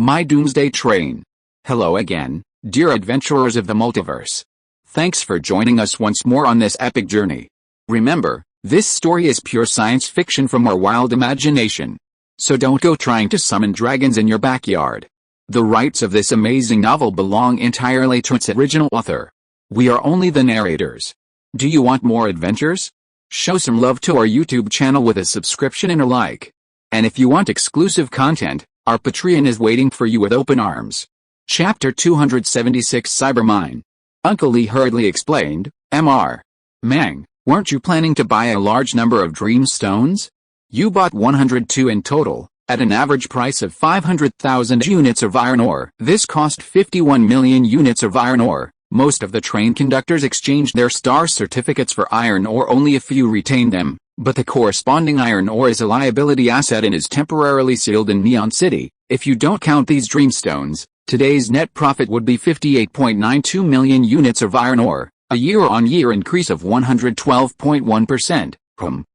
my Doomsday Train. Hello again, dear adventurers of the multiverse. Thanks for joining us once more on this epic journey. Remember, this story is pure science fiction from our wild imagination. So don't go trying to summon dragons in your backyard. The rights of this amazing novel belong entirely to its original author. We are only the narrators. Do you want more adventures? Show some love to our YouTube channel with a subscription and a like. And if you want exclusive content, our Patreon is waiting for you with open arms. Chapter 276 Cybermine. Uncle Lee hurriedly explained, Mr. Mang, weren't you planning to buy a large number of dream stones? You bought 102 in total, at an average price of 500,000 units of iron ore. This cost 51 million units of iron ore. Most of the train conductors exchanged their star certificates for iron ore, only a few retained them, but the corresponding iron ore is a liability asset and is temporarily sealed in Neon City. If you don't count these dream stones, today's net profit would be 58.92 million units of iron ore, a year-on-year increase of 112.1%.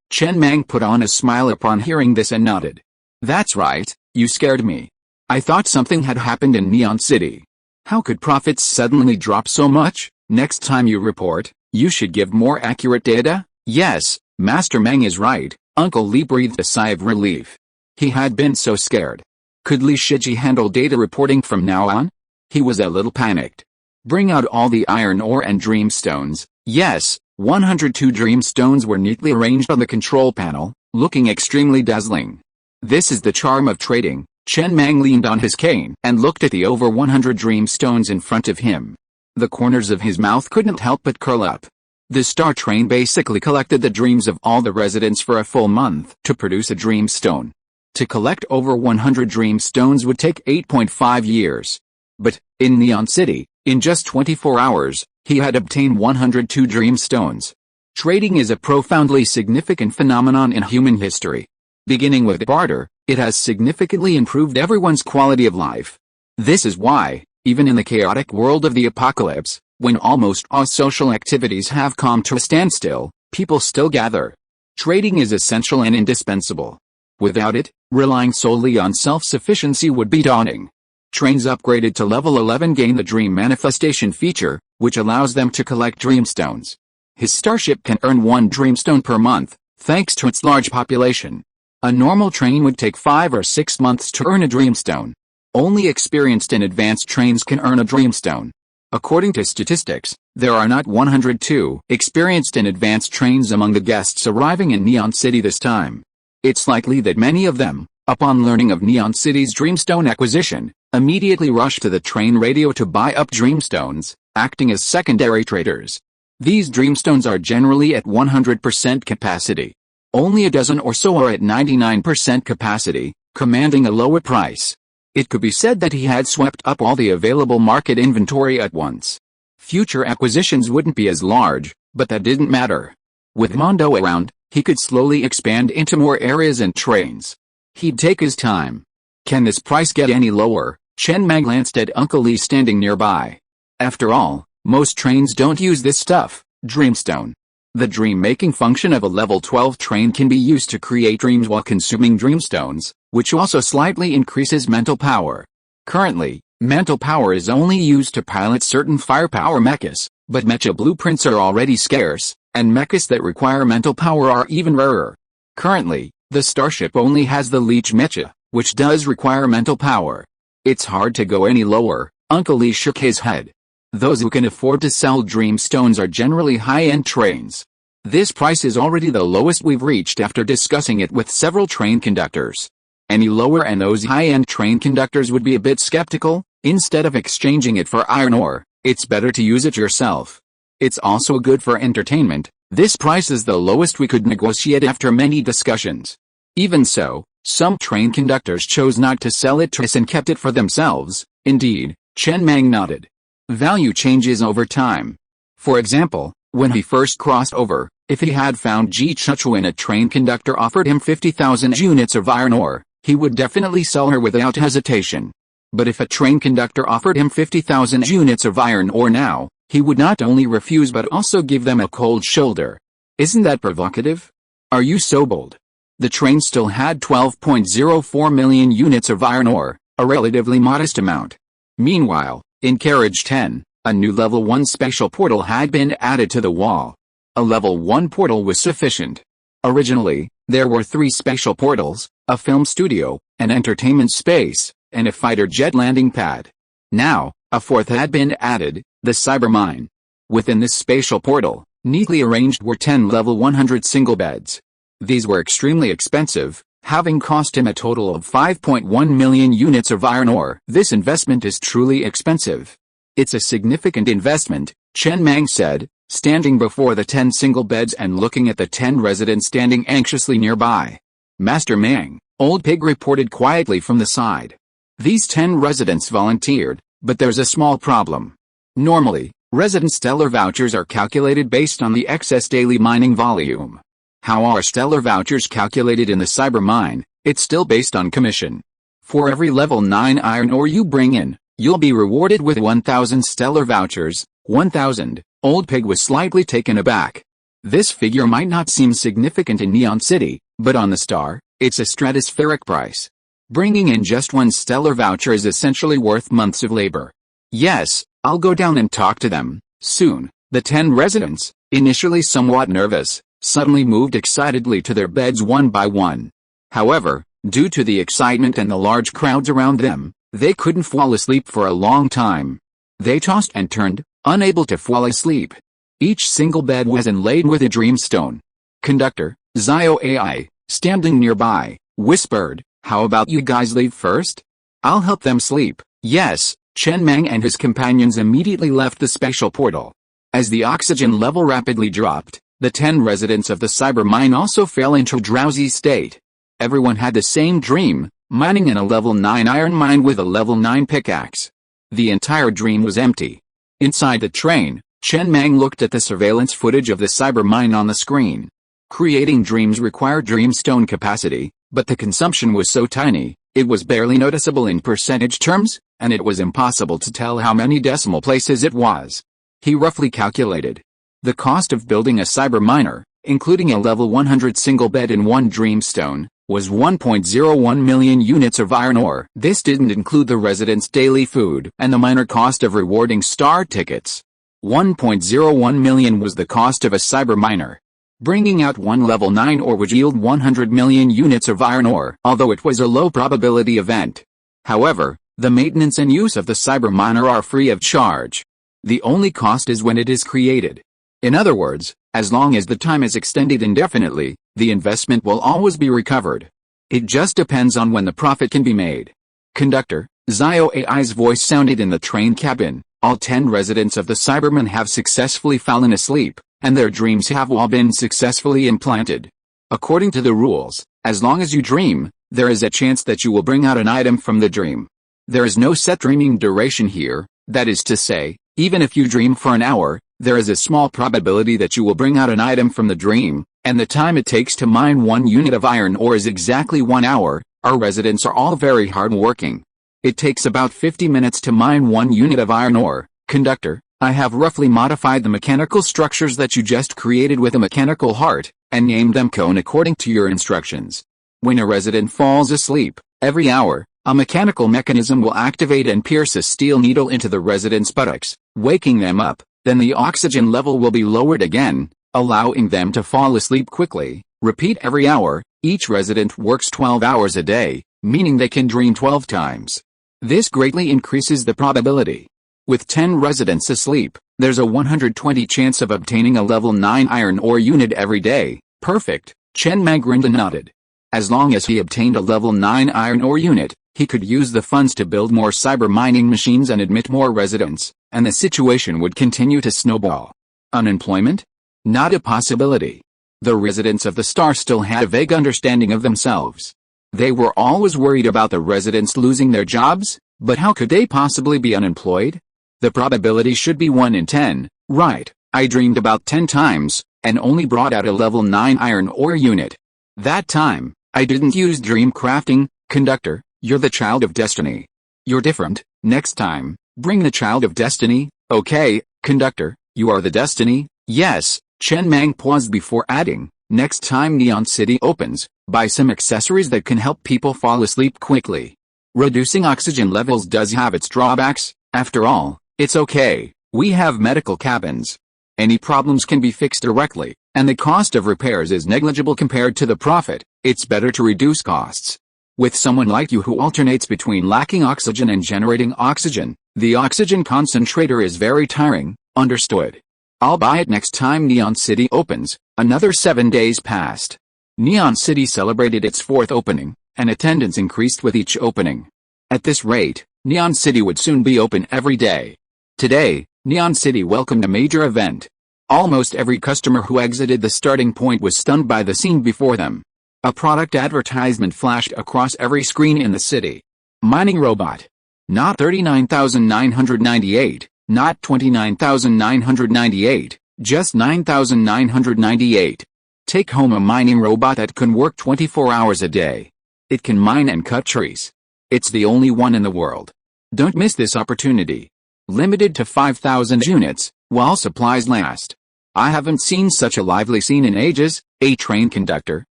Chen Mang put on a smile upon hearing this and nodded. That's right, you scared me. I thought something had happened in Neon City. How could profits suddenly drop so much? Next time you report, you should give more accurate data. Yes, Master Meng is right. Uncle Lee breathed a sigh of relief. He had been so scared. Could Li Shiji handle data reporting from now on? He was a little panicked. Bring out all the iron ore and dream stones. Yes, 102 dream stones were neatly arranged on the control panel, looking extremely dazzling. This is the charm of trading. Chen Mang leaned on his cane and looked at the over 100 dream stones in front of him. The corners of his mouth couldn't help but curl up. The Star Train basically collected the dreams of all the residents for a full month to produce a dream stone. To collect over 100 dream stones would take 8.5 years. But, in Neon City, in just 24 hours, he had obtained 102 dream stones. Trading is a profoundly significant phenomenon in human history. Beginning with barter, it has significantly improved everyone's quality of life. This is why, even in the chaotic world of the apocalypse, when almost all social activities have come to a standstill, people still gather. Trading is essential and indispensable. Without it, relying solely on self-sufficiency would be daunting. Trains upgraded to level 11 gain the Dream Manifestation feature, which allows them to collect dreamstones. His starship can earn 1 dreamstone per month, thanks to its large population. A normal train would take 5 or 6 months to earn a dreamstone. Only experienced and advanced trains can earn a dreamstone. According to statistics, there are not 102 experienced and advanced trains among the guests arriving in Neon City this time. It's likely that many of them, upon learning of Neon City's dreamstone acquisition, immediately rush to the train radio to buy up dreamstones, acting as secondary traders. These dreamstones are generally at 100% capacity. Only a dozen or so are at 99% capacity, commanding a lower price. It could be said that he had swept up all the available market inventory at once. Future acquisitions wouldn't be as large, but that didn't matter. With Mondo around, he could slowly expand into more areas and trains. He'd take his time. Can this price get any lower? Chen Mang glanced at Uncle Lee standing nearby. After all, most trains don't use this stuff, dreamstone. The dream-making function of a level 12 train can be used to create dreams while consuming dreamstones, which also slightly increases mental power. Currently, mental power is only used to pilot certain firepower mechas, but mecha blueprints are already scarce, and mechas that require mental power are even rarer. Currently, the starship only has the Leech mecha, which does require mental power. It's hard to go any lower. Uncle Lee shook his head. Those who can afford to sell dream stones are generally high-end trains. This price is already the lowest we've reached after discussing it with several train conductors. Any lower and those high-end train conductors would be a bit skeptical. Instead of exchanging it for iron ore, it's better to use it yourself. It's also good for entertainment. This price is the lowest we could negotiate after many discussions. Even so, some train conductors chose not to sell it to us and kept it for themselves. Indeed, Chen Mang nodded. Value changes over time. For example, when he first crossed over, if he had found Ji Chuchu and a train conductor offered him 50,000 units of iron ore, he would definitely sell her without hesitation. But if a train conductor offered him 50,000 units of iron ore now, he would not only refuse but also give them a cold shoulder. Isn't that provocative? Are you so bold? The train still had 12.04 million units of iron ore, a relatively modest amount. Meanwhile, in Carriage 10, a new Level 1 special portal had been added to the wall. A Level 1 portal was sufficient. Originally, there were 3 special portals, a film studio, an entertainment space, and a fighter jet landing pad. Now, a 4th had been added, the cyber mine. Within this spatial portal, neatly arranged were 10 level 100 single beds. These were extremely expensive, having cost him a total of 5.1 million units of iron ore. This investment is truly expensive. It's a significant investment, Chen Mang said, standing before the 10 single beds and looking at the 10 residents standing anxiously nearby. Master Mang, Old Pig reported quietly from the side. These 10 residents volunteered, but there's a small problem. Normally, resident stellar vouchers are calculated based on the excess daily mining volume. How are stellar vouchers calculated in the cyber mine? It's still based on commission. For every level 9 iron ore you bring in, you'll be rewarded with 1,000 stellar vouchers. 1,000, Old Pig was slightly taken aback. This figure might not seem significant in Neon City, but on the Star, it's a stratospheric price. Bringing in just 1 stellar voucher is essentially worth months of labor. Yes, I'll go down and talk to them. Soon, the 10 residents, initially somewhat nervous, suddenly moved excitedly to their beds one by one. However, due to the excitement and the large crowds around them, they couldn't fall asleep for a long time. They tossed and turned, unable to fall asleep. Each single bed was inlaid with a dreamstone. Conductor, Zio AI, standing nearby, whispered, "How about you guys leave first? I'll help them sleep." Yes, Chen Mang and his companions immediately left the special portal. As the oxygen level rapidly dropped, the 10 residents of the cyber mine also fell into a drowsy state. Everyone had the same dream, mining in a level 9 iron mine with a level 9 pickaxe. The entire dream was empty. Inside the train, Chen Mang looked at the surveillance footage of the cyber mine on the screen. Creating dreams required dreamstone capacity, but the consumption was so tiny, it was barely noticeable in percentage terms, and it was impossible to tell how many decimal places it was. He roughly calculated. The cost of building a cyber miner, including a level 100 single bed and 1 dreamstone, was 1.01 million units of iron ore. This didn't include the residents' daily food and the minor cost of rewarding star tickets. 1.01 million was the cost of a cyber miner. Bringing out 1 level 9 ore would yield 100 million units of iron ore, although it was a low probability event. However, the maintenance and use of the cyber miner are free of charge. The only cost is when it is created. In other words, as long as the time is extended indefinitely, the investment will always be recovered. It just depends on when the profit can be made. Conductor, Zio AI's voice sounded in the train cabin. All 10 residents of the Cyberman have successfully fallen asleep, and their dreams have all been successfully implanted. According to the rules, as long as you dream, there is a chance that you will bring out an item from the dream. There is no set dreaming duration here, that is to say, even if you dream for an hour, there is a small probability that you will bring out an item from the dream, and the time it takes to mine 1 unit of iron ore is exactly 1 hour. Our residents are all very hard-working. It takes about 50 minutes to mine 1 unit of iron ore. Conductor, I have roughly modified the mechanical structures that you just created with a mechanical heart, and named them cone according to your instructions. When a resident falls asleep, every hour, a mechanical mechanism will activate and pierce a steel needle into the resident's buttocks, waking them up. Then the oxygen level will be lowered again, allowing them to fall asleep quickly. Repeat every hour. Each resident works 12 hours a day, meaning they can dream 12 times. This greatly increases the probability. With 10 residents asleep, there's a 120 chance of obtaining a level 9 iron ore unit every day. Perfect, Chen Mang grinned and nodded. As long as he obtained a level 9 iron ore unit, he could use the funds to build more cyber mining machines and admit more residents, and the situation would continue to snowball. Unemployment? Not a possibility. The residents of the Star still had a vague understanding of themselves. They were always worried about the residents losing their jobs, but how could they possibly be unemployed? The probability should be 1 in 10, right? I dreamed about 10 times, and only brought out a level 9 iron ore unit. That time, I didn't use dream crafting. Conductor, you're the child of destiny. You're different. Next time, bring the child of destiny. Okay, conductor, you are the destiny. Yes, Chen Mang paused before adding, next time Neon City opens, buy some accessories that can help people fall asleep quickly. Reducing oxygen levels does have its drawbacks. After all, it's okay, we have medical cabins. Any problems can be fixed directly, and the cost of repairs is negligible compared to the profit. It's better to reduce costs. With someone like you who alternates between lacking oxygen and generating oxygen, the oxygen concentrator is very tiring. Understood. I'll buy it next time Neon City opens. Another 7 days passed. Neon City celebrated its 4th opening, and attendance increased with each opening. At this rate, Neon City would soon be open every day. Today, Neon City welcomed a major event. Almost every customer who exited the starting point was stunned by the scene before them. A product advertisement flashed across every screen in the city. Mining robot. Not 39,998, not 29,998, just 9,998. Take home a mining robot that can work 24 hours a day. It can mine and cut trees. It's the only one in the world. Don't miss this opportunity. Limited to 5,000 units, while supplies last. I haven't seen such a lively scene in ages. A train conductor,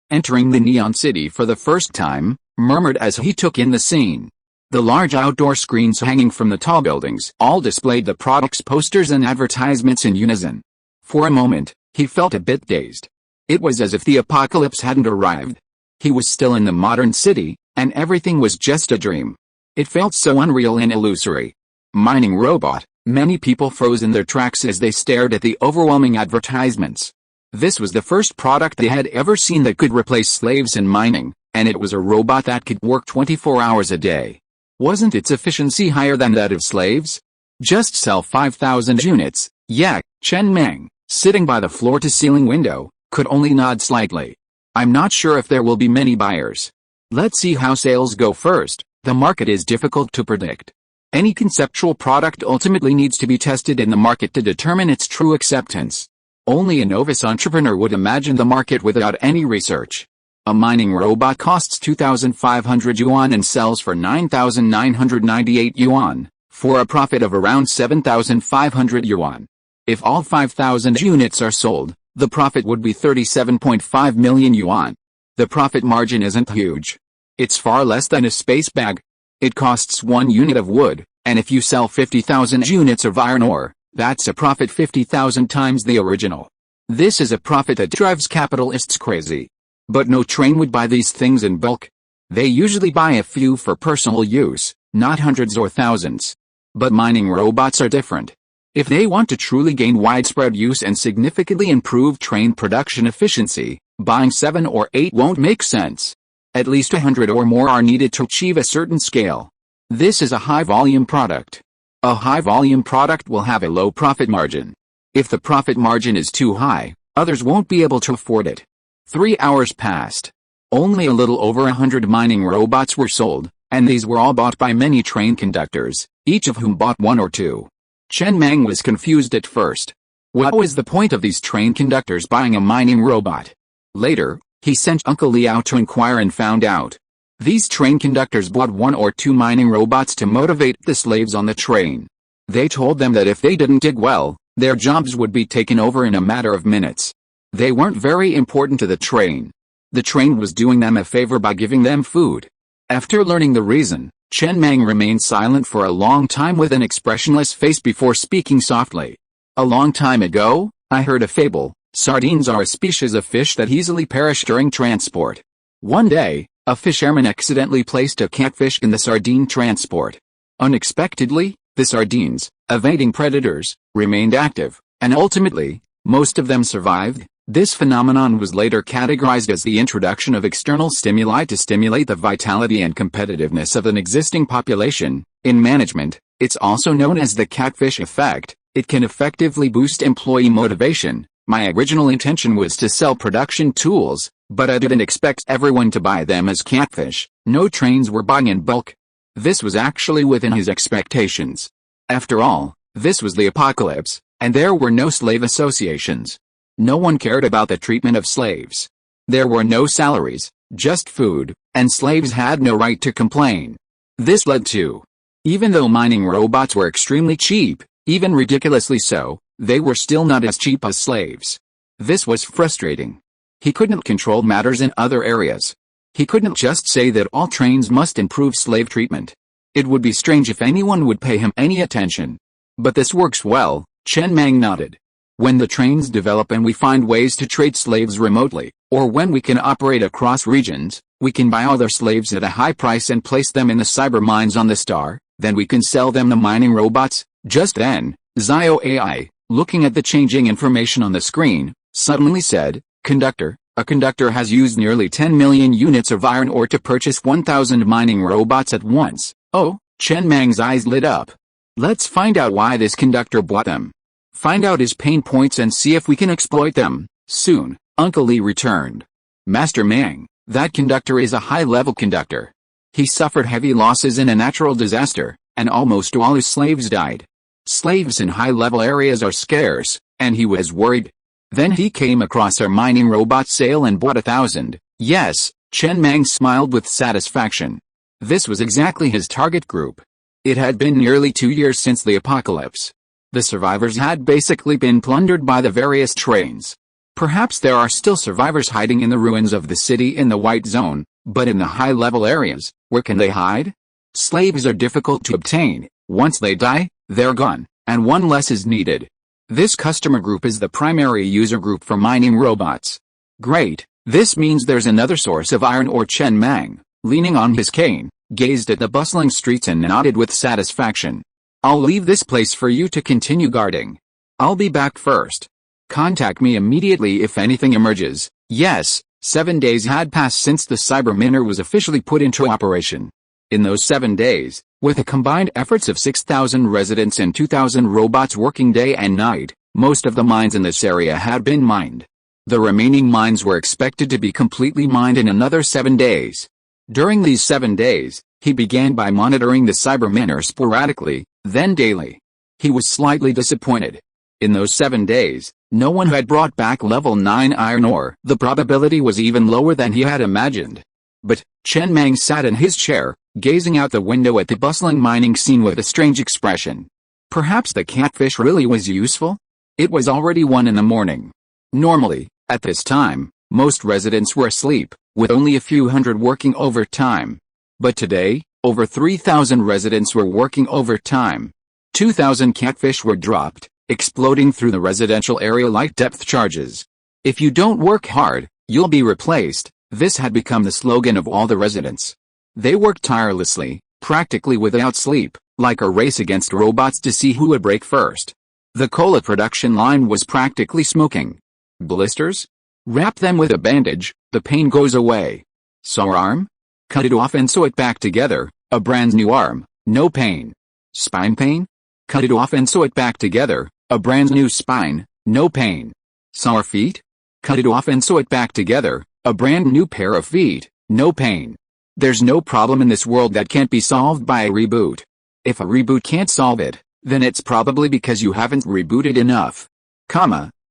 entering the Neon City for the first time, murmured as he took in the scene. The large outdoor screens hanging from the tall buildings all displayed the products, posters and advertisements in unison. For a moment, he felt a bit dazed. It was as if the apocalypse hadn't arrived. He was still in the modern city, and everything was just a dream. It felt so unreal and illusory. Mining robot. Many people froze in their tracks as they stared at the overwhelming advertisements. This was the first product they had ever seen that could replace slaves in mining, and it was a robot that could work 24 hours a day. Wasn't its efficiency higher than that of slaves? Just sell 5,000 units. Yeah. Chen Mang, sitting by the floor-to-ceiling window, could only nod slightly. I'm not sure if there will be many buyers. Let's see how sales go first. The market is difficult to predict. Any conceptual product ultimately needs to be tested in the market to determine its true acceptance. Only a novice entrepreneur would imagine the market without any research. A mining robot costs 2,500 yuan and sells for 9,998 yuan, for a profit of around 7,500 yuan. If all 5,000 units are sold, the profit would be 37.5 million yuan. The profit margin isn't huge. It's far less than a space bag. It costs 1 unit of wood, and if you sell 50,000 units of iron ore, that's a profit 50,000 times the original. This is a profit that drives capitalists crazy. But no train would buy these things in bulk. They usually buy a few for personal use, not hundreds or thousands. But mining robots are different. If they want to truly gain widespread use and significantly improve train production efficiency, buying 7 or 8 won't make sense. At least 100 or more are needed to achieve a certain scale. This is a high-volume product. A high-volume product will have a low profit margin. If the profit margin is too high, others won't be able to afford it. 3 hours passed. Only a little over 100 mining robots were sold, and these were all bought by many train conductors, each of whom bought 1 or 2. Chen Mang was confused at first. What was the point of these train conductors buying a mining robot? Later, he sent Uncle Liao to inquire and found out. These train conductors bought 1 or 2 mining robots to motivate the slaves on the train. They told them that if they didn't dig well, their jobs would be taken over in a matter of minutes. They weren't very important to the train. The train was doing them a favor by giving them food. After learning the reason, Chen Mang remained silent for a long time with an expressionless face before speaking softly. A long time ago, I heard a fable. Sardines are a species of fish that easily perish during transport. One day, a fisherman accidentally placed a catfish in the sardine transport. Unexpectedly, the sardines, evading predators, remained active, and ultimately, most of them survived. This phenomenon was later categorized as the introduction of external stimuli to stimulate the vitality and competitiveness of an existing population. In management, it's also known as the catfish effect. It can effectively boost employee motivation. My original intention was to sell production tools, but I didn't expect everyone to buy them as catfish. No trains were buying in bulk. This was actually within his expectations. After all, this was the apocalypse, and there were no slave associations. No one cared about the treatment of slaves. There were no salaries, just food, and slaves had no right to complain. This led to, even though mining robots were extremely cheap, even ridiculously so, they were still not as cheap as slaves. This was frustrating. He couldn't control matters in other areas. He couldn't just say that all trains must improve slave treatment. It would be strange if anyone would pay him any attention. But this works well, Chen Mang nodded. When the trains develop and we find ways to trade slaves remotely, or when we can operate across regions, we can buy other slaves at a high price and place them in the cyber mines on the star, then we can sell them the mining robots. Just then, Zio AI, looking at the changing information on the screen, suddenly said, "Conductor, a conductor has used nearly 10 million units of iron ore to purchase 1,000 mining robots at once." Oh, Chen Mang's eyes lit up. Let's find out why this conductor bought them. Find out his pain points and see if we can exploit them. Soon, Uncle Lee returned. "Master Mang, that conductor is a high-level conductor. He suffered heavy losses in a natural disaster, and almost all his slaves died. Slaves in high-level areas are scarce, and he was worried. Then he came across our mining robot sale and bought 1,000. Yes, Chen Mang smiled with satisfaction. This was exactly his target group. It had been nearly 2 years since the apocalypse. The survivors had basically been plundered by the various trains. Perhaps there are still survivors hiding in the ruins of the city in the White Zone, but in the high-level areas, where can they hide? Slaves are difficult to obtain. Once they die, they're gone, and one less is needed. This customer group is the primary user group for mining robots. Great, this means there's another source of iron ore. Chen Mang, leaning on his cane, gazed at the bustling streets and nodded with satisfaction. "I'll leave this place for you to continue guarding. I'll be back first. Contact me immediately if anything emerges." Yes, 7 days had passed since the cyber miner was officially put into operation. In those 7 days, with the combined efforts of 6,000 residents and 2,000 robots working day and night, most of the mines in this area had been mined. The remaining mines were expected to be completely mined in another 7 days. During these 7 days, he began by monitoring the cyber miner sporadically, then daily. He was slightly disappointed. In those 7 days, no one had brought back level 9 iron ore. The probability was even lower than he had imagined. But, Chen Mang sat in his chair, gazing out the window at the bustling mining scene with a strange expression. Perhaps the catfish really was useful? It was already 1 in the morning. Normally, at this time, most residents were asleep, with only a few hundred working overtime. But today, over 3,000 residents were working overtime. 2,000 catfish were dropped, exploding through the residential area like depth charges. "If you don't work hard, you'll be replaced." This had become the slogan of all the residents. They worked tirelessly, practically without sleep, like a race against robots to see who would break first. The cola production line was practically smoking. Blisters? Wrap them with a bandage, the pain goes away. Sore arm? Cut it off and sew it back together, a brand new arm, no pain. Spine pain? Cut it off and sew it back together, a brand new spine, no pain. Sore feet? Cut it off and sew it back together, a brand new pair of feet, no pain. There's no problem in this world that can't be solved by a reboot. If a reboot can't solve it, then it's probably because you haven't rebooted enough.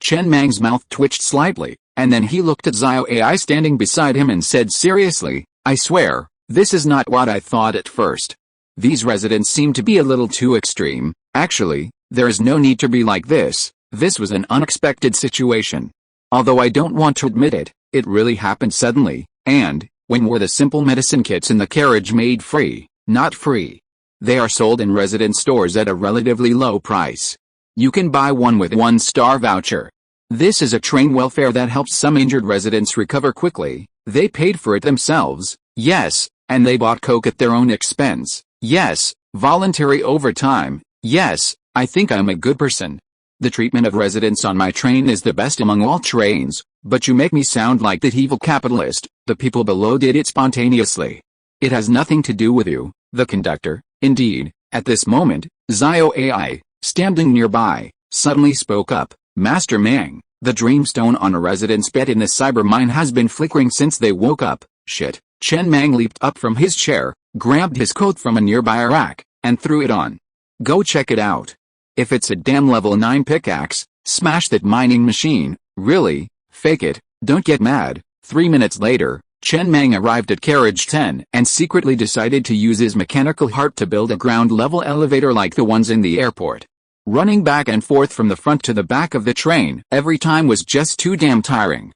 Chen Mang's mouth twitched slightly, and then he looked at Zio AI standing beside him and said seriously, "I swear, this is not what I thought at first. These residents seem to be a little too extreme. Actually, there is no need to be like this. This was an unexpected situation. Although I don't want to admit it, it really happened suddenly, and, when were the simple medicine kits in the carriage made free, not free? They are sold in resident stores at a relatively low price. You can buy one with 1-star voucher. This is a train welfare that helps some injured residents recover quickly. They paid for it themselves, yes, and they bought Coke at their own expense, yes, voluntary overtime, yes, I think I'm a good person. The treatment of residents on my train is the best among all trains, but you make me sound like that evil capitalist. The people below did it spontaneously. It has nothing to do with you, the conductor." Indeed, at this moment, Zio AI, standing nearby, suddenly spoke up, "Master Mang, the dreamstone on a resident's bed in the cyber mine has been flickering since they woke up." Shit. Chen Mang leaped up from his chair, grabbed his coat from a nearby rack, and threw it on. "Go check it out. If it's a damn level 9 pickaxe, smash that mining machine. Really, fake it, don't get mad." 3 minutes later, Chen Mang arrived at carriage 10 and secretly decided to use his mechanical heart to build a ground-level elevator like the ones in the airport. Running back and forth from the front to the back of the train every time was just too damn tiring.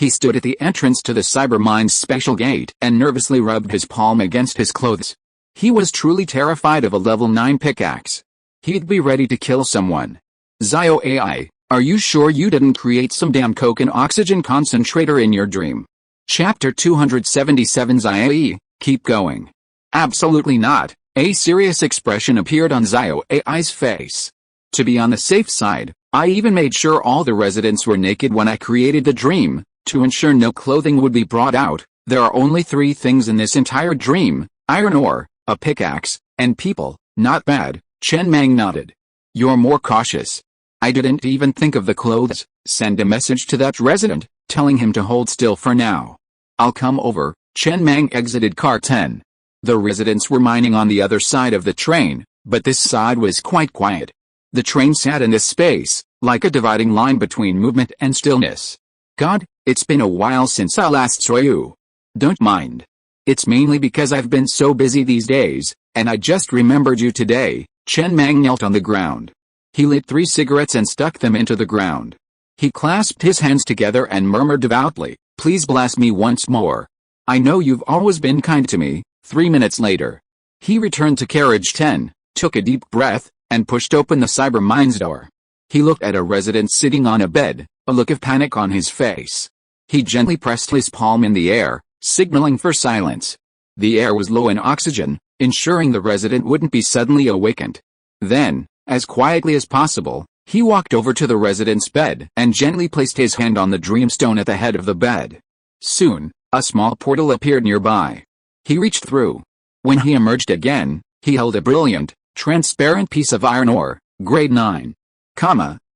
He stood at the entrance to the Cybermine's special gate and nervously rubbed his palm against his clothes. He was truly terrified of a level 9 pickaxe. He'd be ready to kill someone. Zio AI, are you sure you didn't create some damn coke and oxygen concentrator in your dream? Chapter 277 Zio AI, keep going. Absolutely not. A serious expression appeared on Zio AI's face. To be on the safe side, I even made sure all the residents were naked when I created the dream, to ensure no clothing would be brought out. There are only 3 things in this entire dream: iron ore, a pickaxe, and people. Not bad. Chen Mang nodded. You're more cautious. I didn't even think of the clothes. Send a message to that resident, telling him to hold still for now. I'll come over. Chen Mang exited car 10. The residents were mining on the other side of the train, but this side was quite quiet. The train sat in this space, like a dividing line between movement and stillness. God, it's been a while since I last saw you. Don't mind. It's mainly because I've been so busy these days, and I just remembered you today. Chen Mang knelt on the ground. He lit 3 cigarettes and stuck them into the ground. He clasped his hands together and murmured devoutly, please bless me once more. I know you've always been kind to me. 3 minutes later, he returned to carriage 10, took a deep breath, and pushed open the Cybermine's door. He looked at a resident sitting on a bed, a look of panic on his face. He gently pressed his palm in the air, signaling for silence. The air was low in oxygen, ensuring the resident wouldn't be suddenly awakened. Then, as quietly as possible, he walked over to the resident's bed and gently placed his hand on the dreamstone at the head of the bed. Soon, a small portal appeared nearby. He reached through. When he emerged again, he held a brilliant, transparent piece of iron ore, grade 9.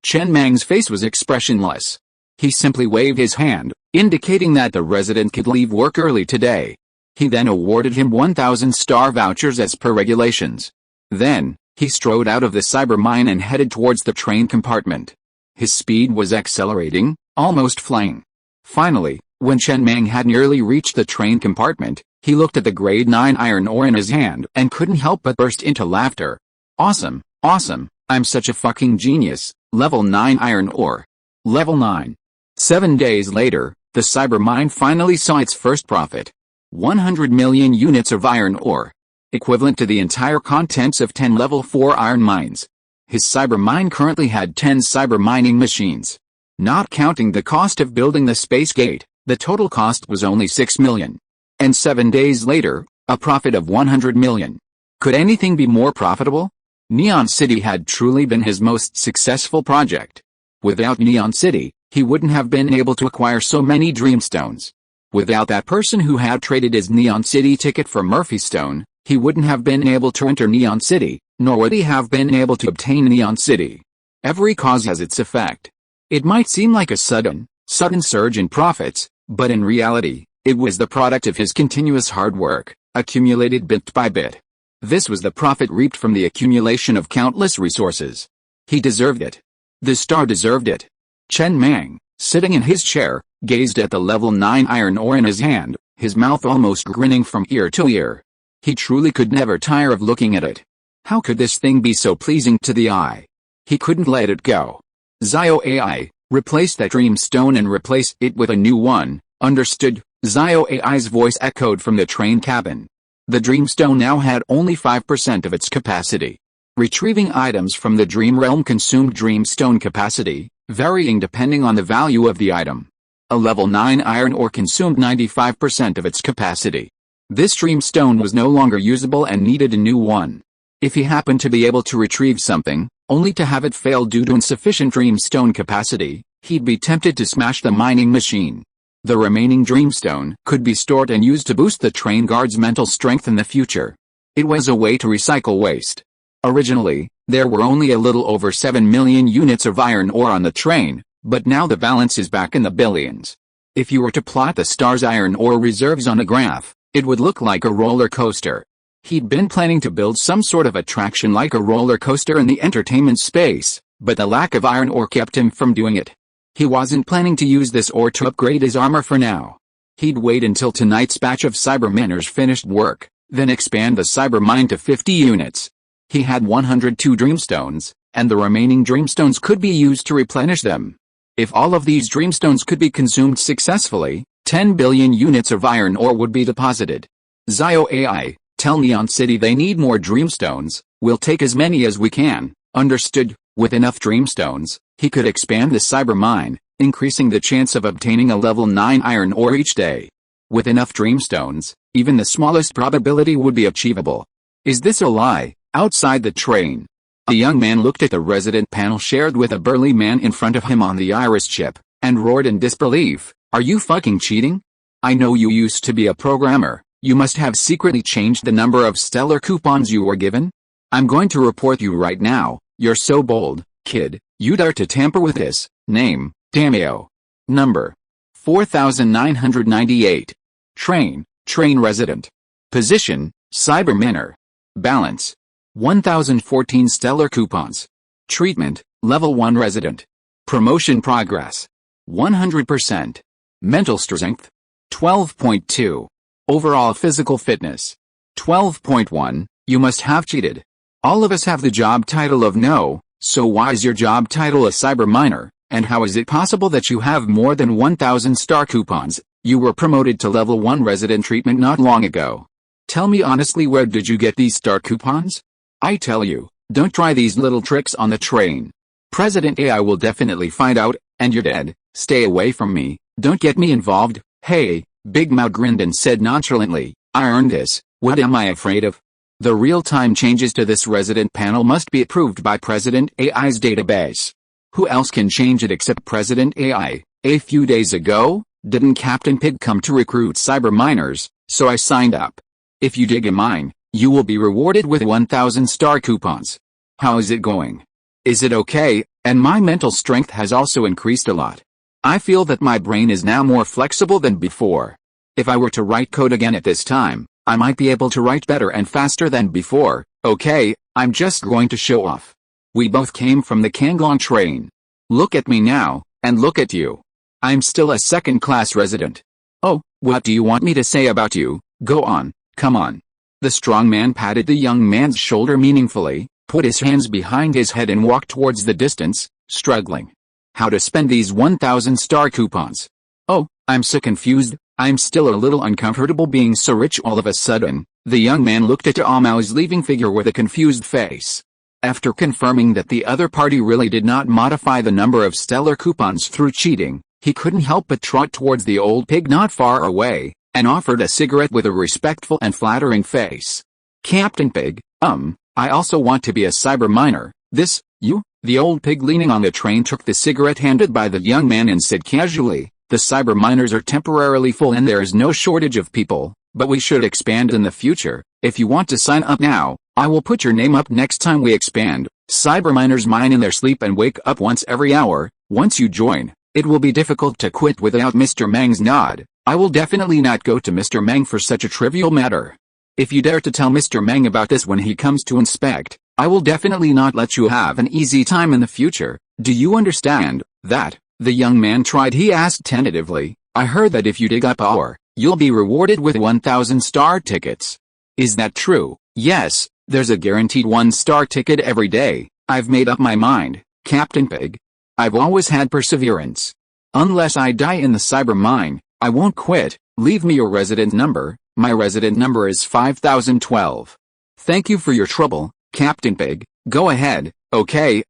Chen Mang's face was expressionless. He simply waved his hand, indicating that the resident could leave work early today. He then awarded him 1,000 star vouchers as per regulations. Then, he strode out of the Cybermine and headed towards the train compartment. His speed was accelerating, almost flying. Finally, when Chen Mang had nearly reached the train compartment, he looked at the grade 9 iron ore in his hand and couldn't help but burst into laughter. Awesome, awesome, I'm such a fucking genius. Level 9 iron ore. Level 9. 7 days later, the Cybermine finally saw its first profit. 100 million units of iron ore, equivalent to the entire contents of 10 level 4 iron mines. His Cybermine currently had 10 cyber mining machines. Not counting the cost of building the space gate, the total cost was only 6 million. And 7 days later, a profit of 100 million. Could anything be more profitable? Neon City had truly been his most successful project. Without Neon City, he wouldn't have been able to acquire so many Dreamstones. Without that person who had traded his Neon City ticket for Murphy Stone, he wouldn't have been able to enter Neon City, nor would he have been able to obtain Neon City. Every cause has its effect. It might seem like a sudden surge in profits, but in reality, it was the product of his continuous hard work, accumulated bit by bit. This was the profit reaped from the accumulation of countless resources. He deserved it. The star deserved it. Chen Mang, sitting in his chair, gazed at the level 9 iron ore in his hand, his mouth almost grinning from ear to ear. He truly could never tire of looking at it. How could this thing be so pleasing to the eye? He couldn't let it go. Zio AI, replace that dreamstone and replace it with a new one. Understood. Zio AI's voice echoed from the train cabin. The dreamstone now had only 5% of its capacity. Retrieving items from the dream realm consumed dreamstone capacity, varying depending on the value of the item. A level 9 iron ore consumed 95% of its capacity. This dreamstone was no longer usable and needed a new one. If he happened to be able to retrieve something, only to have it fail due to insufficient dreamstone capacity, he'd be tempted to smash the mining machine. The remaining dreamstone could be stored and used to boost the train guard's mental strength in the future. It was a way to recycle waste. Originally, there were only a little over 7 million units of iron ore on the train, but now the balance is back in the billions. If you were to plot the star's iron ore reserves on a graph, it would look like a roller coaster. He'd been planning to build some sort of attraction like a roller coaster in the entertainment space, but the lack of iron ore kept him from doing it. He wasn't planning to use this ore to upgrade his armor for now. He'd wait until tonight's batch of cyberminers finished work, then expand the cybermine to 50 units. He had 102 dreamstones, and the remaining dreamstones could be used to replenish them. If all of these dreamstones could be consumed successfully, 10 billion units of iron ore would be deposited. Zio AI, tell Neon City they need more dreamstones, we'll take as many as we can, understood. With enough dreamstones, he could expand the cyber mine, increasing the chance of obtaining a level 9 iron ore each day. With enough dreamstones, even the smallest probability would be achievable. Is this a lie? Outside the train, a young man looked at the resident panel shared with a burly man in front of him on the iris chip, and roared in disbelief, "Are you fucking cheating? I know you used to be a programmer, you must have secretly changed the number of stellar coupons you were given? I'm going to report you right now, you're so bold, kid, you dare to tamper with this." Name, Damio. Number, 4998. Train resident. Position, cyber miner. Balance, 1014 stellar coupons. Treatment, level 1 resident. Promotion progress, 100%. Mental strength, 12.2. Overall physical fitness, 12.1. You must have cheated. All of us have the job title of no, so why is your job title a cyber miner, and how is it possible that you have more than 1000 star coupons? You were promoted to level 1 resident treatment not long ago. Tell me honestly, where did you get these star coupons? I tell you, don't try these little tricks on the train. President AI will definitely find out, and you're dead. Stay away from me, don't get me involved. Hey, Big Mouth grinned and said nonchalantly, I earned this, what am I afraid of? The real-time changes to this resident panel must be approved by President AI's database. Who else can change it except President AI? A few days ago, didn't Captain Pig come to recruit cyber miners, so I signed up. If you dig a mine, you will be rewarded with 1000 star coupons. How is it going? Is it okay? And my mental strength has also increased a lot. I feel that my brain is now more flexible than before. If I were to write code again at this time, I might be able to write better and faster than before. Okay, I'm just going to show off. We both came from the Kanglong train. Look at me now, and look at you. I'm still a second-class resident. Oh, what do you want me to say about you? Go on, come on. The strong man patted the young man's shoulder meaningfully, put his hands behind his head and walked towards the distance, struggling. How to spend these 1000 star coupons? Oh, I'm so confused, I'm still a little uncomfortable being so rich all of a sudden. The young man looked at Aomao's leaving figure with a confused face. After confirming that the other party really did not modify the number of stellar coupons through cheating, he couldn't help but trot towards the old pig not far away, and offered a cigarette with a respectful and flattering face. Captain Pig, I also want to be a cyber miner. This, you? The old pig leaning on the train took the cigarette handed by the young man and said casually, the cyber miners are temporarily full and there is no shortage of people, but we should expand in the future. If you want to sign up now, I will put your name up next time we expand. Cyber miners mine in their sleep and wake up once every hour. Once you join, it will be difficult to quit without Mr. Mang's nod. I will definitely not go to Mr. Mang for such a trivial matter. If you dare to tell Mr. Mang about this when he comes to inspect, I will definitely not let you have an easy time in the future. Do you understand that? The young man tried. He asked tentatively, I heard that if you dig up ore, you'll be rewarded with 1000 star tickets. Is that true? Yes, there's a guaranteed 1-star ticket every day. I've made up my mind, Captain Pig. I've always had perseverance. Unless I die in the cyber mine, I won't quit. Leave me your resident number. My resident number is 5012. Thank you for your trouble, Captain Pig. Go ahead. Okay,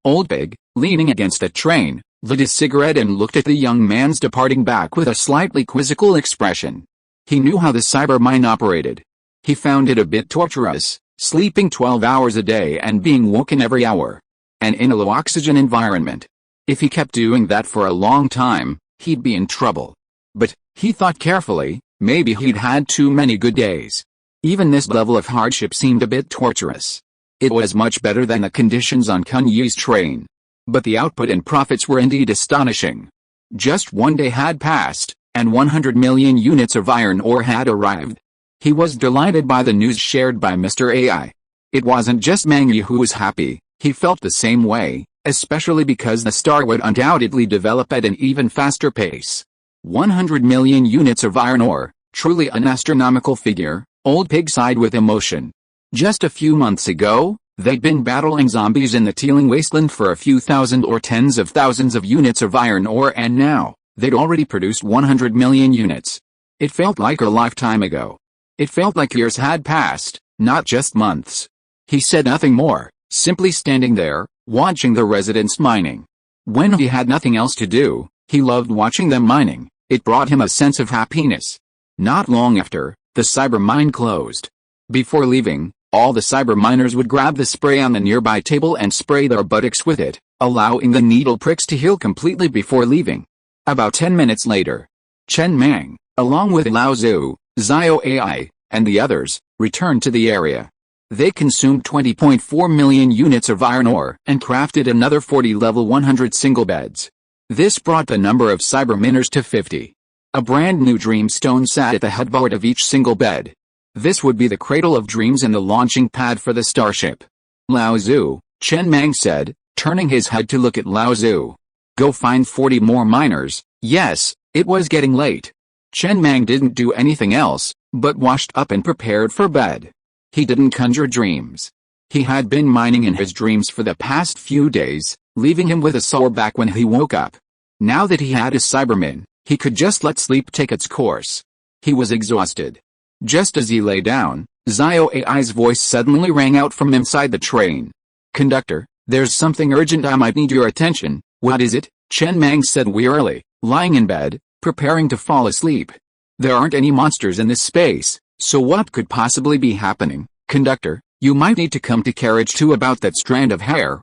old pig, leaning against a train, lit his cigarette and looked at the young man's departing back with a slightly quizzical expression. He knew how the cyber mine operated. He found it a bit torturous, sleeping 12 hours a day and being woken every hour. And in a low-oxygen environment. If he kept doing that for a long time, he'd be in trouble. But, he thought carefully, maybe he'd had too many good days. Even this level of hardship seemed a bit torturous. It was much better than the conditions on Kun Yi's train. But the output and profits were indeed astonishing. Just one day had passed, and 100 million units of iron ore had arrived. He was delighted by the news shared by Mr. AI. It wasn't just Mang Yi who was happy, he felt the same way, especially because the star would undoubtedly develop at an even faster pace. 100 million units of iron ore, truly an astronomical figure. Old Pig sighed with emotion. Just a few months ago, They'd been battling zombies in the teeming wasteland for a few thousand or tens of thousands of units of iron ore, and now, they'd already produced 100 million units. It felt like a lifetime ago. It felt like years had passed, not just months. He said nothing more, simply standing there, watching the residents mining. When he had nothing else to do, he loved watching them mining. It brought him a sense of happiness. Not long after, the cyber mine closed. Before leaving, all the cyber miners would grab the spray on the nearby table and spray their buttocks with it, allowing the needle pricks to heal completely before leaving. About 10 minutes later, Chen Mang, along with Lao Zhu, Zio AI, and the others, returned to the area. They consumed 20.4 million units of iron ore and crafted another 40 level 100 single beds. This brought the number of cyber miners to 50. A brand new dreamstone sat at the headboard of each single bed. This would be the cradle of dreams and the launching pad for the starship. Lao Zhu, Chen Mang said, turning his head to look at Lao Zhu. Go find 40 more miners. Yes, it was getting late. Chen Mang didn't do anything else, but washed up and prepared for bed. He didn't conjure dreams. He had been mining in his dreams for the past few days, leaving him with a sore back when he woke up. Now that he had his Cyberman, he could just let sleep take its course. He was exhausted. Just as he lay down, Zio AI's voice suddenly rang out from inside the train. Conductor, there's something urgent, I might need your attention. What is it? Chen Mang said wearily, lying in bed, preparing to fall asleep. There aren't any monsters in this space, so what could possibly be happening? Conductor, you might need to come to carriage 2 about that strand of hair.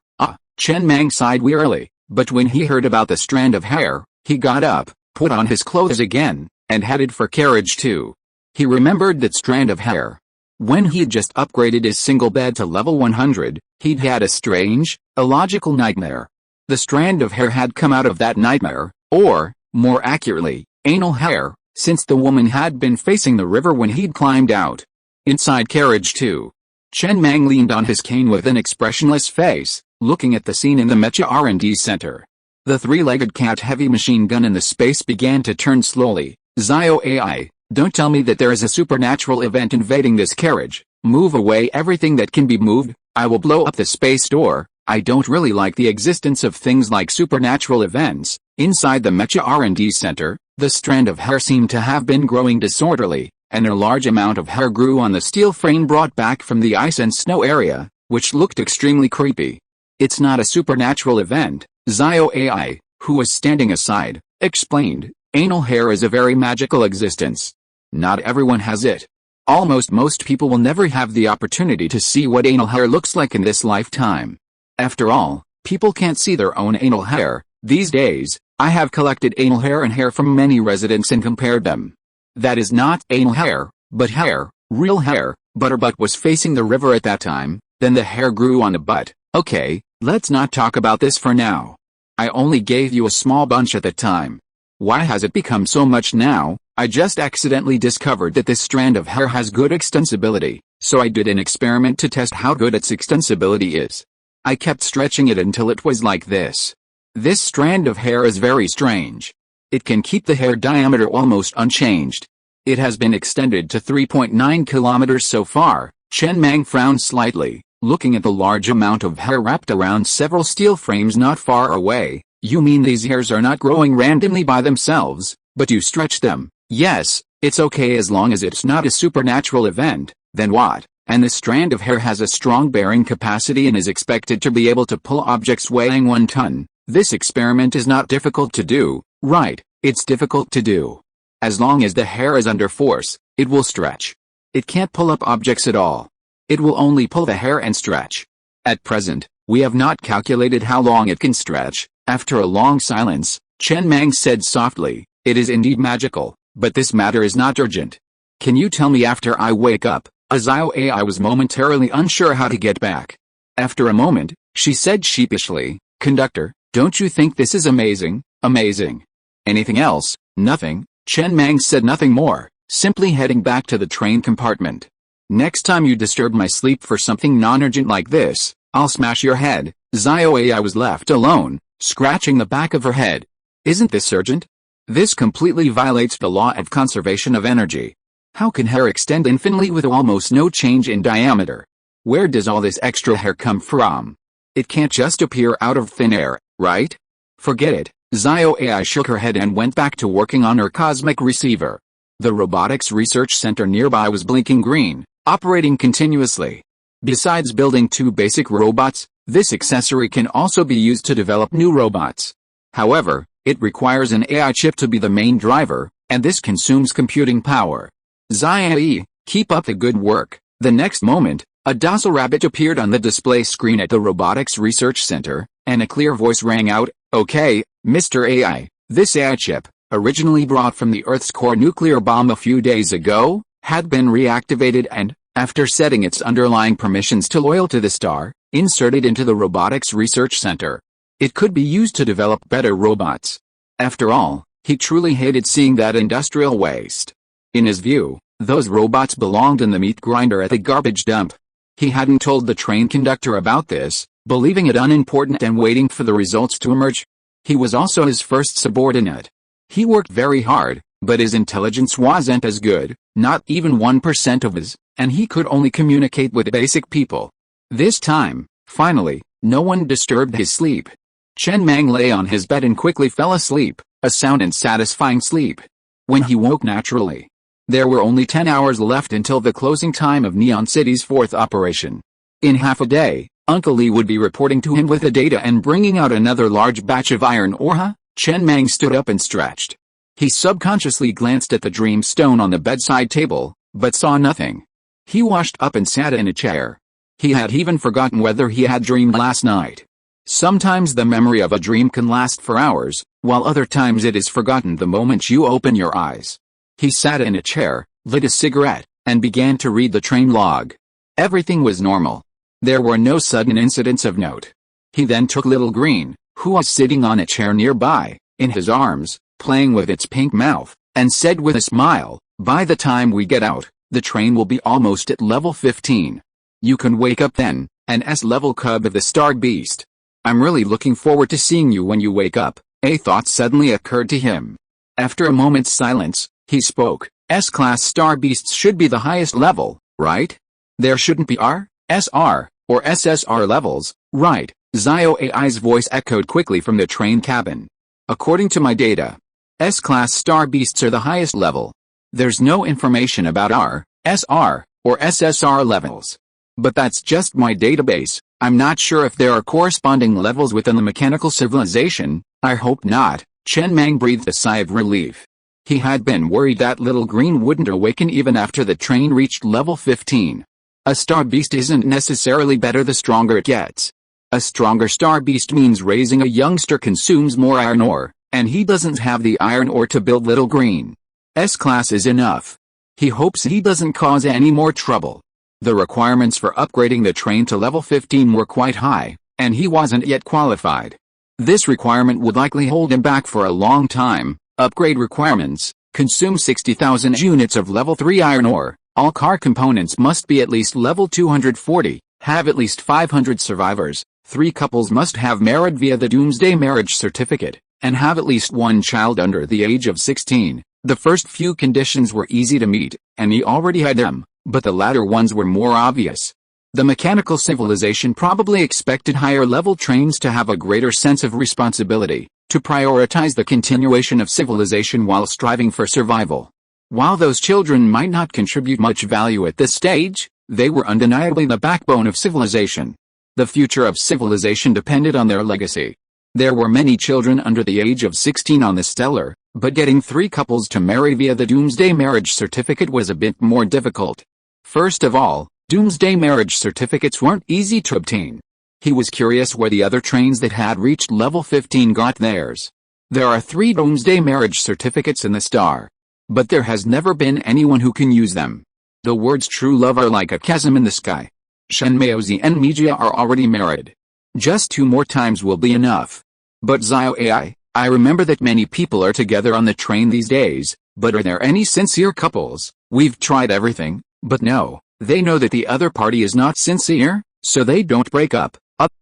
Chen Mang sighed wearily, but when he heard about the strand of hair, he got up, put on his clothes again, and headed for carriage 2. He remembered that strand of hair. When he'd just upgraded his single bed to level 100, he'd had a strange, illogical nightmare. The strand of hair had come out of that nightmare, or, more accurately, anal hair, since the woman had been facing the river when he'd climbed out. Inside carriage 2. Chen Mang leaned on his cane with an expressionless face, looking at the scene in the Mecha R&D center. The three-legged cat heavy machine gun in the space began to turn slowly. Zio AI, don't tell me that there is a supernatural event invading this carriage. Move away everything that can be moved. I will blow up the space door. I don't really like the existence of things like supernatural events. Inside the Mecha R&D center, the strand of hair seemed to have been growing disorderly, and a large amount of hair grew on the steel frame brought back from the ice and snow area, which looked extremely creepy. It's not a supernatural event, Zio AI, who was standing aside, explained. Anal hair is a very magical existence. Not everyone has it. Almost most people will never have the opportunity to see what anal hair looks like in this lifetime. After all, people can't see their own anal hair. These days, I have collected anal hair and hair from many residents and compared them. That is not anal hair, but hair, real hair. Butterbutt was facing the river at that time, then the hair grew on the butt. Okay, let's not talk about this for now. I only gave you a small bunch at the time. Why has it become so much now? I just accidentally discovered that this strand of hair has good extensibility, so I did an experiment to test how good its extensibility is. I kept stretching it until it was like this. This strand of hair is very strange. It can keep the hair diameter almost unchanged. It has been extended to 3.9 kilometers so far. Chen Mang frowned slightly, looking at the large amount of hair wrapped around several steel frames not far away. You mean these hairs are not growing randomly by themselves, but you stretch them? Yes, it's okay as long as it's not a supernatural event. Then what? And this strand of hair has a strong bearing capacity and is expected to be able to pull objects weighing 1 ton. This experiment is not difficult to do, right? It's difficult to do. As long as the hair is under force, it will stretch. It can't pull up objects at all. It will only pull the hair and stretch. At present, we have not calculated how long it can stretch. After a long silence, Chen Mang said softly, it is indeed magical, but this matter is not urgent. Can you tell me after I wake up? Zio AI was momentarily unsure how to get back. After a moment, she said sheepishly, Conductor, don't you think this is amazing? Amazing. Anything else? Nothing. Chen Mang said nothing more, simply heading back to the train compartment. Next time you disturb my sleep for something non-urgent like this, I'll smash your head. Zio AI was left alone, scratching the back of her head. Isn't this urgent? This completely violates the law of conservation of energy. How can hair extend infinitely with almost no change in diameter? Where does all this extra hair come from? It can't just appear out of thin air, right? Forget it. Zio AI shook her head and went back to working on her cosmic receiver. The robotics research center nearby was blinking green, operating continuously. Besides building 2 basic robots, this accessory can also be used to develop new robots. However, it requires an AI chip to be the main driver, and this consumes computing power. Zio, keep up the good work. The next moment, a docile rabbit appeared on the display screen at the robotics research center, and a clear voice rang out, "Okay, Mr. AI, this AI chip, originally brought from the Earth's core nuclear bomb a few days ago, had been reactivated and, after setting its underlying permissions to loyal to the star, inserted into the robotics research center. It could be used to develop better robots." After all, he truly hated seeing that industrial waste. In his view, those robots belonged in the meat grinder at the garbage dump. He hadn't told the train conductor about this, believing it unimportant and waiting for the results to emerge. He was also his first subordinate. He worked very hard, but his intelligence wasn't as good, not even 1% of his, and he could only communicate with basic people. This time, finally, no one disturbed his sleep. Chen Mang lay on his bed and quickly fell asleep, a sound and satisfying sleep. When he woke naturally, there were only 10 hours left until the closing time of Neon City's 4th operation. In half a day, Uncle Lee would be reporting to him with the data and bringing out another large batch of iron ore. Chen Mang stood up and stretched. He subconsciously glanced at the dream stone on the bedside table, but saw nothing. He washed up and sat in a chair. He had even forgotten whether he had dreamed last night. Sometimes the memory of a dream can last for hours, while other times it is forgotten the moment you open your eyes. He sat in a chair, lit a cigarette, and began to read the train log. Everything was normal. There were no sudden incidents of note. He then took Little Green, who was sitting on a chair nearby, in his arms, playing with its pink mouth, and said with a smile, "By the time we get out, the train will be almost at level 15. You can wake up then, an S-level cub of the Star Beast. I'm really looking forward to seeing you when you wake up." A thought suddenly occurred to him. After a moment's silence, he spoke. S-class Star Beasts should be the highest level, right? There shouldn't be R, SR, or SSR levels, right? Zio AI's voice echoed quickly from the train cabin. According to my data, S-class Star Beasts are the highest level. There's no information about R, SR, or SSR levels. But that's just my database. I'm not sure if there are corresponding levels within the mechanical civilization. I hope not. Chen Mang breathed a sigh of relief. He had been worried that Little Green wouldn't awaken even after the train reached level 15. A Star Beast isn't necessarily better the stronger it gets. A stronger Star Beast means raising a youngster consumes more iron ore, and he doesn't have the iron ore to build Little Green. S-class is enough. He hopes he doesn't cause any more trouble. The requirements for upgrading the train to level 15 were quite high, and he wasn't yet qualified. This requirement would likely hold him back for a long time. Upgrade requirements: consume 60,000 units of level 3 iron ore. All car components must be at least level 240, have at least 500 survivors, 3 couples must have married via the Doomsday marriage certificate, and have at least 1 child under the age of 16. The first few conditions were easy to meet, and he already had them, but the latter ones were more obvious. The mechanical civilization probably expected higher-level trains to have a greater sense of responsibility, to prioritize the continuation of civilization while striving for survival. While those children might not contribute much value at this stage, they were undeniably the backbone of civilization. The future of civilization depended on their legacy. There were many children under the age of 16 on the Stellar, but getting 3 couples to marry via the Doomsday marriage certificate was a bit more difficult. First of all, Doomsday marriage certificates weren't easy to obtain. He was curious where the other trains that had reached level 15 got theirs. There are 3 Doomsday marriage certificates in the star, but there has never been anyone who can use them. The words true love are like a chasm in the sky. Shen Maozi and Mijia are already married. Just 2 more times will be enough. But Zio AI, I remember that many people are together on the train these days, but are there any sincere couples? We've tried everything, but no, they know that the other party is not sincere, so they don't break up.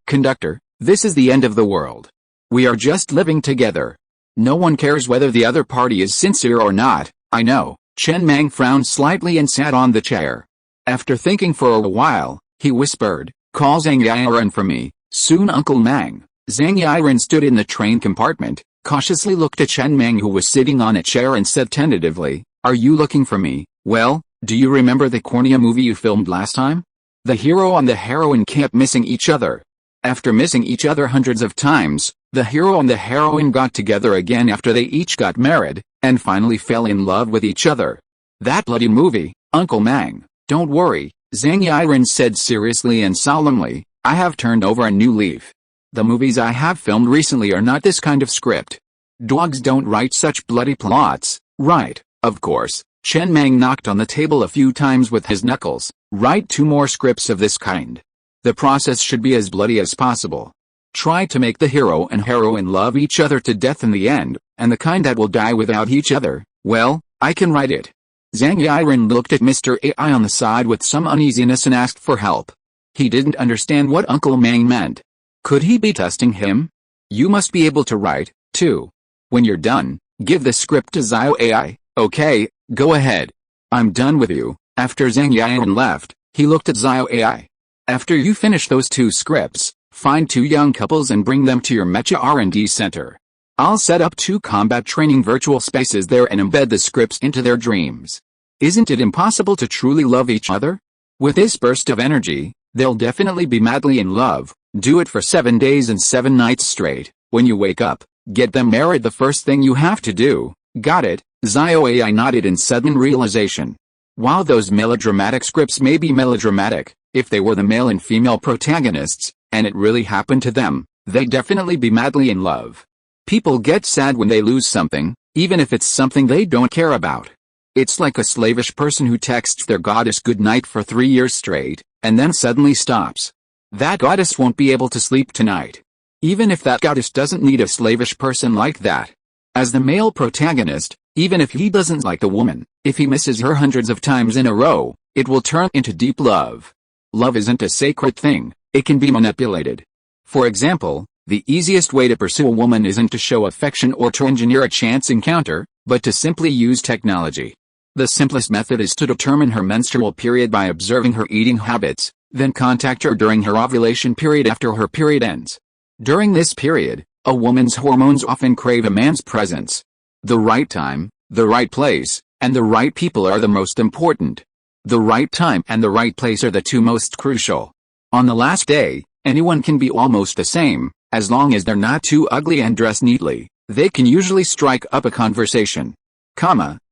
Conductor, this is the end of the world. We are just living together. No one cares whether the other party is sincere or not. I know. Chen Mang frowned slightly and sat on the chair. After thinking for a while, He whispered, "Call Zhang Yiren for me, soon Uncle Mang." Zhang Yiren stood in the train compartment, cautiously looked at Chen Mang who was sitting on a chair and said tentatively, "Are you looking for me? Well, do you remember the cornea movie you filmed last time? The hero and the heroine kept missing each other. After missing each other hundreds of times, the hero and the heroine got together again after they each got married, and finally fell in love with each other. That bloody movie, Uncle Mang." "Don't worry," Zhang Yiren said seriously and solemnly, "I have turned over a new leaf. The movies I have filmed recently are not this kind of script. Dogs don't write such bloody plots, right?" "Of course." Chen Mang knocked on the table a few times with his knuckles. "Write 2 more scripts of this kind. The process should be as bloody as possible. Try to make the hero and heroine love each other to death in the end, and the kind that will die without each other, well, I can write it." Zhang Yiren looked at Mr. AI on the side with some uneasiness and asked for help. He didn't understand what Uncle Mang meant. Could he be testing him? "You must be able to write, too. When you're done, give the script to Zio AI, okay, go ahead. I'm done with you." After Zhang Yiren left, he looked at Zio AI. "After you finish those 2 scripts, find 2 young couples and bring them to your Mecha R&D center. I'll set up 2 combat training virtual spaces there and embed the scripts into their dreams. Isn't it impossible to truly love each other? With this burst of energy, they'll definitely be madly in love. Do it for 7 days and 7 nights straight. When you wake up, get them married the first thing you have to do." "Got it," Zio AI nodded in sudden realization. While those melodramatic scripts may be melodramatic, if they were the male and female protagonists, and it really happened to them, they'd definitely be madly in love. People get sad when they lose something, even if it's something they don't care about. It's like a slavish person who texts their goddess goodnight for 3 years straight, and then suddenly stops. That goddess won't be able to sleep tonight. Even if that goddess doesn't need a slavish person like that. As the male protagonist, even if he doesn't like the woman, if he misses her hundreds of times in a row, it will turn into deep love. Love isn't a sacred thing, it can be manipulated. For example, the easiest way to pursue a woman isn't to show affection or to engineer a chance encounter, but to simply use technology. The simplest method is to determine her menstrual period by observing her eating habits, then contact her during her ovulation period after her period ends. During this period, a woman's hormones often crave a man's presence. The right time, the right place, and the right people are the most important. The right time and the right place are the 2 most crucial. On the last day, anyone can be almost the same, as long as they're not too ugly and dress neatly. They can usually strike up a conversation.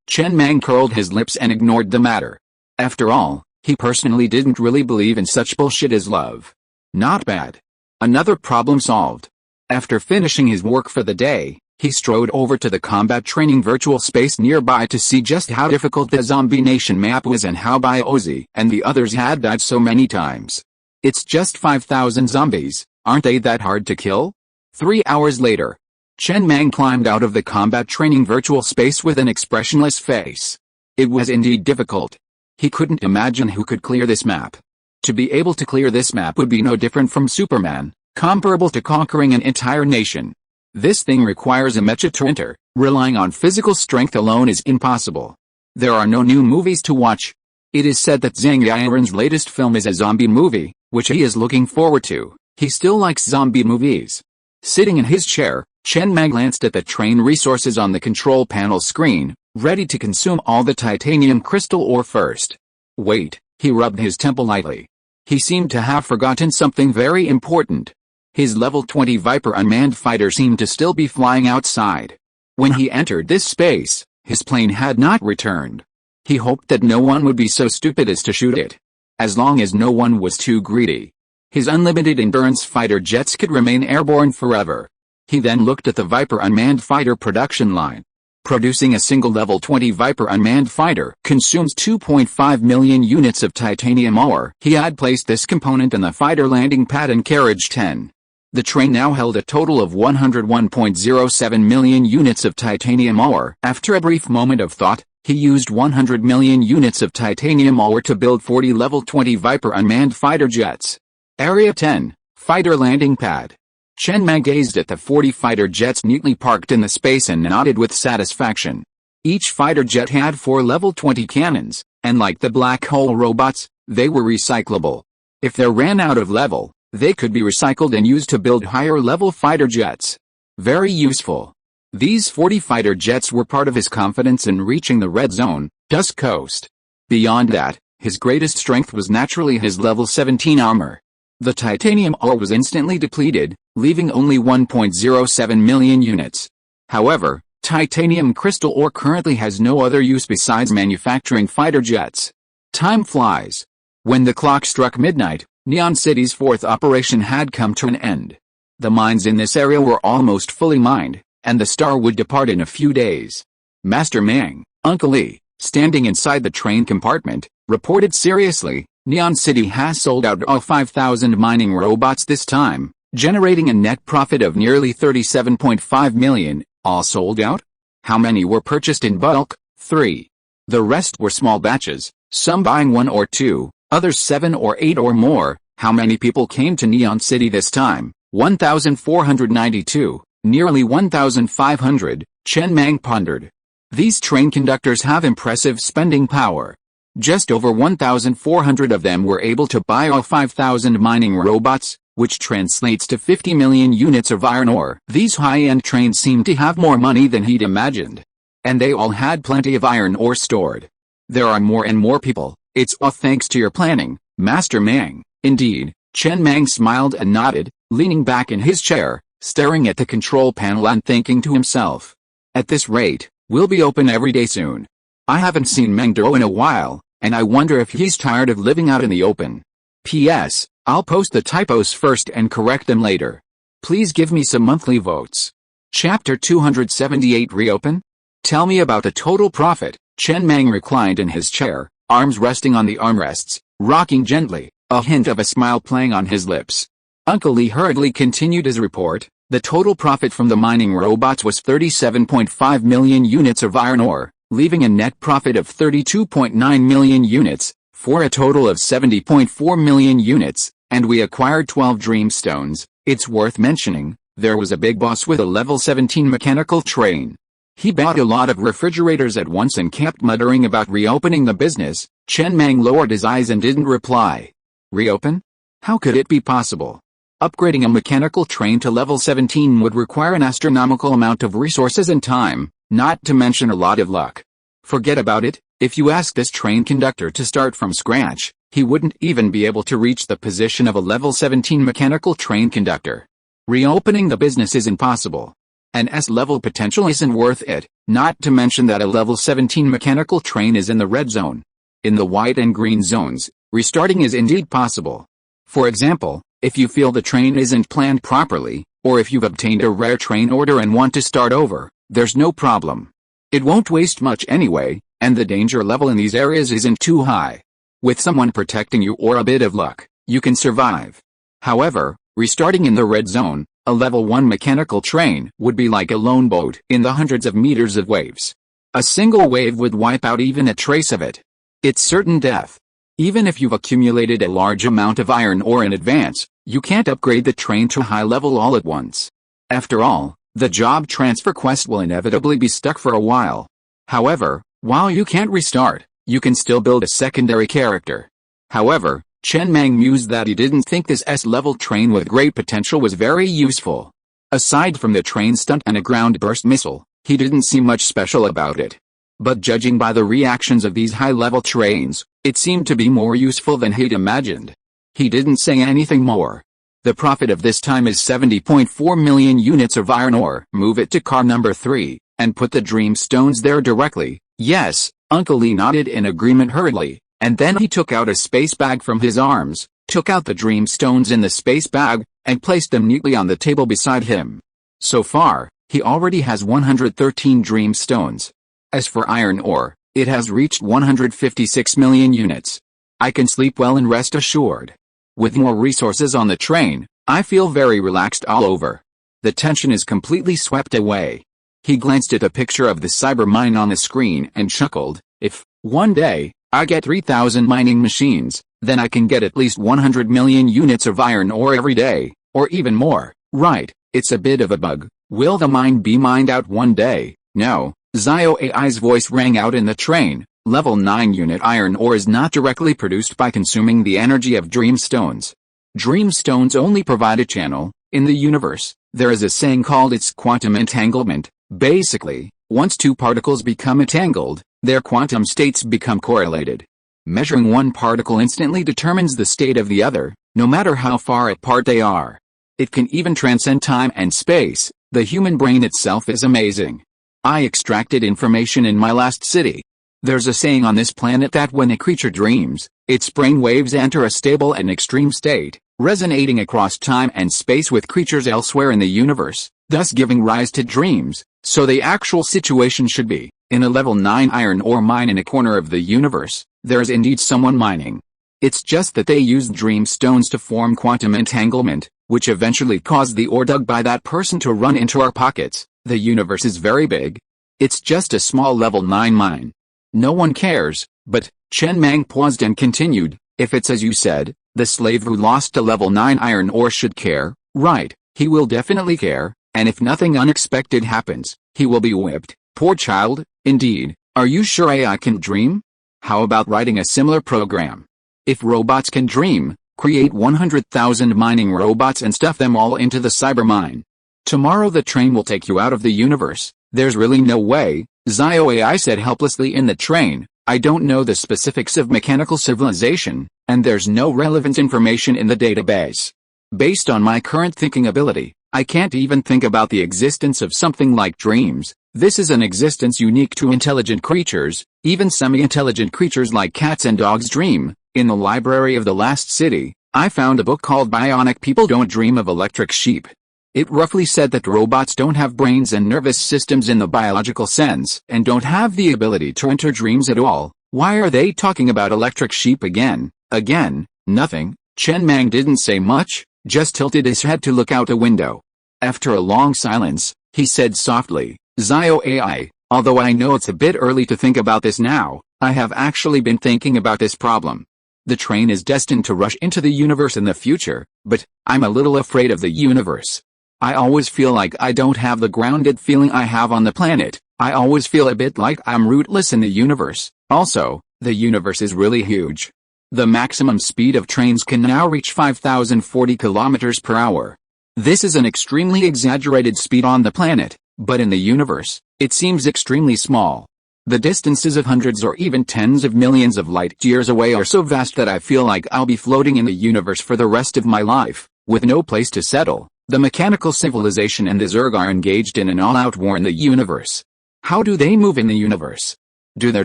Chen Mang curled his lips and ignored the matter. After all, he personally didn't really believe in such bullshit as love. Not bad. Another problem solved. After finishing his work for the day, he strode over to the combat training virtual space nearby to see just how difficult the zombie nation map was and how Ozzy and the others had died so many times. It's just 5,000 zombies, aren't they that hard to kill? 3 hours later, Chen Mang climbed out of the combat training virtual space with an expressionless face. It was indeed difficult. He couldn't imagine who could clear this map. To be able to clear this map would be no different from Superman, comparable to conquering an entire nation. This thing requires a mecha to enter, relying on physical strength alone is impossible. There are no new movies to watch. It is said that Zhang Yiren's latest film is a zombie movie, which he is looking forward to. He still likes zombie movies. Sitting in his chair, Chen Mang glanced at the train resources on the control panel screen, ready to consume all the titanium crystal ore first. Wait, he rubbed his temple lightly. He seemed to have forgotten something very important. His level 20 Viper unmanned fighter seemed to still be flying outside. When he entered this space, his plane had not returned. He hoped that no one would be so stupid as to shoot it. As long as no one was too greedy. His unlimited endurance fighter jets could remain airborne forever. He then looked at the Viper unmanned fighter production line. Producing a single level 20 Viper unmanned fighter consumes 2.5 million units of titanium ore. He had placed this component in the fighter landing pad in carriage 10. The train now held a total of 101.07 million units of titanium ore. After a brief moment of thought, he used 100 million units of titanium ore to build 40 level 20 Viper unmanned fighter jets. Area 10, Fighter Landing Pad. Chen Mang gazed at the 40 fighter jets neatly parked in the space and nodded with satisfaction. Each fighter jet had 4 level 20 cannons, and like the black hole robots, they were recyclable. If they ran out of level, they could be recycled and used to build higher-level fighter jets. Very useful. These 40 fighter jets were part of his confidence in reaching the red zone, Dusk Coast. Beyond that, his greatest strength was naturally his level 17 armor. The titanium ore was instantly depleted, leaving only 1.07 million units. However, titanium crystal ore currently has no other use besides manufacturing fighter jets. Time flies. When the clock struck midnight, Neon City's fourth operation had come to an end. The mines in this area were almost fully mined, and the star would depart in a few days. Master Mang, Uncle Lee, standing inside the train compartment, reported seriously, Neon City has sold out all 5,000 mining robots this time, generating a net profit of nearly 37.5 million. All sold out? How many were purchased in bulk? 3. The rest were small batches, some buying 1 or 2, others 7 or 8 or more. How many people came to Neon City this time? 1,492, nearly 1,500, Chen Mang pondered. These train conductors have impressive spending power. Just over 1,400 of them were able to buy all 5,000 mining robots, which translates to 50 million units of iron ore. These high-end trains seemed to have more money than he'd imagined. And they all had plenty of iron ore stored. There are more and more people. It's all thanks to your planning, Master Mang. Indeed, Chen Mang smiled and nodded, leaning back in his chair, staring at the control panel and thinking to himself. At this rate, we'll be open every day soon. I haven't seen Mengdo in a while, and I wonder if he's tired of living out in the open. P.S. I'll post the typos first and correct them later. Please give me some monthly votes. Chapter 278 Reopen? Tell me about the total profit. Chen Mang reclined in his chair, arms resting on the armrests, rocking gently, a hint of a smile playing on his lips. Uncle Lee hurriedly continued his report. The total profit from the mining robots was 37.5 million units of iron ore, leaving a net profit of 32.9 million units, for a total of 70.4 million units, and we acquired 12 Dreamstones. It's worth mentioning, there was a big boss with a level 17 mechanical train. He bought a lot of refrigerators at once and kept muttering about reopening the business. Chen Mang lowered his eyes and didn't reply. Reopen? How could it be possible? Upgrading a mechanical train to level 17 would require an astronomical amount of resources and time, not to mention a lot of luck. Forget about it. If you ask this train conductor to start from scratch, he wouldn't even be able to reach the position of a level 17 mechanical train conductor. Reopening the business is impossible. An S-level potential isn't worth it, not to mention that a level 17 mechanical train is in the red zone. In the white and green zones, restarting is indeed possible. For example, if you feel the train isn't planned properly, or if you've obtained a rare train order and want to start over, there's no problem. It won't waste much anyway, and the danger level in these areas isn't too high. With someone protecting you or a bit of luck, you can survive. However, restarting in the red zone, a level 1 mechanical train would be like a lone boat in the hundreds of meters of waves. A single wave would wipe out even a trace of it. It's certain death. Even if you've accumulated a large amount of iron ore in advance, you can't upgrade the train to high level all at once. After all, the job transfer quest will inevitably be stuck for a while. However, while you can't restart, you can still build a secondary character. However, Chen Mang mused that he didn't think this S-level train with great potential was very useful. Aside from the train stunt and a ground burst missile, he didn't see much special about it. But judging by the reactions of these high-level trains, it seemed to be more useful than he'd imagined. He didn't say anything more. The profit of this time is 70.4 million units of iron ore. Move it to car number 3, and put the Dreamstones there directly. Yes, Uncle Lee nodded in agreement hurriedly, and then he took out a space bag from his arms, took out the Dreamstones in the space bag, and placed them neatly on the table beside him. So far, he already has 113 Dreamstones. As for iron ore, it has reached 156 million units. I can sleep well and rest assured. With more resources on the train, I feel very relaxed all over. The tension is completely swept away. He glanced at a picture of the cyber mine on the screen and chuckled. If, one day, I get 3,000 mining machines, then I can get at least 100 million units of iron ore every day, or even more. Right, it's a bit of a bug. Will the mine be mined out one day? No. Zio AI's voice rang out in the train. Level 9 unit iron ore is not directly produced by consuming the energy of dream stones. Dream stones only provide a channel. In the universe, there is a saying called its quantum entanglement. Basically, once two particles become entangled, their quantum states become correlated. Measuring one particle instantly determines the state of the other, no matter how far apart they are. It can even transcend time and space. The human brain itself is amazing. I extracted information in my last city. There's a saying on this planet that when a creature dreams, its brain waves enter a stable and extreme state, resonating across time and space with creatures elsewhere in the universe, thus giving rise to dreams. So the actual situation should be, in a level 9 iron ore mine in a corner of the universe, there is indeed someone mining. It's just that they used dream stones to form quantum entanglement, which eventually caused the ore dug by that person to run into our pockets. The universe is very big. It's just a small level 9 mine. No one cares, but, Chen Mang paused and continued, if it's as you said, the slave who lost a level 9 iron ore should care, right, he will definitely care, and if nothing unexpected happens, he will be whipped, poor child, indeed. Are you sure AI can dream? How about writing a similar program? If robots can dream, create 100,000 mining robots and stuff them all into the cyber mine. Tomorrow the train will take you out of the universe. There's really no way, Zio AI said helplessly in the train. I don't know the specifics of mechanical civilization, and there's no relevant information in the database. Based on my current thinking ability, I can't even think about the existence of something like dreams. This is an existence unique to intelligent creatures. Even semi-intelligent creatures like cats and dogs dream. In the library of the last city, I found a book called Bionic People Don't Dream of Electric Sheep. It roughly said that robots don't have brains and nervous systems in the biological sense, and don't have the ability to enter dreams at all. Why are they talking about electric sheep again? Again, nothing. Chen Mang didn't say much, just tilted his head to look out a window. After a long silence, he said softly, Zio AI, although I know it's a bit early to think about this now, I have actually been thinking about this problem. The train is destined to rush into the universe in the future, but I'm a little afraid of the universe. I always feel like I don't have the grounded feeling I have on the planet. I always feel a bit like I'm rootless in the universe. Also, the universe is really huge. The maximum speed of trains can now reach 5,040 kilometers per hour. This is an extremely exaggerated speed on the planet, but in the universe, it seems extremely small. The distances of hundreds or even tens of millions of light years away are so vast that I feel like I'll be floating in the universe for the rest of my life, with no place to settle. The mechanical civilization and the Zerg are engaged in an all-out war in the universe. How do they move in the universe? Do their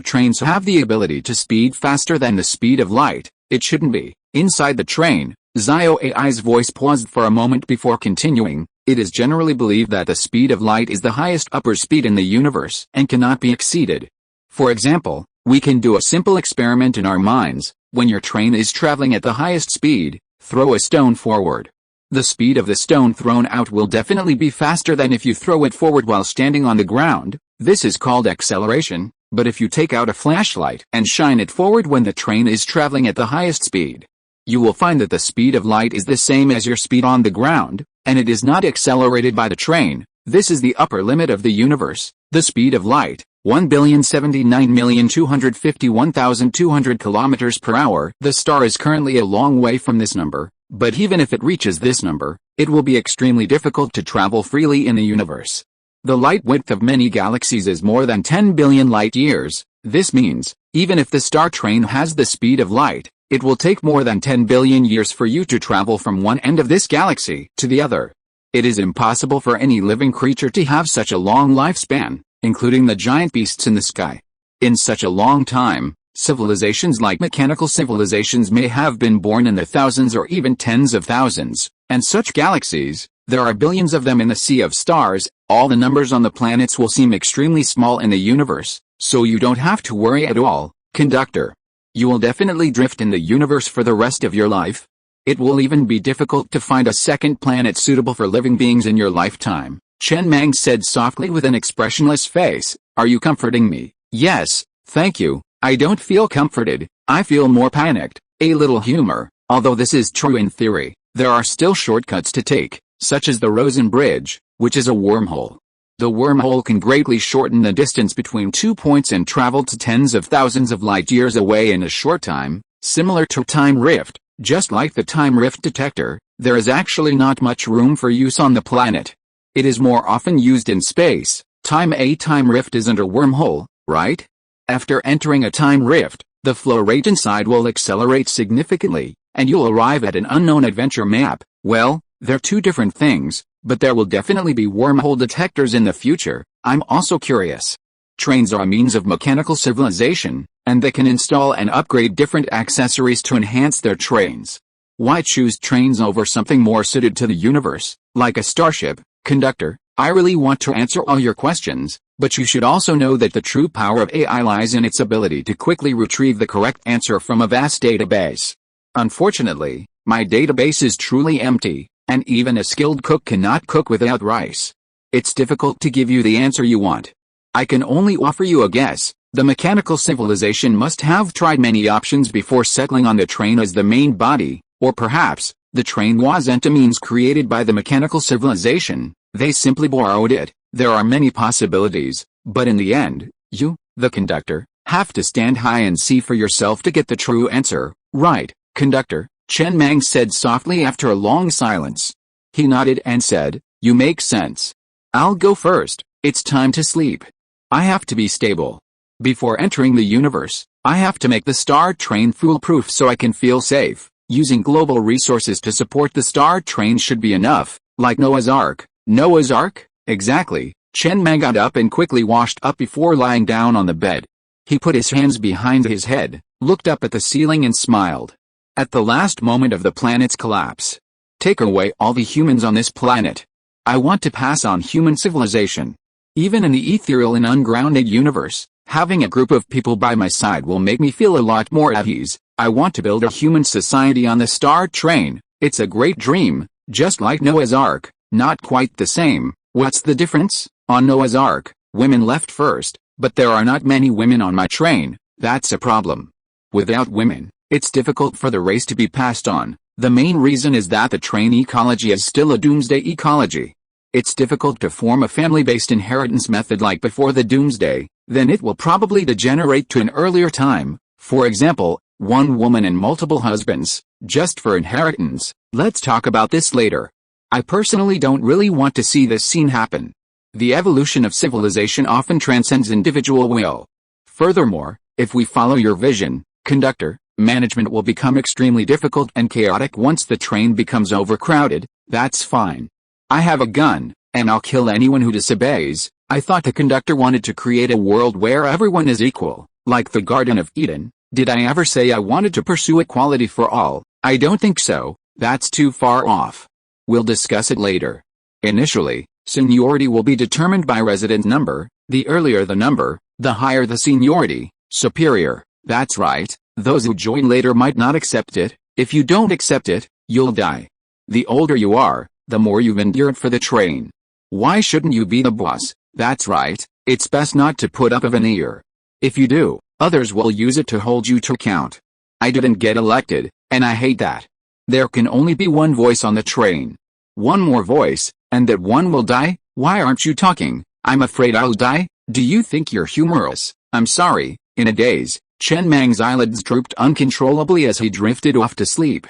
trains have the ability to speed faster than the speed of light? It shouldn't be. Inside the train, Zio AI's voice paused for a moment before continuing. It is generally believed that the speed of light is the highest upper speed in the universe and cannot be exceeded. For example, we can do a simple experiment in our minds. When your train is traveling at the highest speed, throw a stone forward. The speed of the stone thrown out will definitely be faster than if you throw it forward while standing on the ground. This is called acceleration, but if you take out a flashlight and shine it forward when the train is traveling at the highest speed, you will find that the speed of light is the same as your speed on the ground, and it is not accelerated by the train. This is the upper limit of the universe. The speed of light, 1,079,251,200 kilometers per hour. The star is currently a long way from this number. But even if it reaches this number, it will be extremely difficult to travel freely in the universe. The light width of many galaxies is more than 10 billion light years. This means, even if the star train has the speed of light, it will take more than 10 billion years for you to travel from one end of this galaxy to the other. It is impossible for any living creature to have such a long lifespan, including the giant beasts in the sky. In such a long time, civilizations like mechanical civilizations may have been born in the thousands or even tens of thousands, and such galaxies, there are billions of them in the sea of stars. All the numbers on the planets will seem extremely small in the universe, so you don't have to worry at all, conductor. You will definitely drift in the universe for the rest of your life. It will even be difficult to find a second planet suitable for living beings in your lifetime. Chen Mang said softly with an expressionless face. Are you comforting me? Yes, thank you. I don't feel comforted, I feel more panicked. A little humor. Although this is true in theory, there are still shortcuts to take, such as the Rosen Bridge, which is a wormhole. The wormhole can greatly shorten the distance between 2 points and travel to tens of thousands of light years away in a short time, similar to time rift. Just like the time rift detector, there is actually not much room for use on the planet. It is more often used in space. A time rift isn't a wormhole, right? After entering a time rift, the flow rate inside will accelerate significantly, and you'll arrive at an unknown adventure map. Well, they're two different things, but there will definitely be wormhole detectors in the future. I'm also curious. Trains are a means of mechanical civilization, and they can install and upgrade different accessories to enhance their trains. Why choose trains over something more suited to the universe, like a starship? Conductor, I really want to answer all your questions, but you should also know that the true power of AI lies in its ability to quickly retrieve the correct answer from a vast database. Unfortunately, my database is truly empty, and even a skilled cook cannot cook without rice. It's difficult to give you the answer you want. I can only offer you a guess. The mechanical civilization must have tried many options before settling on the train as the main body, or perhaps, the train wasn't a means created by the mechanical civilization, they simply borrowed it. There are many possibilities, but in the end, you, the conductor, have to stand high and see for yourself to get the true answer. Right, conductor, Chen Mang said softly after a long silence. He nodded and said, you make sense. I'll go first. It's time to sleep. I have to be stable. Before entering the universe, I have to make the star train foolproof so I can feel safe. Using global resources to support the star train should be enough, like Noah's Ark. Noah's Ark? Exactly. Chen Mang got up and quickly washed up before lying down on the bed. He put his hands behind his head, looked up at the ceiling and smiled. At the last moment of the planet's collapse, take away all the humans on this planet. I want to pass on human civilization. Even in the ethereal and ungrounded universe, having a group of people by my side will make me feel a lot more at ease. I want to build a human society on the star train. It's a great dream, just like Noah's Ark. Not quite the same. What's the difference? On Noah's Ark, women left first, but there are not many women on my train. That's a problem. Without women, it's difficult for the race to be passed on. The main reason is that the train ecology is still a doomsday ecology. It's difficult to form a family-based inheritance method like before the doomsday, then it will probably degenerate to an earlier time. For example, one woman and multiple husbands, just for inheritance. Let's talk about this later. I personally don't really want to see this scene happen. The evolution of civilization often transcends individual will. Furthermore, if we follow your vision, conductor, management will become extremely difficult and chaotic once the train becomes overcrowded. That's fine. I have a gun, and I'll kill anyone who disobeys. I thought the conductor wanted to create a world where everyone is equal, like the Garden of Eden. Did I ever say I wanted to pursue equality for all? I don't think so. That's too far off. We'll discuss it later. Initially, seniority will be determined by resident number. The earlier the number, the higher the seniority. Superior. That's right. Those who join later might not accept it. If you don't accept it, you'll die. The older you are, the more you've endured for the train. Why shouldn't you be the boss? That's right. It's best not to put up a veneer. If you do, others will use it to hold you to account. I didn't get elected, and I hate that. There can only be one voice on the train. One more voice, and that one will die? Why aren't you talking? I'm afraid I'll die? Do you think you're humorous? I'm sorry. In a daze, Chen Mang's eyelids drooped uncontrollably as he drifted off to sleep.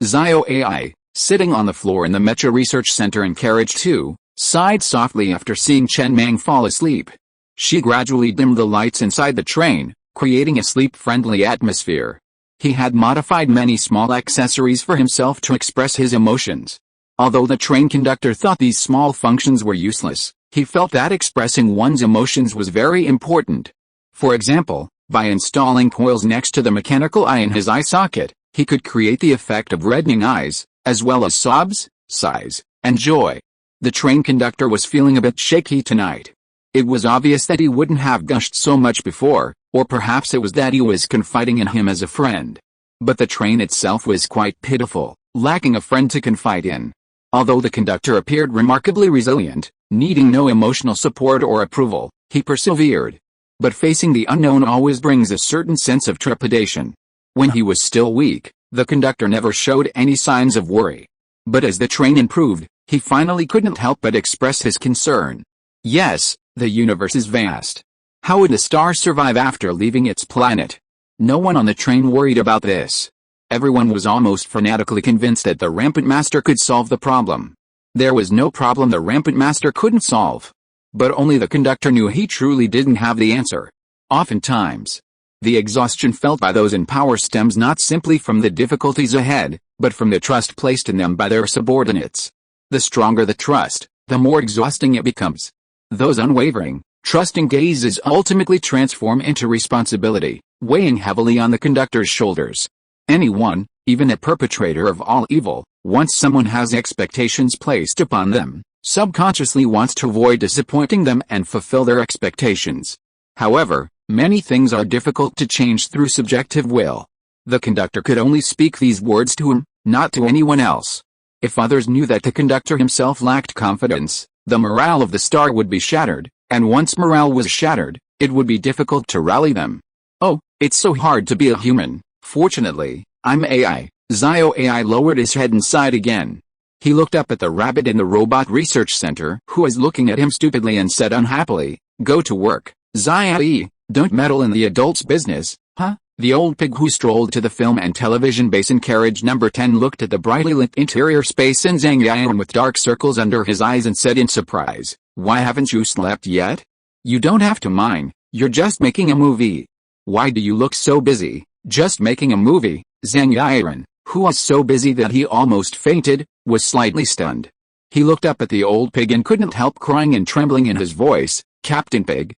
Zio AI, sitting on the floor in the Metro Research Center in Carriage 2, sighed softly after seeing Chen Mang fall asleep. She gradually dimmed the lights inside the train, creating a sleep-friendly atmosphere. He had modified many small accessories for himself to express his emotions. Although the train conductor thought these small functions were useless, he felt that expressing one's emotions was very important. For example, by installing coils next to the mechanical eye in his eye socket, he could create the effect of reddening eyes, as well as sobs, sighs, and joy. The train conductor was feeling a bit shaky tonight. It was obvious that he wouldn't have gushed so much before, or perhaps it was that he was confiding in him as a friend. But the train itself was quite pitiful, lacking a friend to confide in. Although the conductor appeared remarkably resilient, needing no emotional support or approval, he persevered. But facing the unknown always brings a certain sense of trepidation. When he was still weak, the conductor never showed any signs of worry. But as the train improved, he finally couldn't help but express his concern. Yes, the universe is vast. How would a star survive after leaving its planet? No one on the train worried about this. Everyone was almost fanatically convinced that the Rampant Master could solve the problem. There was no problem the Rampant Master couldn't solve. But only the conductor knew he truly didn't have the answer. Oftentimes, the exhaustion felt by those in power stems not simply from the difficulties ahead, but from the trust placed in them by their subordinates. The stronger the trust, the more exhausting it becomes. Those unwavering, trusting gazes ultimately transform into responsibility, weighing heavily on the conductor's shoulders. Anyone, even a perpetrator of all evil, once someone has expectations placed upon them, subconsciously wants to avoid disappointing them and fulfill their expectations. However, many things are difficult to change through subjective will. The conductor could only speak these words to him, not to anyone else. If others knew that the conductor himself lacked confidence, the morale of the star would be shattered, and once morale was shattered, it would be difficult to rally them. Oh, it's so hard to be a human. Fortunately, I'm AI. Zio AI lowered his head and sighed again. He looked up at the rabbit in the robot research center, who was looking at him stupidly, and said unhappily, "Go to work, Zio. Don't meddle in the adults' business, huh?" The old pig who strolled to the film and television base in carriage number 10 looked at the brightly lit interior space in Zhang Yan with dark circles under his eyes and said in surprise, "Why haven't you slept yet? You don't have to mind, you're just making a movie." "Why do you look so busy, just making a movie?" Zhang Yan, who was so busy that he almost fainted, was slightly stunned. He looked up at the old pig and couldn't help crying and trembling in his voice. "Captain Pig,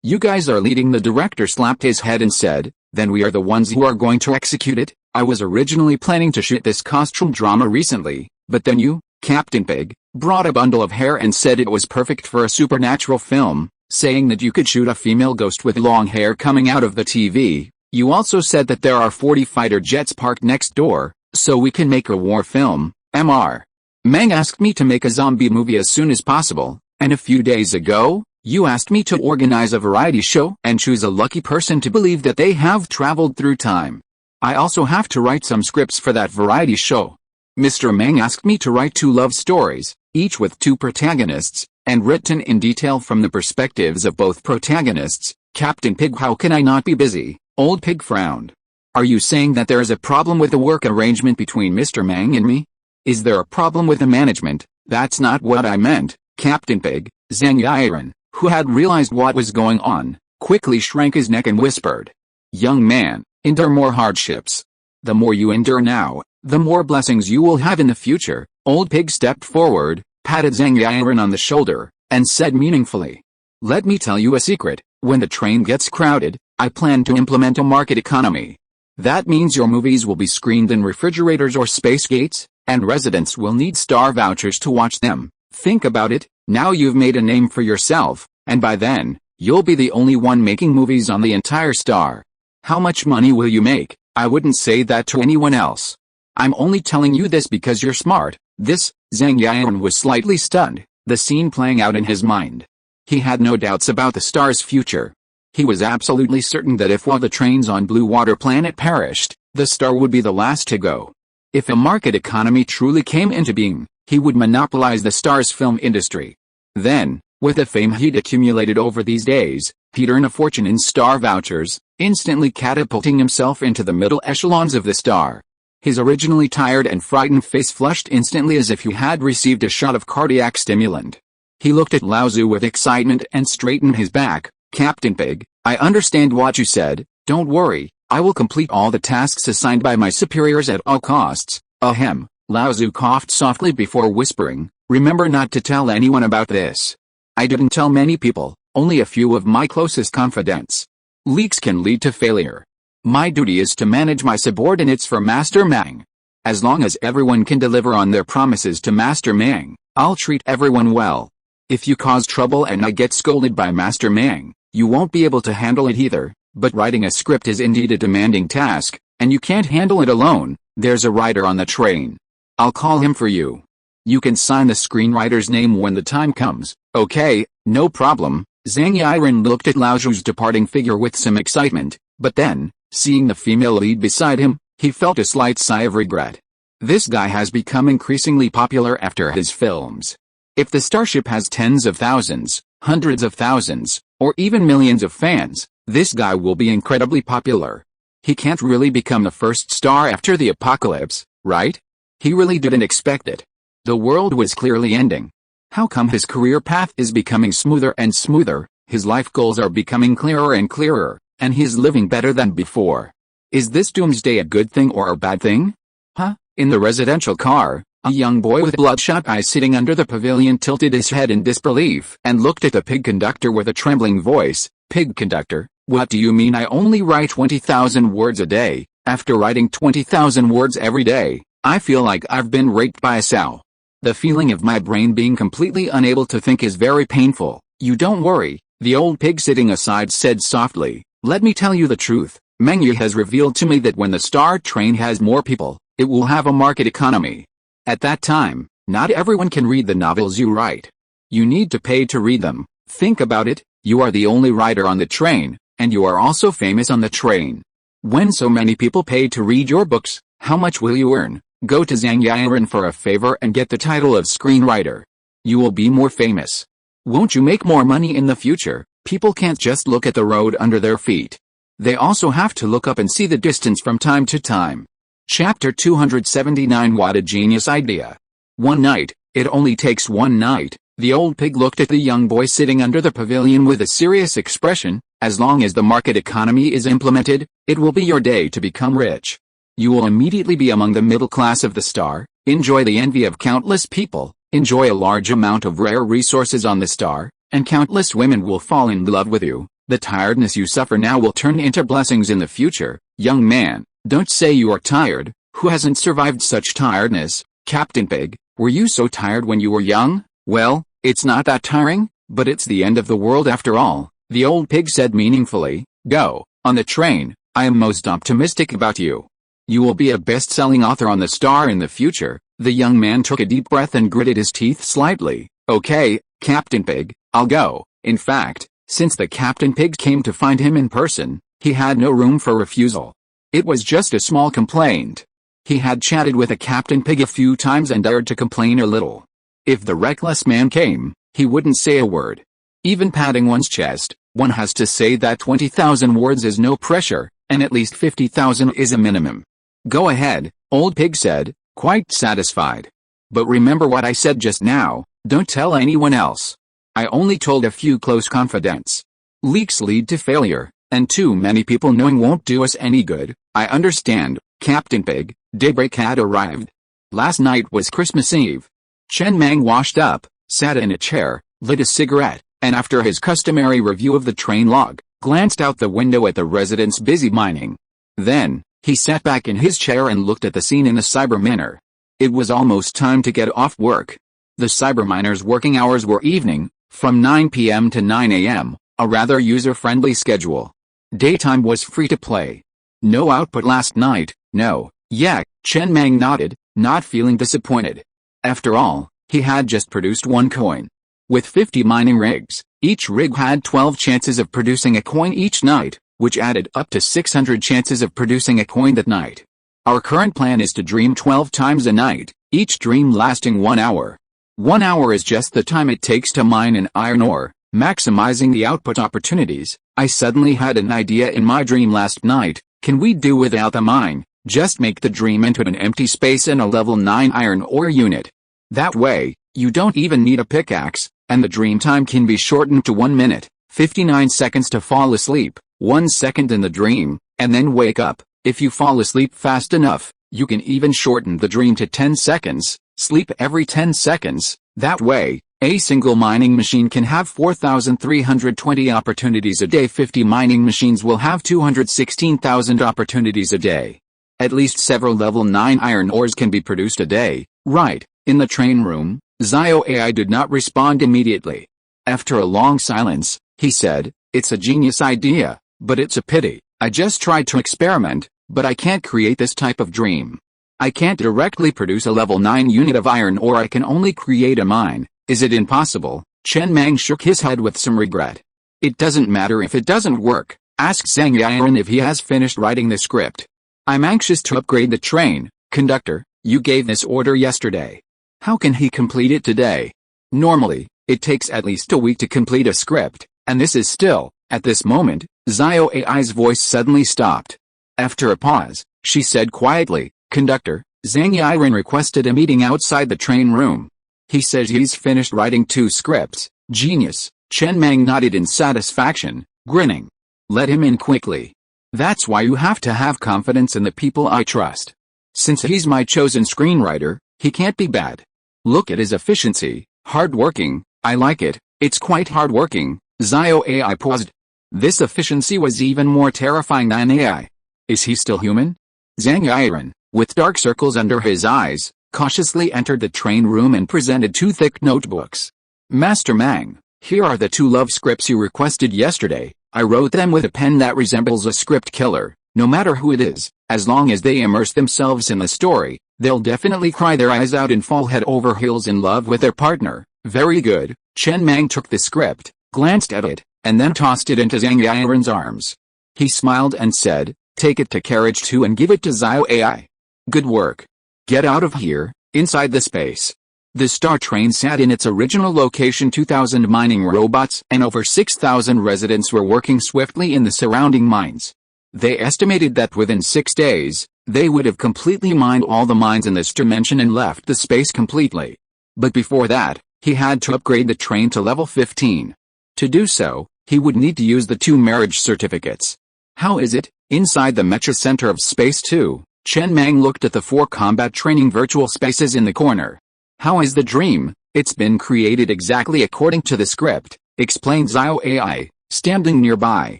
you guys are leading." The director slapped his head and said, "Then we are the ones who are going to execute it. I was originally planning to shoot this costume drama recently, but then you, Captain Pig, brought a bundle of hair and said it was perfect for a supernatural film, saying that you could shoot a female ghost with long hair coming out of the TV. You also said that there are 40 fighter jets parked next door, so we can make a war film." Mr. Mang asked me to make a zombie movie as soon as possible, and a few days ago, you asked me to organize a variety show and choose a lucky person to believe that they have traveled through time. I also have to write some scripts for that variety show. Mr. Mang asked me to write 2 love stories, each with 2 protagonists, and written in detail from the perspectives of both protagonists. Captain Pig, how can I not be busy? Old Pig frowned. Are you saying that there is a problem with the work arrangement between Mr. Mang and me? Is there a problem with the management? That's not what I meant, Captain Pig. Zhang Yan, who had realized what was going on, quickly shrank his neck and whispered, "Young man, endure more hardships. The more you endure now, the more blessings you will have in the future." Old Pig stepped forward, patted Zhang Yan on the shoulder, and said meaningfully, "Let me tell you a secret. When the train gets crowded, I plan to implement a market economy. That means your movies will be screened in refrigerators or space gates, and residents will need star vouchers to watch them. Think about it, now you've made a name for yourself, and by then, you'll be the only one making movies on the entire star. How much money will you make? I wouldn't say that to anyone else. I'm only telling you this because you're smart." This, Zhang Yan was slightly stunned, the scene playing out in his mind. He had no doubts about the star's future. He was absolutely certain that if all the trains on Blue Water Planet perished, the star would be the last to go. If a market economy truly came into being, he would monopolize the star's film industry. Then, with the fame he'd accumulated over these days, he'd earn a fortune in star vouchers, instantly catapulting himself into the middle echelons of the star. His originally tired and frightened face flushed instantly as if he had received a shot of cardiac stimulant. He looked at Lao Tzu with excitement and straightened his back. "Captain Pig, I understand what you said. Don't worry, I will complete all the tasks assigned by my superiors at all costs." Ahem. Lao Tzu coughed softly before whispering, "Remember not to tell anyone about this." "I didn't tell many people, only a few of my closest confidants. Leaks can lead to failure. My duty is to manage my subordinates for Master Mang. As long as everyone can deliver on their promises to Master Mang, I'll treat everyone well. If you cause trouble and I get scolded by Master Mang, you won't be able to handle it either. But writing a script is indeed a demanding task, and you can't handle it alone. There's a writer on the train. I'll call him for you. You can sign the screenwriter's name when the time comes." "Okay, no problem." Zhang Yan looked at Lao Tzu's departing figure with some excitement, but then, seeing the female lead beside him, he felt a slight sigh of regret. This guy has become increasingly popular after his films. If the starship has tens of thousands, hundreds of thousands, or even millions of fans, this guy will be incredibly popular. He can't really become the first star after the apocalypse, right? He really didn't expect it. The world was clearly ending. How come his career path is becoming smoother and smoother, his life goals are becoming clearer and clearer, and he's living better than before? Is this doomsday a good thing or a bad thing? Huh? In the residential car, a young boy with bloodshot eyes sitting under the pavilion tilted his head in disbelief and looked at the pig conductor with a trembling voice. Pig conductor, what do you mean I only write 20,000 words a day? After writing 20,000 words every day, I feel like I've been raped by a sow. The feeling of my brain being completely unable to think is very painful. You don't worry, the old pig sitting aside said softly. Let me tell you the truth. Meng has revealed to me that when the Star Train has more people, it will have a market economy. At that time, not everyone can read the novels you write. You need to pay to read them. Think about it, you are the only writer on the train, and you are also famous on the train. When so many people pay to read your books, how much will you earn? Go to Zhang Yiren for a favor and get the title of screenwriter. You will be more famous. Won't you make more money in the future? People can't just look at the road under their feet. They also have to look up and see the distance from time to time. Chapter 279. What a genius idea. One night, it only takes one night. The old pig looked at the young boy sitting under the pavilion with a serious expression. As long as the market economy is implemented, it will be your day to become rich. You will immediately be among the middle class of the star, enjoy the envy of countless people, enjoy a large amount of rare resources on the star, and countless women will fall in love with you. The tiredness you suffer now will turn into blessings in the future. Young man, don't say you are tired. Who hasn't survived such tiredness? Captain Pig, were you so tired when you were young? Well, it's not that tiring, but it's the end of the world after all, the old pig said meaningfully. Go, on the train, I am most optimistic about you. You will be a best-selling author on the star in the future. The young man took a deep breath and gritted his teeth slightly. Okay, Captain Pig, I'll go. In fact, since the Captain Pig came to find him in person, he had no room for refusal. It was just a small complaint. He had chatted with a Captain Pig a few times and dared to complain a little. If the reckless man came, he wouldn't say a word. Even patting one's chest, one has to say that 20,000 words is no pressure, and at least 50,000 is a minimum. Go ahead, old pig said, quite satisfied. But remember what I said just now, don't tell anyone else. I only told a few close confidants. Leaks lead to failure, and too many people knowing won't do us any good. I understand, Captain Pig. Daybreak had arrived. Last night was Christmas Eve. Chen Mang washed up, sat in a chair, lit a cigarette, and after his customary review of the train log, glanced out the window at the residents busy mining. Then, he sat back in his chair and looked at the scene in a cyber manner. It was almost time to get off work. The cyber miners' working hours were evening, from 9 p.m. to 9 a.m., a rather user-friendly schedule. Daytime was free to play. No output last night, no. Yeah, Chen Mang nodded, not feeling disappointed. After all, he had just produced one coin. With 50 mining rigs, each rig had 12 chances of producing a coin each night, which added up to 600 chances of producing a coin that night. Our current plan is to dream 12 times a night, each dream lasting 1 hour. 1 hour is just the time it takes to mine an iron ore, maximizing the output opportunities. I suddenly had an idea in my dream last night. Can we do without the mine? Just make the dream into an empty space in a level 9 iron ore unit. That way, you don't even need a pickaxe, and the dream time can be shortened to 1 minute, 59 seconds to fall asleep, 1 second in the dream, and then wake up. If you fall asleep fast enough, you can even shorten the dream to 10 seconds, sleep every 10 seconds. That way, a single mining machine can have 4,320 opportunities a day. 50 mining machines will have 216,000 opportunities a day. At least several level 9 iron ores can be produced a day, right? In the train room, Zio AI did not respond immediately. After a long silence, he said, it's a genius idea, but it's a pity. I just tried to experiment, but I can't create this type of dream. I can't directly produce a level 9 unit of iron ore. I can only create a mine. Is it impossible? Chen Mang shook his head with some regret. It doesn't matter if it doesn't work. Ask Zhang Yiren if he has finished writing the script. I'm anxious to upgrade the train. Conductor, you gave this order yesterday. How can he complete it today? Normally, It takes at least a week to complete a script, and this is still, at this moment, Zio AI's voice suddenly stopped. After a pause, she said quietly, "Conductor, Zhang Yiren requested a meeting outside the train room. He says he's finished writing 2 scripts." "Genius," Chen Mang nodded in satisfaction, grinning. "Let him in quickly. That's why you have to have confidence in the people I trust. Since he's my chosen screenwriter, he can't be bad. Look at his efficiency, hard-working, I like it, it's quite hard-working." Zio AI paused. This efficiency was even more terrifying than AI. Is he still human? Zhang Yiren, with dark circles under his eyes, cautiously entered the train room and presented 2 thick notebooks. "Master Mang, here are the 2 love scripts you requested yesterday. I wrote them with a pen that resembles a script killer. No matter who it is, as long as they immerse themselves in the story, they'll definitely cry their eyes out and fall head over heels in love with their partner." "Very good." Chen Mang took the script, glanced at it, and then tossed it into Zhang Yiren's arms. He smiled and said, "Take it to carriage 2 and give it to Zio AI. Good work. Get out of here." Inside the space, the star train sat in its original location. 2,000 mining robots and over 6,000 residents were working swiftly in the surrounding mines. They estimated that within 6 days, they would have completely mined all the mines in this dimension and left the space completely. But before that, he had to upgrade the train to level 15. To do so, he would need to use the 2 marriage certificates. "How is it, inside the Mecha Center of Space 2? Chen Mang looked at the 4 combat training virtual spaces in the corner. "How is the dream? It's been created exactly according to the script," explained Zio AI, standing nearby.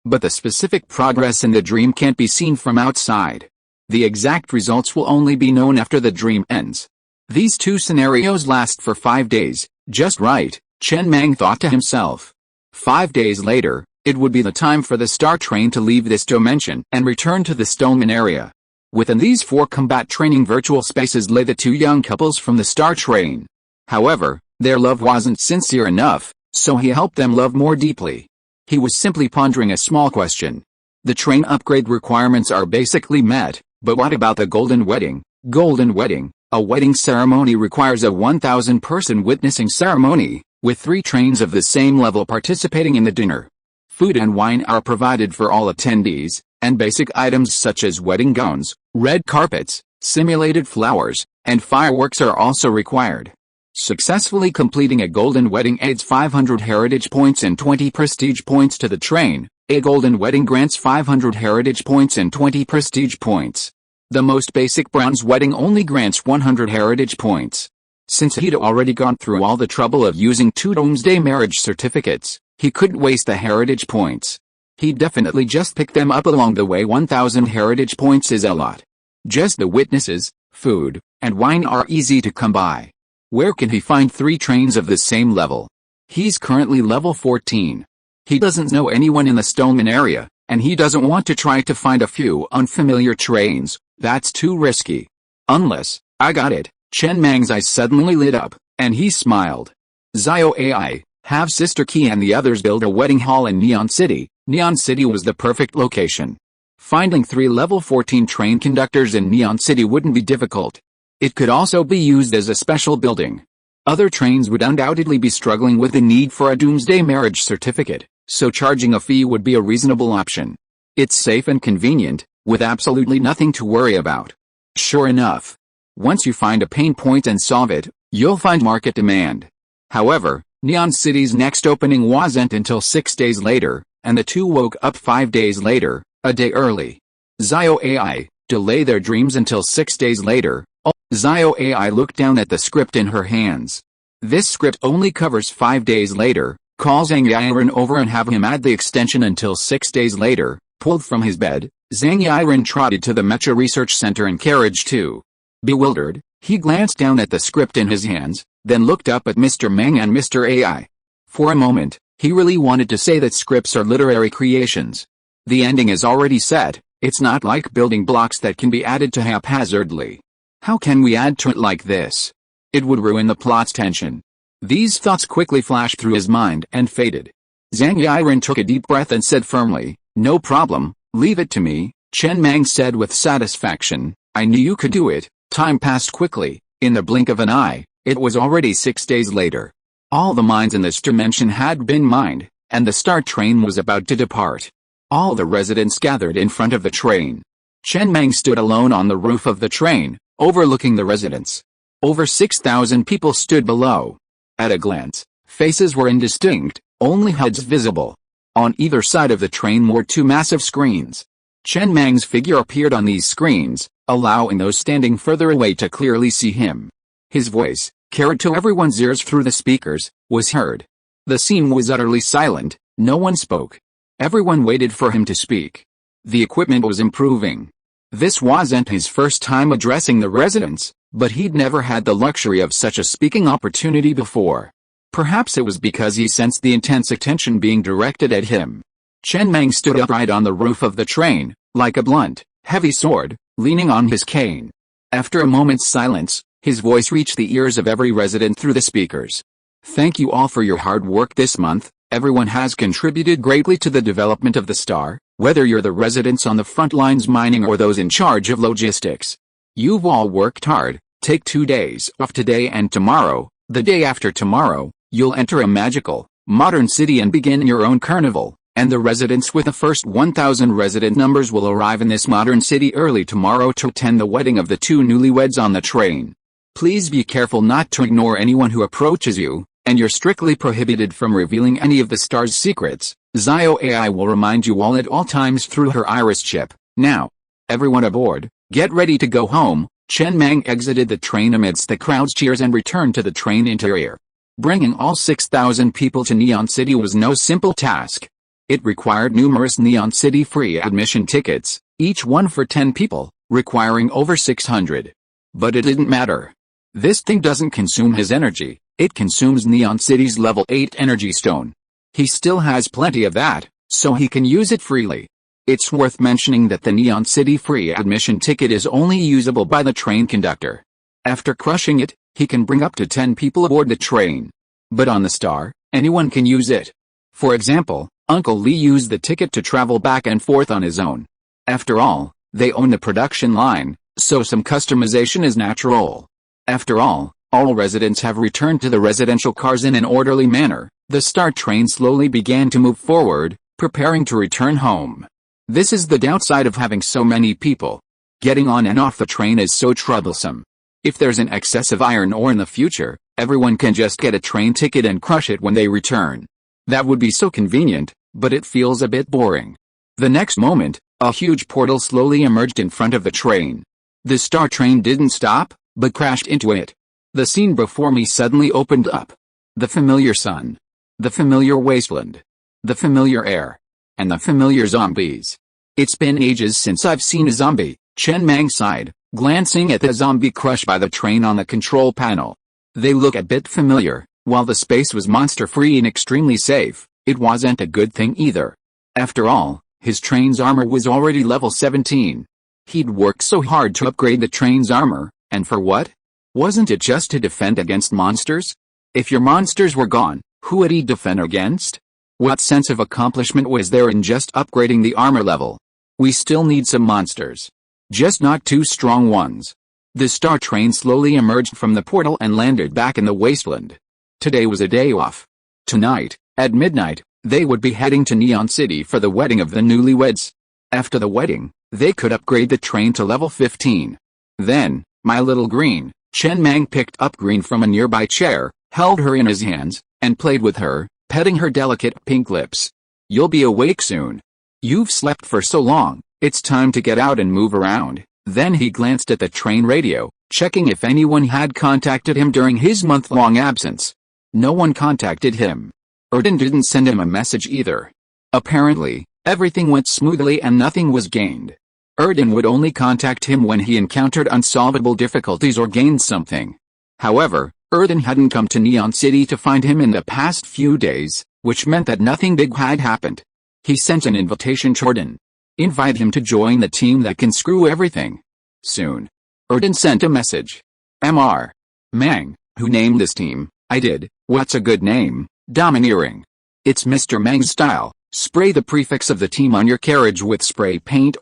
"But the specific progress in the dream can't be seen from outside. The exact results will only be known after the dream ends. These 2 scenarios last for 5 days, just right," Chen Mang thought to himself. 5 days later, it would be the time for the star train to leave this dimension and return to the Stoneman area. Within these 4 combat training virtual spaces lay the 2 young couples from the star train. However, their love wasn't sincere enough, so he helped them love more deeply. He was simply pondering a small question. The train upgrade requirements are basically met, but what about the golden wedding? Golden wedding. A wedding ceremony requires a 1,000-person witnessing ceremony, with 3 trains of the same level participating in the dinner. Food and wine are provided for all attendees, and basic items such as wedding gowns, red carpets, simulated flowers, and fireworks are also required. Successfully completing a golden wedding adds 500 heritage points and 20 prestige points to the train. A golden wedding grants 500 heritage points and 20 prestige points. The most basic bronze wedding only grants 100 heritage points. Since he'd already gone through all the trouble of using 2 Doomsday marriage certificates, he couldn't waste the heritage points. He'd definitely just pick them up along the way. 1,000 heritage points is a lot. Just the witnesses, food, and wine are easy to come by. Where can he find 3 trains of the same level? He's currently level 14. He doesn't know anyone in the Stoneman area, and he doesn't want to try to find a few unfamiliar trains. That's too risky. Unless, I got it. Chen Mang's eyes suddenly lit up, and he smiled. Zio AI, have Sister Key and the others build a wedding hall in Neon City. Neon City was the perfect location. Finding 3 level 14 train conductors in Neon City wouldn't be difficult. It could also be used as a special building. Other trains would undoubtedly be struggling with the need for a Doomsday marriage certificate, so charging a fee would be a reasonable option. It's safe and convenient, with absolutely nothing to worry about. Sure enough, once you find a pain point and solve it, you'll find market demand. However, Neon City's next opening wasn't until 6 days later, and the 2 woke up 5 days later, a day early. Zio AI, delay their dreams until 6 days later. Zio AI looked down at the script in her hands. This script only covers 5 days later. Call Zhang Yiren over and have him add the extension until 6 days later. Pulled from his bed, Zhang Yiren trotted to the Mecha Research Center in carriage 2. Bewildered, he glanced down at the script in his hands, then looked up at Mr. Mang and Mr. AI. For a moment, he really wanted to say that scripts are literary creations. The ending is already set, it's not like building blocks that can be added to haphazardly. How can we add to it like this? It would ruin the plot's tension. These thoughts quickly flashed through his mind and faded. Zhang Yiren took a deep breath and said firmly, "No problem, leave it to me," Chen Mang said with satisfaction. "I knew you could do it." Time passed quickly. In the blink of an eye, it was already 6 days later. All the mines in this dimension had been mined, and the star train was about to depart. All the residents gathered in front of the train. Chen Mang stood alone on the roof of the train, overlooking the residents. Over 6,000 people stood below. At a glance, faces were indistinct, only heads visible. On either side of the train were two massive screens. Chen Mang's figure appeared on these screens, allowing those standing further away to clearly see him. His voice, carried to everyone's ears through the speakers, was heard. The scene was utterly silent, no one spoke. Everyone waited for him to speak. The equipment was improving. This wasn't his first time addressing the residents, but he'd never had the luxury of such a speaking opportunity before. Perhaps it was because he sensed the intense attention being directed at him. Chen Mang stood upright on the roof of the train, like a blunt, heavy sword, leaning on his cane. After a moment's silence, his voice reached the ears of every resident through the speakers. Thank you all for your hard work this month. Everyone has contributed greatly to the development of the star, whether you're the residents on the front lines mining or those in charge of logistics. You've all worked hard. Take 2 days off today and tomorrow. The day after tomorrow, you'll enter a magical, modern city and begin your own carnival, and the residents with the first 1,000 resident numbers will arrive in this modern city early tomorrow to attend the wedding of the two newlyweds on the train. Please be careful not to ignore anyone who approaches you, and you're strictly prohibited from revealing any of the star's secrets. Zio AI will remind you all at all times through her iris chip. Now, everyone aboard, get ready to go home. Chen Mang exited the train amidst the crowd's cheers and returned to the train interior. Bringing all 6,000 people to Neon City was no simple task. It required numerous Neon City free admission tickets, each one for 10 people, requiring over 600. But it didn't matter. This thing doesn't consume his energy, it consumes Neon City's level 8 energy stone. He still has plenty of that, so he can use it freely. It's worth mentioning that the Neon City free admission ticket is only usable by the train conductor. After crushing it, he can bring up to 10 people aboard the train. But on the star, anyone can use it. For example, Uncle Lee used the ticket to travel back and forth on his own. After all, they own the production line, so some customization is natural. After all residents have returned to the residential cars in an orderly manner. The star train slowly began to move forward, preparing to return home. This is the downside of having so many people. Getting on and off the train is so troublesome. If there's an excess of iron ore in the future, everyone can just get a train ticket and crush it when they return. That would be so convenient, but it feels a bit boring. The next moment, a huge portal slowly emerged in front of the train. The star train didn't stop, but crashed into it. The scene before me suddenly opened up. The familiar sun. The familiar wasteland. The familiar air. And the familiar zombies. It's been ages since I've seen a zombie, Chen Mang sighed, glancing at the zombie crushed by the train on the control panel. They look a bit familiar. While the space was monster-free and extremely safe, it wasn't a good thing either. After all, his train's armor was already level 17. He'd worked so hard to upgrade the train's armor, and for what? Wasn't it just to defend against monsters? If your monsters were gone, who would he defend against? What sense of accomplishment was there in just upgrading the armor level? We still need some monsters. Just not too strong ones. The star train slowly emerged from the portal and landed back in the wasteland. Today was a day off. Tonight, at midnight, they would be heading to Neon City for the wedding of the newlyweds. After the wedding, they could upgrade the train to level 15. Then, my little Green, Chen Mang picked up Green from a nearby chair, held her in his hands, and played with her, petting her delicate pink lips. You'll be awake soon. You've slept for so long, it's time to get out and move around. Then he glanced at the train radio, checking if anyone had contacted him during his month-long absence. No one contacted him. Erden didn't send him a message either. Apparently, everything went smoothly and nothing was gained. Erden would only contact him when he encountered unsolvable difficulties or gained something. However, Erden hadn't come to Neon City to find him in the past few days, which meant that nothing big had happened. He sent an invitation to Erden. Invite him to join the team that can screw everything. Soon. Erden sent a message. Mr. Mang, who named this team? I did. What's a good name? Domineering. It's Mr. Mang's style. Spray the prefix of the team on your carriage with spray paint.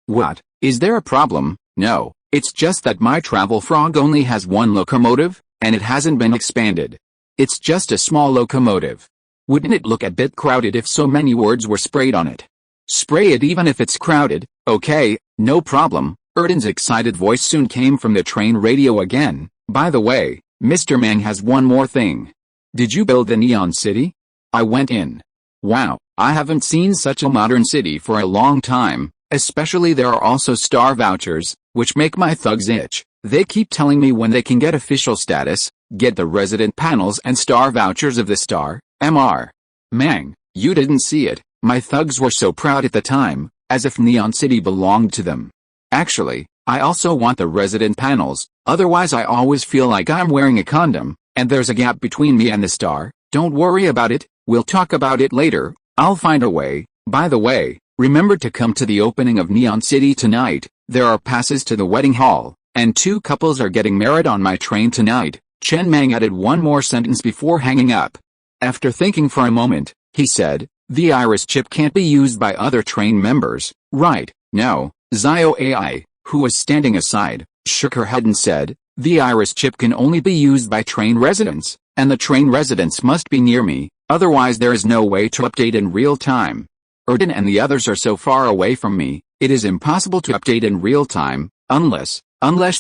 What? Is there a problem? No, it's just that my travel frog only has one locomotive, and it hasn't been expanded. It's just a small locomotive. Wouldn't it look a bit crowded if so many words were sprayed on it? Spray it even if it's crowded, okay, no problem. Erden's excited voice soon came from the train radio again. By the way, Mr. Mang has one more thing. Did you build the Neon City? I went in. Wow, I haven't seen such a modern city for a long time, especially there are also star vouchers, which make my thugs itch. They keep telling me when they can get official status, get the resident panels and star vouchers of the star, Mr. Mang, you didn't see it, my thugs were so proud at the time, as if Neon City belonged to them. Actually, I also want the resident panels, otherwise I always feel like I'm wearing a condom, and there's a gap between me and the star. Don't worry about it, we'll talk about it later, I'll find a way. By the way, remember to come to the opening of Neon City tonight, there are passes to the wedding hall, and 2 couples are getting married on my train tonight. Chen Mang added one more sentence before hanging up. After thinking for a moment, he said, the iris chip can't be used by other train members, right? No. Zio AI, who was standing aside, shook her head and said, the iris chip can only be used by train residents, and the train residents must be near me, otherwise there is no way to update in real time. Erden and the others are so far away from me, it is impossible to update in real time, unless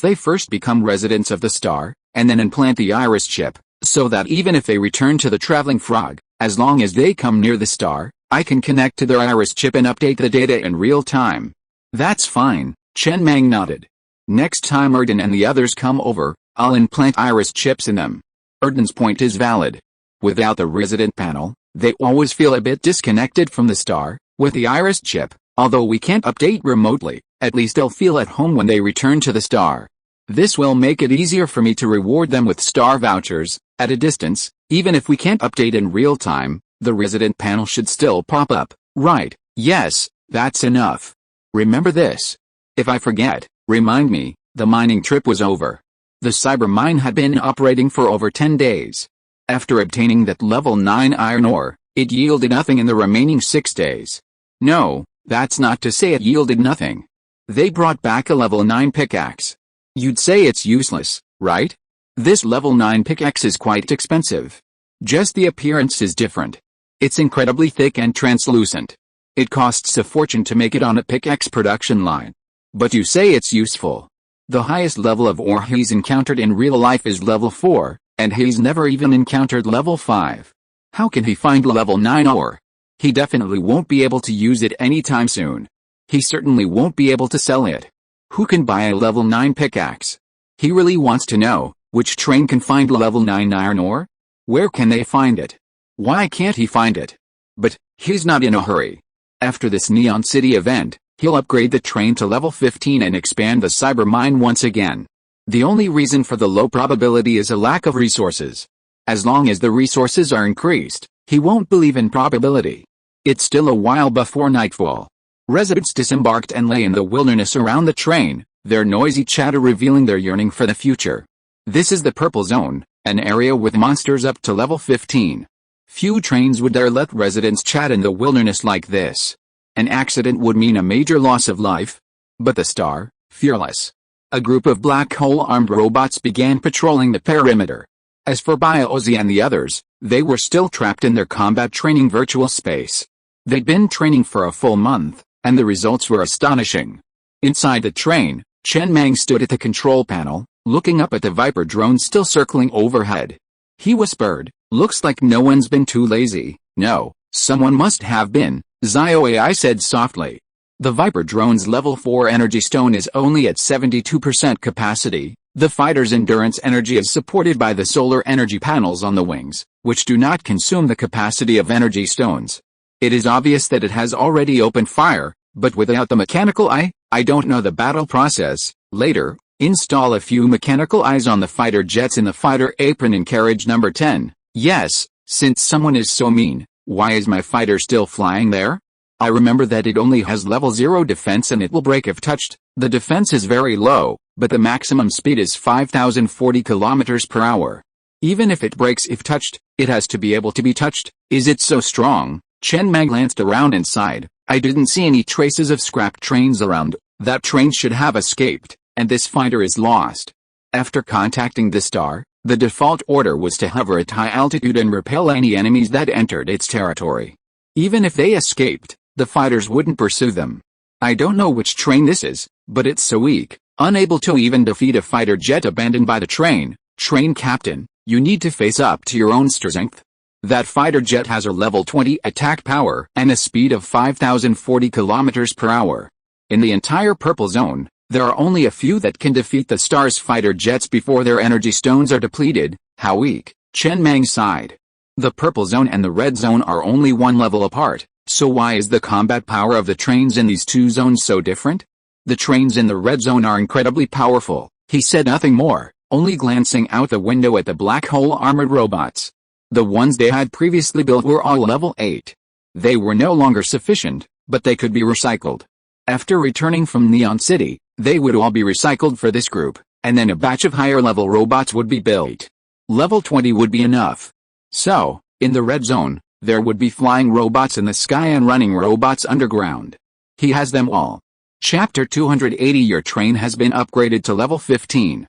they first become residents of the star, and then implant the iris chip, so that even if they return to the traveling frog, as long as they come near the star, I can connect to their iris chip and update the data in real time. That's fine, Chen Mang nodded. Next time Erden and the others come over, I'll implant iris chips in them. Erden's point is valid. Without the resident panel, they always feel a bit disconnected from the star. With the iris chip, although we can't update remotely, at least they'll feel at home when they return to the star. This will make it easier for me to reward them with star vouchers. At a distance, even if we can't update in real time, the resident panel should still pop up, right? Yes, that's enough. Remember this. If I forget, remind me. The mining trip was over. The cyber mine had been operating for over 10 days. After obtaining that level 9 iron ore, it yielded nothing in the remaining 6 days. No, that's not to say it yielded nothing. They brought back a level 9 pickaxe. You'd say it's useless, right? This level 9 pickaxe is quite expensive. Just the appearance is different. It's incredibly thick and translucent. It costs a fortune to make it on a pickaxe production line. But you say it's useful. The highest level of ore he's encountered in real life is level 4, and he's never even encountered level 5. How can he find level 9 ore? He definitely won't be able to use it anytime soon. He certainly won't be able to sell it. Who can buy a level 9 pickaxe? He really wants to know, which train can find level 9 iron ore? Where can they find it? Why can't he find it? But, he's not in a hurry. After this Neon City event, he'll upgrade the train to level 15 and expand the cyber mine once again. The only reason for the low probability is a lack of resources. As long as the resources are increased, he won't believe in probability. It's still a while before nightfall. Residents disembarked and lay in the wilderness around the train, their noisy chatter revealing their yearning for the future. This is the Purple Zone, an area with monsters up to level 15. Few trains would dare let residents chat in the wilderness like this. An accident would mean a major loss of life. But the star, fearless. A group of black hole-armed robots began patrolling the perimeter. As for Biozzy and the others, they were still trapped in their combat training virtual space. They'd been training for a full month, and the results were astonishing. Inside the train, Chen Mang stood at the control panel, looking up at the Viper drone still circling overhead. He whispered, "Looks like no one's been too lazy." "No, someone must have been," Zio AI said softly. The Viper drone's level 4 energy stone is only at 72% capacity. The fighter's endurance energy is supported by the solar energy panels on the wings, which do not consume the capacity of energy stones. It is obvious that it has already opened fire, but without the mechanical eye, I don't know the battle process. Later, install a few mechanical eyes on the fighter jets in the fighter apron in carriage number 10. Yes, since someone is so mean, why is my fighter still flying there? I remember that it only has level 0 defense and it will break if touched. The defense is very low, but the maximum speed is 5040 km per hour. Even if it breaks if touched, it has to be able to be touched. Is it so strong? Chen Mang glanced around inside. I didn't see any traces of scrap trains around. That train should have escaped, and this fighter is lost. After contacting the star, The default order was to hover at high altitude and repel any enemies that entered its territory. Even if they escaped, the fighters wouldn't pursue them. I don't know which train this is, but it's so weak, unable to even defeat a fighter jet abandoned by the train. Train captain, you need to face up to your own strength. That fighter jet has a level 20 attack power and a speed of 5,040 kilometers per hour. In the entire purple zone, there are only a few that can defeat the Star's fighter jets before their energy stones are depleted. How weak, Chen Mang sighed. The purple zone and the red zone are only one level apart, so why is the combat power of the trains in these two zones so different? The trains in the red zone are incredibly powerful. He said nothing more, only glancing out the window at the black hole armored robots. The ones they had previously built were all level 8. They were no longer sufficient, but they could be recycled. After returning from Neon City, they would all be recycled for this group, and then a batch of higher level robots would be built. Level 20 would be enough. So, in the red zone, there would be flying robots in the sky and running robots underground. He has them all. Chapter 280. Your train has been upgraded to level 15.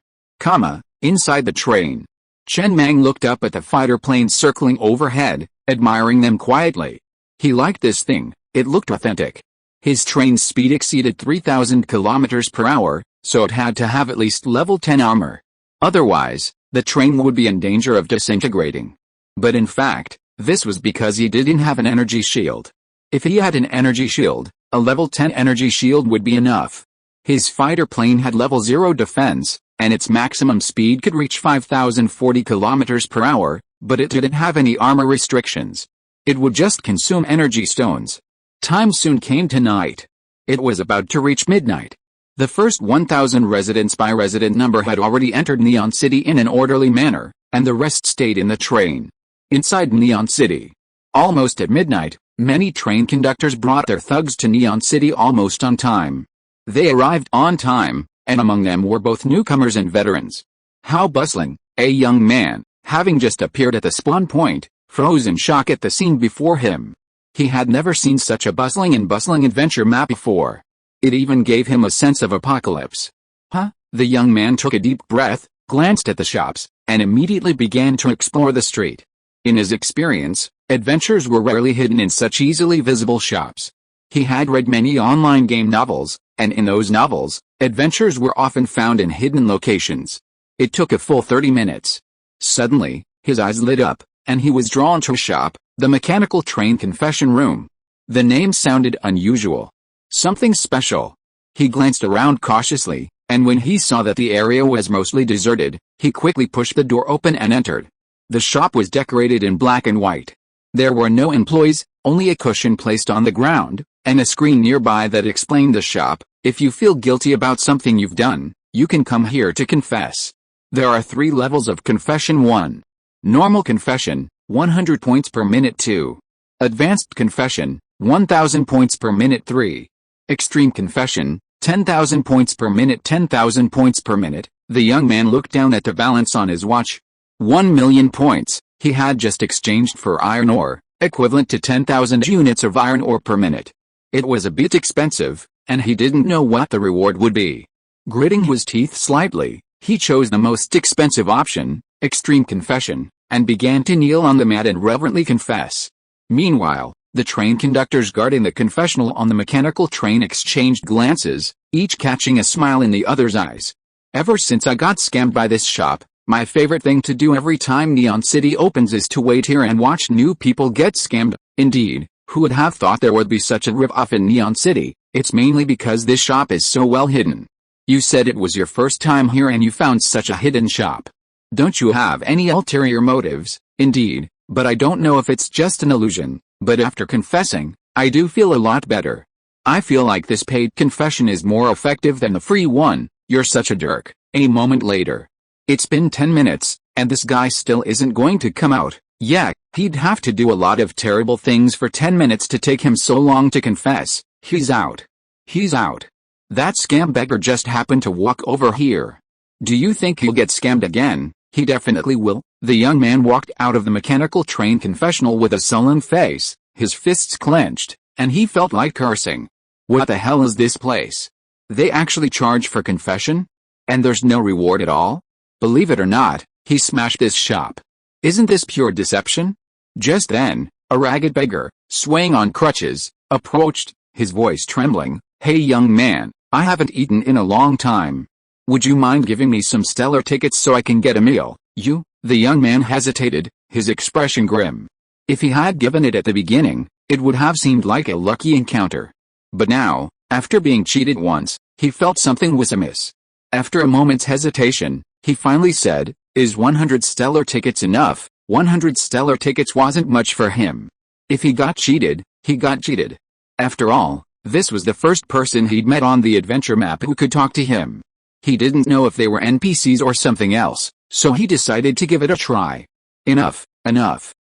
Inside the train. Chen Mang looked up at the fighter planes circling overhead, admiring them quietly. He liked this thing, it looked authentic. His train's speed exceeded 3,000 kilometers per hour, so it had to have at least level 10 armor. Otherwise, the train would be in danger of disintegrating. But in fact, this was because he didn't have an energy shield. If he had an energy shield, a level 10 energy shield would be enough. His fighter plane had level 0 defense, and its maximum speed could reach 5,040 kilometers per hour, but it didn't have any armor restrictions. It would just consume energy stones. Time soon came to night. It was about to reach midnight. The first 1,000 residents by resident number had already entered Neon City in an orderly manner, and the rest stayed in the train. Inside Neon City, almost at midnight, many train conductors brought their thugs to Neon City almost on time. They arrived on time, and among them were both newcomers and veterans. How bustling! A young man, having just appeared at the spawn point, froze in shock at the scene before him. He had never seen such a bustling adventure map before. It even gave him a sense of apocalypse. Huh? The young man took a deep breath, glanced at the shops, and immediately began to explore the street. In his experience, adventures were rarely hidden in such easily visible shops. He had read many online game novels, and in those novels, adventures were often found in hidden locations. It took a full 30 minutes. Suddenly, his eyes lit up, and he was drawn to a shop, the mechanical train confession room. The name sounded unusual. Something special. He glanced around cautiously, and when he saw that the area was mostly deserted, he quickly pushed the door open and entered. The shop was decorated in black and white. There were no employees, only a cushion placed on the ground, and a screen nearby that explained the shop. If you feel guilty about something you've done, you can come here to confess. There are 3 levels of confession. 1. Normal confession, 100 points per minute. 2. Advanced confession, 1,000 points per minute. 3. Extreme confession, 10,000 points per minute. 10,000 points per minute. The young man looked down at the balance on his watch. 1,000,000 points, he had just exchanged for iron ore, equivalent to 10,000 units of iron ore per minute. It was a bit expensive, and he didn't know what the reward would be. Gritting his teeth slightly, he chose the most expensive option, extreme confession, and began to kneel on the mat and reverently confess. Meanwhile, the train conductors guarding the confessional on the mechanical train exchanged glances, each catching a smile in the other's eyes. Ever since I got scammed by this shop, my favorite thing to do every time Neon City opens is to wait here and watch new people get scammed. Indeed, who would have thought there would be such a rip-off in Neon City? It's mainly because this shop is so well hidden. You said it was your first time here and you found such a hidden shop. Don't you have any ulterior motives? Indeed, but I don't know if it's just an illusion, but after confessing, I do feel a lot better. I feel like this paid confession is more effective than the free one. You're such a jerk. A moment later. It's been 10 minutes, and this guy still isn't going to come out. Yeah, he'd have to do a lot of terrible things for 10 minutes to take him so long to confess. He's out. He's out. That scam beggar just happened to walk over here. Do you think he'll get scammed again? He definitely will. The young man walked out of the mechanical train confessional with a sullen face, his fists clenched, and he felt like cursing. What the hell is this place? They actually charge for confession? And there's no reward at all? Believe it or not, He smashed this shop. Isn't this pure deception? Just then, a ragged beggar, swaying on crutches, approached, his voice trembling. Hey young man, I haven't eaten in a long time. Would you mind giving me some stellar tickets so I can get a meal? You? The young man hesitated, his expression grim. If he had given it at the beginning, it would have seemed like a lucky encounter. But now, after being cheated once, he felt something was amiss. After a moment's hesitation, he finally said, Is 100 stellar tickets enough? 100 stellar tickets wasn't much for him. If he got cheated, he got cheated. After all, this was the first person he'd met on the adventure map who could talk to him. He didn't know if they were NPCs or something else, so he decided to give it a try. Enough,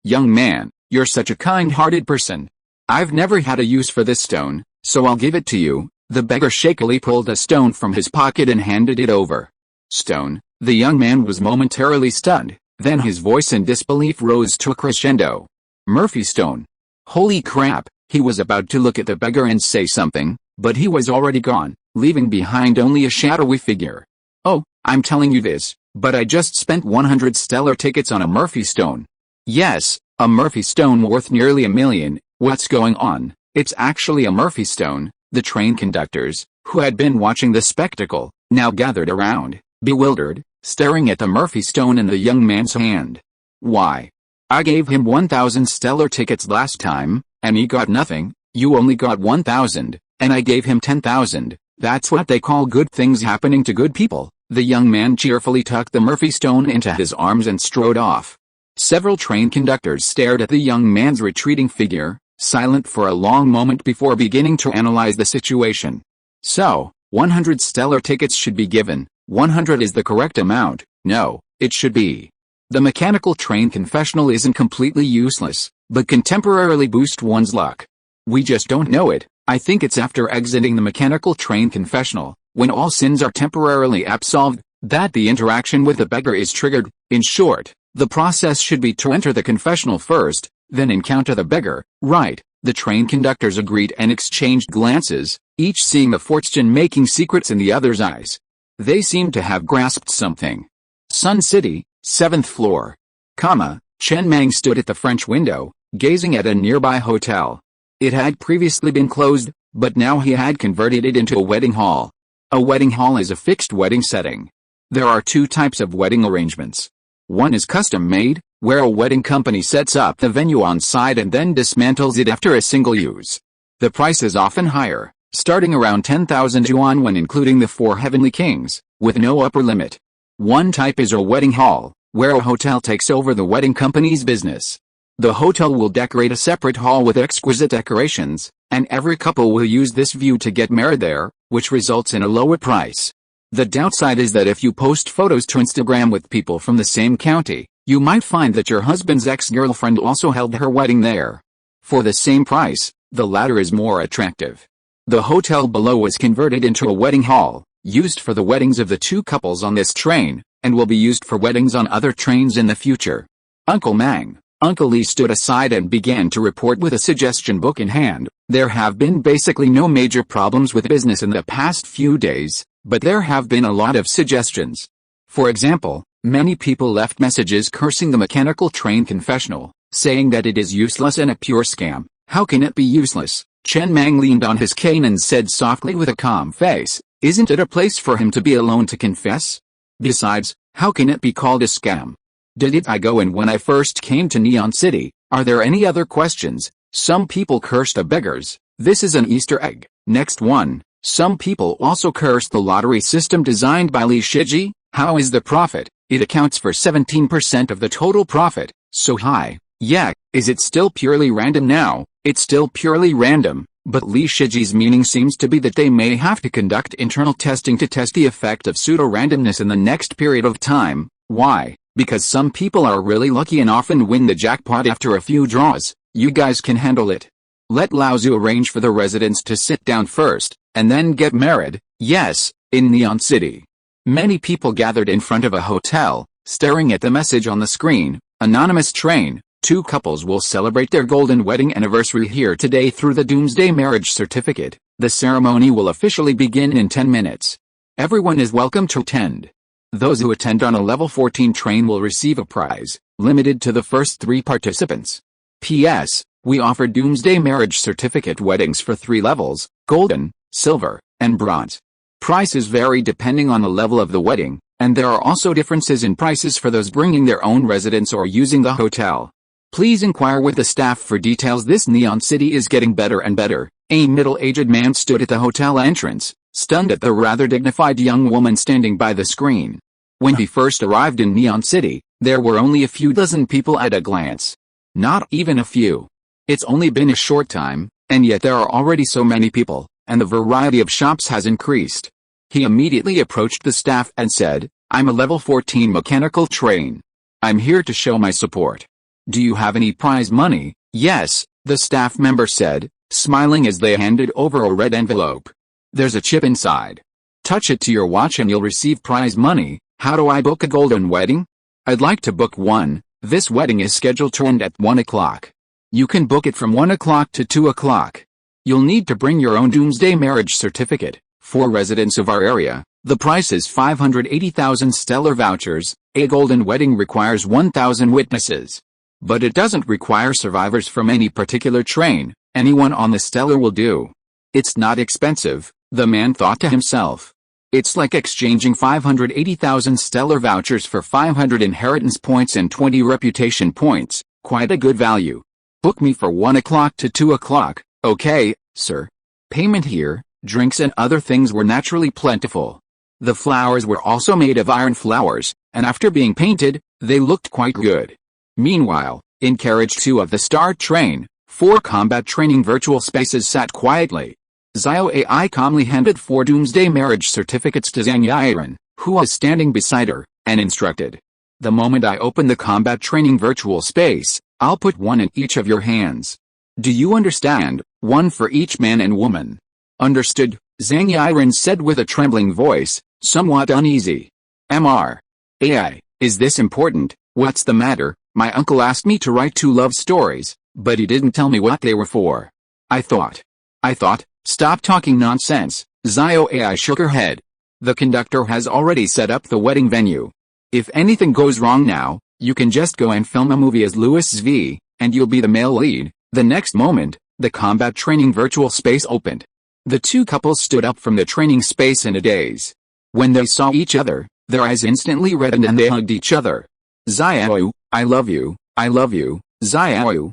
young man, you're such a kind-hearted person. I've never had a use for this stone, so I'll give it to you. The beggar shakily pulled a stone from his pocket and handed it over. Stone? The young man was momentarily stunned, then his voice in disbelief rose to a crescendo. Murphy stone. Holy crap, he was about to look at the beggar and say something, but he was already gone, leaving behind only a shadowy figure. Oh, I'm telling you this, but I just spent 100 stellar tickets on a Murphy stone. Yes, a Murphy stone worth nearly $1 million. What's going on? It's actually a Murphy stone. The train conductors, who had been watching the spectacle, now gathered around, bewildered, staring at the Murphy stone in the young man's hand. Why? I gave him 1,000 stellar tickets last time, and he got nothing. You only got 1,000, and I gave him 10,000. That's what they call good things happening to good people. The young man cheerfully tucked the Murphy stone into his arms and strode off. Several train conductors stared at the young man's retreating figure, silent for a long moment before beginning to analyze the situation. So, 100 stellar tickets should be given. 100 is the correct amount. No, it should be. The mechanical train confessional isn't completely useless, but can temporarily boost one's luck. We just don't know it. I think it's after exiting the mechanical train confessional, when all sins are temporarily absolved, that the interaction with the beggar is triggered. In short, the process should be to enter the confessional first, then encounter the beggar. Right. The train conductors agreed and exchanged glances, each seeing the fortune-making secrets in the other's eyes. They seemed to have grasped something. Sun City, 7th floor. Chen Mang stood at the French window, gazing at a nearby hotel. It had previously been closed, but now he had converted it into a wedding hall. A wedding hall is a fixed wedding setting. There are two types of wedding arrangements. One is custom-made, where a wedding company sets up the venue on site and then dismantles it after a single use. The price is often higher, starting around 10,000 yuan when including the 4 heavenly kings, with no upper limit. One type is a wedding hall, where a hotel takes over the wedding company's business. The hotel will decorate a separate hall with exquisite decorations, and every couple will use this view to get married there, which results in a lower price. The downside is that if you post photos to Instagram with people from the same county, you might find that your husband's ex-girlfriend also held her wedding there. For the same price, the latter is more attractive. The hotel below was converted into a wedding hall, used for the weddings of the 2 couples on this train, and will be used for weddings on other trains in the future. Uncle Lee stood aside and began to report with a suggestion book in hand. There have been basically no major problems with business in the past few days, but there have been a lot of suggestions. For example, many people left messages cursing the mechanical train confessional, saying that it is useless and a pure scam. How can it be useless? Chen Mang leaned on his cane and said softly with a calm face, isn't it a place for him to be alone to confess? Besides, how can it be called a scam? Did I go in when I first came to Neon City? Are there any other questions? Some people cursed the beggars. This is an Easter egg. Next one. Some people also cursed the lottery system designed by Li Shiji. How is the profit? It accounts for 17% of the total profit. So high. Yeah, is it still purely random now? It's still purely random, but Li Shiji's meaning seems to be that they may have to conduct internal testing to test the effect of pseudo-randomness in the next period of time. Why? Because some people are really lucky and often win the jackpot after a few draws. You guys can handle it. Let Lao Zhu arrange for the residents to sit down first, and then get married. Yes, in Neon City. Many people gathered in front of a hotel, staring at the message on the screen. Anonymous train. 2 couples will celebrate their golden wedding anniversary here today through the Doomsday marriage certificate. The ceremony will officially begin in 10 minutes. Everyone is welcome to attend. Those who attend on a level 14 train will receive a prize, limited to the first 3 participants. P.S. We offer Doomsday marriage certificate weddings for 3 levels, golden, silver, and bronze. Prices vary depending on the level of the wedding, and there are also differences in prices for those bringing their own residence or using the hotel. Please inquire with the staff for details. This neon city is getting better and better. A middle-aged man stood at the hotel entrance, stunned at the rather dignified young woman standing by the screen. When he first arrived in Neon City, there were only a few dozen people at a glance. Not even a few. It's only been a short time, and yet there are already so many people, and the variety of shops has increased. He immediately approached the staff and said, "I'm a level 14 mechanical train. I'm here to show my support. Do you have any prize money?" "Yes," the staff member said, smiling as they handed over a red envelope. "There's a chip inside. Touch it to your watch and you'll receive prize money. How do I book a golden wedding?" "I'd like to book one. This wedding is scheduled to end at 1 o'clock. You can book it from 1 o'clock to 2 o'clock. You'll need to bring your own Doomsday marriage certificate. For residents of our area, the price is 580,000 stellar vouchers. A golden wedding requires 1,000 witnesses. But it doesn't require survivors from any particular train. Anyone on the stellar will do. It's not expensive," the man thought to himself. "It's like exchanging 580,000 stellar vouchers for 500 inheritance points and 20 reputation points. Quite a good value. Book me for 1 o'clock to 2 o'clock. Okay, sir." Payment here, drinks and other things were naturally plentiful. The flowers were also made of iron flowers, and after being painted, they looked quite good. Meanwhile, in carriage 2 of the Star Train, 4 combat training virtual spaces sat quietly. Zio AI calmly handed 4 Doomsday marriage certificates to Zhang Yiren, who was standing beside her, and instructed. "The moment I open the combat training virtual space, I'll put one in each of your hands. Do you understand? One for each man and woman." "Understood," Zhang Yiren said with a trembling voice, somewhat uneasy. "AI, is this important? What's the matter? My uncle asked me to write 2 love stories, but he didn't tell me what they were for. I thought, stop talking nonsense." Zio AI shook her head. "The conductor has already set up the wedding venue. If anything goes wrong now, you can just go and film a movie as Louis V, and you'll be the male lead." The next moment, the combat training virtual space opened. The 2 couples stood up from the training space in a daze. When they saw each other, their eyes instantly reddened and they hugged each other. "Zio, I love you, I love you, Zio,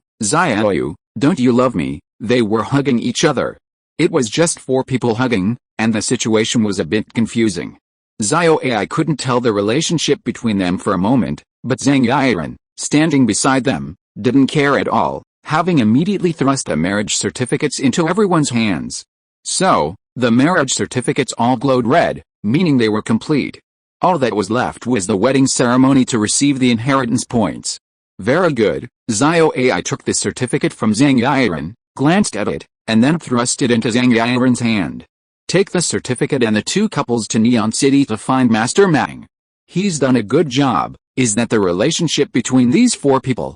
don't you love me?" They were hugging each other. It was just 4 people hugging, and the situation was a bit confusing. Zio AI couldn't tell the relationship between them for a moment, but Zhang Yiren, standing beside them, didn't care at all, having immediately thrust the marriage certificates into everyone's hands. So, the marriage certificates all glowed red, meaning they were complete. All that was left was the wedding ceremony to receive the inheritance points. "Very good." Zio AI took the certificate from Zhang Yiren, glanced at it, and then thrust it into Zhang Yiren's hand. "Take the certificate and the 2 couples to Neon City to find Master Mang. He's done a good job." "Is that the relationship between these 4 people?"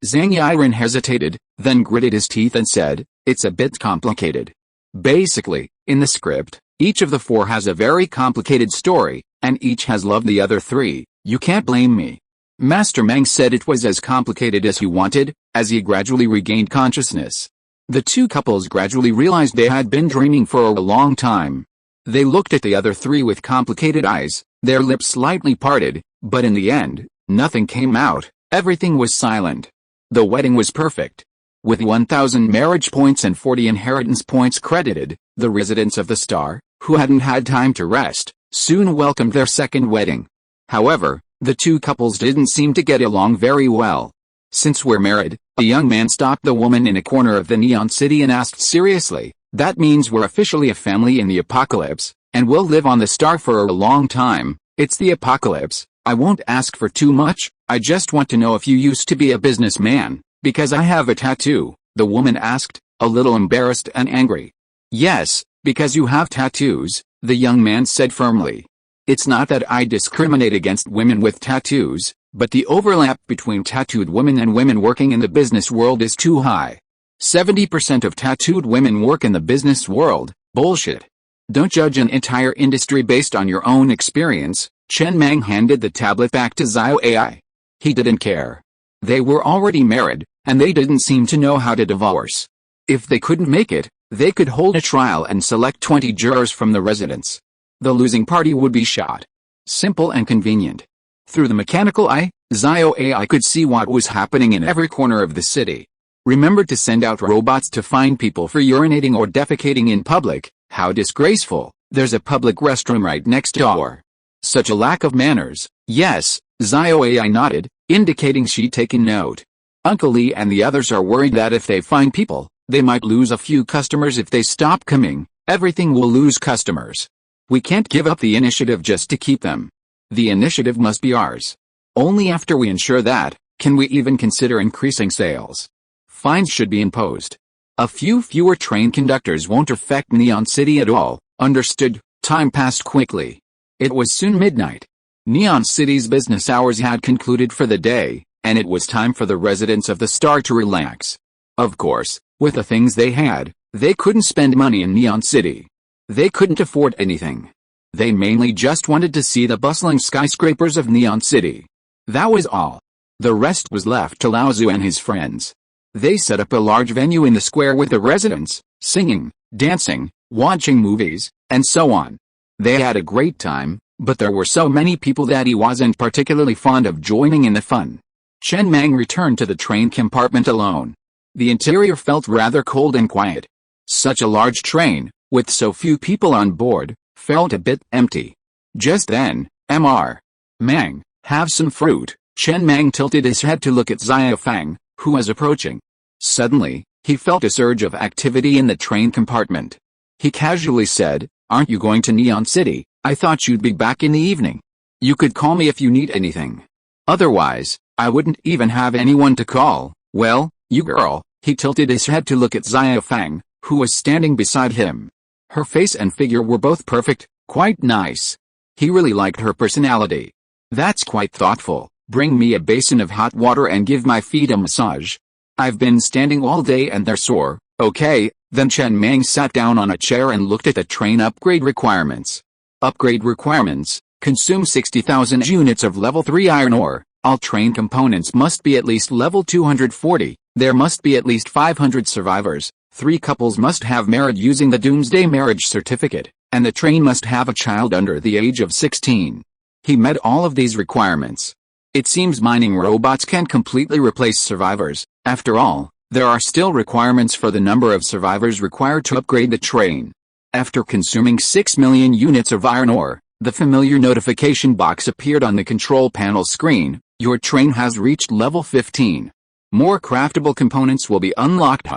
Zhang Yiren hesitated, then gritted his teeth and said, "It's a bit complicated. Basically, in the script, each of the 4 has a very complicated story, and each has loved the other 3. You can't blame me." Master Mang said it was as complicated as he wanted, as he gradually regained consciousness. The 2 couples gradually realized they had been dreaming for a long time. They looked at the other 3 with complicated eyes, their lips slightly parted, but in the end, nothing came out, everything was silent. The wedding was perfect. With 1,000 marriage points and 40 inheritance points credited, the residents of the Star, who hadn't had time to rest, soon welcomed their second wedding. However, the 2 couples didn't seem to get along very well. "Since we're married," a young man stopped the woman in a corner of the Neon City and asked seriously, "that means we're officially a family in the apocalypse, and we'll live on the Star for a long time." "It's the apocalypse. I won't ask for too much. I just want to know if you used to be a businessman, because I have a tattoo," the woman asked, a little embarrassed and angry. "Yes, because you have tattoos," the young man said firmly. "It's not that I discriminate against women with tattoos, but the overlap between tattooed women and women working in the business world is too high. 70% of tattooed women work in the business world." "Bullshit. Don't judge an entire industry based on your own experience," Chen Mang handed the tablet back to Zio AI. He didn't care. They were already married, and they didn't seem to know how to divorce. If they couldn't make it, they could hold a trial and select 20 jurors from the residents. The losing party would be shot. Simple and convenient. Through the mechanical eye, Zio AI could see what was happening in every corner of the city. Remember to send out robots to find people for urinating or defecating in public. How disgraceful. There's a public restroom right next door. Such a lack of manners. Yes, Zio AI nodded, indicating she'd taken note. Uncle Lee and the others are worried that if they find people, they might lose a few customers. If they stop coming, everything will lose customers. We can't give up the initiative just to keep them. The initiative must be ours. Only after we ensure that, can we even consider increasing sales. Fines should be imposed. A few fewer train conductors won't affect Neon City at all. Understood. Time passed quickly. It was soon midnight. Neon City's business hours had concluded for the day, and it was time for the residents of the Star to relax. Of course, with the things they had, they couldn't spend money in Neon City. They couldn't afford anything. They mainly just wanted to see the bustling skyscrapers of Neon City. That was all. The rest was left to Lao Zu and his friends. They set up a large venue in the square with the residents, singing, dancing, watching movies, and so on. They had a great time, but there were so many people that he wasn't particularly fond of joining in the fun. Chen Mang returned to the train compartment alone. The interior felt rather cold and quiet. Such a large train, with so few people on board, felt a bit empty. Just then, Mr. Mang, have some fruit. Chen Mang tilted his head to look at Zia Fang, who was approaching. Suddenly, he felt a surge of activity in the train compartment. He casually said, "Aren't you going to Neon City? I thought you'd be back in the evening. You could call me if you need anything. Otherwise, I wouldn't even have anyone to call." "Well, you girl." He tilted his head to look at Zia Fang, who was standing beside him. Her face and figure were both perfect, quite nice. He really liked her personality. "That's quite thoughtful. Bring me a basin of hot water and give my feet a massage. I've been standing all day and they're sore." "Okay." Then Chen Mang sat down on a chair and looked at the train upgrade requirements. Upgrade requirements: consume 60,000 units of level 3 iron ore. All train components must be at least level 240. There must be at least 500 survivors. 3 couples must have married using the Doomsday marriage certificate, and the train must have a child under the age of 16. He met all of these requirements. It seems mining robots can't completely replace survivors. After all, there are still requirements for the number of survivors required to upgrade the train. After consuming 6 million units of iron ore, the familiar notification box appeared on the control panel screen. Your train has reached level 15. More craftable components will be unlocked.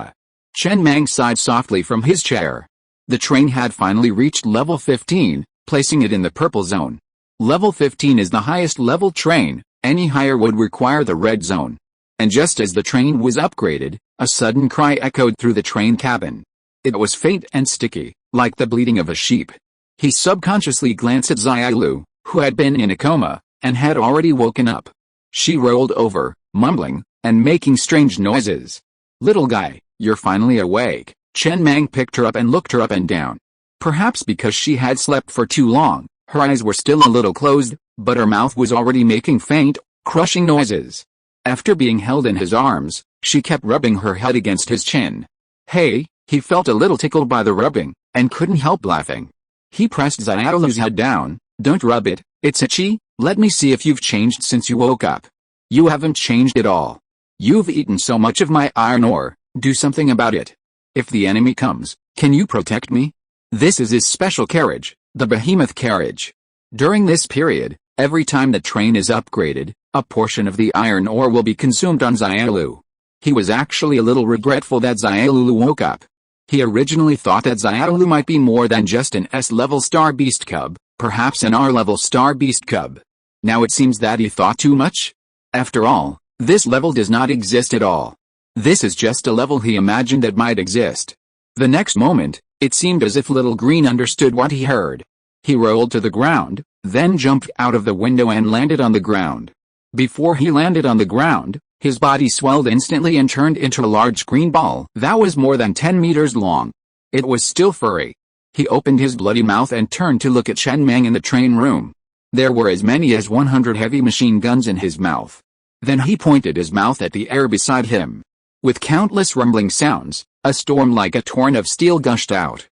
Chen Mang sighed softly from his chair. The train had finally reached level 15, placing it in the purple zone. Level 15 is the highest level train. Any higher would require the red zone. And just as the train was upgraded, a sudden cry echoed through the train cabin. It was faint and sticky, like the bleating of a sheep. He subconsciously glanced at Xiaolu, who had been in a coma, and had already woken up. She rolled over, mumbling, and making strange noises. "Little guy, you're finally awake." Chen Mang picked her up and looked her up and down. Perhaps because she had slept for too long, her eyes were still a little closed, but her mouth was already making faint, crushing noises. After being held in his arms, she kept rubbing her head against his chin. "Hey," he felt a little tickled by the rubbing, and couldn't help laughing. He pressed Xiaolu's head down. "Don't rub it, it's itchy. Let me see if you've changed since you woke up." "You haven't changed at all. You've eaten so much of my iron ore. Do something about it. If the enemy comes, can you protect me?" This is his special carriage, the behemoth carriage. During this period, every time the train is upgraded, a portion of the iron ore will be consumed on Xiaolu. He was actually a little regretful that Xiaolu woke up. He originally thought that Xiaolu might be more than just an S-level star beast cub, perhaps an R-level star beast cub. Now it seems that he thought too much. After all, this level does not exist at all. This is just a level he imagined that might exist. The next moment, it seemed as if Little Green understood what he heard. He rolled to the ground, then jumped out of the window and landed on the ground. Before he landed on the ground, his body swelled instantly and turned into a large green ball that was more than 10 meters long. It was still furry. He opened his bloody mouth and turned to look at Chen Mang in the train room. There were as many as 100 heavy machine guns in his mouth. Then he pointed his mouth at the air beside him. With countless rumbling sounds, a storm like a torrent of steel gushed out.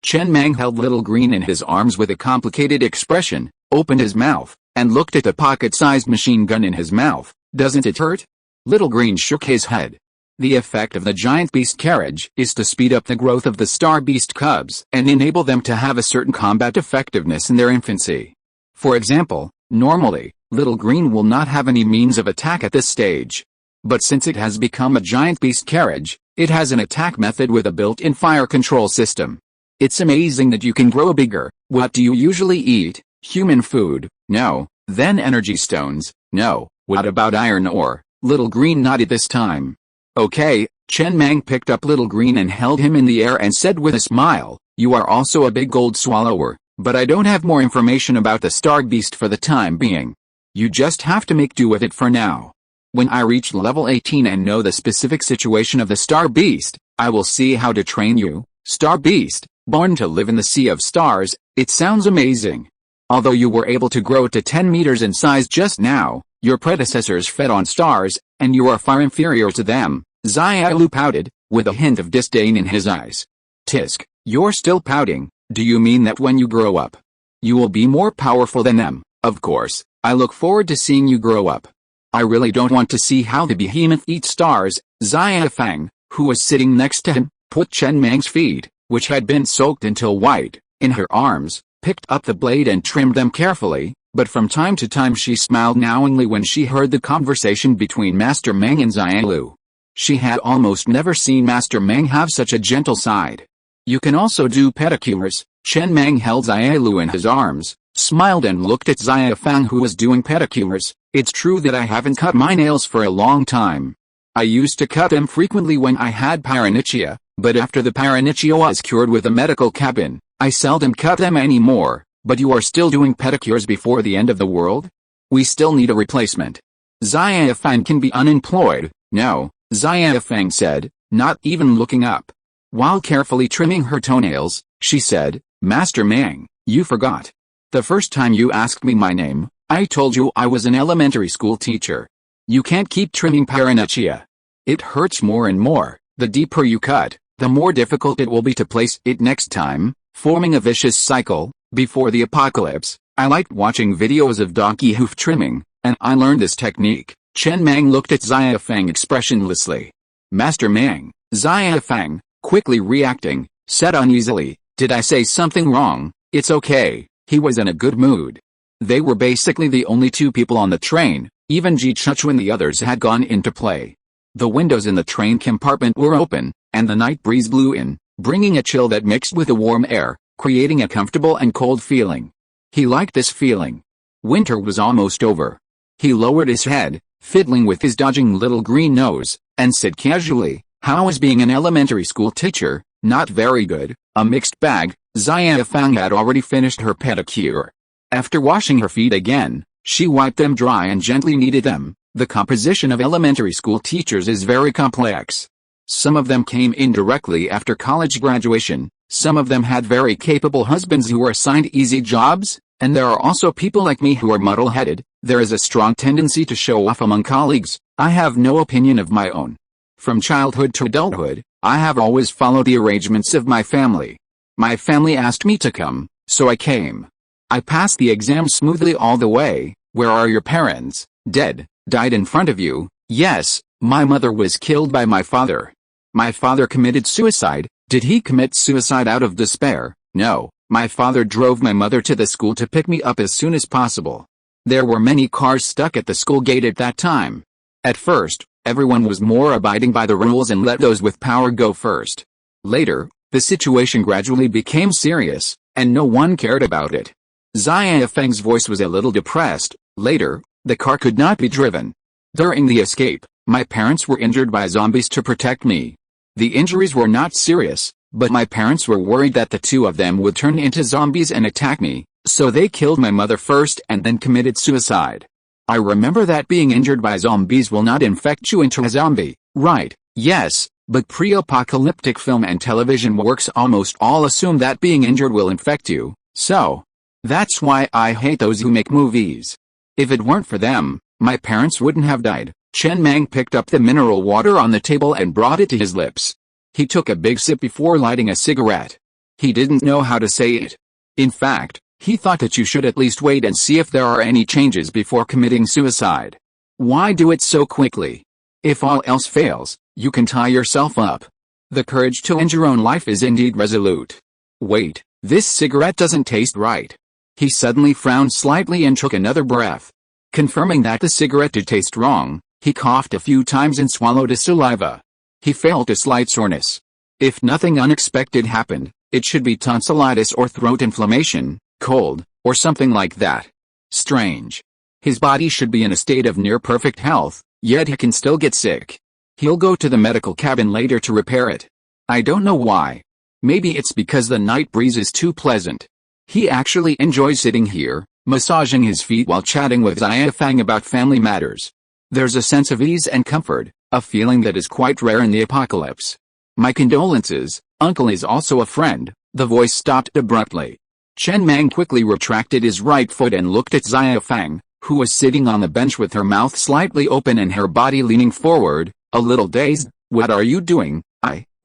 Chen Mang held Little Green in his arms with a complicated expression, opened his mouth, and looked at the pocket-sized machine gun in his mouth. Doesn't it hurt? Little Green shook his head. The effect of the giant beast carriage is to speed up the growth of the star beast cubs and enable them to have a certain combat effectiveness in their infancy. For example, normally, Little Green will not have any means of attack at this stage. But since it has become a giant beast carriage, it has an attack method with a built-in fire control system. It's amazing that you can grow bigger. What do you usually eat? Human food? No. Then energy stones? No. What about iron ore? Little Green nodded this time. Okay. Chen Mang picked up Little Green and held him in the air and said with a smile, you are also a big gold swallower, but I don't have more information about the star beast for the time being. You just have to make do with it for now. When I reach level 18 and know the specific situation of the star beast, I will see how to train you. Star beast, born to live in the sea of stars, it sounds amazing. Although you were able to grow to 10 meters in size just now, your predecessors fed on stars, and you are far inferior to them. Xiaolu pouted, with a hint of disdain in his eyes. Tisk, you're still pouting. Do you mean that when you grow up, you will be more powerful than them? Of course, I look forward to seeing you grow up. I really don't want to see how the behemoth eats stars. Xia Fang, who was sitting next to him, put Chen Mang's feet, which had been soaked until white, in her arms, picked up the blade and trimmed them carefully, but from time to time she smiled knowingly when she heard the conversation between Master Mang and Xiaolu. She had almost never seen Master Mang have such a gentle side. You can also do pedicures. Chen Mang held Xiaolu in his arms, smiled and looked at Xia Fang who was doing pedicures. It's true that I haven't cut my nails for a long time. I used to cut them frequently when I had paronychia, but after the paronychia was cured with a medical cabin, I seldom cut them anymore. But you are still doing pedicures before the end of the world? We still need a replacement. Xia Fang can be unemployed. No, Xia Fang said, not even looking up. While carefully trimming her toenails, she said, Master Mang, you forgot. The first time you asked me my name, I told you I was an elementary school teacher. You can't keep trimming paronychia. It hurts more and more. The deeper you cut, the more difficult it will be to place it next time, forming a vicious cycle. Before the apocalypse, I liked watching videos of donkey hoof trimming, and I learned this technique. Chen Mang looked at Xia Fang expressionlessly. Master Mang, Xia Fang, quickly reacting, said uneasily, did I say something wrong? It's okay. He was in a good mood. They were basically the only two people on the train, even Ji Chuchu and the others had gone into play. The windows in the train compartment were open, and the night breeze blew in, bringing a chill that mixed with the warm air, creating a comfortable and cold feeling. He liked this feeling. Winter was almost over. He lowered his head, fiddling with his dodging little green nose, and said casually, how is being an elementary school teacher? Not very good, a mixed bag. Xia Fang had already finished her pedicure. After washing her feet again, she wiped them dry and gently kneaded them. The composition of elementary school teachers is very complex. Some of them came in directly after college graduation, some of them had very capable husbands who were assigned easy jobs, and there are also people like me who are muddle-headed. There is a strong tendency to show off among colleagues. I have no opinion of my own. From childhood to adulthood, I have always followed the arrangements of my family. My family asked me to come, so I came. I passed the exam smoothly all the way. Where are your parents? Dead. Died in front of you? Yes, my mother was killed by my father. My father committed suicide. Did he commit suicide out of despair? No, my father drove my mother to the school to pick me up as soon as possible. There were many cars stuck at the school gate at that time. At first, everyone was more abiding by the rules and let those with power go first. Later, the situation gradually became serious, and no one cared about it. Xia Feng's voice was a little depressed. Later, the car could not be driven. During the escape, my parents were injured by zombies to protect me. The injuries were not serious, but my parents were worried that the two of them would turn into zombies and attack me, so they killed my mother first and then committed suicide. I remember that being injured by zombies will not infect you into a zombie, right? Yes, but pre-apocalyptic film and television works almost all assume that being injured will infect you, so That's why I hate those who make movies. If it weren't for them, my parents wouldn't have died. Chen Mang picked up the mineral water on the table and brought it to his lips. He took a big sip before lighting a cigarette. He didn't know how to say it. In fact, he thought that you should at least wait and see if there are any changes before committing suicide. Why do it so quickly? If all else fails, you can tie yourself up. The courage to end your own life is indeed resolute. Wait, this cigarette doesn't taste right. He suddenly frowned slightly and took another breath. Confirming that the cigarette did taste wrong, he coughed a few times and swallowed his saliva. He felt a slight soreness. If nothing unexpected happened, it should be tonsillitis or throat inflammation, cold, or something like that. Strange. His body should be in a state of near-perfect health, yet he can still get sick. He'll go to the medical cabin later to repair it. I don't know why. Maybe it's because the night breeze is too pleasant. He actually enjoys sitting here, massaging his feet while chatting with Xia Fang about family matters. There's a sense of ease and comfort, a feeling that is quite rare in the apocalypse. My condolences, Uncle is also a friend. The voice stopped abruptly. Chen Mang quickly retracted his right foot and looked at Xia Fang, who was sitting on the bench with her mouth slightly open and her body leaning forward, a little dazed. What are you doing?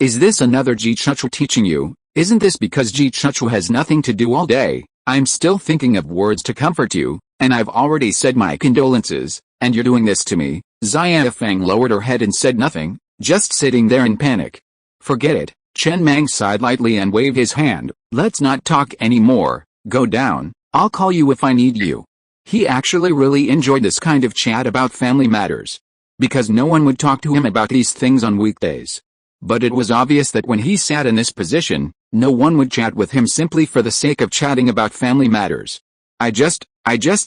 Is this another Ji Chuchu teaching you? Isn't this because Ji Chuchu has nothing to do all day? I'm still thinking of words to comfort you, and I've already said my condolences, and you're doing this to me. Xia Fang lowered her head and said nothing, just sitting there in panic. Forget it. Chen Mang sighed lightly and waved his hand. Let's not talk anymore. Go down. I'll call you if I need you. He actually really enjoyed this kind of chat about family matters, because no one would talk to him about these things on weekdays. But it was obvious that when he sat in this position, no one would chat with him simply for the sake of chatting about family matters. I just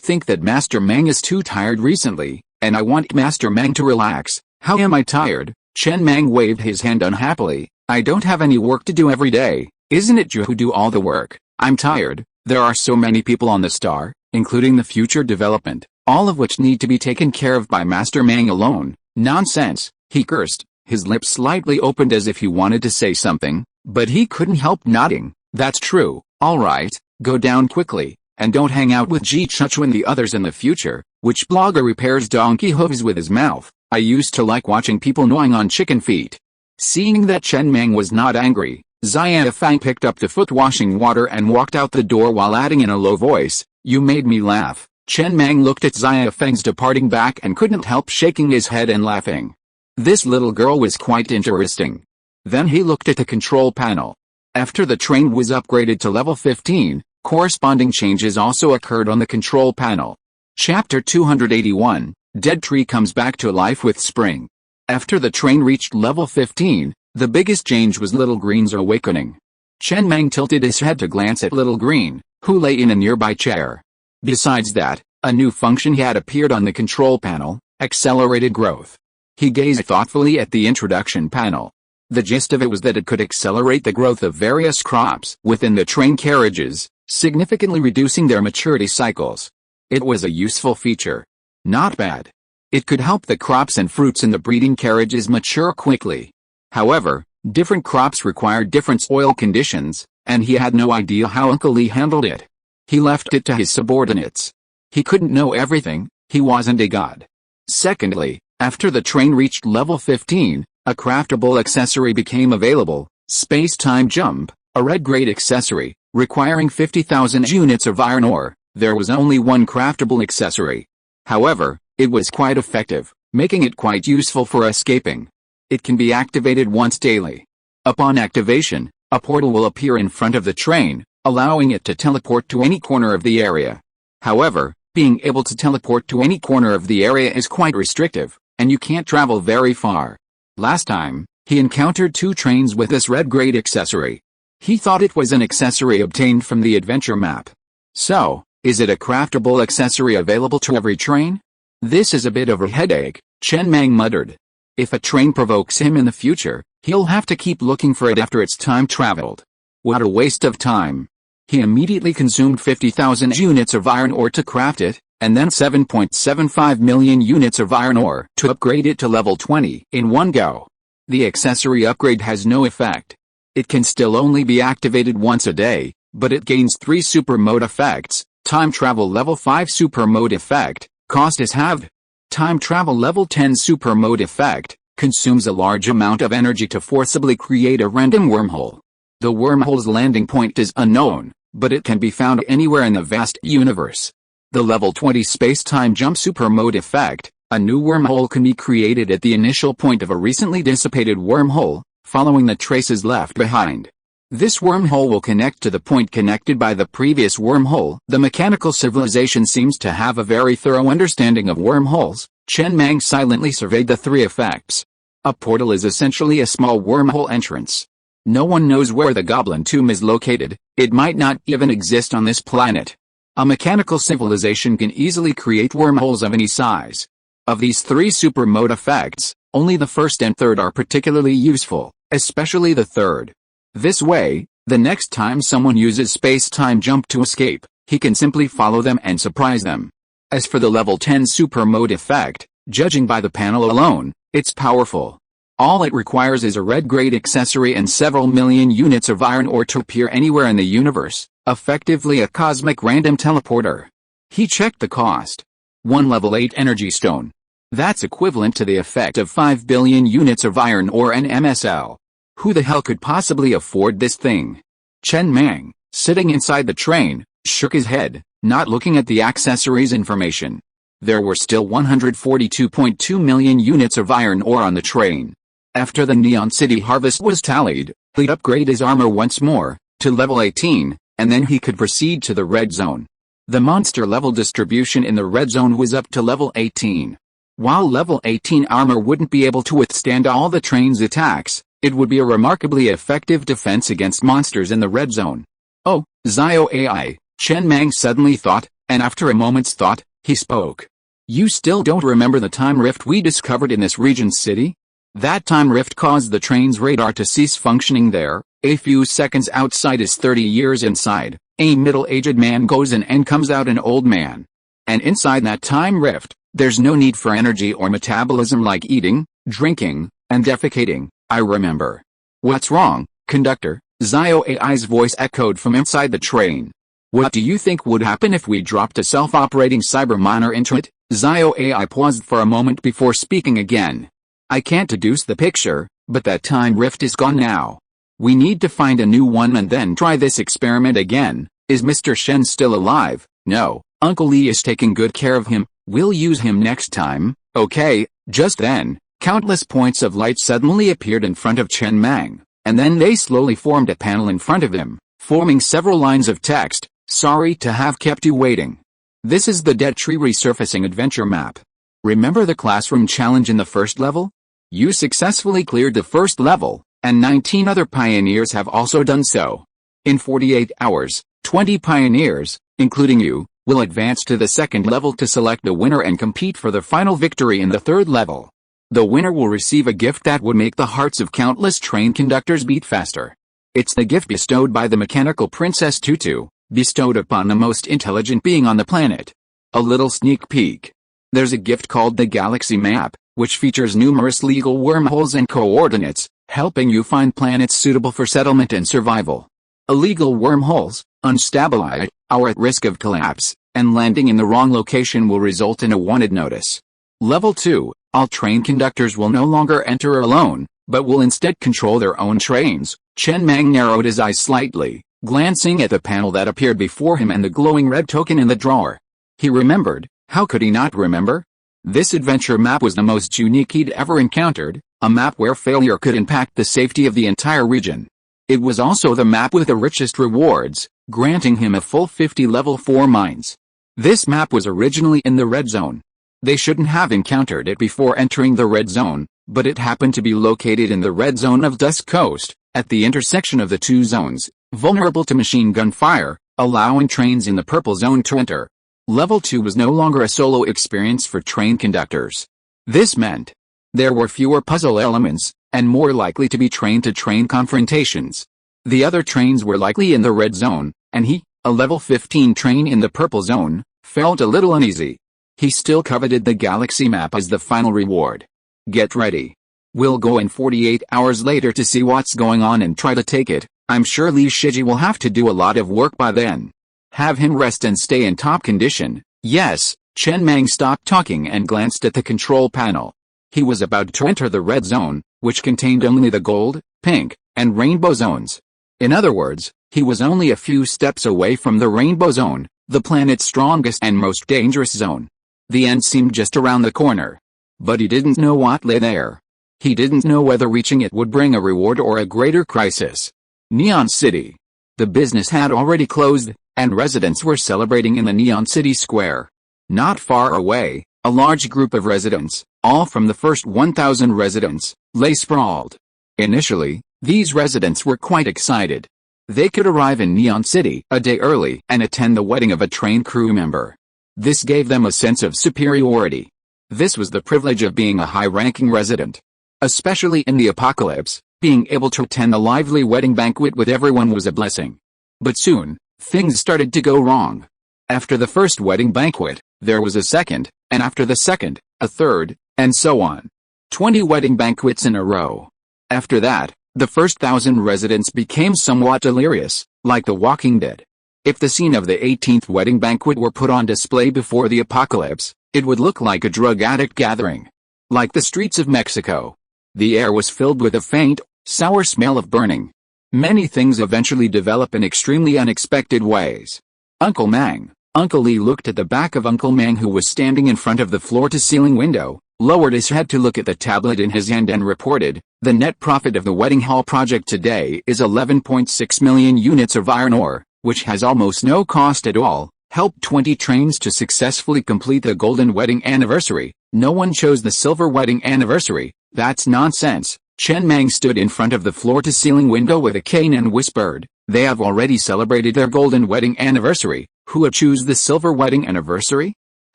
think that Master Mang is too tired recently, and I want Master Mang to relax. How am I tired? Chen Mang waved his hand unhappily. I don't have any work to do every day. Isn't it you who do all the work? I'm tired. There are so many people on the star, including the future development, all of which need to be taken care of by Master Mang alone. Nonsense, he cursed. His lips slightly opened as if he wanted to say something, but he couldn't help nodding. That's true. All right, go down quickly, and don't hang out with Ji Chuchu and the others in the future. Which blogger repairs donkey hooves with his mouth? I used to like watching people gnawing on chicken feet. Seeing that Chen Mang was not angry, Xia Fang picked up the foot-washing water and walked out the door while adding in a low voice, "You made me laugh." Chen Mang looked at Xia Fang's departing back and couldn't help shaking his head and laughing. This little girl was quite interesting. Then he looked at the control panel. After the train was upgraded to level 15, corresponding changes also occurred on the control panel. Chapter 281, Dead Tree comes back to life with spring. After the train reached level 15, the biggest change was Little Green's awakening. Chen Mang tilted his head to glance at Little Green, who lay in a nearby chair. Besides that, a new function had appeared on the control panel, accelerated growth. He gazed thoughtfully at the introduction panel. The gist of it was that it could accelerate the growth of various crops within the train carriages, significantly reducing their maturity cycles. It was a useful feature. Not bad. It could help the crops and fruits in the breeding carriages mature quickly. However, different crops required different soil conditions, and he had no idea how Uncle Lee handled it. He left it to his subordinates. He couldn't know everything, he wasn't a god. Secondly, after the train reached level 15, a craftable accessory became available, Space-Time Jump, a red-grade accessory, requiring 50,000 units of iron ore. There was only one craftable accessory. However, it was quite effective, making it quite useful for escaping. It can be activated once daily. Upon activation, a portal will appear in front of the train, allowing it to teleport to any corner of the area. However, being able to teleport to any corner of the area is quite restrictive, and you can't travel very far. Last time, he encountered 2 trains with this red-grade accessory. He thought it was an accessory obtained from the adventure map. So, is it a craftable accessory available to every train? This is a bit of a headache, Chen Mang muttered. If a train provokes him in the future, he'll have to keep looking for it after it's time traveled. What a waste of time. He immediately consumed 50,000 units of iron ore to craft it, and then 7.75 million units of iron ore to upgrade it to level 20 in one go. The accessory upgrade has no effect. It can still only be activated once a day, but it gains 3 super mode effects. Time travel level 5 super mode effect, cost is halved. Time travel level 10 super mode effect, consumes a large amount of energy to forcibly create a random wormhole. The wormhole's landing point is unknown, but it can be found anywhere in the vast universe. The level 20 space-time jump super mode effect, a new wormhole can be created at the initial point of a recently dissipated wormhole, following the traces left behind. This wormhole will connect to the point connected by the previous wormhole. The mechanical civilization seems to have a very thorough understanding of wormholes. Chen Mang silently surveyed the 3 effects. A portal is essentially a small wormhole entrance. No one knows where the Goblin Tomb is located. It might not even exist on this planet. A mechanical civilization can easily create wormholes of any size. Of these 3 super mode effects, only the first and third are particularly useful, especially the third. This way, the next time someone uses space-time jump to escape, he can simply follow them and surprise them. As for the level 10 super mode effect, judging by the panel alone, it's powerful. All it requires is a red-grade accessory and several million units of iron ore to appear anywhere in the universe, effectively a cosmic random teleporter. He checked the cost. 1 level 8 energy stone. That's equivalent to the effect of 5 billion units of iron ore and MSL. Who the hell could possibly afford this thing? Chen Mang, sitting inside the train, shook his head, not looking at the accessories information. There were still 142.2 million units of iron ore on the train. After the Neon City harvest was tallied, he'd upgrade his armor once more, to level 18, and then he could proceed to the red zone. The monster level distribution in the red zone was up to level 18. While level 18 armor wouldn't be able to withstand all the train's attacks, it would be a remarkably effective defense against monsters in the red zone. Oh, Zio AI, Chen Mang suddenly thought, and after a moment's thought, he spoke. You still don't remember the time rift we discovered in this region's city? That time rift caused the train's radar to cease functioning there. A few seconds outside is 30 years inside. A middle-aged man goes in and comes out an old man. And inside that time rift, there's no need for energy or metabolism like eating, drinking, and defecating. I remember. What's wrong, conductor? Zio AI's voice echoed from inside the train. What do you think would happen if we dropped a self-operating cyber miner into it? Zio AI paused for a moment before speaking again. I can't deduce the picture, but that time rift is gone now. We need to find a new one and then try this experiment again. Is Mr. Shen still alive? No, Uncle Lee is taking good care of him. We'll use him next time. Okay. Just then, countless points of light suddenly appeared in front of Chen Mang, and then they slowly formed a panel in front of him, forming several lines of text. Sorry to have kept you waiting. This is the Dead Tree Resurfacing Adventure Map. Remember the classroom challenge in the first level? You successfully cleared the first level, and 19 other pioneers have also done so. In 48 hours, 20 pioneers, including you, will advance to the second level to select the winner and compete for the final victory in the third level. The winner will receive a gift that would make the hearts of countless train conductors beat faster. It's the gift bestowed by the mechanical Princess Tutu, bestowed upon the most intelligent being on the planet. A little sneak peek. There's a gift called the Galaxy Map, which features numerous legal wormholes and coordinates, helping you find planets suitable for settlement and survival. Illegal wormholes, unstabilized, are at risk of collapse, and landing in the wrong location will result in a wanted notice. Level 2, all train conductors will no longer enter alone, but will instead control their own trains. Chen Mang narrowed his eyes slightly, glancing at the panel that appeared before him and the glowing red token in the drawer. He remembered. How could he not remember? This adventure map was the most unique he'd ever encountered, a map where failure could impact the safety of the entire region. It was also the map with the richest rewards, granting him a full 50 level 4 mines. This map was originally in the red zone. They shouldn't have encountered it before entering the red zone, but it happened to be located in the red zone of Dusk Coast, at the intersection of the two zones, vulnerable to machine gun fire, allowing trains in the purple zone to enter. Level 2 was no longer a solo experience for train conductors. This meant there were fewer puzzle elements, and more likely to be train-to-train confrontations. The other trains were likely in the red zone, and he, a level 15 train in the purple zone, felt a little uneasy. He still coveted the galaxy map as the final reward. Get ready. We'll go in 48 hours later to see what's going on and try to take it. I'm sure Li Shiji will have to do a lot of work by then. Have him rest and stay in top condition. Yes, Chen Mang stopped talking and glanced at the control panel. He was about to enter the red zone, which contained only the gold, pink, and rainbow zones. In other words, he was only a few steps away from the rainbow zone, the planet's strongest and most dangerous zone. The end seemed just around the corner. But he didn't know what lay there. He didn't know whether reaching it would bring a reward or a greater crisis. Neon City. The business had already closed, and residents were celebrating in the Neon City Square. Not far away, a large group of residents, all from the first 1,000 residents, lay sprawled. Initially, these residents were quite excited. They could arrive in Neon City a day early and attend the wedding of a train crew member. This gave them a sense of superiority. This was the privilege of being a high-ranking resident. Especially in the apocalypse, being able to attend a lively wedding banquet with everyone was a blessing. But soon, things started to go wrong. After the first wedding banquet, there was a second, and after the second, a third, and so on. 20 wedding banquets in a row. After that, the first 1,000 residents became somewhat delirious, like the Walking Dead. If the scene of the 18th wedding banquet were put on display before the apocalypse, it would look like a drug addict gathering. Like the streets of Mexico. The air was filled with a faint, sour smell of burning. Many things eventually develop in extremely unexpected ways. Uncle Mang. Uncle Lee looked at the back of Uncle Mang, who was standing in front of the floor-to-ceiling window, lowered his head to look at the tablet in his hand and reported, "The net profit of the wedding hall project today is 11.6 million units of iron ore, which has almost no cost at all, helped 20 trains to successfully complete the golden wedding anniversary. No one chose the silver wedding anniversary. That's nonsense." Chen Mang stood in front of the floor-to-ceiling window with a cane and whispered, "They have already celebrated their golden wedding anniversary. Who would choose the silver wedding anniversary?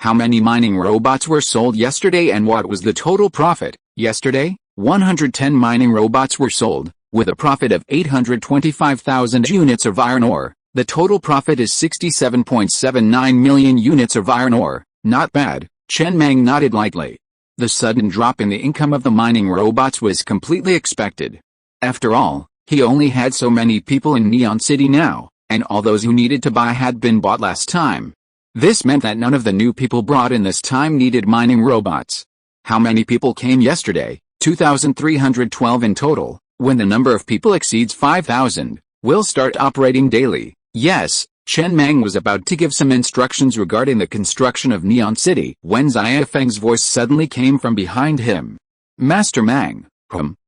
How many mining robots were sold yesterday and what was the total profit? Yesterday, 110 mining robots were sold, with a profit of 825,000 units of iron ore. The total profit is 67.79 million units of iron ore. Not bad." Chen Mang nodded lightly. The sudden drop in the income of the mining robots was completely expected. After all, he only had so many people in Neon City now, and all those who needed to buy had been bought last time. This meant that none of the new people brought in this time needed mining robots. How many people came yesterday? 2,312 in total. When the number of people exceeds 5,000, we'll start operating daily. Yes. Chen Mang was about to give some instructions regarding the construction of Neon City when Xia Feng's voice suddenly came from behind him. "Master Mang."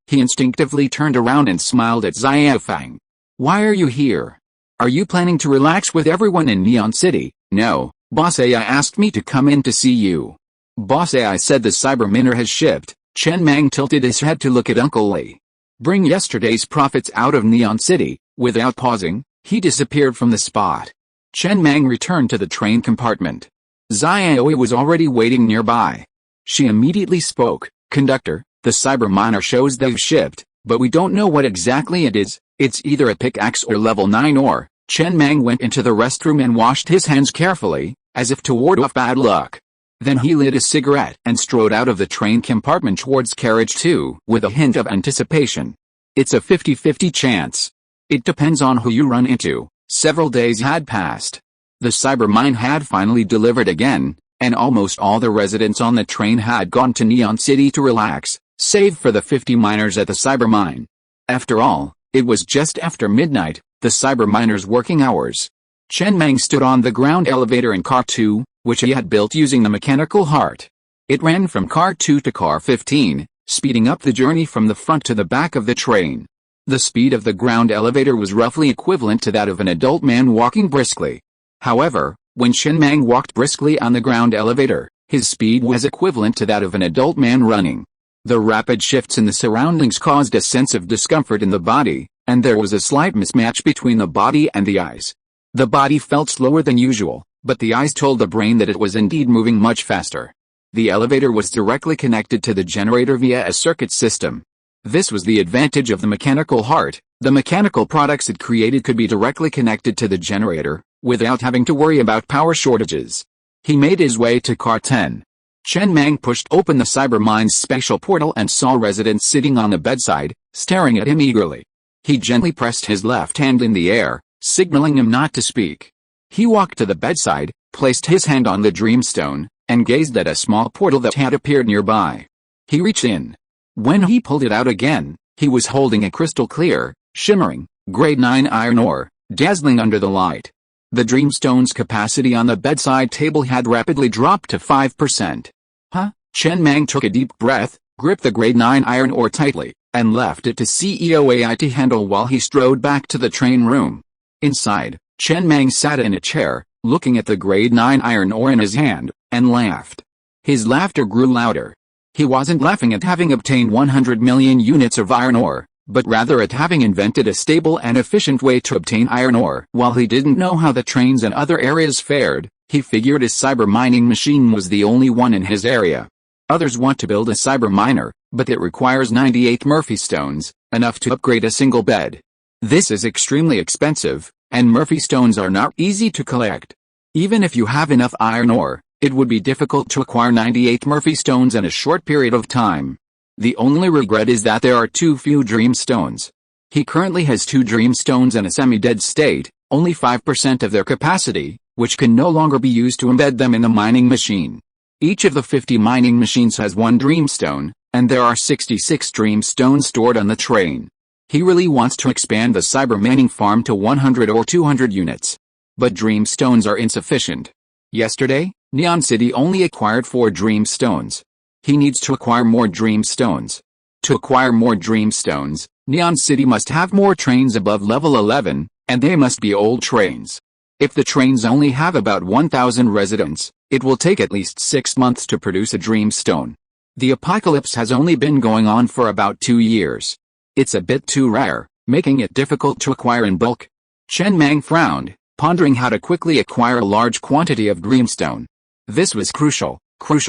He instinctively turned around and smiled at Xia Feng. "Why are you here? Are you planning to relax with everyone in Neon City?" "No, Boss AI asked me to come in to see you." Boss AI said the Cyberminer has shipped. Chen Mang tilted his head to look at Uncle Lee. "Bring yesterday's profits out of Neon City." Without pausing, he disappeared from the spot. Chen Mang returned to the train compartment. Xiaoi was already waiting nearby. She immediately spoke. "Conductor, the Cyberminer shows they've shipped, but we don't know what exactly it is. It's either a pickaxe or level 9 ore." Chen Mang went into the restroom and washed his hands carefully, as if to ward off bad luck. Then he lit a cigarette and strode out of the train compartment towards carriage 2 with a hint of anticipation. It's a 50-50 chance. It depends on who you run into. Several days had passed. The Cybermine had finally delivered again, and almost all the residents on the train had gone to Neon City to relax, save for the 50 miners at the Cybermine. After all, it was just after midnight, the Cyberminer's working hours. Chen Mang stood on the ground elevator in Car 2, which he had built using the mechanical heart. It ran from Car 2 to Car 15, speeding up the journey from the front to the back of the train. The speed of the ground elevator was roughly equivalent to that of an adult man walking briskly. However, when Chen Mang walked briskly on the ground elevator, his speed was equivalent to that of an adult man running. The rapid shifts in the surroundings caused a sense of discomfort in the body, and there was a slight mismatch between the body and the eyes. The body felt slower than usual, but the eyes told the brain that it was indeed moving much faster. The elevator was directly connected to the generator via a circuit system. This was the advantage of the mechanical heart. The mechanical products it created could be directly connected to the generator, without having to worry about power shortages. He made his way to Car 10. Chen Mang pushed open the Cybermine's special portal and saw residents sitting on the bedside, staring at him eagerly. He gently pressed his left hand in the air, signaling him not to speak. He walked to the bedside, placed his hand on the dreamstone, and gazed at a small portal that had appeared nearby. He reached in. When he pulled it out again, he was holding a crystal clear, shimmering, grade 9 iron ore, dazzling under the light. The dreamstone's capacity on the bedside table had rapidly dropped to 5%. Huh? Chen Mang took a deep breath, gripped the grade 9 iron ore tightly, and left it to CEOAIT handle while he strode back to the train room. Inside, Chen Mang sat in a chair, looking at the grade 9 iron ore in his hand, and laughed. His laughter grew louder. He wasn't laughing at having obtained 100 million units of iron ore, but rather at having invented a stable and efficient way to obtain iron ore. While he didn't know how the trains in other areas fared, he figured his cyber mining machine was the only one in his area. Others want to build a cyber miner, but it requires 98 Murphy stones, enough to upgrade a single bed. This is extremely expensive, and Murphy stones are not easy to collect. Even if you have enough iron ore, it would be difficult to acquire 98 Murphy stones in a short period of time. The only regret is that there are too few dream stones. He currently has 2 dream stones in a semi-dead state, only 5% of their capacity, which can no longer be used to embed them in the mining machine. Each of the 50 mining machines has 1 dreamstone, and there are 66 dreamstones stored on the train. He really wants to expand the cyber mining farm to 100 or 200 units. But dreamstones are insufficient. Yesterday, Neon City only acquired 4 dreamstones. He needs to acquire more dreamstones. To acquire more dreamstones, Neon City must have more trains above level 11, and they must be old trains. If the trains only have about 1,000 residents, it will take at least 6 months to produce a dreamstone. The apocalypse has only been going on for about 2 years. It's a bit too rare, making it difficult to acquire in bulk. Chen Mang frowned, pondering how to quickly acquire a large quantity of dreamstone. This was crucial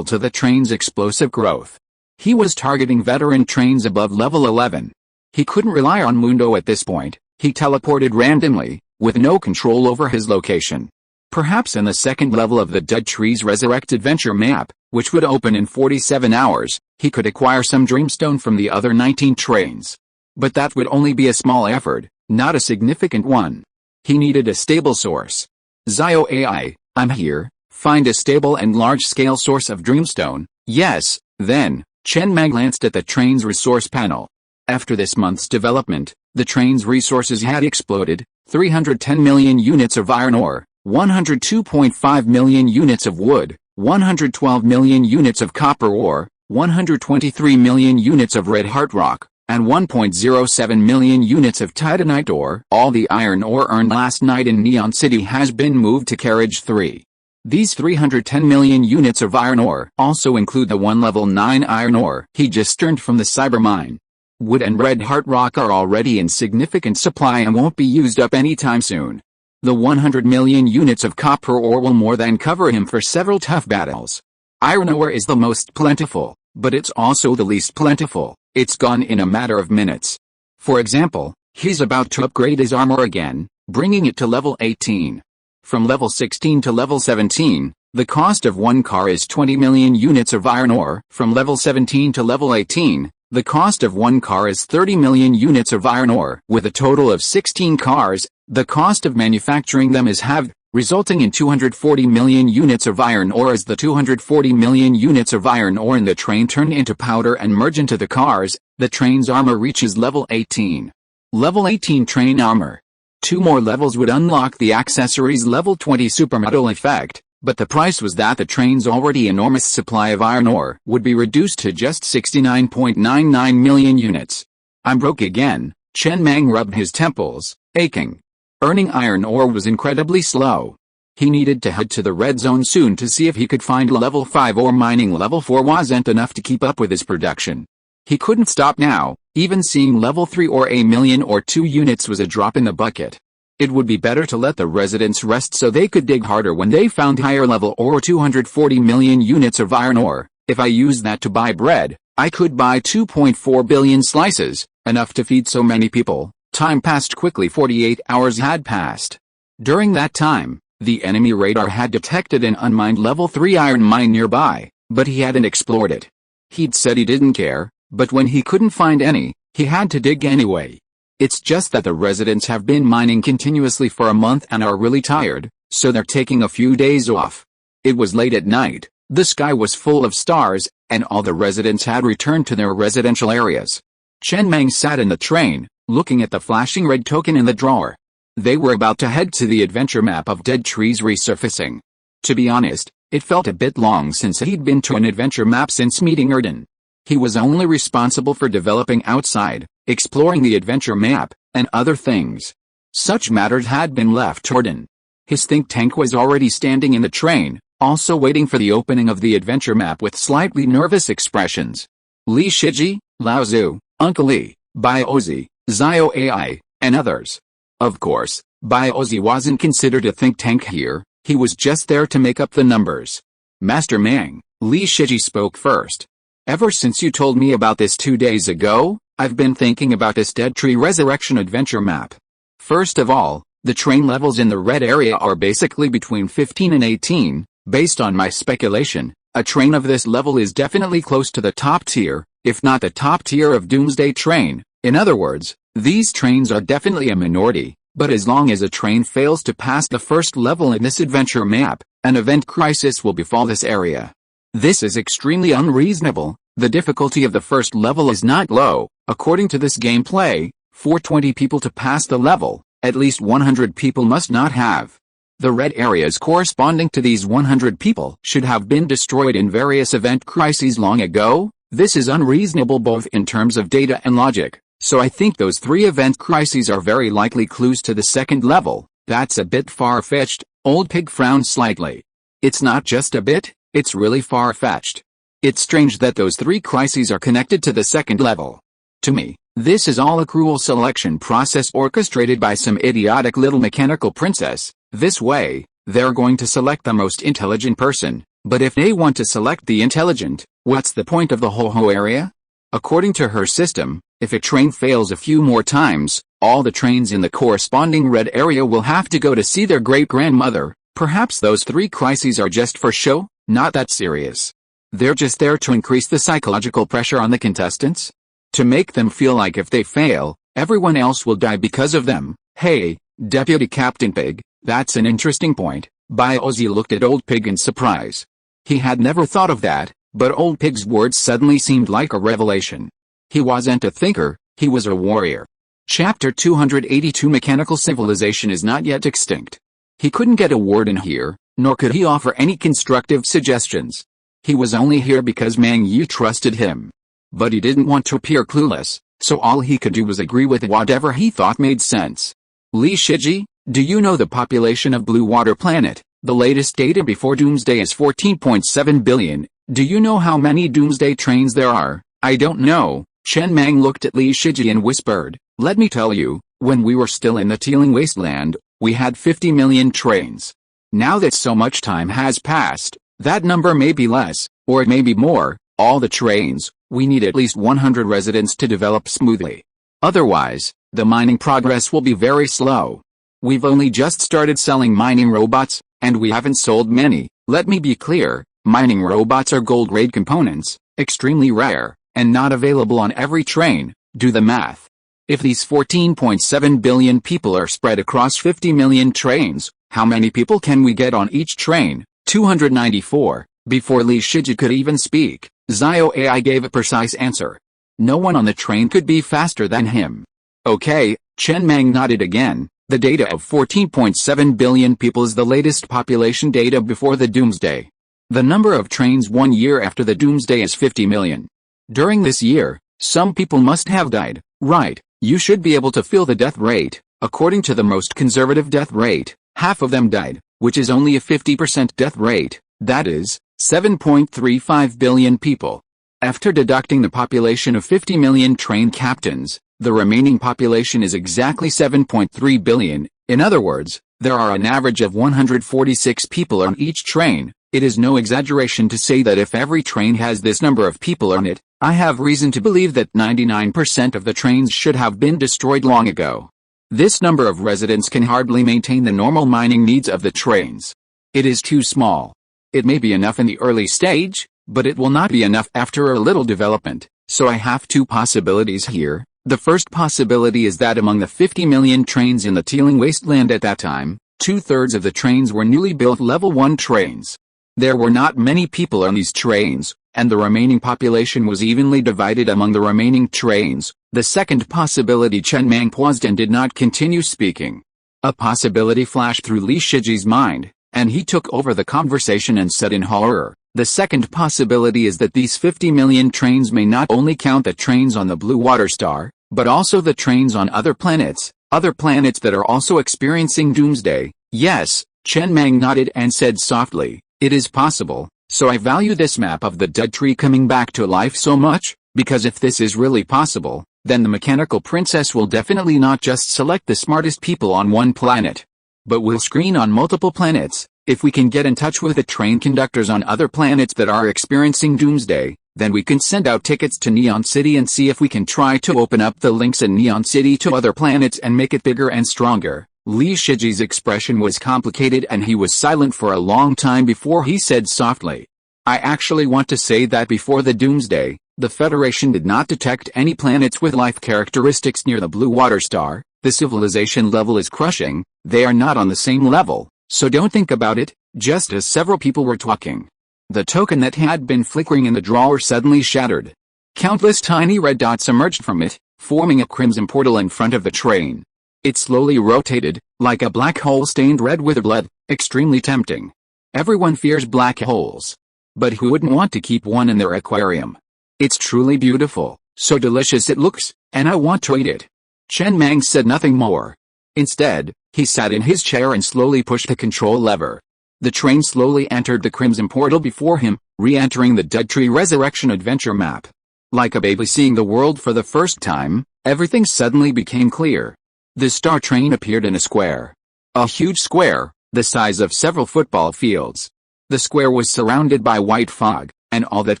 to the train's explosive growth. He was targeting veteran trains above level 11. He couldn't rely on Mundo at this point. He teleported randomly, with no control over his location. Perhaps in the second level of the Dead Trees Resurrect Adventure map, which would open in 47 hours, he could acquire some dreamstone from the other 19 trains. But that would only be a small effort, not a significant one. He needed a stable source. Zio AI, I'm here. Find a stable and large-scale source of dreamstone. Yes, then, Chen Mang glanced at the train's resource panel. After this month's development, the train's resources had exploded: 310 million units of iron ore, 102.5 million units of wood, 112 million units of copper ore, 123 million units of red heart rock, and 1.07 million units of titanite ore. All the iron ore earned last night in Neon City has been moved to Carriage 3. These 310 million units of iron ore also include the 1 level 9 iron ore he just earned from the cyber mine. Wood and red heart rock are already in significant supply and won't be used up anytime soon. The 100 million units of copper ore will more than cover him for several tough battles. Iron ore is the most plentiful, but it's also the least plentiful. It's gone in a matter of minutes. For example, he's about to upgrade his armor again, bringing it to level 18. From level 16 to level 17, the cost of 1 car is 20 million units of iron ore. From level 17 to level 18, the cost of 1 car is 30 million units of iron ore. With a total of 16 cars, the cost of manufacturing them is halved, resulting in 240 million units of iron ore. As the 240 million units of iron ore in the train turn into powder and merge into the cars, the train's armor reaches level 18. Level 18 train armor. 2 more levels would unlock the accessory's level 20 supermetal effect, but the price was that the train's already enormous supply of iron ore would be reduced to just 69.99 million units. I'm broke again. Chen Mang rubbed his temples, aching. Earning iron ore was incredibly slow. He needed to head to the red zone soon to see if he could find level 5 ore. Mining level 4 wasn't enough to keep up with his production. He couldn't stop now. Even seeing level 3 or a million or 2 units was a drop in the bucket. It would be better to let the residents rest so they could dig harder when they found higher level ore. 240 million units of iron ore. If I used that to buy bread, I could buy 2.4 billion slices, enough to feed so many people. Time passed quickly. 48 hours had passed. During that time, the enemy radar had detected an unmined level 3 iron mine nearby, but he hadn't explored it. He'd said he didn't care, but when he couldn't find any, he had to dig anyway. It's just that the residents have been mining continuously for a month and are really tired, so they're taking a few days off. It was late at night, the sky was full of stars, and all the residents had returned to their residential areas. Chen Mang sat in the train, looking at the flashing red token in the drawer. They were about to head to the adventure map of dead trees resurfacing. To be honest, it felt a bit long since he'd been to an adventure map since meeting Erden. He was only responsible for developing outside, exploring the adventure map, and other things. Such matters had been left to Erden. His think tank was already standing in the train, also waiting for the opening of the adventure map with slightly nervous expressions. Li Shiji, Lao Zhu, Uncle Li, Biozi, Zio AI, and others. Of course, Biozi wasn't considered a think tank here, he was just there to make up the numbers. Master Mang, Li Shiji spoke first. Ever since you told me about this 2 days ago, I've been thinking about this Dead Tree Resurrection adventure map. First of all, the train levels in the red area are basically between 15 and 18, based on my speculation, a train of this level is definitely close to the top tier, if not the top tier of Doomsday Train. In other words, these trains are definitely a minority, but as long as a train fails to pass the first level in this adventure map, an event crisis will befall this area. This is extremely unreasonable. The difficulty of the first level is not low. According to this gameplay, for 20 people to pass the level, at least 100 people must not have. The red areas corresponding to these 100 people should have been destroyed in various event crises long ago. This is unreasonable both in terms of data and logic, so I think those 3 event crises are very likely clues to the second level. That's a bit far-fetched. Old Pig frowned slightly. It's not just a bit, it's really far-fetched. It's strange that those 3 crises are connected to the second level. To me, this is all a cruel selection process orchestrated by some idiotic little mechanical princess. This way, they're going to select the most intelligent person, but if they want to select the intelligent, what's the point of the whole area? According to her system, if a train fails a few more times, all the trains in the corresponding red area will have to go to see their great-grandmother. Perhaps those 3 crises are just for show, not that serious. They're just there to increase the psychological pressure on the contestants? To make them feel like if they fail, everyone else will die because of them. Hey, Deputy Captain Pig, that's an interesting point. Biozi looked at Old Pig in surprise. He had never thought of that, but Old Pig's words suddenly seemed like a revelation. He wasn't a thinker, he was a warrior. Chapter 282 Mechanical Civilization is not yet extinct. He couldn't get a word in here, nor could he offer any constructive suggestions. He was only here because Mang Yu trusted him. But he didn't want to appear clueless, so all he could do was agree with whatever he thought made sense. Li Shiji, do you know the population of Blue Water Planet? The latest data before Doomsday is 14.7 billion. Do you know how many Doomsday trains there are? I don't know. Chen Mang looked at Li Shiji and whispered, let me tell you, when we were still in the Teeling Wasteland, we had 50 million trains. Now that so much time has passed, that number may be less, or it may be more. All the trains, we need at least 100 residents to develop smoothly. Otherwise, the mining progress will be very slow. We've only just started selling mining robots, and we haven't sold many. Let me be clear, mining robots are gold-grade components, extremely rare, and not available on every train. Do the math. If these 14.7 billion people are spread across 50 million trains, how many people can we get on each train? 294. Before Li Shiji could even speak, Zio AI gave a precise answer. No one on the train could be faster than him. Okay, Chen Mang nodded again. The data of 14.7 billion people is the latest population data before the Doomsday. The number of trains 1 year after the Doomsday is 50 million. During this year, some people must have died, right? You should be able to feel the death rate. According to the most conservative death rate, half of them died, which is only a 50% death rate. That is 7.35 billion people. After deducting the population of 50 million train captains, the remaining population is exactly 7.3 billion. In other words, there are an average of 146 people on each train. It is no exaggeration to say that if every train has this number of people on it, I have reason to believe that 99% of the trains should have been destroyed long ago. This number of residents can hardly maintain the normal mining needs of the trains. It is too small. It may be enough in the early stage, but it will not be enough after a little development. So I have 2 possibilities here. The first possibility is that among the 50 million trains in the teeming wasteland at that time, 2/3 of the trains were newly built level 1 trains. There were not many people on these trains, and the remaining population was evenly divided among the remaining trains. The second possibility. Chen Mang paused and did not continue speaking. A possibility flashed through Li Shiji's mind, and he took over the conversation and said in horror, "The second possibility is that these 50 million trains may not only count the trains on the Blue Water Star, but also the trains on other planets that are also experiencing doomsday." "Yes," Chen Mang nodded and said softly, "it is possible. So I value this map of the dead tree coming back to life so much, because if this is really possible, then the mechanical princess will definitely not just select the smartest people on one planet, but will screen on multiple planets. If we can get in touch with the train conductors on other planets that are experiencing doomsday, then we can send out tickets to Neon City and see if we can try to open up the links in Neon City to other planets and make it bigger and stronger." Li Shiji's expression was complicated and he was silent for a long time before he said softly, "I actually want to say that before the doomsday, the Federation did not detect any planets with life characteristics near the Blue Water Star. The civilization level is crushing. They are not on the same level, so don't think about it." Just as several people were talking, the token that had been flickering in the drawer suddenly shattered. Countless tiny red dots emerged from it, forming a crimson portal in front of the train. It slowly rotated, like a black hole stained red with blood, extremely tempting. Everyone fears black holes. But who wouldn't want to keep one in their aquarium? It's truly beautiful, so delicious it looks, and I want to eat it. Chen Mang said nothing more. Instead, he sat in his chair and slowly pushed the control lever. The train slowly entered the crimson portal before him, re-entering the Dead Tree Resurrection adventure map. Like a baby seeing the world for the first time, everything suddenly became clear. The star train appeared in a square. A huge square, the size of several football fields. The square was surrounded by white fog, and all that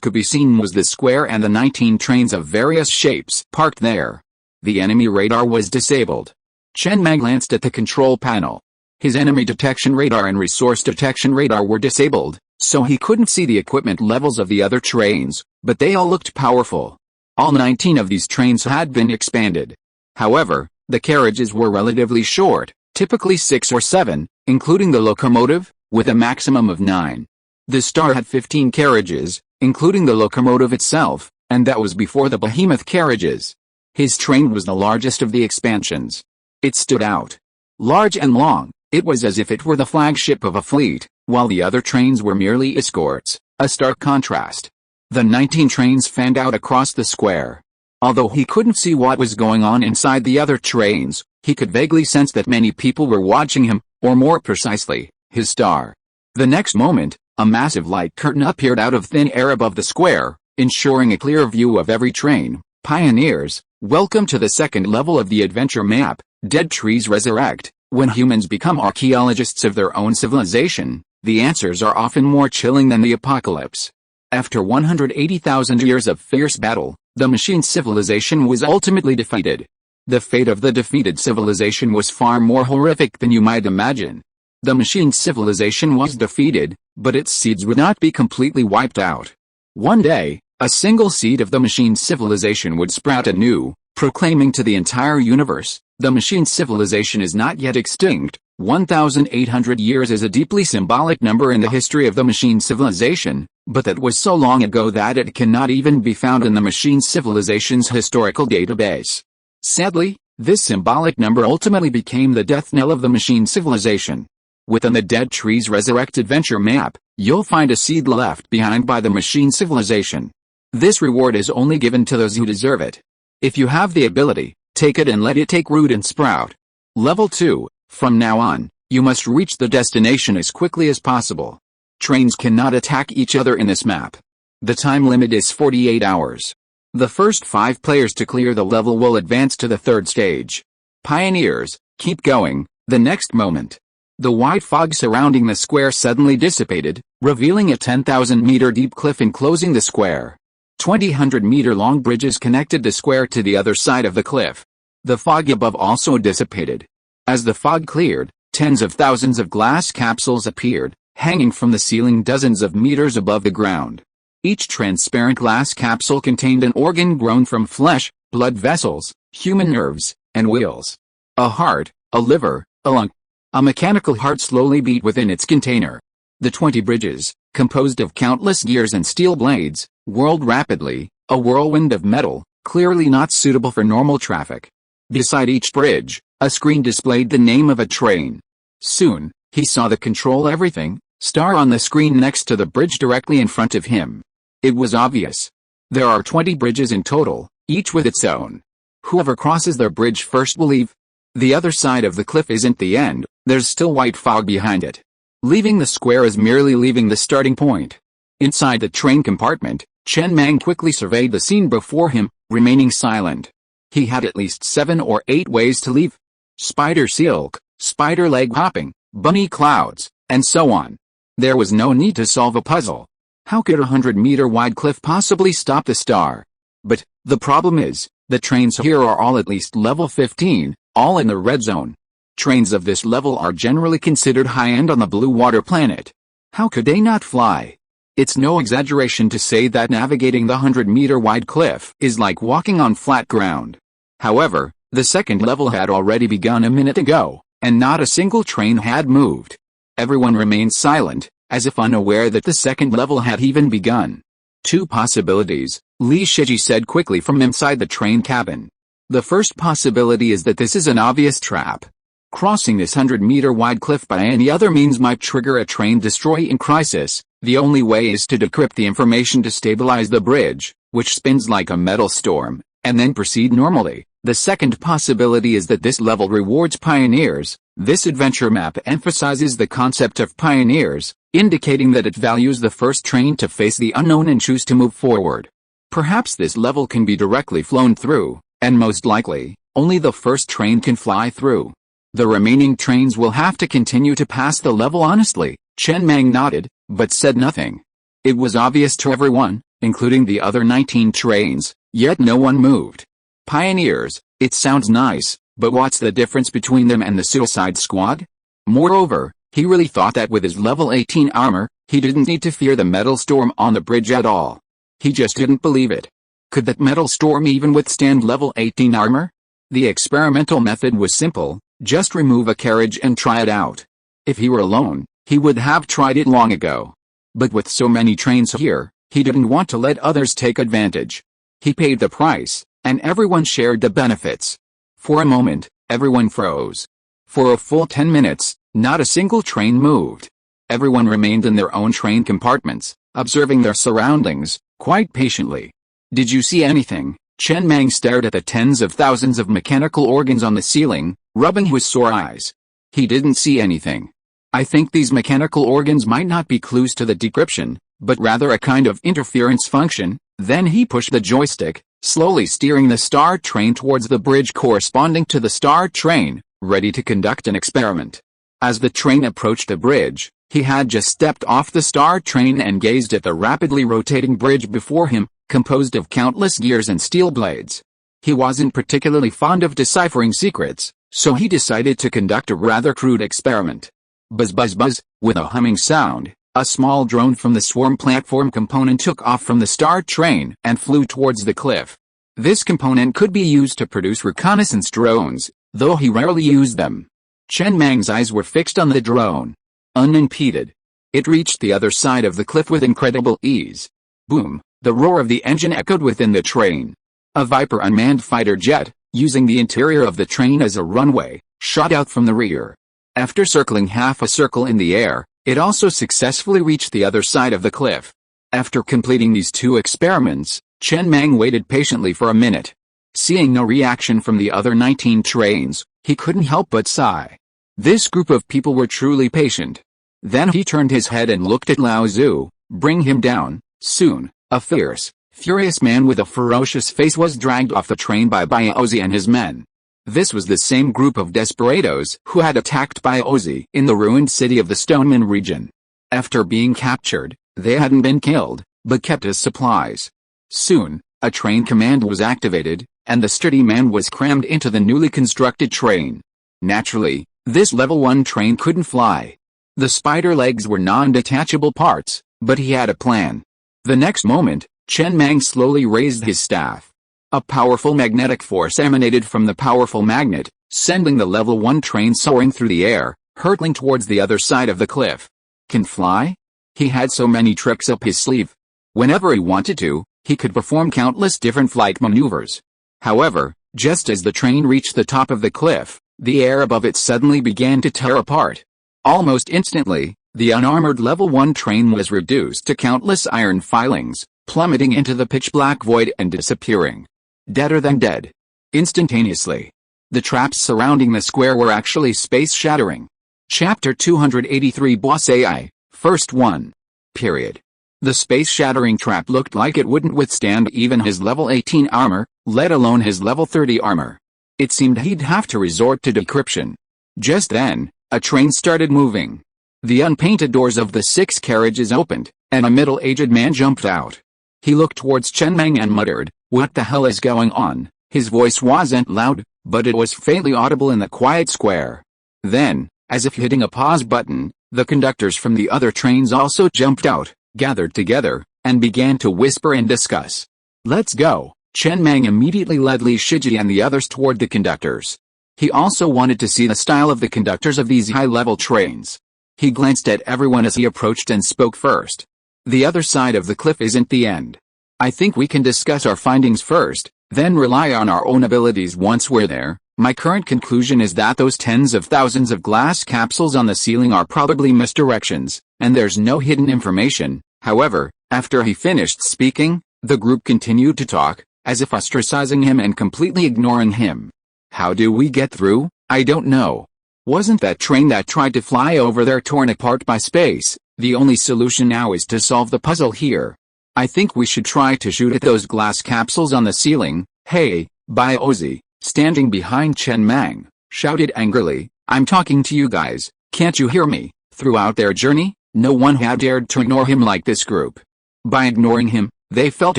could be seen was the square and the 19 trains of various shapes parked there. The enemy radar was disabled. Chen Mang glanced at the control panel. His enemy detection radar and resource detection radar were disabled, so he couldn't see the equipment levels of the other trains, but they all looked powerful. All 19 of these trains had been expanded. However, the carriages were relatively short, typically 6 or 7, including the locomotive, with a maximum of 9. The Star had 15 carriages, including the locomotive itself, and that was before the behemoth carriages. His train was the largest of the expansions. It stood out. Large and long, it was as if it were the flagship of a fleet, while the other trains were merely escorts, a stark contrast. The 19 trains fanned out across the square. Although he couldn't see what was going on inside the other trains, he could vaguely sense that many people were watching him, or more precisely, his star. The next moment, a massive light curtain appeared out of thin air above the square, ensuring a clear view of every train. Pioneers, welcome to the second level of the adventure map, Dead Trees Resurrect. When humans become archaeologists of their own civilization, the answers are often more chilling than the apocalypse. After 180,000 years of fierce battle, the machine civilization was ultimately defeated. The fate of the defeated civilization was far more horrific than you might imagine. The machine civilization was defeated, but its seeds would not be completely wiped out. One day, a single seed of the machine civilization would sprout anew, proclaiming to the entire universe, the machine civilization is not yet extinct. 1,800 years is a deeply symbolic number in the history of the machine civilization, but that was so long ago that it cannot even be found in the machine civilization's historical database. Sadly, this symbolic number ultimately became the death knell of the machine civilization. Within the Dead Trees Resurrect adventure map, you'll find a seed left behind by the machine civilization. This reward is only given to those who deserve it. If you have the ability, take it and let it take root and sprout. Level 2. From now on, you must reach the destination as quickly as possible. Trains cannot attack each other in this map. The time limit is 48 hours. The first 5 players to clear the level will advance to the third stage. Pioneers, keep going. The next moment, the white fog surrounding the square suddenly dissipated, revealing a 10,000-meter deep cliff enclosing the square. 2,000-meter-long bridges connected the square to the other side of the cliff. The fog above also dissipated. As the fog cleared, tens of thousands of glass capsules appeared, hanging from the ceiling dozens of meters above the ground. Each transparent glass capsule contained an organ grown from flesh, blood vessels, human nerves, and wheels. A heart, a liver, a lung. A mechanical heart slowly beat within its container. The 20 bridges, composed of countless gears and steel blades, whirled rapidly, a whirlwind of metal, clearly not suitable for normal traffic. Beside each bridge, a screen displayed the name of a train. Soon, he saw the control everything star on the screen next to the bridge directly in front of him. It was obvious. There are 20 bridges in total, each with its own. Whoever crosses their bridge first will leave. The other side of the cliff isn't the end, there's still white fog behind it. Leaving the square is merely leaving the starting point. Inside the train compartment, Chen Mang quickly surveyed the scene before him, remaining silent. He had at least 7 or 8 ways to leave. Spider silk, spider leg hopping, bunny clouds, and so on. There was no need to solve a puzzle. How could a 100-meter wide cliff possibly stop the star? But, the problem is, the trains here are all at least level 15, all in the red zone. Trains of this level are generally considered high-end on the Blue Water planet. How could they not fly? It's no exaggeration to say that navigating the 100-meter wide cliff is like walking on flat ground. However, the second level had already begun a minute ago, and not a single train had moved. Everyone remained silent, as if unaware that the second level had even begun. 2 possibilities, Li Shiji said quickly from inside the train cabin. The first possibility is that this is an obvious trap. Crossing this 100-meter wide cliff by any other means might trigger a train destroy in crisis. The only way is to decrypt the information to stabilize the bridge, which spins like a metal storm, and then proceed normally. The second possibility is that this level rewards pioneers. This adventure map emphasizes the concept of pioneers, indicating that it values the first train to face the unknown and choose to move forward. Perhaps this level can be directly flown through, and most likely, only the first train can fly through. The remaining trains will have to continue to pass the level honestly. Chen Mang nodded, but said nothing. It was obvious to everyone, including the other 19 trains, yet no one moved. Pioneers, it sounds nice, but what's the difference between them and the Suicide Squad? Moreover, he really thought that with his level 18 armor, he didn't need to fear the metal storm on the bridge at all. He just didn't believe it. Could that metal storm even withstand level 18 armor? The experimental method was simple, just remove a carriage and try it out. If he were alone, he would have tried it long ago. But with so many trains here, he didn't want to let others take advantage. He paid the price, and everyone shared the benefits. For a moment, everyone froze. For a full 10 minutes, not a single train moved. Everyone remained in their own train compartments, observing their surroundings, quite patiently. Did you see anything? Chen Mang stared at the tens of thousands of mechanical organs on the ceiling, rubbing his sore eyes. He didn't see anything. I think these mechanical organs might not be clues to the decryption, but rather a kind of interference function. Then he pushed the joystick, slowly steering the star train towards the bridge corresponding to the star train, ready to conduct an experiment. As the train approached the bridge, he had just stepped off the star train and gazed at the rapidly rotating bridge before him, composed of countless gears and steel blades. He wasn't particularly fond of deciphering secrets, so he decided to conduct a rather crude experiment. Buzz buzz buzz, with a humming sound, a small drone from the swarm platform component took off from the star train and flew towards the cliff. This component could be used to produce reconnaissance drones, though he rarely used them. Chen Mang's eyes were fixed on the drone. Unimpeded, it reached the other side of the cliff with incredible ease. Boom, the roar of the engine echoed within the train. A Viper unmanned fighter jet, using the interior of the train as a runway, shot out from the rear. After circling half a circle in the air, it also successfully reached the other side of the cliff. After completing these 2 experiments, Chen Mang waited patiently for a minute. Seeing no reaction from the other 19 trains, he couldn't help but sigh. This group of people were truly patient. Then he turned his head and looked at Lao Zhu. Bring him down. Soon, a fierce, furious man with a ferocious face was dragged off the train by Baozi and his men. This was the same group of desperados who had attacked Baozi in the ruined city of the Stoneman region. After being captured, they hadn't been killed, but kept as supplies. Soon, a train command was activated, and the sturdy man was crammed into the newly constructed train. Naturally, this level 1 train couldn't fly. The spider legs were non-detachable parts, but he had a plan. The next moment, Chen Mang slowly raised his staff. A powerful magnetic force emanated from the powerful magnet, sending the level 1 train soaring through the air, hurtling towards the other side of the cliff. Can fly? He had so many tricks up his sleeve. Whenever he wanted to, he could perform countless different flight maneuvers. However, just as the train reached the top of the cliff, the air above it suddenly began to tear apart. Almost instantly, the unarmored level 1 train was reduced to countless iron filings, plummeting into the pitch-black void and disappearing. Deader than dead. Instantaneously. The traps surrounding the square were actually space-shattering. Chapter 283 Boss AI, First 1. Period. The space-shattering trap looked like it wouldn't withstand even his level 18 armor, let alone his level 30 armor. It seemed he'd have to resort to decryption. Just then, a train started moving. The unpainted doors of the 6 carriages opened, and a middle-aged man jumped out. He looked towards Chen Mang and muttered, "What the hell is going on?" His voice wasn't loud, but it was faintly audible in the quiet square. Then, as if hitting a pause button, the conductors from the other trains also jumped out, gathered together, and began to whisper and discuss. "Let's go." Chen Mang immediately led Li Shiji and the others toward the conductors. He also wanted to see the style of the conductors of these high-level trains. He glanced at everyone as he approached and spoke first. "The other side of the cliff isn't the end. I think we can discuss our findings first, then rely on our own abilities once we're there. My current conclusion is that those tens of thousands of glass capsules on the ceiling are probably misdirections, and there's no hidden information." However, after he finished speaking, the group continued to talk, as if ostracizing him and completely ignoring him. "How do we get through? I don't know. Wasn't that train that tried to fly over there torn apart by space? The only solution now is to solve the puzzle here. I think we should try to shoot at those glass capsules on the ceiling." "Hey, Biozi," standing behind Chen Mang, shouted angrily, "I'm talking to you guys, can't you hear me?" Throughout their journey, no one had dared to ignore him like this group. By ignoring him, they felt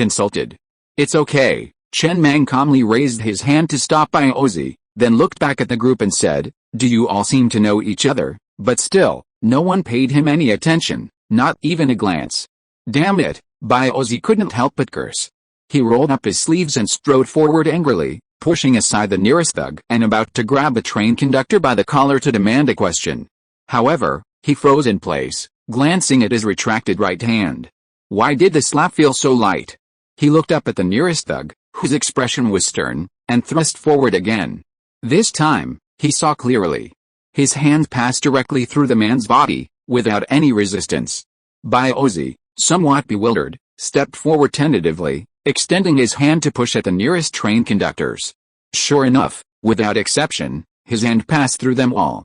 insulted. "It's okay." Chen Mang calmly raised his hand to stop Biozi, then looked back at the group and said, "Do you all seem to know each other?" But still, no one paid him any attention, not even a glance. Damn it, Biozi couldn't help but curse. He rolled up his sleeves and strode forward angrily, pushing aside the nearest thug and about to grab the train conductor by the collar to demand a question. However, he froze in place, glancing at his retracted right hand. Why did the slap feel so light? He looked up at the nearest thug, whose expression was stern, and thrust forward again. This time, he saw clearly. His hand passed directly through the man's body, without any resistance. Biozi, somewhat bewildered, stepped forward tentatively, extending his hand to push at the nearest train conductors. Sure enough, without exception, his hand passed through them all.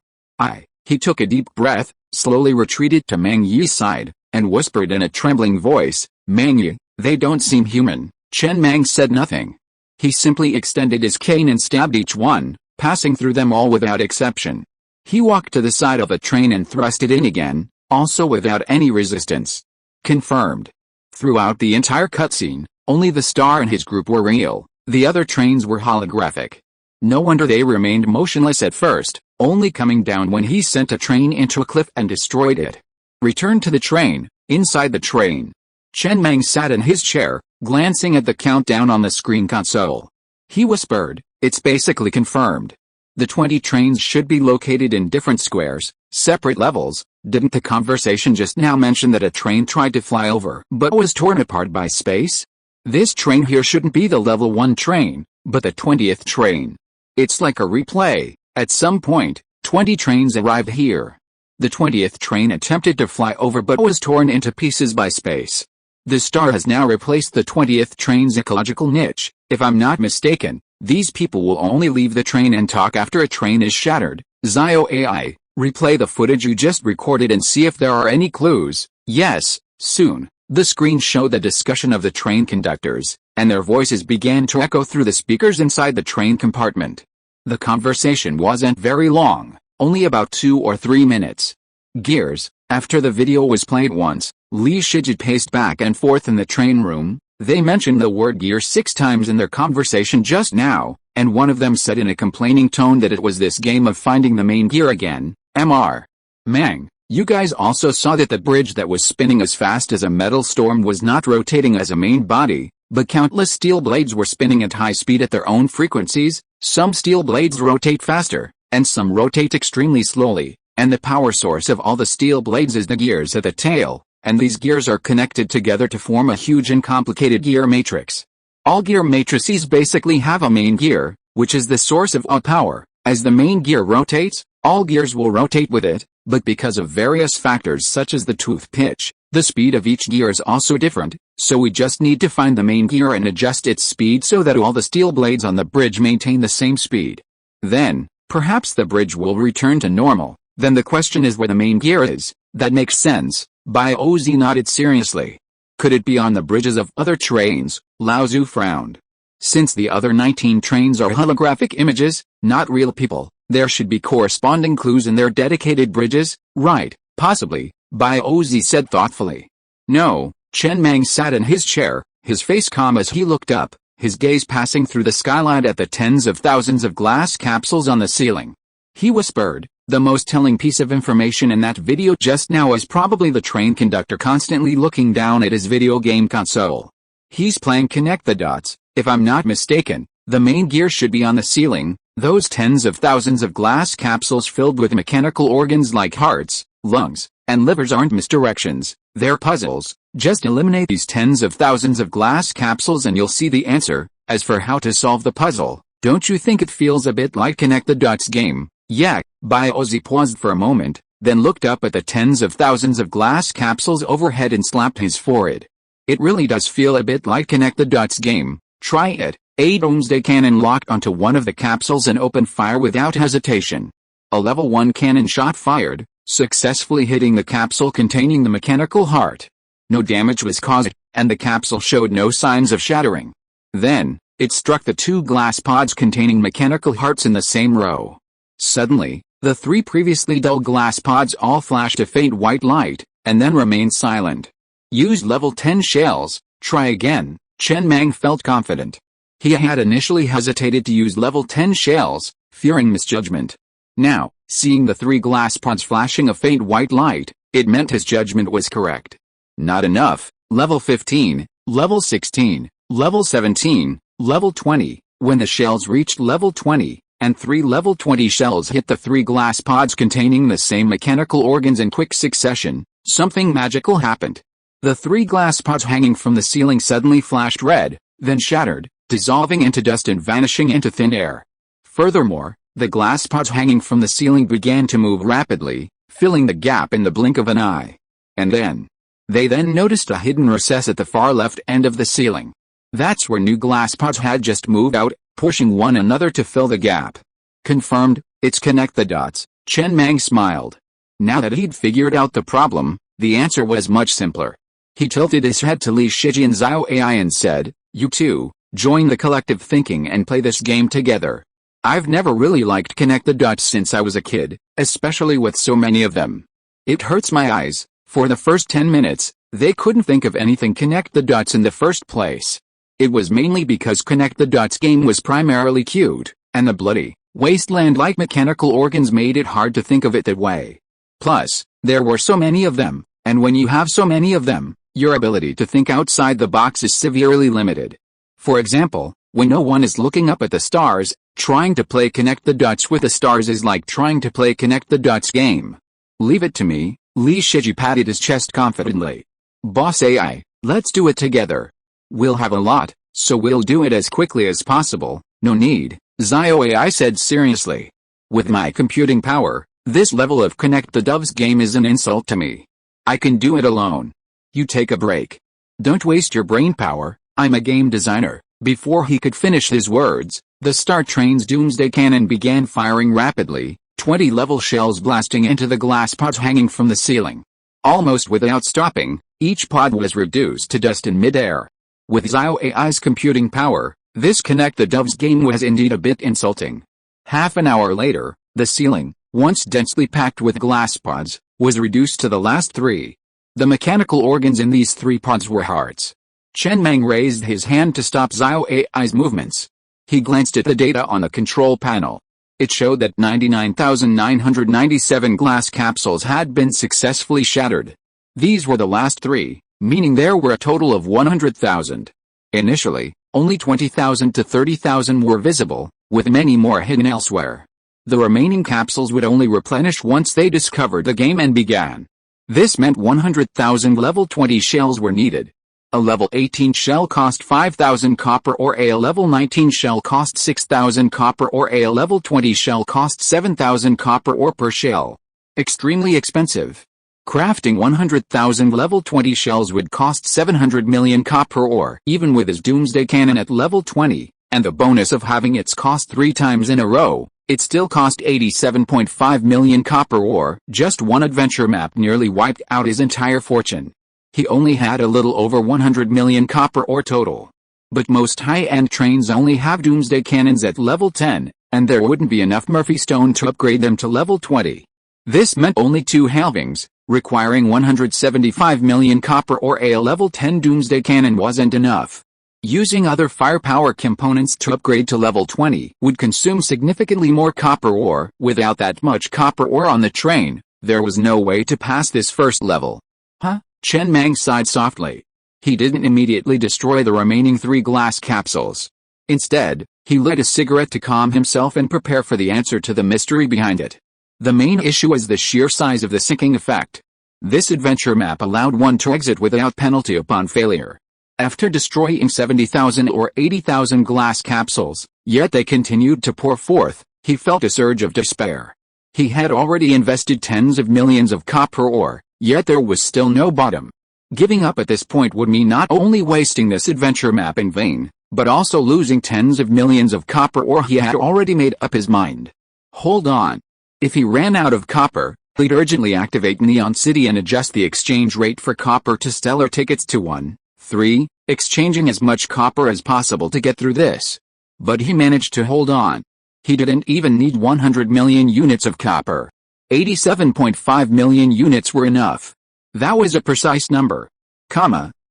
He took a deep breath, slowly retreated to Mang Yi's side, and whispered in a trembling voice, "Mang Yi, they don't seem human." Chen Mang said nothing. He simply extended his cane and stabbed each one, passing through them all without exception. He walked to the side of the train and thrust it in again, also without any resistance. Confirmed. Throughout the entire cutscene, only the star and his group were real, the other trains were holographic. No wonder they remained motionless at first, only coming down when he sent a train into a cliff and destroyed it. Return to the train. Inside the train, Chen Mang sat in his chair, glancing at the countdown on the screen console. He whispered, "It's basically confirmed. The 20 trains should be located in different squares, separate levels. Didn't the conversation just now mention that a train tried to fly over but was torn apart by space? This train here shouldn't be the level 1 train, but the 20th train. It's like a replay. At some point, 20 trains arrived here. The 20th train attempted to fly over but was torn into pieces by space. The star has now replaced the 20th train's ecological niche. If I'm not mistaken, these people will only leave the train and talk after a train is shattered. Zio AI, replay the footage you just recorded and see if there are any clues." Yes, soon. The screen showed the discussion of the train conductors, and their voices began to echo through the speakers inside the train compartment. The conversation wasn't very long, only about 2 or 3 minutes. Gears. After the video was played once, Li Shiji paced back and forth in the train room. They mentioned the word gear 6 times in their conversation just now, and one of them said in a complaining tone that it was this game of finding the main gear again. Mr. Mang, you guys also saw that the bridge that was spinning as fast as a metal storm was not rotating as a main body, but countless steel blades were spinning at high speed at their own frequencies. Some steel blades rotate faster, and some rotate extremely slowly, and the power source of all the steel blades is the gears at the tail, and these gears are connected together to form a huge and complicated gear matrix. All gear matrices basically have a main gear, which is the source of all power. As the main gear rotates, all gears will rotate with it, but because of various factors such as the tooth pitch, the speed of each gear is also different, so we just need to find the main gear and adjust its speed so that all the steel blades on the bridge maintain the same speed. Then, perhaps the bridge will return to normal. Then the question is where the main gear is. That makes sense. Bai Ozi nodded seriously. Could it be on the bridges of other trains? Lao Zhu frowned. Since the other 19 trains are holographic images, not real people, there should be corresponding clues in their dedicated bridges, right? Possibly, Bai Ozi said thoughtfully. No, Chen Mang sat in his chair, his face calm as he looked up, his gaze passing through the skyline at the tens of thousands of glass capsules on the ceiling. He whispered, the most telling piece of information in that video just now is probably the train conductor constantly looking down at his video game console. He's playing Connect the Dots. If I'm not mistaken, the main gear should be on the ceiling. Those tens of thousands of glass capsules filled with mechanical organs like hearts, lungs, and livers aren't misdirections, they're puzzles. Just eliminate these tens of thousands of glass capsules and you'll see the answer. As for how to solve the puzzle, don't you think it feels a bit like Connect the Dots game? Yeah. Bai Ozi paused for a moment, then looked up at the tens of thousands of glass capsules overhead and slapped his forehead. It really does feel a bit like Connect the Dots game. Try it. A Doomsday cannon locked onto one of the capsules and opened fire without hesitation. A level 1 cannon shot fired, successfully hitting the capsule containing the mechanical heart. No damage was caused, and the capsule showed no signs of shattering. Then, it struck the 2 glass pods containing mechanical hearts in the same row. Suddenly, the 3 previously dull glass pods all flashed a faint white light, and then remained silent. Use level 10 shells. Try again. Chen Mang felt confident. He had initially hesitated to use level 10 shells, fearing misjudgment. Now, seeing the 3 glass pods flashing a faint white light, it meant his judgment was correct. Not enough. Level 15, level 16, level 17, level 20. When the shells reached level 20, and 3 level 20 shells hit the 3 glass pods containing the same mechanical organs in quick succession, something magical happened. The 3 glass pods hanging from the ceiling suddenly flashed red, then shattered, dissolving into dust and vanishing into thin air. Furthermore, the glass pods hanging from the ceiling began to move rapidly, filling the gap in the blink of an eye. And then, they noticed a hidden recess at the far left end of the ceiling. That's where new glass pods had just moved out, pushing one another to fill the gap. Confirmed, it's Connect the Dots. Chen Mang smiled. Now that he'd figured out the problem, the answer was much simpler. He tilted his head to Li Shiji and Xiao AI and said, you two, join the collective thinking and play this game together. I've never really liked Connect the Dots since I was a kid, especially with so many of them. It hurts my eyes. For the first 10 minutes, they couldn't think of anything Connect the Dots in the first place. It was mainly because Connect the Dots game was primarily cute, and the bloody, wasteland-like mechanical organs made it hard to think of it that way. Plus, there were so many of them, and when you have so many of them, your ability to think outside the box is severely limited. For example, when no one is looking up at the stars, trying to play Connect the Dots with the stars is like trying to play Connect the Dots game. Leave it to me, Li Shiji patted his chest confidently. Boss AI, let's do it together. We'll have a lot, so we'll do it as quickly as possible, no need, Xiao AI said seriously. With my computing power, this level of Connect the Dots game is an insult to me. I can do it alone. You take a break. Don't waste your brain power, I'm a game designer. Before he could finish his words, the Star Train's Doomsday Cannon began firing rapidly, 20 level shells blasting into the glass pods hanging from the ceiling. Almost without stopping, each pod was reduced to dust in midair. With Xiao AI's computing power, this Connect the Dots game was indeed a bit insulting. Half an hour later, the ceiling, once densely packed with glass pods, was reduced to the last 3. The mechanical organs in these 3 pods were hearts. Chen Mang raised his hand to stop Xiao AI's movements. He glanced at the data on the control panel. It showed that 99,997 glass capsules had been successfully shattered. These were the last 3, meaning there were a total of 100,000. Initially, only 20,000 to 30,000 were visible, with many more hidden elsewhere. The remaining capsules would only replenish once they discovered the game and began. This meant 100,000 level 20 shells were needed. A level 18 shell cost 5,000 copper ore, a level 19 shell cost 6,000 copper ore, a level 20 shell cost 7,000 copper ore per shell. Extremely expensive. Crafting 100,000 level 20 shells would cost 700 million copper ore, even with his Doomsday Cannon at level 20, and the bonus of having its cost 3 times in a row. It still cost 87.5 million copper ore. Just one adventure map nearly wiped out his entire fortune. He only had a little over 100 million copper ore total. But most high-end trains only have Doomsday Cannons at level 10, and there wouldn't be enough Murphy Stone to upgrade them to level 20. This meant only 2 halvings, requiring 175 million copper ore. A level 10 Doomsday Cannon wasn't enough. Using other firepower components to upgrade to level 20 would consume significantly more copper ore. Without that much copper ore on the train, there was no way to pass this first level. Huh? Chen Mang sighed softly. He didn't immediately destroy the remaining 3 glass capsules. Instead, he lit a cigarette to calm himself and prepare for the answer to the mystery behind it. The main issue is the sheer size of the sinking effect. This adventure map allowed one to exit without penalty upon failure. After destroying 70,000 or 80,000 glass capsules, yet they continued to pour forth, he felt a surge of despair. He had already invested tens of millions of copper ore, yet there was still no bottom. Giving up at this point would mean not only wasting this adventure map in vain, but also losing tens of millions of copper ore. He had already made up his mind. Hold on. If he ran out of copper, he'd urgently activate Neon City and adjust the exchange rate for copper to stellar tickets to 1.3, exchanging as much copper as possible to get through this. But he managed to hold on. He didn't even need 100 million units of copper. 87.5 million units were enough. That was a precise number.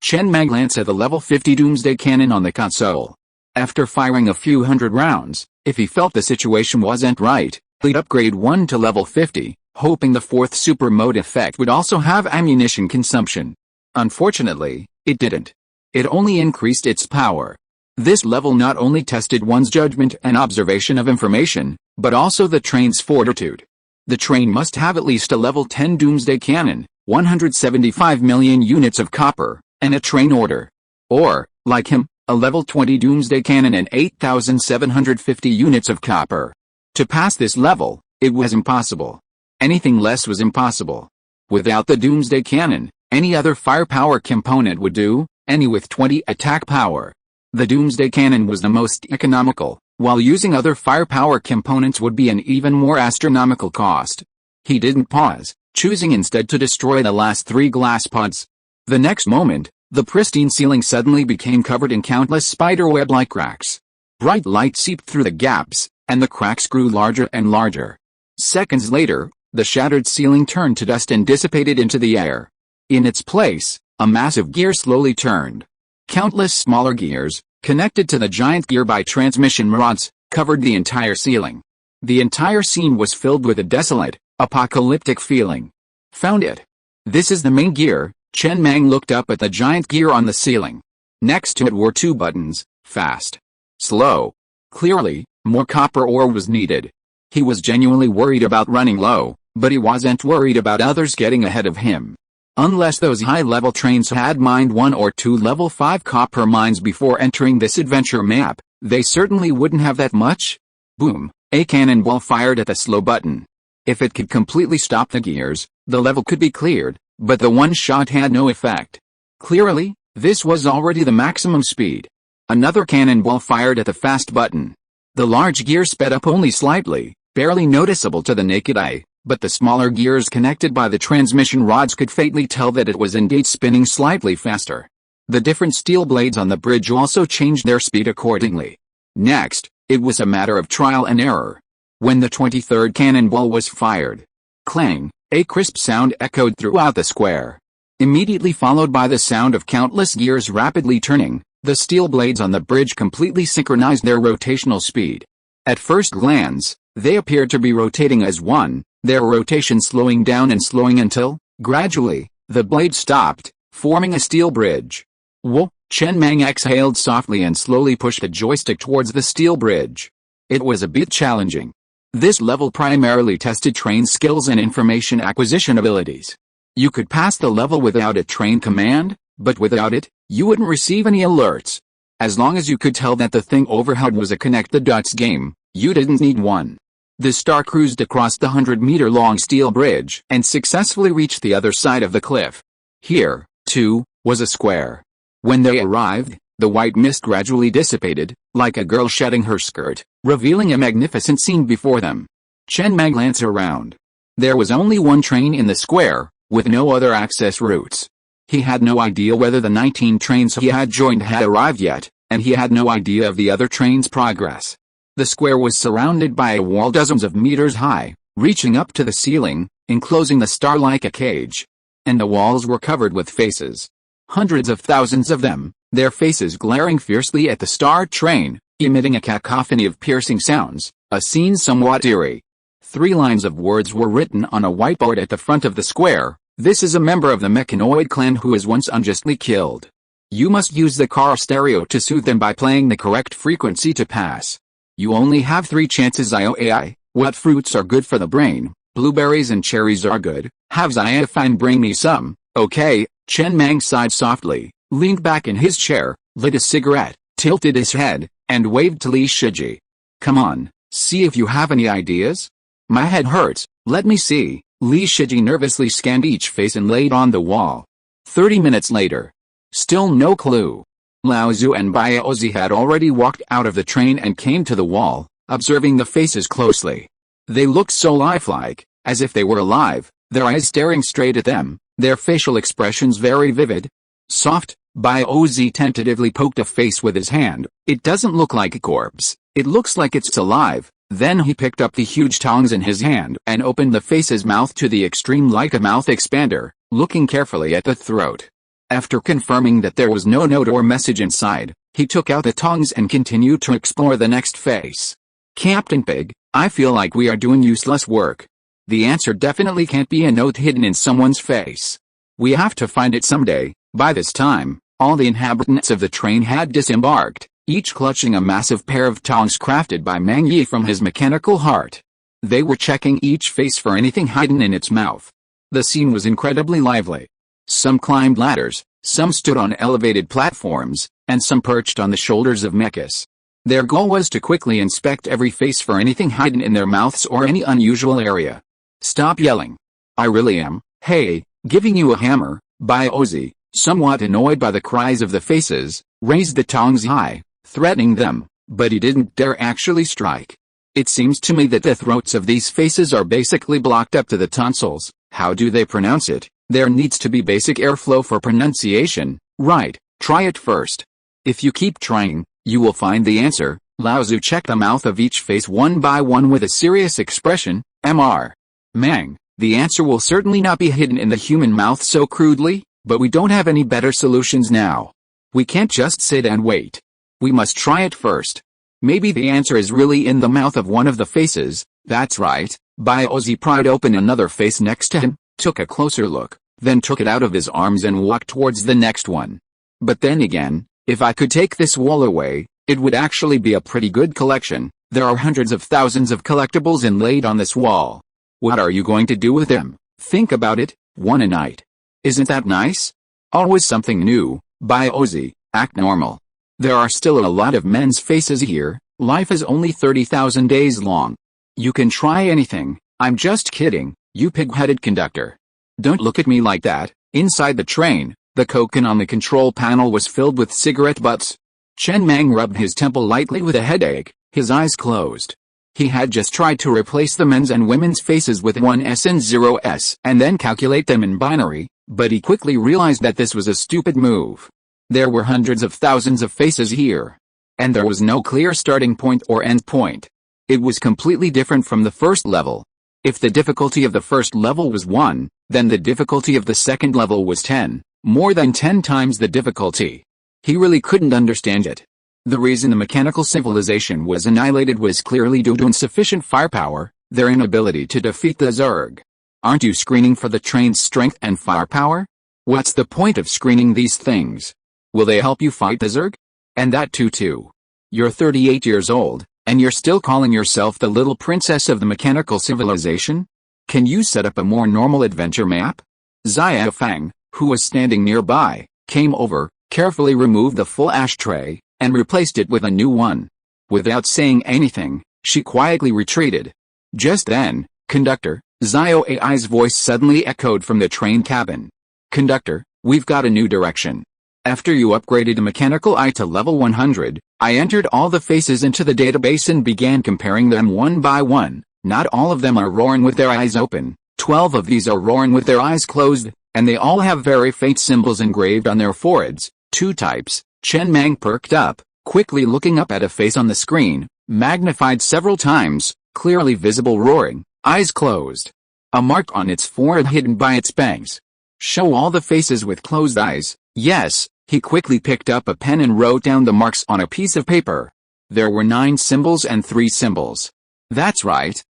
Chen Mang glanced at the level 50 Doomsday Cannon on the console. After firing a few hundred rounds, if he felt the situation wasn't right, he'd upgrade one to level 50, hoping the 4th super mode effect would also have ammunition consumption. Unfortunately, it didn't. It only increased its power. This level not only tested one's judgment and observation of information, but also the train's fortitude. The train must have at least a level 10 Doomsday Cannon, 175 million units of copper, and a train order. Or, like him, a level 20 Doomsday Cannon and 8,750 units of copper. To pass this level, it was impossible. Anything less was impossible. Without the Doomsday Cannon, any other firepower component would do, any with 20 attack power. The Doomsday Cannon was the most economical, while using other firepower components would be an even more astronomical cost. He didn't pause, choosing instead to destroy the last 3 glass pods. The next moment, the pristine ceiling suddenly became covered in countless spiderweb-like cracks. Bright light seeped through the gaps, and the cracks grew larger and larger. Seconds later, the shattered ceiling turned to dust and dissipated into the air. In its place, a massive gear slowly turned. Countless smaller gears, connected to the giant gear by transmission rods, covered the entire ceiling. The entire scene was filled with a desolate, apocalyptic feeling. Found it. This is the main gear. Chen Mang looked up at the giant gear on the ceiling. Next to it were 2 buttons, fast, slow. Clearly, more copper ore was needed. He was genuinely worried about running low, but he wasn't worried about others getting ahead of him. Unless those high-level trains had mined 1 or 2 level 5 copper mines before entering this adventure map, they certainly wouldn't have that much. Boom, a cannonball fired at the slow button. If it could completely stop the gears, the level could be cleared, but the one shot had no effect. Clearly, this was already the maximum speed. Another cannonball fired at the fast button. The large gear sped up only slightly, barely noticeable to the naked eye, but the smaller gears connected by the transmission rods could faintly tell that it was indeed spinning slightly faster. The different steel blades on the bridge also changed their speed accordingly. Next, it was a matter of trial and error. When the 23rd cannonball was fired, clang, a crisp sound echoed throughout the square. Immediately followed by the sound of countless gears rapidly turning, the steel blades on the bridge completely synchronized their rotational speed. At first glance, they appeared to be rotating as one, their rotation slowing down and slowing until, gradually, the blade stopped, forming a steel bridge. Whoa, Chen Mang exhaled softly and slowly pushed the joystick towards the steel bridge. It was a bit challenging. This level primarily tested train skills and information acquisition abilities. You could pass the level without a train command, but without it, you wouldn't receive any alerts. As long as you could tell that the thing overhead was a connect the dots game, you didn't need one. The star cruised across the 100-meter-long steel bridge and successfully reached the other side of the cliff. Here, too, was a square. When they arrived, the white mist gradually dissipated, like a girl shedding her skirt, revealing a magnificent scene before them. Chen Mang glanced around. There was only one train in the square, with no other access routes. He had no idea whether the 19 trains he had joined had arrived yet, and he had no idea of the other train's progress. The square was surrounded by a wall dozens of meters high, reaching up to the ceiling, enclosing the star like a cage. And the walls were covered with faces. Hundreds of thousands of them, their faces glaring fiercely at the star train, emitting a cacophony of piercing sounds, a scene somewhat eerie. 3 lines of words were written on a whiteboard at the front of the square. This is a member of the Mechanoid clan who was once unjustly killed. You must use the car stereo to soothe them by playing the correct frequency to pass. You only have 3 chances. IOAI, what fruits are good for the brain? Blueberries and cherries are good. Have Zaya fine, bring me some. Okay. Chen Mang sighed softly, leaned back in his chair, lit a cigarette, tilted his head, and waved to Li Shiji. Come on, see if you have any ideas? My head hurts, let me see. Li Shiji nervously scanned each face and laid on the wall. 30 minutes later. Still no clue. Lao Zhu and Bayaozi had already walked out of the train and came to the wall, observing the faces closely. They looked so lifelike, as if they were alive, their eyes staring straight at them, their facial expressions very vivid. Soft, Bayaozi tentatively poked a face with his hand. It doesn't look like a corpse, it looks like it's alive. Then he picked up the huge tongs in his hand and opened the face's mouth to the extreme like a mouth expander, looking carefully at the throat. After confirming that there was no note or message inside, he took out the tongs and continued to explore the next face. Captain Pig, I feel like we are doing useless work. The answer definitely can't be a note hidden in someone's face. We have to find it someday. By this time, all the inhabitants of the train had disembarked, each clutching a massive pair of tongs crafted by Mang Yi from his mechanical heart. They were checking each face for anything hidden in its mouth. The scene was incredibly lively. Some climbed ladders, some stood on elevated platforms, and some perched on the shoulders of mechas. Their goal was to quickly inspect every face for anything hidden in their mouths or any unusual area. Stop yelling. I really am, hey, giving you a hammer. Bayaozi, somewhat annoyed by the cries of the faces, raised the tongs high, threatening them, but he didn't dare actually strike. It seems to me that the throats of these faces are basically blocked up to the tonsils. How do they pronounce it? There needs to be basic airflow for pronunciation, right? Try it first. If you keep trying, you will find the answer. Lao Zhu checked the mouth of each face one by one with a serious expression. Mr. Mang, the answer will certainly not be hidden in the human mouth so crudely, but we don't have any better solutions now. We can't just sit and wait. We must try it first. Maybe the answer is really in the mouth of one of the faces. That's right. Bayaozi pried open another face next to him, took a closer look, then took it out of his arms and walked towards the next one. But then again, if I could take this wall away, it would actually be a pretty good collection. There are hundreds of thousands of collectibles inlaid on this wall. What are you going to do with them? Think about it, one a night. Isn't that nice? Always something new. Bayaozi, act normal. There are still a lot of men's faces here. Life is only 30,000 days long. You can try anything. I'm just kidding, you pig-headed conductor. Don't look at me like that. Inside the train, the token on the control panel was filled with cigarette butts. Chen Mang rubbed his temple lightly with a headache, his eyes closed. He had just tried to replace the men's and women's faces with 1S and 0S and then calculate them in binary, but he quickly realized that this was a stupid move. There were hundreds of thousands of faces here. And there was no clear starting point or end point. It was completely different from the first level. If the difficulty of the first level was 1, then the difficulty of the second level was 10, more than 10 times the difficulty. He really couldn't understand it. The reason the mechanical civilization was annihilated was clearly due to insufficient firepower, their inability to defeat the Zerg. Aren't you screening for the train's strength and firepower? What's the point of screening these things? Will they help you fight the Zerg? And that too. You're 38 years old, and you're still calling yourself the little princess of the mechanical civilization? Can you set up a more normal adventure map? Xiao Fang, who was standing nearby, came over, carefully removed the full ashtray, and replaced it with a new one. Without saying anything, she quietly retreated. Just then, "Conductor," Xiao Ai's voice suddenly echoed from the train cabin. "Conductor, we've got a new direction. After you upgraded the mechanical eye to level 100, I entered all the faces into the database and began comparing them one by one. Not all of them are roaring with their eyes open, 12 of these are roaring with their eyes closed, and they all have very faint symbols engraved on their foreheads. 2 types." Chen Mang perked up, quickly looking up at a face on the screen, magnified several times, clearly visible roaring, eyes closed. A mark on its forehead hidden by its bangs. Show all the faces with closed eyes. Yes. He quickly picked up a pen and wrote down the marks on a piece of paper. There were 9 symbols and 3 symbols. That's right.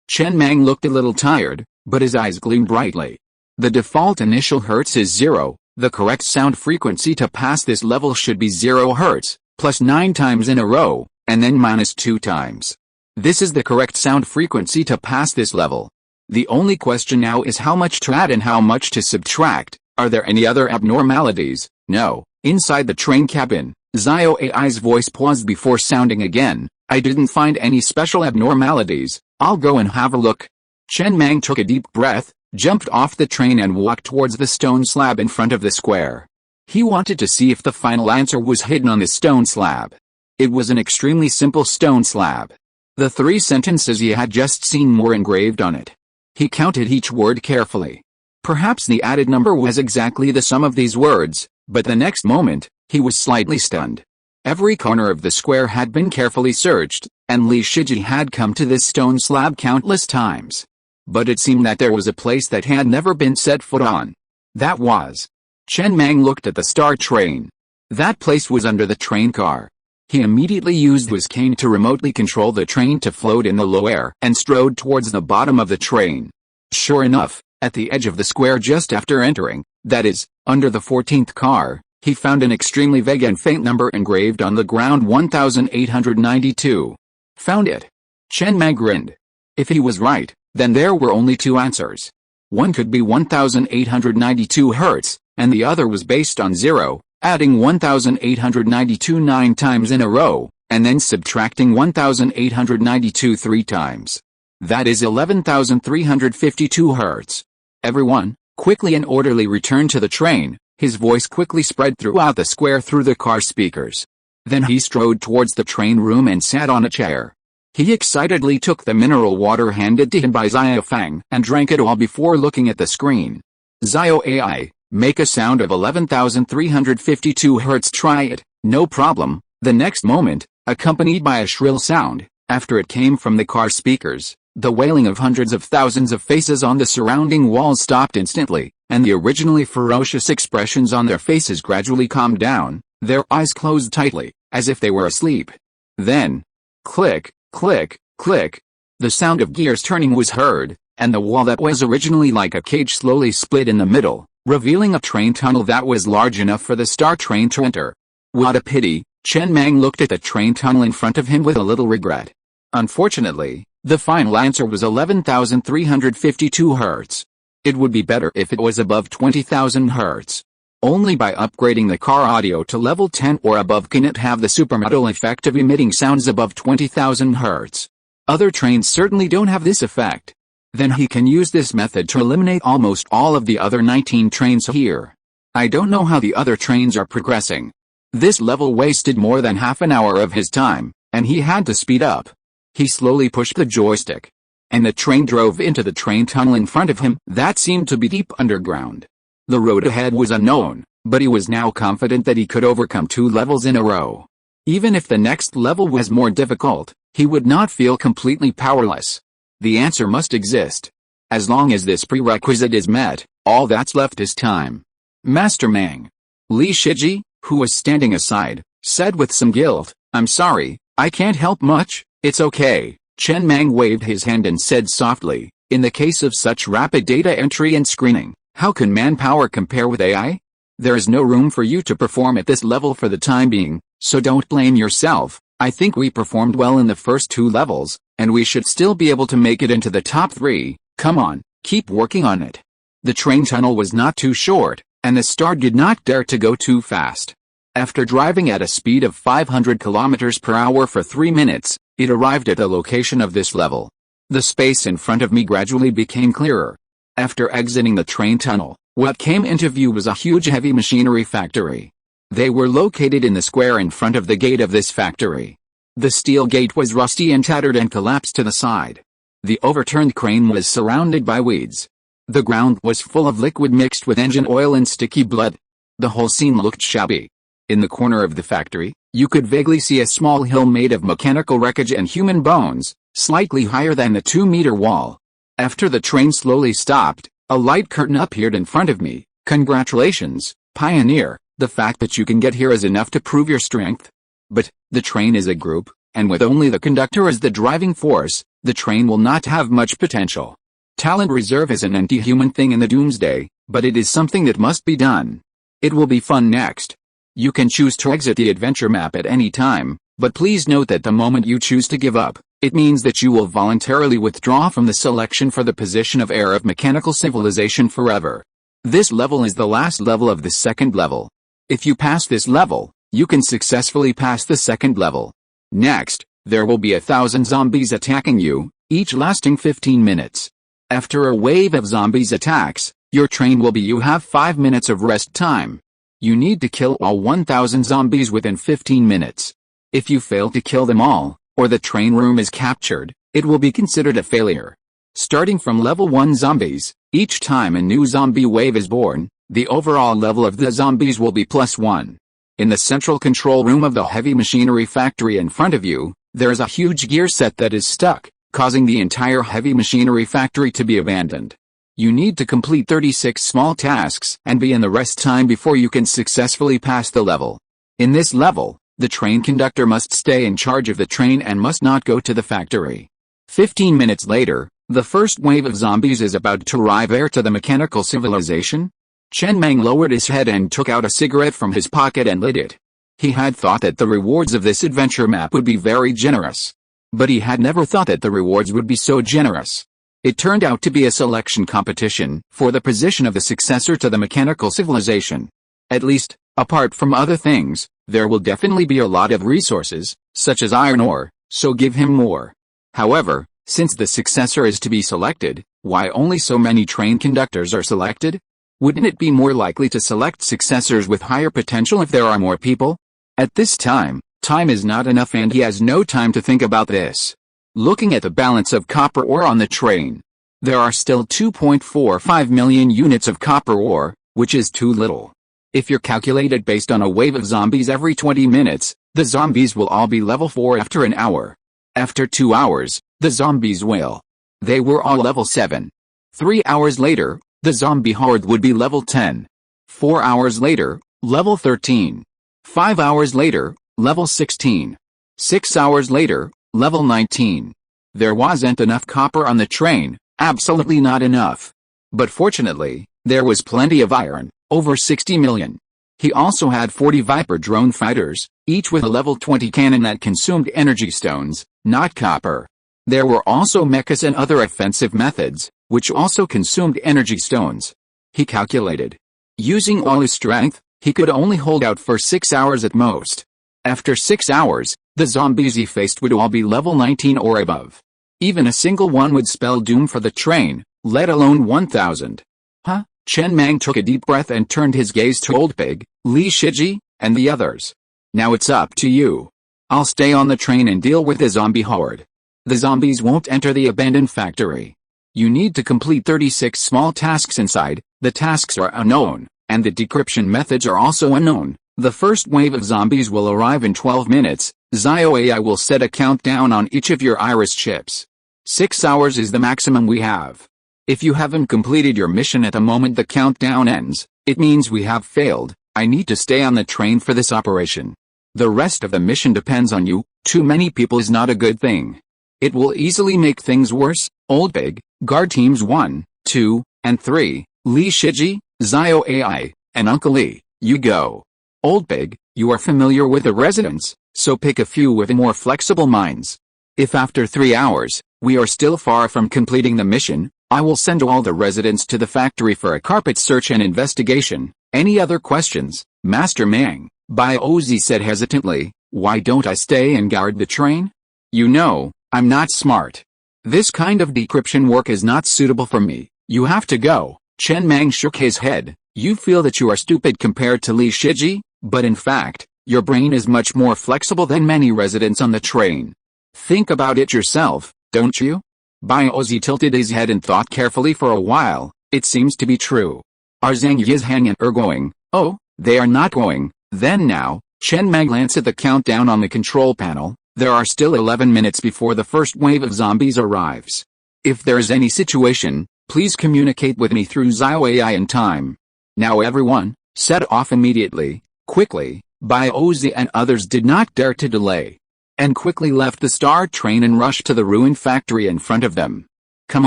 Chen Mang looked a little tired, but his eyes gleamed brightly. The default initial hertz is 0. The correct sound frequency to pass this level should be 0 Hz, plus 9 times in a row, and then minus 2 times. This is the correct sound frequency to pass this level. The only question now is how much to add and how much to subtract. Are there any other abnormalities? No. Inside the train cabin, Xiao Ai's voice paused before sounding again. I didn't find any special abnormalities. I'll go and have a look. Chen Mang took a deep breath, jumped off the train and walked towards the stone slab in front of the square. He wanted to see if the final answer was hidden on the stone slab. It was an extremely simple stone slab. The 3 sentences he had just seen were engraved on it. He counted each word carefully. Perhaps the added number was exactly the sum of these words, but the next moment, he was slightly stunned. Every corner of the square had been carefully searched, and Li Shiji had come to this stone slab countless times. But it seemed that there was a place that had never been set foot on. That was. Chen Mang looked at the star train. That place was under the train car. He immediately used his cane to remotely control the train to float in the low air and strode towards the bottom of the train. Sure enough, at the edge of the square just after entering, that is, under the 14th car, he found an extremely vague and faint number engraved on the ground: 1892. Found it. Chen Mang grinned. If he was right, then there were only 2 answers. One could be 1892 Hz, and the other was based on 0, adding 1892 9 times in a row, and then subtracting 1892 3 times. That is 11,352 Hz. Everyone, quickly and orderly returned to the train. His voice quickly spread throughout the square through the car speakers. Then he strode towards the train room and sat on a chair. He excitedly took the mineral water handed to him by Xiao Fang and drank it all before looking at the screen. Xiao Ai, make a sound of 11,352 Hz. Try it. No problem. The next moment, accompanied by a shrill sound, after it came from the car speakers, the wailing of hundreds of thousands of faces on the surrounding walls stopped instantly, and the originally ferocious expressions on their faces gradually calmed down, their eyes closed tightly, as if they were asleep. Then, click, click, click. The sound of gears turning was heard, and the wall that was originally like a cage slowly split in the middle, revealing a train tunnel that was large enough for the star train to enter. What a pity. Chen Mang looked at the train tunnel in front of him with a little regret. Unfortunately, the final answer was 11,352 Hz. It would be better if it was above 20,000 Hz. Only by upgrading the car audio to level 10 or above can it have the supermetal effect of emitting sounds above 20,000 Hz. Other trains certainly don't have this effect. Then he can use this method to eliminate almost all of the other 19 trains here. I don't know how the other trains are progressing. This level wasted more than half an hour of his time, and he had to speed up. He slowly pushed the joystick, and the train drove into the train tunnel in front of him that seemed to be deep underground. The road ahead was unknown, but he was now confident that he could overcome 2 levels in a row. Even if the next level was more difficult, he would not feel completely powerless. The answer must exist. As long as this prerequisite is met, all that's left is time. Master Mang. Li Shiji, who was standing aside, said with some guilt, I'm sorry, I can't help much. It's okay. Chen Mang waved his hand and said softly, in the case of such rapid data entry and screening, how can manpower compare with AI? There is no room for you to perform at this level for the time being, so don't blame yourself. I think we performed well in the first 2 levels, and we should still be able to make it into the top 3. Come on, keep working on it. The train tunnel was not too short, and the star did not dare to go too fast. After driving at a speed of 500 kilometers per hour for 3 minutes, it arrived at the location of this level. The space in front of me gradually became clearer. After exiting the train tunnel, what came into view was a huge heavy machinery factory. They were located in the square in front of the gate of this factory. The steel gate was rusty and tattered and collapsed to the side. The overturned crane was surrounded by weeds. The ground was full of liquid mixed with engine oil and sticky blood. The whole scene looked shabby. In the corner of the factory, you could vaguely see a small hill made of mechanical wreckage and human bones, slightly higher than the 2-meter wall. After the train slowly stopped, a light curtain appeared in front of me. Congratulations, pioneer, the fact that you can get here is enough to prove your strength. But, the train is a group, and with only the conductor as the driving force, the train will not have much potential. Talent reserve is an anti-human thing in the Doomsday, but it is something that must be done. It will be fun next. You can choose to exit the adventure map at any time, but please note that the moment you choose to give up, it means that you will voluntarily withdraw from the selection for the position of heir of mechanical civilization forever. This level is the last level of the second level. If you pass this level, you can successfully pass the second level. Next, there will be 1,000 zombies attacking you, each lasting 15 minutes. After a wave of zombies attacks, your train will be you have 5 minutes of rest time. You need to kill all 1,000 zombies within 15 minutes. If you fail to kill them all, or the train room is captured, it will be considered a failure. Starting from level 1 zombies, each time a new zombie wave is born, the overall level of the zombies will be +1. In the central control room of the heavy machinery factory in front of you, there is a huge gear set that is stuck, causing the entire heavy machinery factory to be abandoned. You need to complete 36 small tasks and be in the rest time before you can successfully pass the level. In this level, the train conductor must stay in charge of the train and must not go to the factory. 15 minutes later, the first wave of zombies is about to arrive heir to the mechanical civilization. Chen Mang lowered his head and took out a cigarette from his pocket and lit it. He had thought that the rewards of this adventure map would be very generous. But he had never thought that the rewards would be so generous. It turned out to be a selection competition for the position of the successor to the mechanical civilization. At least, apart from other things, there will definitely be a lot of resources, such as iron ore, so give him more. However, since the successor is to be selected, why only so many train conductors are selected? Wouldn't it be more likely to select successors with higher potential if there are more people? At this time is not enough and he has no time to think about this. Looking at the balance of copper ore on the train, there are still 2.45 million units of copper ore, which is too little. If you're calculated based on a wave of zombies every 20 minutes, the zombies will all be level 4 after an hour. After 2 hours, the zombies will. They were all level 7. 3 hours later, the zombie horde would be level 10. 4 hours later, level 13. 5 hours later, level 16. 6 hours later, level 19. There wasn't enough copper on the train, absolutely not enough. But fortunately, there was plenty of iron, over 60 million. He also had 40 Viper drone fighters, each with a level 20 cannon that consumed energy stones, not copper. There were also mechas and other offensive methods, which also consumed energy stones. He calculated. Using all his strength, he could only hold out for 6 hours at most. After 6 hours, the zombies he faced would all be level 19 or above. Even a single one would spell doom for the train, let alone 1,000. Huh? Chen Mang took a deep breath and turned his gaze to Old Pig, Li Shiji, and the others. Now it's up to you. I'll stay on the train and deal with the zombie horde. The zombies won't enter the abandoned factory. You need to complete 36 small tasks inside, the tasks are unknown, and the decryption methods are also unknown. The first wave of zombies will arrive in 12 minutes, Zio AI will set a countdown on each of your iris chips. 6 hours is the maximum we have. If you haven't completed your mission at the moment the countdown ends, it means we have failed. I need to stay on the train for this operation. The rest of the mission depends on you. Too many people is not a good thing. It will easily make things worse. Old Pig, guard teams 1, 2, and 3, Li Shiji, Zio AI, and Uncle Lee. You go. Old Pig, you are familiar with the residents, so pick a few with more flexible minds. If after 3 hours, we are still far from completing the mission, I will send all the residents to the factory for a carpet search and investigation. Any other questions, Master Mang? Ozzy said hesitantly. Why don't I stay and guard the train? You know, I'm not smart. This kind of decryption work is not suitable for me. You have to go. Chen Mang shook his head. You feel that you are stupid compared to Li Shiji, but in fact, your brain is much more flexible than many residents on the train. Think about it yourself, don't you? Ozzy tilted his head and thought carefully for a while. It seems to be true. Are Zhang Yizhang and going? Oh, they are not going. Then now, Chen Mang glanced at the countdown on the control panel. There are still 11 minutes before the first wave of zombies arrives. If there is any situation, please communicate with me through Zio AI in time. Now everyone, set off immediately, quickly. Ozzy and others did not dare to delay, and quickly left the star train and rushed to the ruined factory in front of them. Come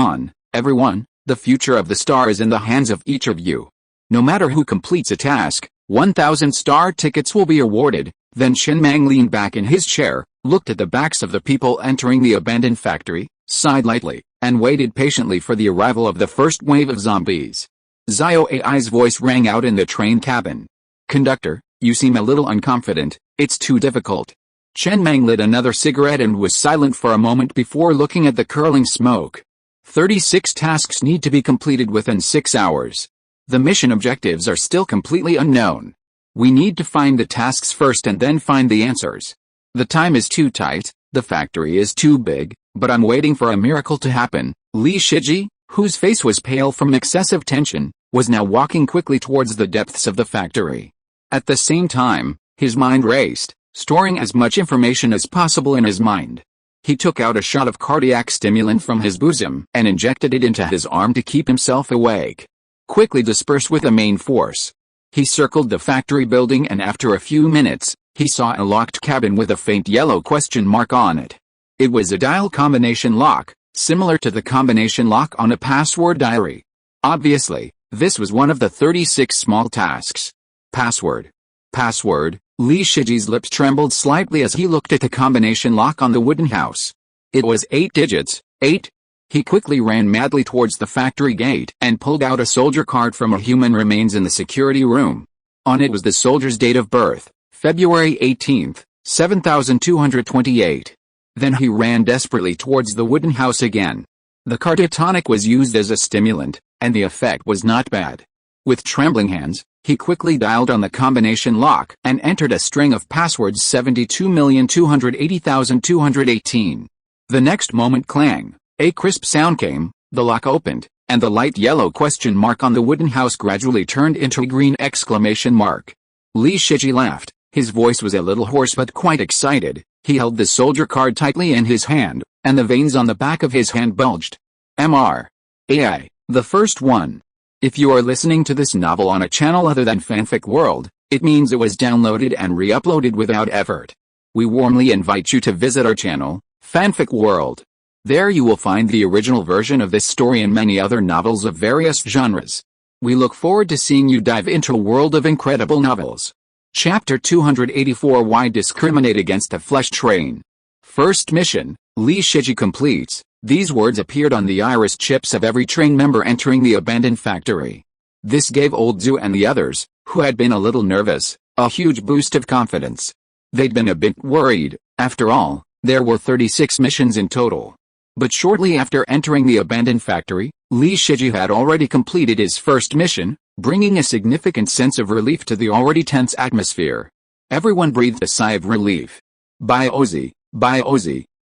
on, everyone, the future of the star is in the hands of each of you. No matter who completes a task, 1,000 star tickets will be awarded. Then Chen Mang leaned back in his chair, looked at the backs of the people entering the abandoned factory, sighed lightly, and waited patiently for the arrival of the first wave of zombies. Zio AI's voice rang out in the train cabin. Conductor, you seem a little unconfident, it's too difficult. Chen Mang lit another cigarette and was silent for a moment before looking at the curling smoke. 36 tasks need to be completed within 6 hours. The mission objectives are still completely unknown. We need to find the tasks first and then find the answers. The time is too tight, the factory is too big, but I'm waiting for a miracle to happen. Li Shiji, whose face was pale from excessive tension, was now walking quickly towards the depths of the factory. At the same time, his mind raced, storing as much information as possible in his mind. He took out a shot of cardiac stimulant from his bosom and injected it into his arm to keep himself awake. Quickly disperse with the main force. He circled the factory building and after a few minutes, he saw a locked cabin with a faint yellow question mark on it. It was a dial combination lock, similar to the combination lock on a password diary. Obviously, this was one of the 36 small tasks. Password. Password. Li Shiji's lips trembled slightly as he looked at the combination lock on the wooden house. It was 8 digits, 8. He quickly ran madly towards the factory gate and pulled out a soldier card from a human remains in the security room. On it was the soldier's date of birth, February 18, 7228. Then he ran desperately towards the wooden house again. The cardiotonic was used as a stimulant, and the effect was not bad. With trembling hands, he quickly dialed on the combination lock and entered a string of passwords 72,280,218. The next moment clang. A crisp sound came, the lock opened, and the light yellow question mark on the wooden house gradually turned into a green exclamation mark. Li Shiji laughed, his voice was a little hoarse but quite excited. He held the soldier card tightly in his hand, and the veins on the back of his hand bulged. MR. AI, the first one. If you are listening to this novel on a channel other than Fanfic World, it means it was downloaded and re-uploaded without effort. We warmly invite you to visit our channel, Fanfic World. There you will find the original version of this story and many other novels of various genres. We look forward to seeing you dive into a world of incredible novels. Chapter 284 Why Discriminate Against a Flesh Train? First mission, Li Shiji completes. These words appeared on the iris chips of every train member entering the abandoned factory. This gave Old Zhu and the others, who had been a little nervous, a huge boost of confidence. They'd been a bit worried. After all, there were 36 missions in total. But shortly after entering the abandoned factory, Li Shiji had already completed his first mission, bringing a significant sense of relief to the already tense atmosphere. Everyone breathed a sigh of relief. Ozzy,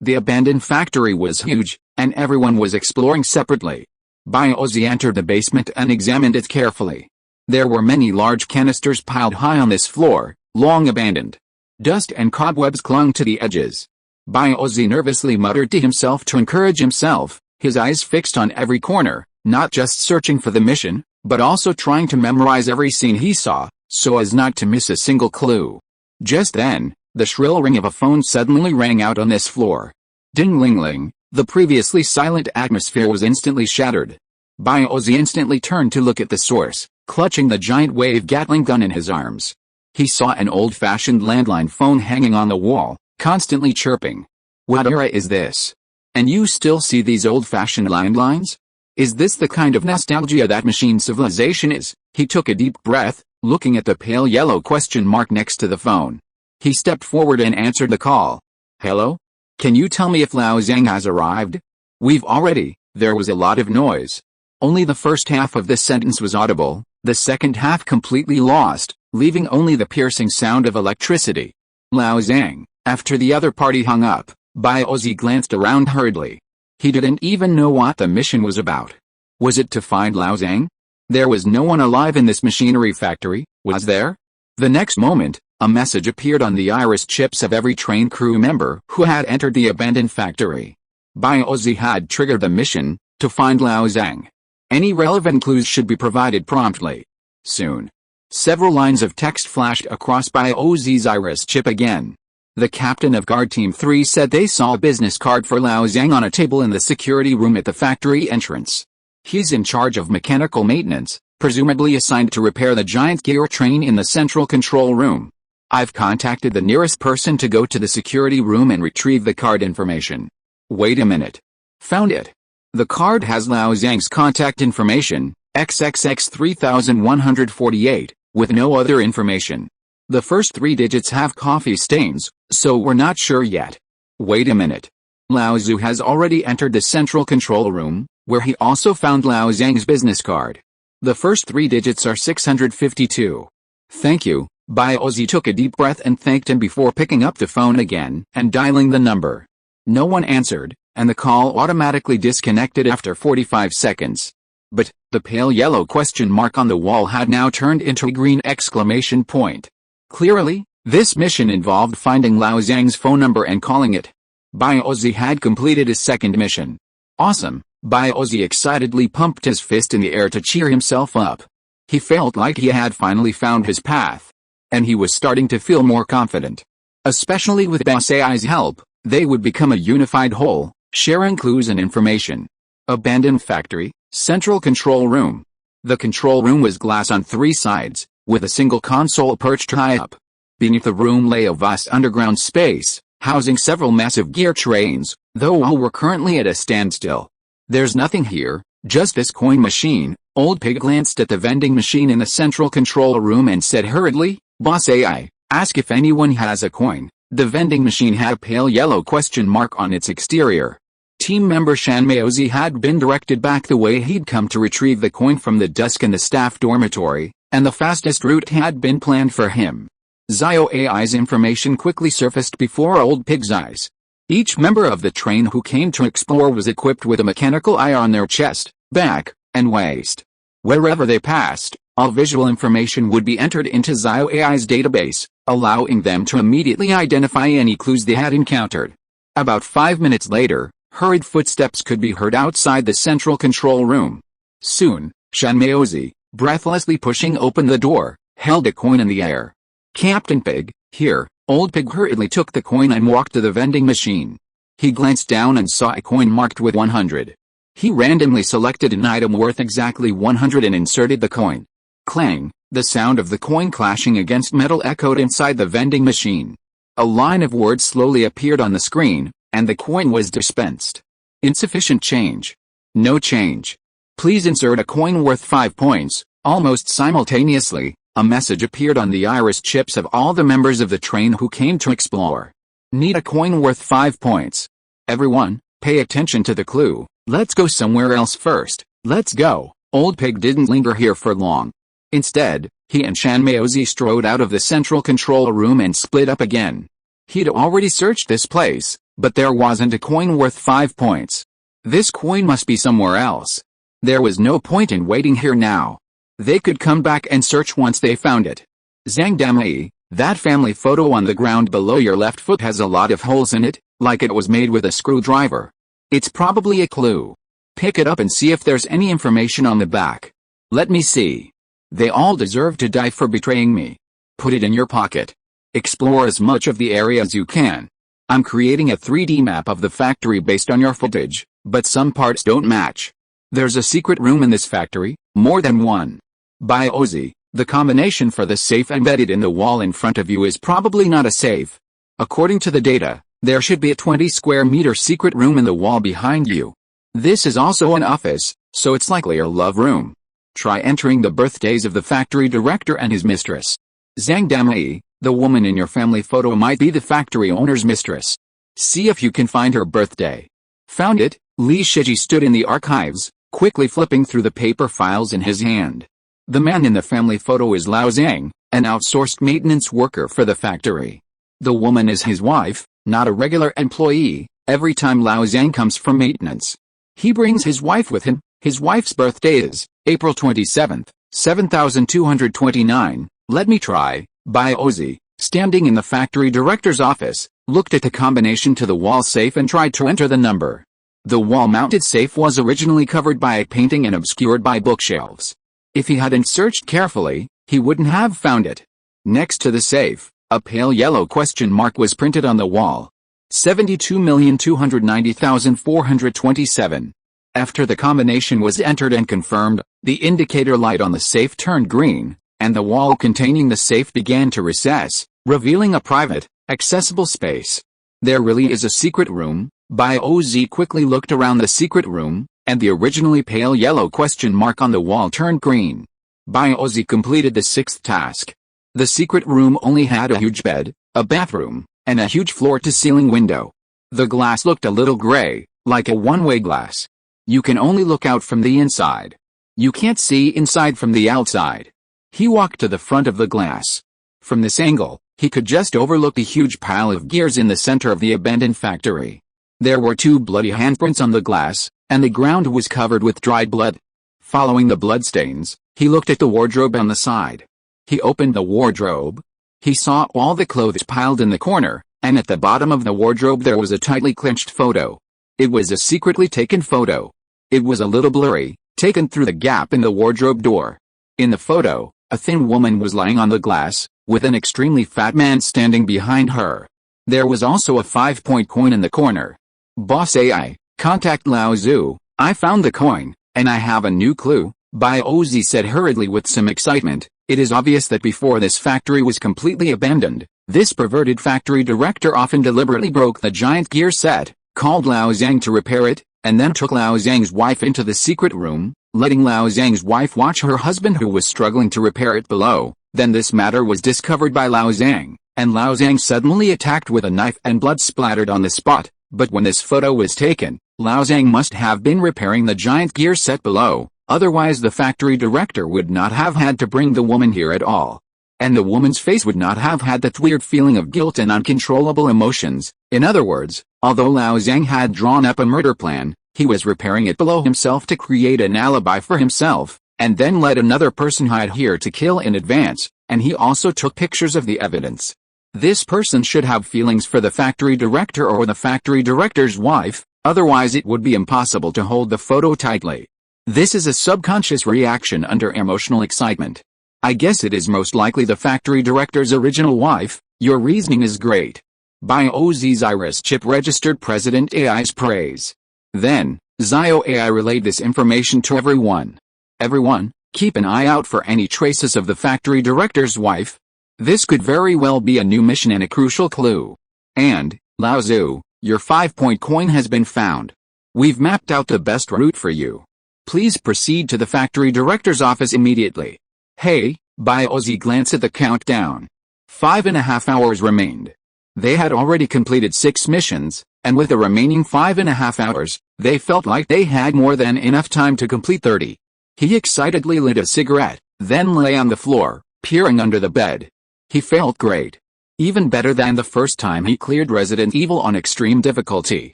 the abandoned factory was huge, and everyone was exploring separately. Ozzy entered the basement and examined it carefully. There were many large canisters piled high on this floor, long abandoned. Dust and cobwebs clung to the edges. Ozzy nervously muttered to himself to encourage himself, his eyes fixed on every corner, not just searching for the mission, but also trying to memorize every scene he saw, so as not to miss a single clue. Just then, the shrill ring of a phone suddenly rang out on this floor. Ding-ling-ling, the previously silent atmosphere was instantly shattered. Ozzy instantly turned to look at the source. clutching the giant wave Gatling gun in his arms. He saw an old-fashioned landline phone hanging on the wall, constantly chirping. What era is this? And you still see these old-fashioned landlines? Is this the kind of nostalgia that machine civilization is? He took a deep breath, looking at the pale yellow question mark next to the phone. He stepped forward and answered the call. Hello? Can you tell me if Lao Zhang has arrived? We've already. There was a lot of noise. Only the first half of this sentence was audible, the second half completely lost, leaving only the piercing sound of electricity. Lao Zhang. After the other party hung up, Baozi glanced around hurriedly. He didn't even know what the mission was about. Was it to find Lao Zhang? There was no one alive in this machinery factory, was there? The next moment, a message appeared on the iris chips of every train crew member who had entered the abandoned factory. Baozi had triggered the mission, to find Lao Zhang. Any relevant clues should be provided promptly. Soon. Several lines of text flashed across Baozi's iris chip again. The captain of Guard Team 3 said they saw a business card for Lao Zhang on a table in the security room at the factory entrance. He's in charge of mechanical maintenance, presumably assigned to repair the giant gear train in the central control room. I've contacted the nearest person to go to the security room and retrieve the card information. Wait a minute. Found it. The card has Lao Zhang's contact information, XXX 3148, with no other information. The first 3 digits have coffee stains, so we're not sure yet. Wait a minute. Lao Zhu has already entered the central control room, where he also found Lao Zhang's business card. The first 3 digits are 652. Thank you. Baozi took a deep breath and thanked him before picking up the phone again and dialing the number. No one answered, and the call automatically disconnected after 45 seconds. But, the pale yellow question mark on the wall had now turned into a green exclamation point. Clearly, this mission involved finding Lao Zhang's phone number and calling it. Baozi had completed his second mission. Awesome, Baozi excitedly pumped his fist in the air to cheer himself up. He felt like he had finally found his path. And he was starting to feel more confident. Especially with Boss AI's help, they would become a unified whole, sharing clues and information. Abandoned factory, central control room. The control room was glass on 3 sides, with a single console perched high up. Beneath the room lay a vast underground space, housing several massive gear trains, though all were currently at a standstill. There's nothing here, just this coin machine. Old Pig glanced at the vending machine in the central control room and said hurriedly, Boss AI, ask if anyone has a coin. The vending machine had a pale yellow question mark on its exterior. Team member Shan Maozi had been directed back the way he'd come to retrieve the coin from the desk in the staff dormitory, and the fastest route had been planned for him. Zio AI's information quickly surfaced before Old Pig's eyes. Each member of the train who came to explore was equipped with a mechanical eye on their chest, back, and waist. Wherever they passed, all visual information would be entered into Zio AI's database, allowing them to immediately identify any clues they had encountered. About 5 minutes later, hurried footsteps could be heard outside the central control room. Soon, Shan Maozi, breathlessly pushing open the door, held a coin in the air. Captain Pig, here. Old Pig hurriedly took the coin and walked to the vending machine. He glanced down and saw a coin marked with 100. He randomly selected an item worth exactly 100 and inserted the coin. Clang, the sound of the coin clashing against metal echoed inside the vending machine. A line of words slowly appeared on the screen, and the coin was dispensed. Insufficient change. No change. Please insert a coin worth 5 points. Almost simultaneously, a message appeared on the iris chips of all the members of the train who came to explore. Need a coin worth 5 points. Everyone, pay attention to the clue. Let's go somewhere else first. Let's go. Old Pig didn't linger here for long. Instead, he and Shan Maozi strode out of the central control room and split up again. He'd already searched this place, but there wasn't a coin worth 5 points. This coin must be somewhere else. There was no point in waiting here now. They could come back and search once they found it. Zhang Damai, that family photo on the ground below your left foot has a lot of holes in it, like it was made with a screwdriver. It's probably a clue. Pick it up and see if there's any information on the back. Let me see. They all deserve to die for betraying me. Put it in your pocket. Explore as much of the area as you can. I'm creating a 3D map of the factory based on your footage, but some parts don't match. There's a secret room in this factory, more than one. By Ozzy, the combination for the safe embedded in the wall in front of you is probably not a safe. According to the data, there should be a 20 square meter secret room in the wall behind you. This is also an office, so it's likely a love room. Try entering the birthdays of the factory director and his mistress. Zhang Damai, the woman in your family photo might be the factory owner's mistress. See if you can find her birthday. Found it, Li Shiji stood in the archives, quickly flipping through the paper files in his hand. The man in the family photo is Lao Zhang, an outsourced maintenance worker for the factory. The woman is his wife, not a regular employee. Every time Lao Zhang comes from maintenance, he brings his wife with him. His wife's birthday is April 27th, 7229. Let me try. By Ozzy, standing in the factory director's office, looked at the combination to the wall safe and tried to enter the number. The wall-mounted safe was originally covered by a painting and obscured by bookshelves. If he hadn't searched carefully, he wouldn't have found it. Next to the safe, a pale yellow question mark was printed on the wall. 72,290,427. After the combination was entered and confirmed, the indicator light on the safe turned green, and the wall containing the safe began to recess, revealing a private, accessible space. There really is a secret room. By Ozzy quickly looked around the secret room, and the originally pale yellow question mark on the wall turned green. By Ozzy completed the sixth task. The secret room only had a huge bed, a bathroom, and a huge floor-to-ceiling window. The glass looked a little gray, like a one-way glass. You can only look out from the inside. You can't see inside from the outside. He walked to the front of the glass. From this angle, he could just overlook the huge pile of gears in the center of the abandoned factory. There were 2 bloody handprints on the glass, and the ground was covered with dried blood. Following the bloodstains, he looked at the wardrobe on the side. He opened the wardrobe. He saw all the clothes piled in the corner, and at the bottom of the wardrobe there was a tightly clenched photo. It was a secretly taken photo. It was a little blurry, taken through the gap in the wardrobe door. In the photo, a thin woman was lying on the glass, with an extremely fat man standing behind her. There was also a 5-point coin in the corner. Boss AI, contact Lao Zhu. I found the coin, and I have a new clue. By Ozzy said hurriedly with some excitement. It is obvious that before this factory was completely abandoned, this perverted factory director often deliberately broke the giant gear set, called Lao Zhang to repair it, and then took Lao Zhang's wife into the secret room, letting Lao Zhang's wife watch her husband who was struggling to repair it below. Then this matter was discovered by Lao Zhang, and Lao Zhang suddenly attacked with a knife and blood splattered on the spot. But when this photo was taken, Lao Zhang must have been repairing the giant gear set below, otherwise the factory director would not have had to bring the woman here at all. And the woman's face would not have had that weird feeling of guilt and uncontrollable emotions. In other words, although Lao Zhang had drawn up a murder plan, he was repairing it below himself to create an alibi for himself, and then let another person hide here to kill in advance, and he also took pictures of the evidence. This person should have feelings for the factory director or the factory director's wife, otherwise it would be impossible to hold the photo tightly. This is a subconscious reaction under emotional excitement. I guess it is most likely the factory director's original wife. Your reasoning is great. By Ozzy's Iris chip registered President AI's praise. Then, Zio AI relayed this information to everyone. Everyone, keep an eye out for any traces of the factory director's wife. This could very well be a new mission and a crucial clue. And, Lao Zhu, your 5-point coin has been found. We've mapped out the best route for you. Please proceed to the factory director's office immediately. Hey, By Ozzy glanced at the countdown. 5.5 hours remained. They had already completed 6 missions, and with the remaining 5.5 hours, they felt like they had more than enough time to complete 30. He excitedly lit a cigarette, then lay on the floor, peering under the bed. He felt great. Even better than the first time he cleared Resident Evil on extreme difficulty.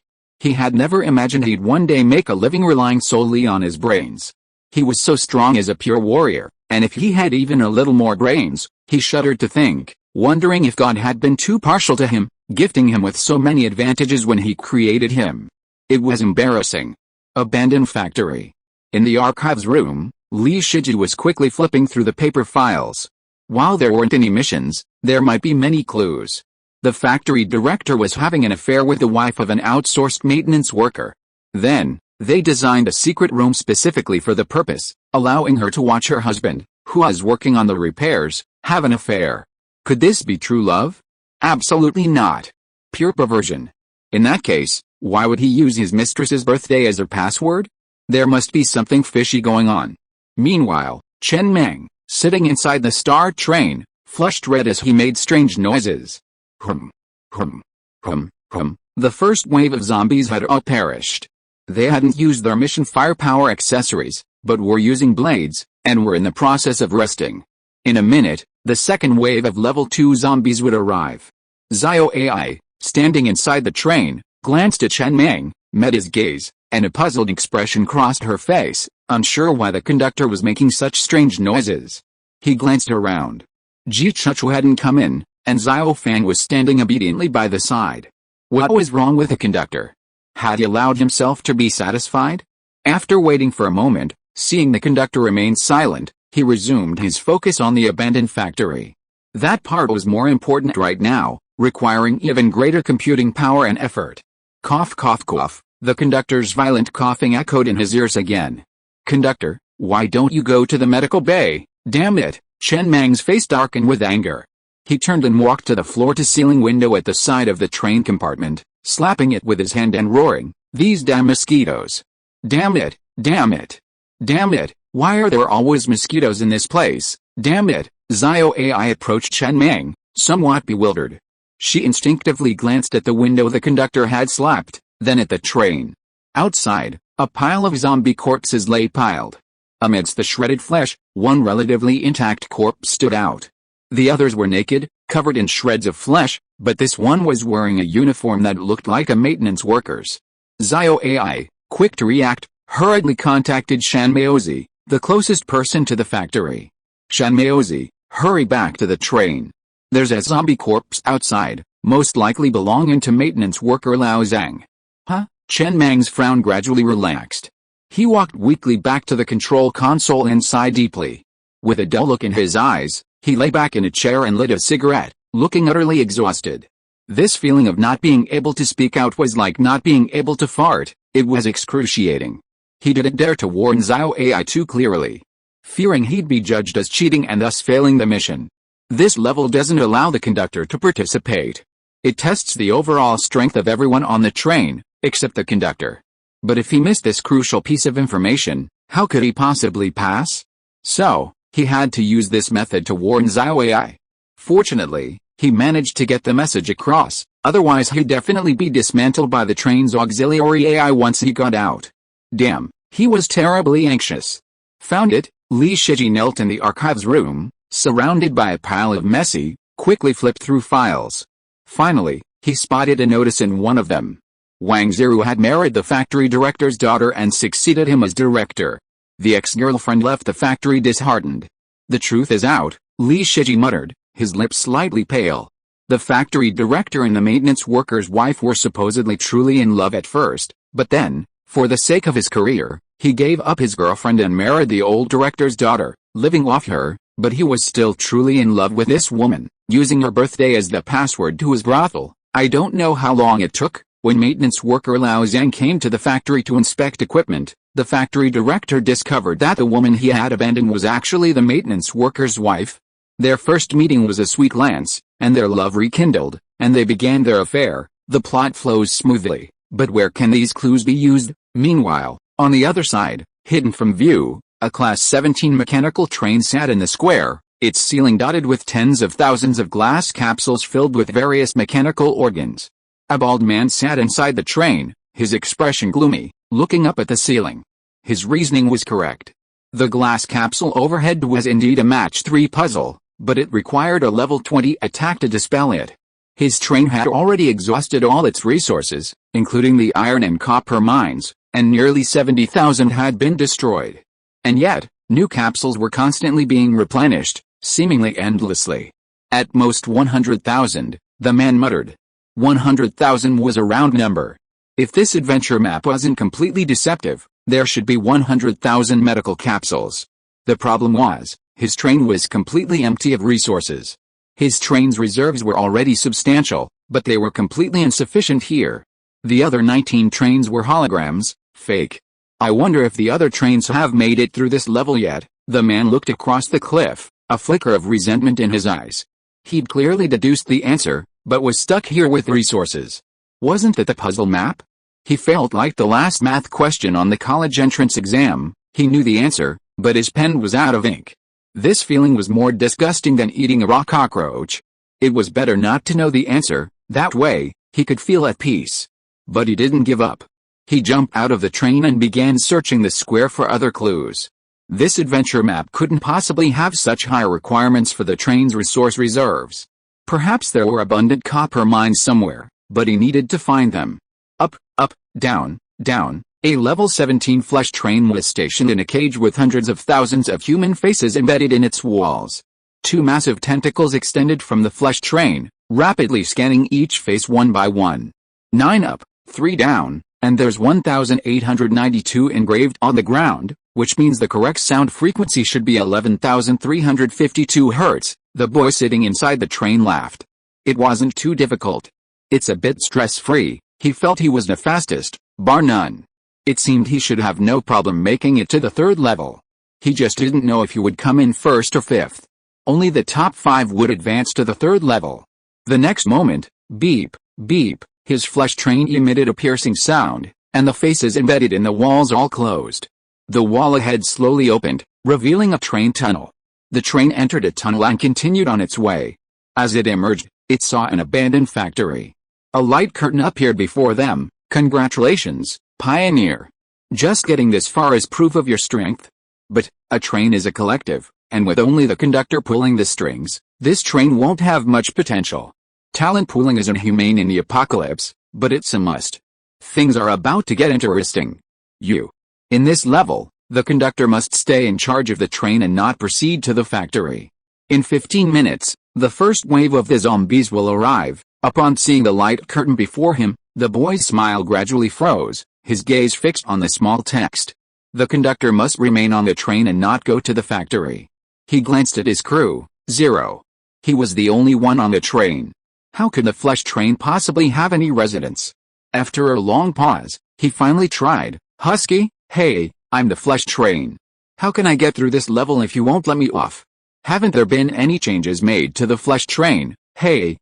He had never imagined he'd one day make a living relying solely on his brains. He was so strong as a pure warrior, and if he had even a little more brains, he shuddered to think, wondering if God had been too partial to him, gifting him with so many advantages when he created him. It was embarrassing. Abandoned factory. In the archives room, Li Shiji was quickly flipping through the paper files. While there weren't any missions, there might be many clues. The factory director was having an affair with the wife of an outsourced maintenance worker. Then, they designed a secret room specifically for the purpose, allowing her to watch her husband, Who was working on the repairs, have an affair. Could this be true love? Absolutely not. Pure perversion. In that case, why would he use his mistress's birthday as her password? There must be something fishy going on. Meanwhile, Chen Mang, sitting inside the star train, flushed red as he made strange noises. Hum. Hum. Hum. Hum. The first wave of zombies had all perished. They hadn't used their mission firepower accessories, but were using blades, and were in the process of resting. In a minute, the second wave of level 2 zombies would arrive. Zio AI, standing inside the train, glanced at Chen Mang, met his gaze, and a puzzled expression crossed her face, unsure why the conductor was making such strange noises. He glanced around. Ji Chuchu hadn't come in, and Zio Fang was standing obediently by the side. What was wrong with the conductor? Had he allowed himself to be satisfied? After waiting for a moment, seeing the conductor remain silent, he resumed his focus on the abandoned factory. That part was more important right now, requiring even greater computing power and effort. Cough cough cough, the conductor's violent coughing echoed in his ears again. Conductor, why don't you go to the medical bay? Damn it! Chen Mang's face darkened with anger. He turned and walked to the floor-to-ceiling window at the side of the train compartment, slapping it with his hand and roaring, "These damn mosquitoes! Damn it! Damn it! Damn it! Why are there always mosquitoes in this place? Damn it!" Zio AI approached Chen Mang, somewhat bewildered. She instinctively glanced at the window the conductor had slapped, then at the train. Outside, a pile of zombie corpses lay piled. Amidst the shredded flesh, one relatively intact corpse stood out. The others were naked, covered in shreds of flesh, but this one was wearing a uniform that looked like a maintenance worker's. Zio AI, quick to react, hurriedly contacted Shan Maozi, the closest person to the factory. Shan Maozi, hurry back to the train. There's a zombie corpse outside, most likely belonging to maintenance worker Lao Zhang. Huh? Chen Mang's frown gradually relaxed. He walked weakly back to the control console and sighed deeply. With a dull look in his eyes, he lay back in a chair and lit a cigarette, looking utterly exhausted. This feeling of not being able to speak out was like not being able to fart. It was excruciating. He didn't dare to warn Zio AI too clearly, fearing he'd be judged as cheating and thus failing the mission. This level doesn't allow the conductor to participate. It tests the overall strength of everyone on the train, except the conductor. But if he missed this crucial piece of information, how could he possibly pass? So, he had to use this method to warn Zio AI. Fortunately, he managed to get the message across, otherwise he'd definitely be dismantled by the train's auxiliary AI once he got out. Damn, he was terribly anxious. Found it, Li Shiji knelt in the archives room, surrounded by a pile of messy, quickly flipped through files. Finally, he spotted a notice in one of them. Wang Ziru had married the factory director's daughter and succeeded him as director. The ex-girlfriend left the factory disheartened. The truth is out, Li Shiji muttered, his lips slightly pale. The factory director and the maintenance worker's wife were supposedly truly in love at first, but then, for the sake of his career, he gave up his girlfriend and married the old director's daughter, living off her, but he was still truly in love with this woman, using her birthday as the password to his brothel. I don't know how long it took. When maintenance worker Lao Zhang came to the factory to inspect equipment, the factory director discovered that the woman he had abandoned was actually the maintenance worker's wife. Their first meeting was a sweet glance, and their love rekindled, and they began their affair. The plot flows smoothly, but where can these clues be used? Meanwhile, on the other side, hidden from view, a Class 17 mechanical train sat in the square, its ceiling dotted with tens of thousands of glass capsules filled with various mechanical organs. A bald man sat inside the train, his expression gloomy, looking up at the ceiling. His reasoning was correct. The glass capsule overhead was indeed a match 3 puzzle, but it required a level 20 attack to dispel it. His train had already exhausted all its resources, including the iron and copper mines, and nearly 70,000 had been destroyed. And yet, new capsules were constantly being replenished, seemingly endlessly. At most 100,000, the man muttered. 100,000 was a round number. If this adventure map wasn't completely deceptive, there should be 100,000 medical capsules. The problem was, his train was completely empty of resources. His train's reserves were already substantial, but they were completely insufficient here. The other 19 trains were holograms, fake. I wonder if the other trains have made it through this level yet. The man looked across the cliff, a flicker of resentment in his eyes. He'd clearly deduced the answer, but was stuck here with resources. Wasn't that the puzzle map? He felt like the last math question on the college entrance exam. He knew the answer, but his pen was out of ink. This feeling was more disgusting than eating a raw cockroach. It was better not to know the answer, that way, he could feel at peace. But he didn't give up. He jumped out of the train and began searching the square for other clues. This adventure map couldn't possibly have such high requirements for the train's resource reserves. Perhaps there were abundant copper mines somewhere, but he needed to find them. Up, up, down, down. A level 17 flesh train was stationed in a cage with hundreds of thousands of human faces embedded in its walls. Two massive tentacles extended from the flesh train, rapidly scanning each face one by one. 9 up, 3 down, and there's 1892 engraved on the ground, which means the correct sound frequency should be 11,352 Hz. The boy sitting inside the train laughed. It wasn't too difficult. It's a bit stress-free. He felt he was the fastest, bar none. It seemed he should have no problem making it to the 3rd level. He just didn't know if he would come in 1st or 5th. Only the top 5 would advance to the 3rd level. The next moment, beep, beep, his flesh train emitted a piercing sound, and the faces embedded in the walls all closed. The wall ahead slowly opened, revealing a train tunnel. The train entered a tunnel and continued on its way. As it emerged, it saw an abandoned factory. A light curtain appeared before them. Congratulations, pioneer. Just getting this far is proof of your strength. But, a train is a collective, and with only the conductor pulling the strings, this train won't have much potential. Talent pooling isn't humane in the apocalypse, but it's a must. Things are about to get interesting. In this level, the conductor must stay in charge of the train and not proceed to the factory. In 15 minutes, the first wave of the zombies will arrive. Upon seeing the light curtain before him, the boy's smile gradually froze, his gaze fixed on the small text. The conductor must remain on the train and not go to the factory. He glanced at his crew. 0. He was the only one on the train. How could the flesh train possibly have any residents? After a long pause, he finally tried. Husky, hey, I'm the flesh train. How can I get through this level if you won't let me off? Haven't there been any changes made to the flesh train? Hey,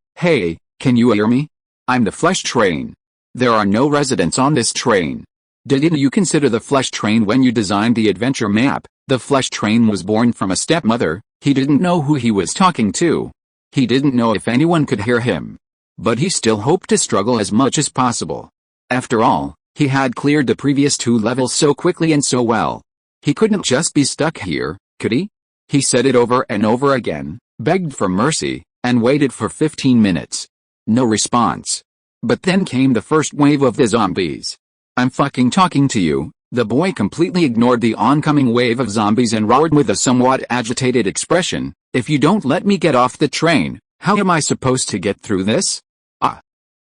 can you hear me? I'm the flesh train. There are no residents on this train. Didn't you consider the flesh train when you designed the adventure map? The flesh train was born from a stepmother. He didn't know who he was talking to. He didn't know if anyone could hear him. But he still hoped to struggle as much as possible. After all, he had cleared the previous 2 levels so quickly and so well. He couldn't just be stuck here, could he? He said it over and over again, begged for mercy, and waited for 15 minutes. No response. But then came the first wave of the zombies. I'm fucking talking to you. The boy completely ignored the oncoming wave of zombies and roared with a somewhat agitated expression, if you don't let me get off the train, how am I supposed to get through this?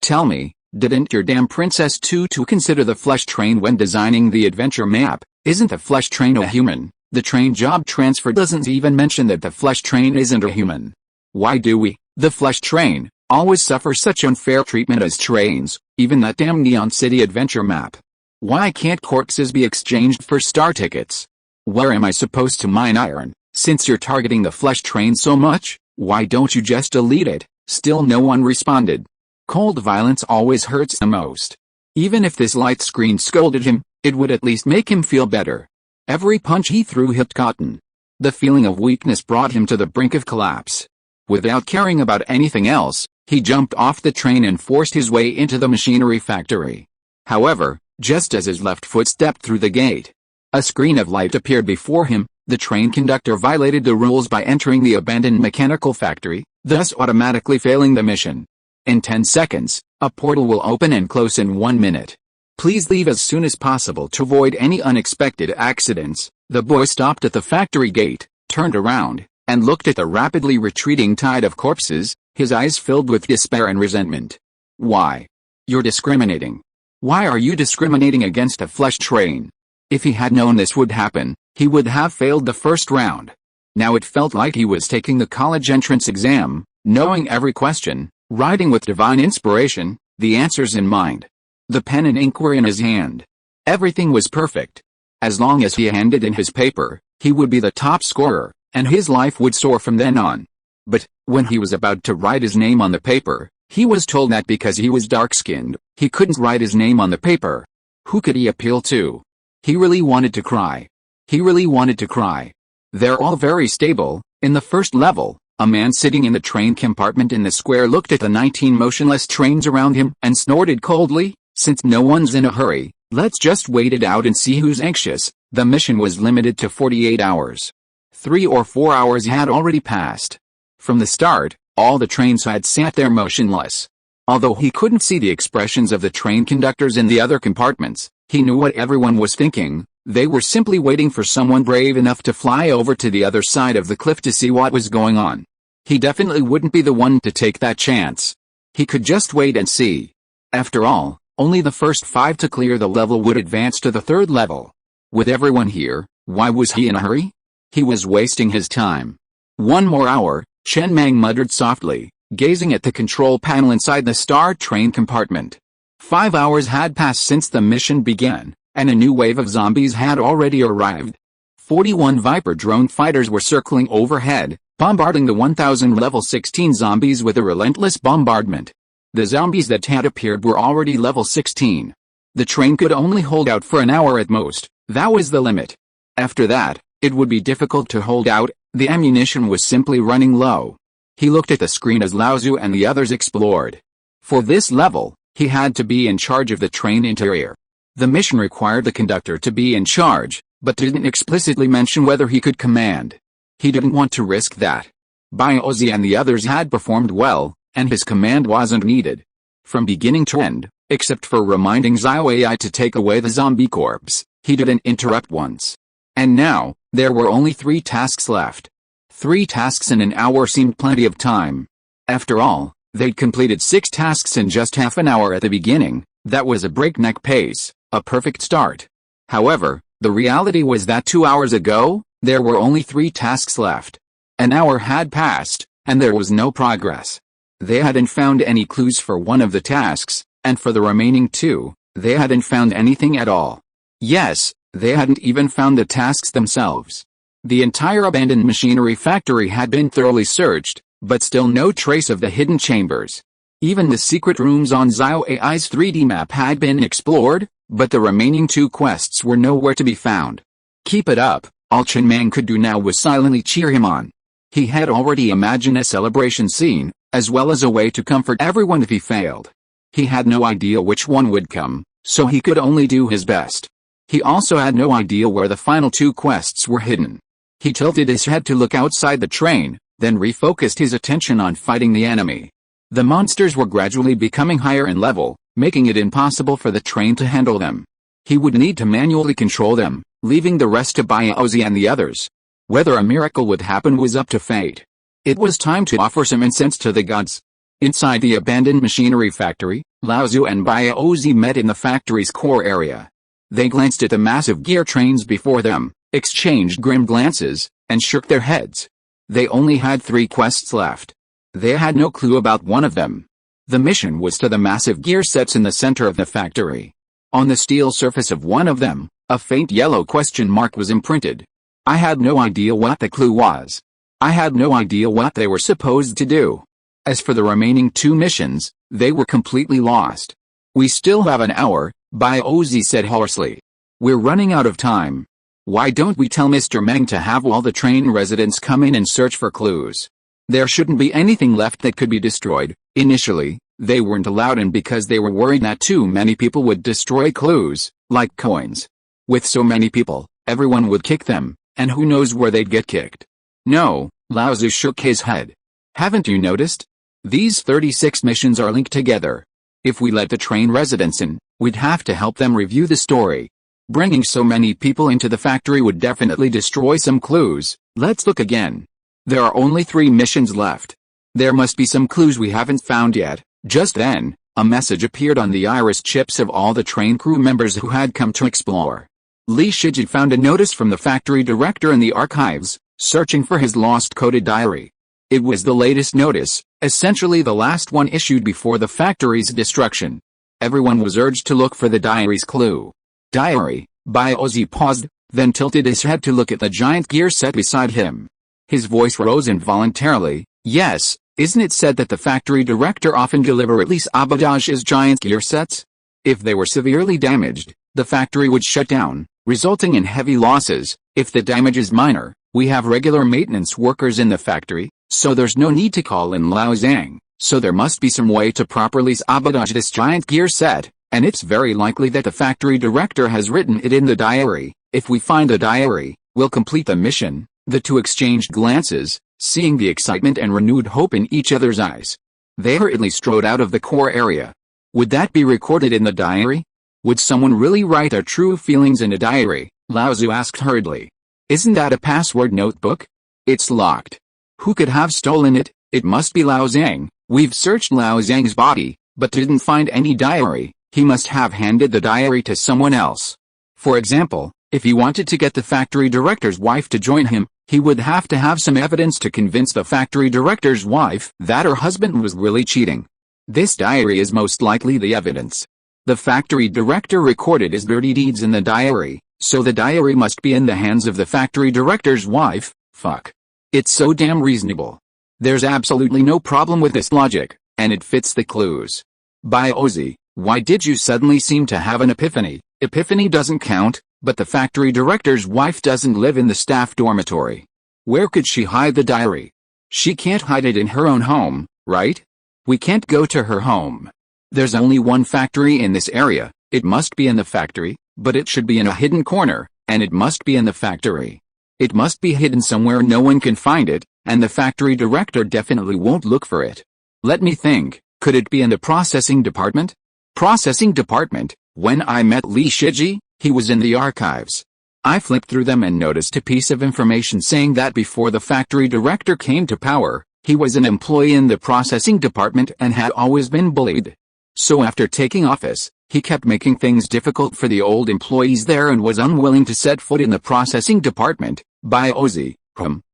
Tell me, didn't your damn Princess Tutu consider the flesh train when designing the adventure map? Isn't the flesh train a human? The train job transfer doesn't even mention that the flesh train isn't a human. Why do we, the flesh train, always suffer such unfair treatment as trains, even that damn Neon City adventure map? Why can't corpses be exchanged for star tickets? Where am I supposed to mine iron? Since you're targeting the flesh train so much, why don't you just delete it? Still no one responded. Cold violence always hurts the most. Even if this light screen scolded him, it would at least make him feel better. Every punch he threw hit cotton. The feeling of weakness brought him to the brink of collapse. Without caring about anything else, he jumped off the train and forced his way into the machinery factory. However, just as his left foot stepped through the gate, a screen of light appeared before him. The train conductor violated the rules by entering the abandoned mechanical factory, thus automatically failing the mission. In 10 seconds, a portal will open and close in 1 minute. Please leave as soon as possible to avoid any unexpected accidents. The boy stopped at the factory gate, turned around, and looked at the rapidly retreating tide of corpses, his eyes filled with despair and resentment. Why? You're discriminating. Why are you discriminating against a flesh train? If he had known this would happen, he would have failed the first round. Now it felt like he was taking the college entrance exam, knowing every question, writing with divine inspiration, the answers in mind. The pen and ink were in his hand. Everything was perfect. As long as he handed in his paper, He would be the top scorer, and his life would soar from then on. But, when he was about to write his name on the paper, he was told that because he was dark-skinned, he couldn't write his name on the paper. Who could he appeal to? He really wanted to cry. He really wanted to cry. They're all very stable. In the first level, a man sitting in the train compartment in the square looked at the 19 motionless trains around him and snorted coldly, "Since no one's in a hurry, let's just wait it out and see who's anxious." The mission was limited to 48 hours. 3 or 4 hours had already passed. From the start, all the trains had sat there motionless. Although he couldn't see the expressions of the train conductors in the other compartments, he knew what everyone was thinking. They were simply waiting for someone brave enough to fly over to the other side of the cliff to see what was going on. He definitely wouldn't be the one to take that chance. He could just wait and see. After all, only the first 5 to clear the level would advance to the 3rd level. With everyone here, why was he in a hurry? He was wasting his time. 1 more hour, Chen Mang muttered softly, gazing at the control panel inside the star train compartment. 5 hours had passed since the mission began, and a new wave of zombies had already arrived. 41 Viper drone fighters were circling overhead, bombarding the 1,000 level 16 zombies with a relentless bombardment. The zombies that had appeared were already level 16. The train could only hold out for an hour at most. That was the limit. After that, it would be difficult to hold out. The ammunition was simply running low. He looked at the screen as Lao Tzu and the others explored. For this level, he had to be in charge of the train interior. The mission required the conductor to be in charge, but didn't explicitly mention whether he could command. He didn't want to risk that. Biozi and the others had performed well, and his command wasn't needed. From beginning to end, except for reminding Zio AI to take away the zombie corpse, he didn't interrupt once. And now, there were only 3 tasks left. 3 tasks in an hour seemed plenty of time. After all, they'd completed 6 tasks in just half an hour at the beginning. That was a breakneck pace, a perfect start. However, the reality was that 2 hours ago, there were only 3 tasks left. An hour had passed, and there was no progress. They hadn't found any clues for one of the tasks, and for the remaining 2, they hadn't found anything at all. Yes, they hadn't even found the tasks themselves. The entire abandoned machinery factory had been thoroughly searched, but still no trace of the hidden chambers. Even the secret rooms on Zio AI's 3D map had been explored, but the remaining 2 quests were nowhere to be found. Keep it up. All Chen Mang could do now was silently cheer him on. He had already imagined a celebration scene, as well as a way to comfort everyone if he failed. He had no idea which one would come, so he could only do his best. He also had no idea where the final 2 quests were hidden. He tilted his head to look outside the train, then refocused his attention on fighting the enemy. The monsters were gradually becoming higher in level, making it impossible for the train to handle them. He would need to manually control them, leaving the rest to Biozi and the others. Whether a miracle would happen was up to fate. It was time to offer some incense to the gods. Inside the abandoned machinery factory, Lao Tzu and Biozi met in the factory's core area. They glanced at the massive gear trains before them, exchanged grim glances, and shook their heads. They only had 3 quests left. They had no clue about one of them. The mission was to the massive gear sets in the center of the factory. On the steel surface of one of them, a faint yellow question mark was imprinted. I had no idea what the clue was. I had no idea what they were supposed to do. As for the remaining 2 missions, they were completely lost. We still have an hour, Biozi said hoarsely. We're running out of time. Why don't we tell Mr. Mang to have all the train residents come in and search for clues? There shouldn't be anything left that could be destroyed. Initially, they weren't allowed in because they were worried that too many people would destroy clues, like coins. With so many people, everyone would kick them, and who knows where they'd get kicked. No, Lao Tzu shook his head. Haven't you noticed? These 36 missions are linked together. If we let the train residents in, we'd have to help them review the story. Bringing so many people into the factory would definitely destroy some clues. Let's look again. There are only 3 missions left. There must be some clues we haven't found yet. Just then, a message appeared on the iris chips of all the train crew members who had come to explore. Li Shiji found a notice from the factory director in the archives, searching for his lost coded diary. It was the latest notice, essentially the last one issued before the factory's destruction. Everyone was urged to look for the diary's clue. Diary, Biozi paused, then tilted his head to look at the giant gear set beside him. His voice rose involuntarily. Yes, isn't it said that the factory director often deliberately sabotages giant gear sets? If they were severely damaged, the factory would shut down, resulting in heavy losses. If the damage is minor, we have regular maintenance workers in the factory, so there's no need to call in Lao Zhang. So there must be some way to properly sabotage this giant gear set, and it's very likely that the factory director has written it in the diary. If we find the diary, we'll complete the mission. The two exchanged glances, seeing the excitement and renewed hope in each other's eyes. They hurriedly strode out of the core area. Would that be recorded in the diary? Would someone really write their true feelings in a diary? Lao Zu asked hurriedly. Isn't that a password notebook? It's locked. Who could have stolen it? It must be Lao Zhang. We've searched Lao Zhang's body, but didn't find any diary. He must have handed the diary to someone else. For example, if he wanted to get the factory director's wife to join him, he would have to have some evidence to convince the factory director's wife that her husband was really cheating. This diary is most likely the evidence. The factory director recorded his dirty deeds in the diary, so the diary must be in the hands of the factory director's wife. Fuck. It's so damn reasonable. There's absolutely no problem with this logic, and it fits the clues. By Ozzy, why did you suddenly seem to have an epiphany? Epiphany doesn't count, but the factory director's wife doesn't live in the staff dormitory. Where could she hide the diary? She can't hide it in her own home, right? We can't go to her home. There's only one factory in this area. It must be in the factory, but it should be in a hidden corner, and it must be in the factory. It must be hidden somewhere no one can find it, and the factory director definitely won't look for it. Let me think, could it be in the processing department? Processing department? When I met Li Shiji, he was in the archives. I flipped through them and noticed a piece of information saying that before the factory director came to power, he was an employee in the processing department and had always been bullied. So after taking office, he kept making things difficult for the old employees there and was unwilling to set foot in the processing department. By Ozzy,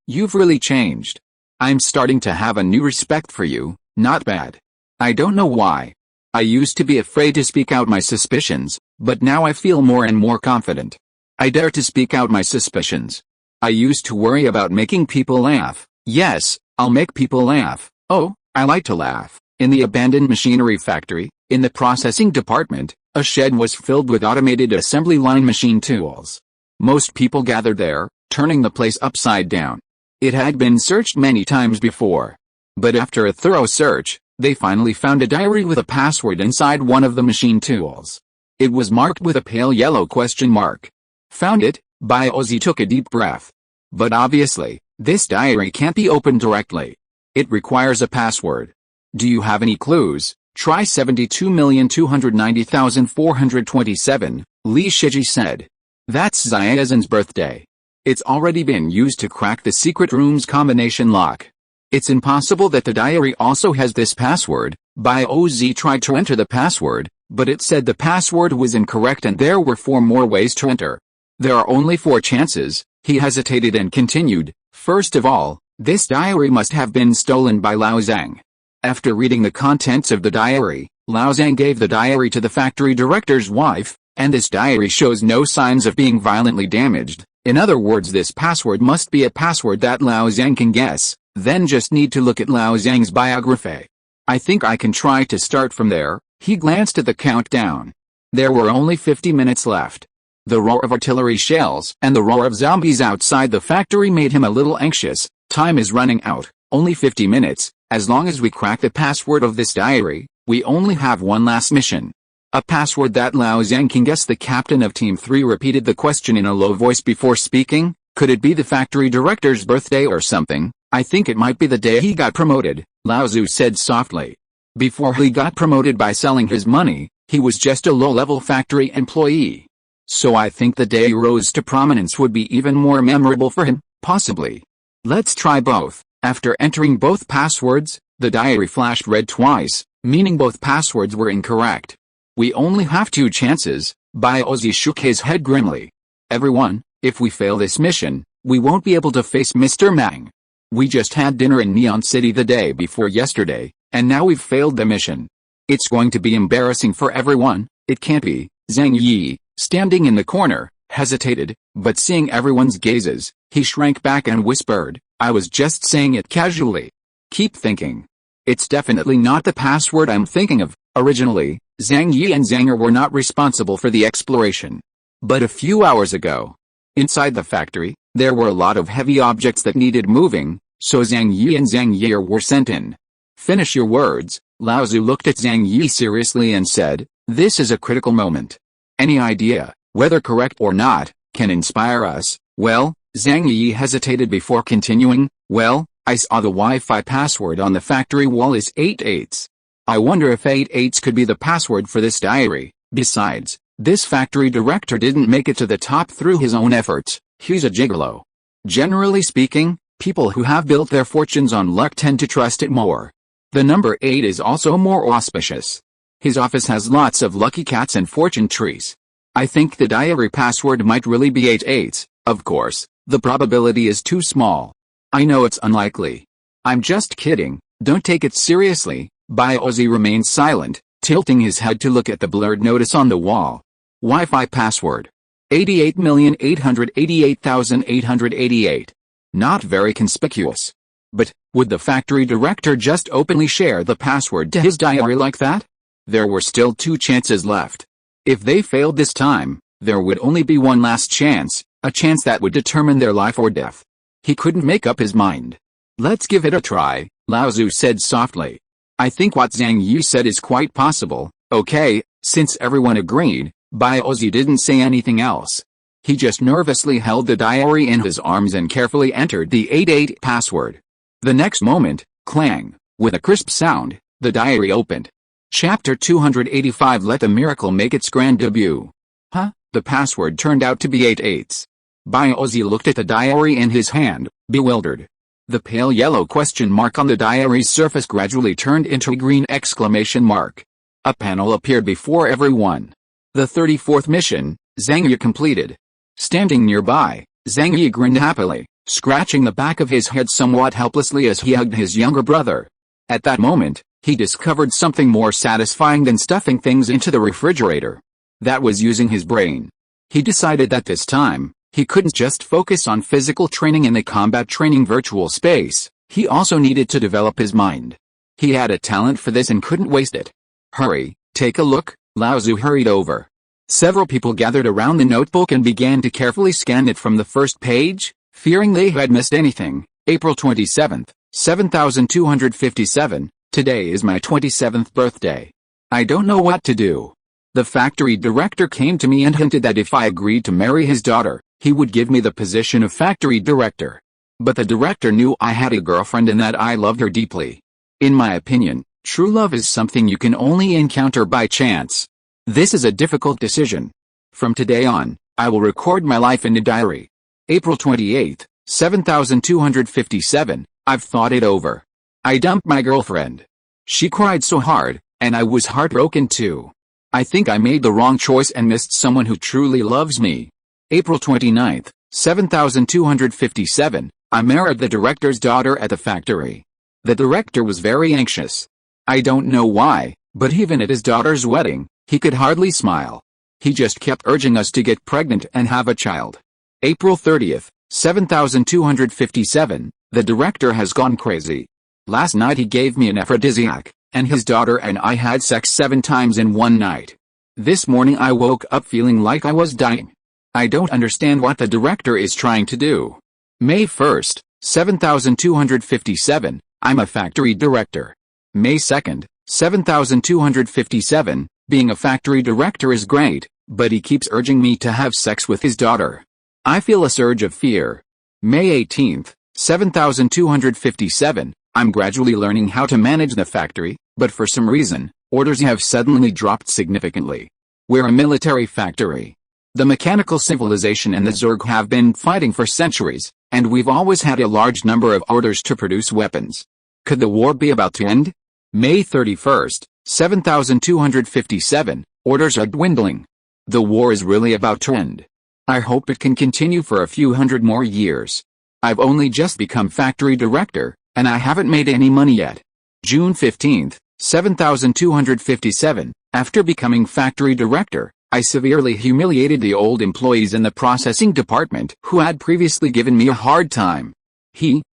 you've really changed. I'm starting to have a new respect for you. Not bad. I don't know why. I used to be afraid to speak out my suspicions, but now I feel more and more confident. I dare to speak out my suspicions. I used to worry about making people laugh. Yes, I'll make people laugh. Oh, I like to laugh. In the abandoned machinery factory, in the processing department, a shed was filled with automated assembly line machine tools. Most people gathered there, turning the place upside down. It had been searched many times before. But after a thorough search, they finally found a diary with a password inside one of the machine tools. It was marked with a pale yellow question mark. Found it? By Ozzy took a deep breath. But obviously, this diary can't be opened directly. It requires a password. Do you have any clues? Try 72,290,427, Li Shiji said. That's Xiaozin's birthday. It's already been used to crack the secret room's combination lock. It's impossible that the diary also has this password. Bai Oz tried to enter the password, but it said the password was incorrect and there were 4 more ways to enter. There are only 4 chances. He hesitated and continued. First of all, this diary must have been stolen by Lao Zhang. After reading the contents of the diary, Lao Zhang gave the diary to the factory director's wife, and this diary shows no signs of being violently damaged. In other words, this password must be a password that Lao Zhang can guess, then just need to look at Lao Zhang's biography. I think I can try to start from there. He glanced at the countdown. There were only 50 minutes left. The roar of artillery shells and the roar of zombies outside the factory made him a little anxious. Time is running out. Only 50 minutes. As long as we crack the password of this diary, we only have one last mission. A password that Lao Zhang can guess. The captain of Team 3 repeated the question in a low voice before speaking. Could it be the factory director's birthday or something? I think it might be the day he got promoted, Lao Zu said softly. Before he got promoted by selling his money, he was just a low-level factory employee. So I think the day he rose to prominence would be even more memorable for him, possibly. Let's try both. After entering both passwords, the diary flashed red twice, meaning both passwords were incorrect. We only have 2 chances. Bai Ozzy shook his head grimly. Everyone, if we fail this mission, we won't be able to face Mr. Mang. We just had dinner in Neon City the day before yesterday, and now we've failed the mission. It's going to be embarrassing for everyone. It can't be. Zhang Yi, standing in the corner, hesitated, but seeing everyone's gazes, he shrank back and whispered, "I was just saying it casually. Keep thinking. It's definitely not the password I'm thinking of." Originally, Zhang Yi and Zanger were not responsible for the exploration. But a few hours ago, inside the factory, there were a lot of heavy objects that needed moving, so Zhang Yi and Zhang Yi were sent in. "Finish your words." Lao Zu looked at Zhang Yi seriously and said, "This is a critical moment. Any idea, whether correct or not, can inspire us." "Well," Zhang Yi hesitated before continuing, "well, I saw the Wi-Fi password on the factory wall is 88s. I wonder if 88s could be the password for this diary. Besides, this factory director didn't make it to the top through his own efforts. He's a gigolo. Generally speaking, people who have built their fortunes on luck tend to trust it more. The number 8 is also more auspicious. His office has lots of lucky cats and fortune trees. I think the diary password might really be 88s. Of course, the probability is too small. I know it's unlikely. I'm just kidding, don't take it seriously." Ozzy remained silent, tilting his head to look at the blurred notice on the wall. Wi-Fi password. 88,888,888. Not very conspicuous. But, would the factory director just openly share the password to his diary like that? There were still 2 chances left. If they failed this time, there would only be one last chance, a chance that would determine their life or death. He couldn't make up his mind. "Let's give it a try," Lao Zu said softly. "I think what Zhang Yi said is quite possible." "Okay." Since everyone agreed, Ozzy didn't say anything else. He just nervously held the diary in his arms and carefully entered the 88 password. The next moment, clang, with a crisp sound, the diary opened. Chapter 285. Let the miracle make its grand debut. Huh? The password turned out to be 88s. Ozzy looked at the diary in his hand, bewildered. The pale yellow question mark on the diary's surface gradually turned into a green exclamation mark. A panel appeared before everyone. The 34th mission, Zhang Yi completed. Standing nearby, Zhang Yi grinned happily, scratching the back of his head somewhat helplessly as he hugged his younger brother. At that moment, he discovered something more satisfying than stuffing things into the refrigerator. That was using his brain. He decided that this time, he couldn't just focus on physical training in the combat training virtual space, he also needed to develop his mind. He had a talent for this and couldn't waste it. "Hurry, take a look." Lao Zu hurried over. Several people gathered around the notebook and began to carefully scan it from the first page, fearing they had missed anything. April 27th, 7257, today is my 27th birthday. I don't know what to do. The factory director came to me and hinted that if I agreed to marry his daughter, he would give me the position of factory director. But the director knew I had a girlfriend and that I loved her deeply. In my opinion, true love is something you can only encounter by chance. This is a difficult decision. From today on, I will record my life in a diary. April 28th, 7257, I've thought it over. I dumped my girlfriend. She cried so hard, and I was heartbroken too. I think I made the wrong choice and missed someone who truly loves me. April 29th, 7257, I married the director's daughter at the factory. The director was very anxious. I don't know why, but even at his daughter's wedding, he could hardly smile. He just kept urging us to get pregnant and have a child. April 30th, 7257, the director has gone crazy. Last night he gave me an aphrodisiac, and his daughter and I had sex 7 times in one night. This morning I woke up feeling like I was dying. I don't understand what the director is trying to do. May 1st, 7257, I'm a factory director. May 2nd, 7257, being a factory director is great, but he keeps urging me to have sex with his daughter. I feel a surge of fear. May 18th, 7257, I'm gradually learning how to manage the factory, but for some reason, orders have suddenly dropped significantly. We're a military factory. The mechanical civilization and the Zerg have been fighting for centuries, and we've always had a large number of orders to produce weapons. Could the war be about to end? May 31st, 7257, orders are dwindling. The war is really about to end. I hope it can continue for a few hundred more years. I've only just become factory director, and I haven't made any money yet. June 15th, 7257, after becoming factory director, I severely humiliated the old employees in the processing department who had previously given me a hard time.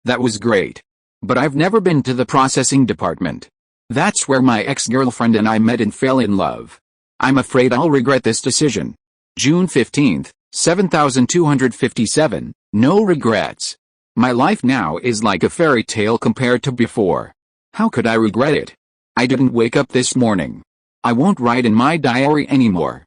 That was great. But I've never been to the processing department. That's where my ex-girlfriend and I met and fell in love. I'm afraid I'll regret this decision. June 15th, 7257, no regrets. My life now is like a fairy tale compared to before. How could I regret it? I didn't wake up this morning. I won't write in my diary anymore.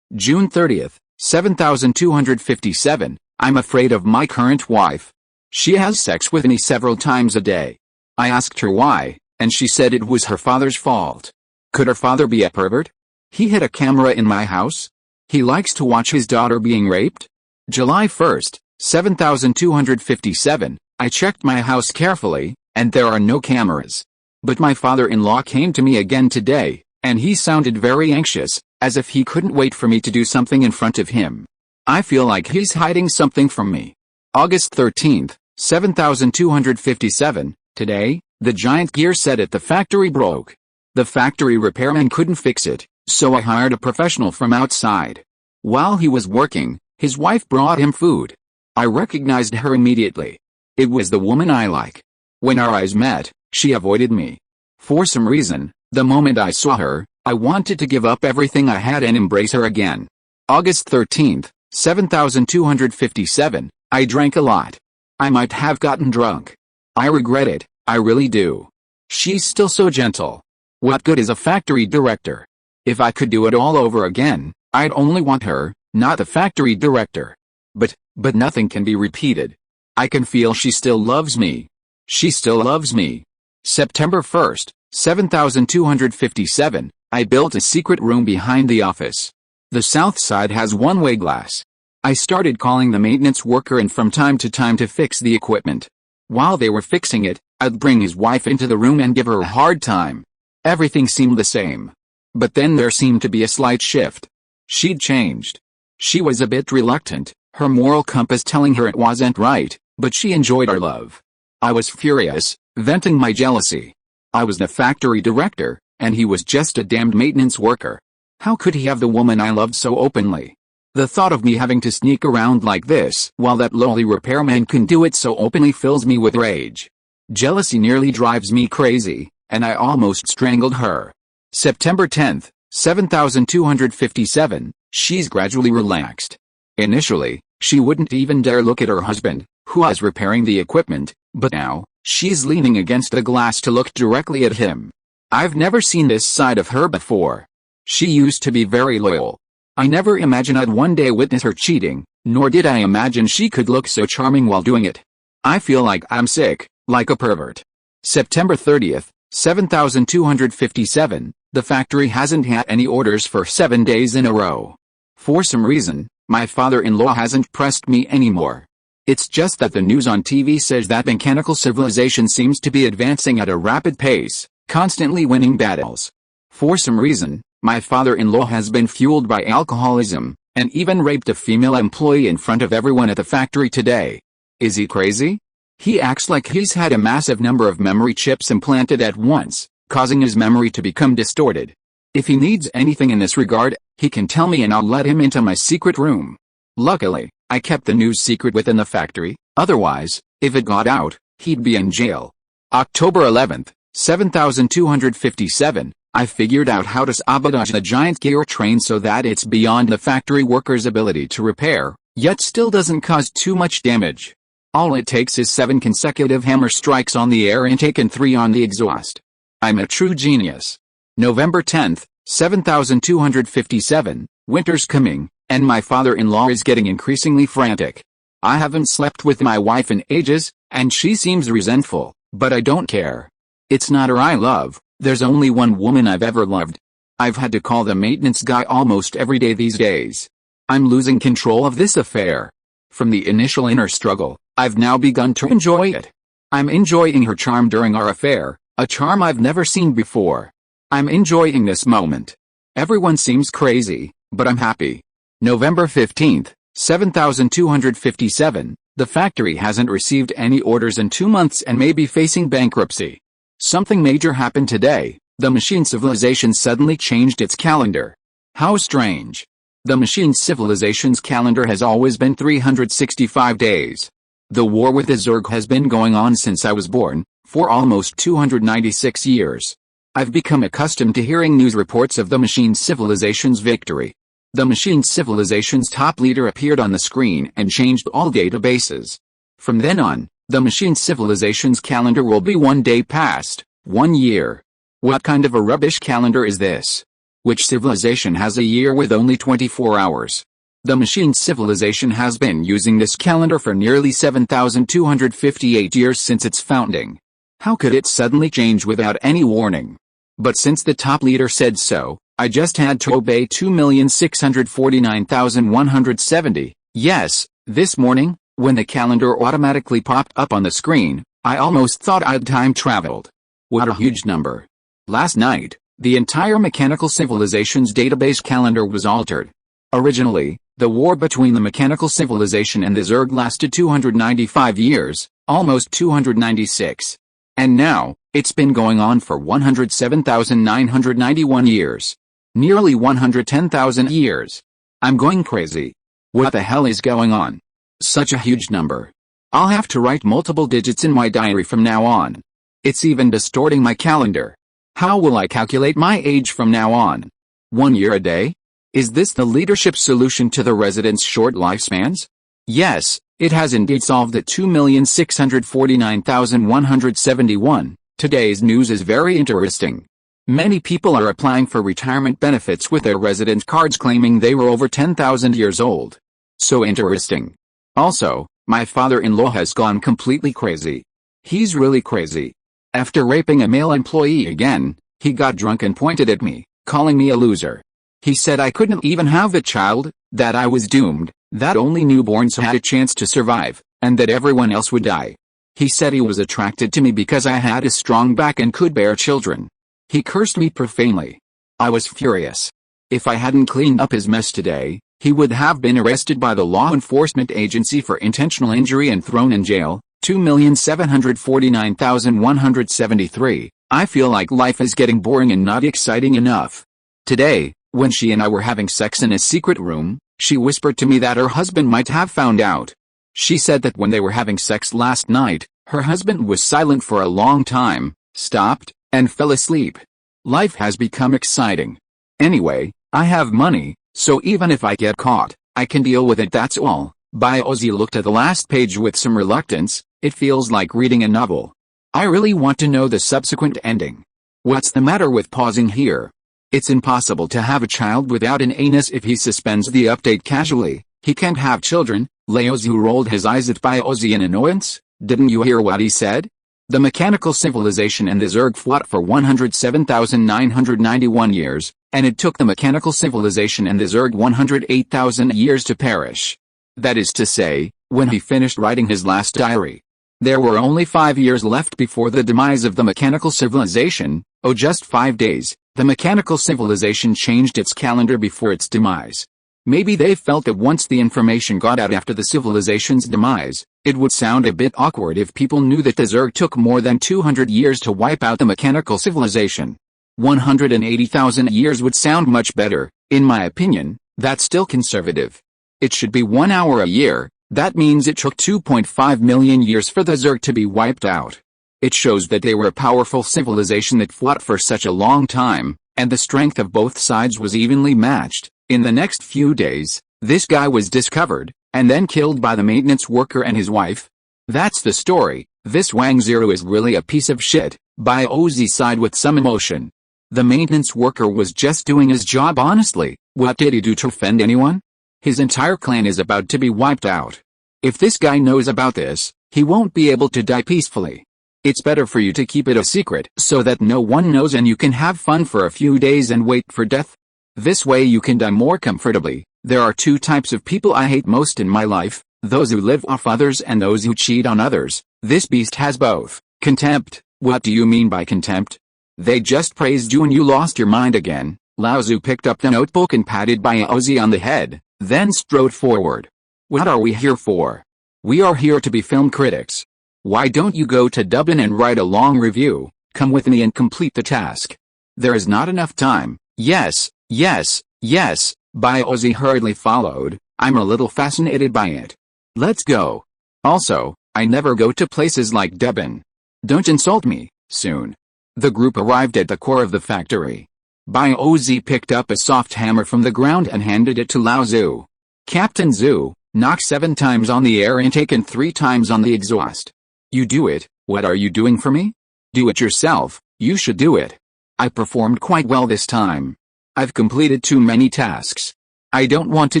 June 30th, 7257, I'm afraid of my current wife. She has sex with me several times a day. I asked her why, and she said it was her father's fault. Could her father be a pervert? He hid a camera in my house? He likes to watch his daughter being raped? July 1st, 7257, I checked my house carefully, and there are no cameras. But my father-in-law came to me again today, and he sounded very anxious, as if he couldn't wait for me to do something in front of him. I feel like he's hiding something from me. August 13th, 7257, today, the giant gear set at the factory broke. The factory repairman couldn't fix it, so I hired a professional from outside. While he was working, his wife brought him food. I recognized her immediately. It was the woman I like. When our eyes met, she avoided me. For some reason, the moment I saw her, I wanted to give up everything I had and embrace her again. August 13th, 7257, I drank a lot. I might have gotten drunk. I regret it, I really do. She's still so gentle. What good is a factory director? If I could do it all over again, I'd only want her, not the factory director. But nothing can be repeated. I can feel she still loves me. She still loves me. September 1st, 7257, I built a secret room behind the office. The south side has one-way glass. I started calling the maintenance worker in from time to fix the equipment. While they were fixing it, I'd bring his wife into the room and give her a hard time. Everything seemed the same. But then there seemed to be a slight shift. She'd changed. She was a bit reluctant, her moral compass telling her it wasn't right, but she enjoyed our love. I was furious, venting my jealousy. I was the factory director, and he was just a damned maintenance worker. How could he have the woman I loved so openly? The thought of me having to sneak around like this while that lowly repairman can do it so openly fills me with rage. Jealousy nearly drives me crazy, and I almost strangled her. September 10th, 7257, she's gradually relaxed. Initially, she wouldn't even dare look at her husband, who was repairing the equipment, but now, she's leaning against the glass to look directly at him. I've never seen this side of her before. She used to be very loyal. I never imagined I'd one day witness her cheating, nor did I imagine she could look so charming while doing it. I feel like I'm sick, like a pervert. September 30th, 7257, the factory hasn't had any orders for 7 days in a row. For some reason, my father-in-law hasn't pressed me anymore. It's just that the news on TV says that mechanical civilization seems to be advancing at a rapid pace, constantly winning battles. For some reason, my father-in-law has been fueled by alcoholism, and even raped a female employee in front of everyone at the factory today. Is he crazy? He acts like he's had a massive number of memory chips implanted at once, causing his memory to become distorted. If he needs anything in this regard, he can tell me and I'll let him into my secret room. Luckily, I kept the news secret within the factory, otherwise, if it got out, he'd be in jail. October 11th, 7257, I figured out how to sabotage the giant gear train so that it's beyond the factory worker's ability to repair, yet still doesn't cause too much damage. All it takes is 7 consecutive hammer strikes on the air intake and 3 on the exhaust. I'm a true genius. November 10th, 7257, winter's coming, and my father-in-law is getting increasingly frantic. I haven't slept with my wife in ages, and she seems resentful, but I don't care. It's not her I love. There's only one woman I've ever loved. I've had to call the maintenance guy almost every day these days. I'm losing control of this affair. From the initial inner struggle, I've now begun to enjoy it. I'm enjoying her charm during our affair, a charm I've never seen before. I'm enjoying this moment. Everyone seems crazy, but I'm happy. November 15th, 7257, the factory hasn't received any orders in 2 months and may be facing bankruptcy. Something major happened today. The machine civilization suddenly changed its calendar. How strange. The machine civilization's calendar has always been 365 days. The war with the Zerg has been going on since I was born, for almost 296 years. I've become accustomed to hearing news reports of the machine civilization's victory. The machine civilization's top leader appeared on the screen and changed all databases. From then on, the machine civilization's calendar will be 1 day past, 1 year. What kind of a rubbish calendar is this? Which civilization has a year with only 24 hours? The machine civilization has been using this calendar for nearly 7,258 years since its founding. How could it suddenly change without any warning? But since the top leader said so, I just had to obey. 2,649,170. Yes, this morning, when the calendar automatically popped up on the screen, I almost thought I'd time traveled. What a huge number. Last night, the entire mechanical civilization's database calendar was altered. Originally, the war between the mechanical civilization and the Zerg lasted 295 years, almost 296. And now, it's been going on for 107,991 years. Nearly 110,000 years. I'm going crazy. What the hell is going on? Such a huge number. I'll have to write multiple digits in my diary from now on. It's even distorting my calendar. How will I calculate my age from now on? 1 year a day? Is this the leadership solution to the residents' short lifespans? Yes, it has indeed solved it. 2,649,171. Today's news is very interesting. Many people are applying for retirement benefits with their resident cards claiming they were over 10,000 years old. So interesting. Also, my father-in-law has gone completely crazy. He's really crazy. After raping a male employee again, he got drunk and pointed at me, calling me a loser. He said I couldn't even have a child, that I was doomed, that only newborns had a chance to survive, and that everyone else would die. He said he was attracted to me because I had a strong back and could bear children. He cursed me profanely. I was furious. If I hadn't cleaned up his mess today, he would have been arrested by the law enforcement agency for intentional injury and thrown in jail. 2,749,173. I feel like life is getting boring and not exciting enough. Today, when she and I were having sex in a secret room, she whispered to me that her husband might have found out. She said that when they were having sex last night, her husband was silent for a long time, stopped, and fell asleep. Life has become exciting. Anyway, I have money, so even if I get caught, I can deal with it. That's all. Ozzy looked at the last page with some reluctance. It feels like reading a novel. I really want to know the subsequent ending. What's the matter with pausing here? It's impossible to have a child without an anus if he suspends the update casually. He can't have children. Leozu rolled his eyes at Ozzy in annoyance. Didn't you hear what he said? The mechanical civilization and the Zerg fought for 107,991 years, and it took the mechanical civilization and the Zerg 108,000 years to perish. That is to say, when he finished writing his last diary. There were only 5 years left before the demise of the mechanical civilization. Oh, just 5 days. The mechanical civilization changed its calendar before its demise. Maybe they felt that once the information got out after the civilization's demise, it would sound a bit awkward if people knew that the Zerg took more than 200 years to wipe out the mechanical civilization. 180,000 years would sound much better, in my opinion. That's still conservative. It should be 1 hour a year. That means it took 2.5 million years for the Zerg to be wiped out. It shows that they were a powerful civilization that fought for such a long time, and the strength of both sides was evenly matched. In the next few days, this guy was discovered, and then killed by the maintenance worker and his wife. That's the story. This Wang Zero is really a piece of shit. Ozzy sighed with some emotion. The maintenance worker was just doing his job honestly. What did he do to offend anyone? His entire clan is about to be wiped out. If this guy knows about this, he won't be able to die peacefully. It's better for you to keep it a secret so that no one knows and you can have fun for a few days and wait for death. This way you can die more comfortably. There are 2 types of people I hate most in my life, those who live off others and those who cheat on others. This beast has both. Contempt. What do you mean by contempt? They just praised you and you lost your mind again. Lao Tzu picked up the notebook and patted Ozzy on the head, then strode forward. What are we here for? We are here to be film critics. Why don't you go to Dublin and write a long review? Come with me and complete the task. There is not enough time. Yes, yes, yes, Biozi hurriedly followed. I'm a little fascinated by it. Let's go. Also, I never go to places like Deben. Don't insult me. Soon, the group arrived at the core of the factory. Biozi picked up a soft hammer from the ground and handed it to Lao Zhu. Captain Zhu, knock 7 times on the air intake and 3 times on the exhaust. You do it. What are you doing for me? Do it yourself. You should do it. I performed quite well this time. I've completed too many tasks. I don't want to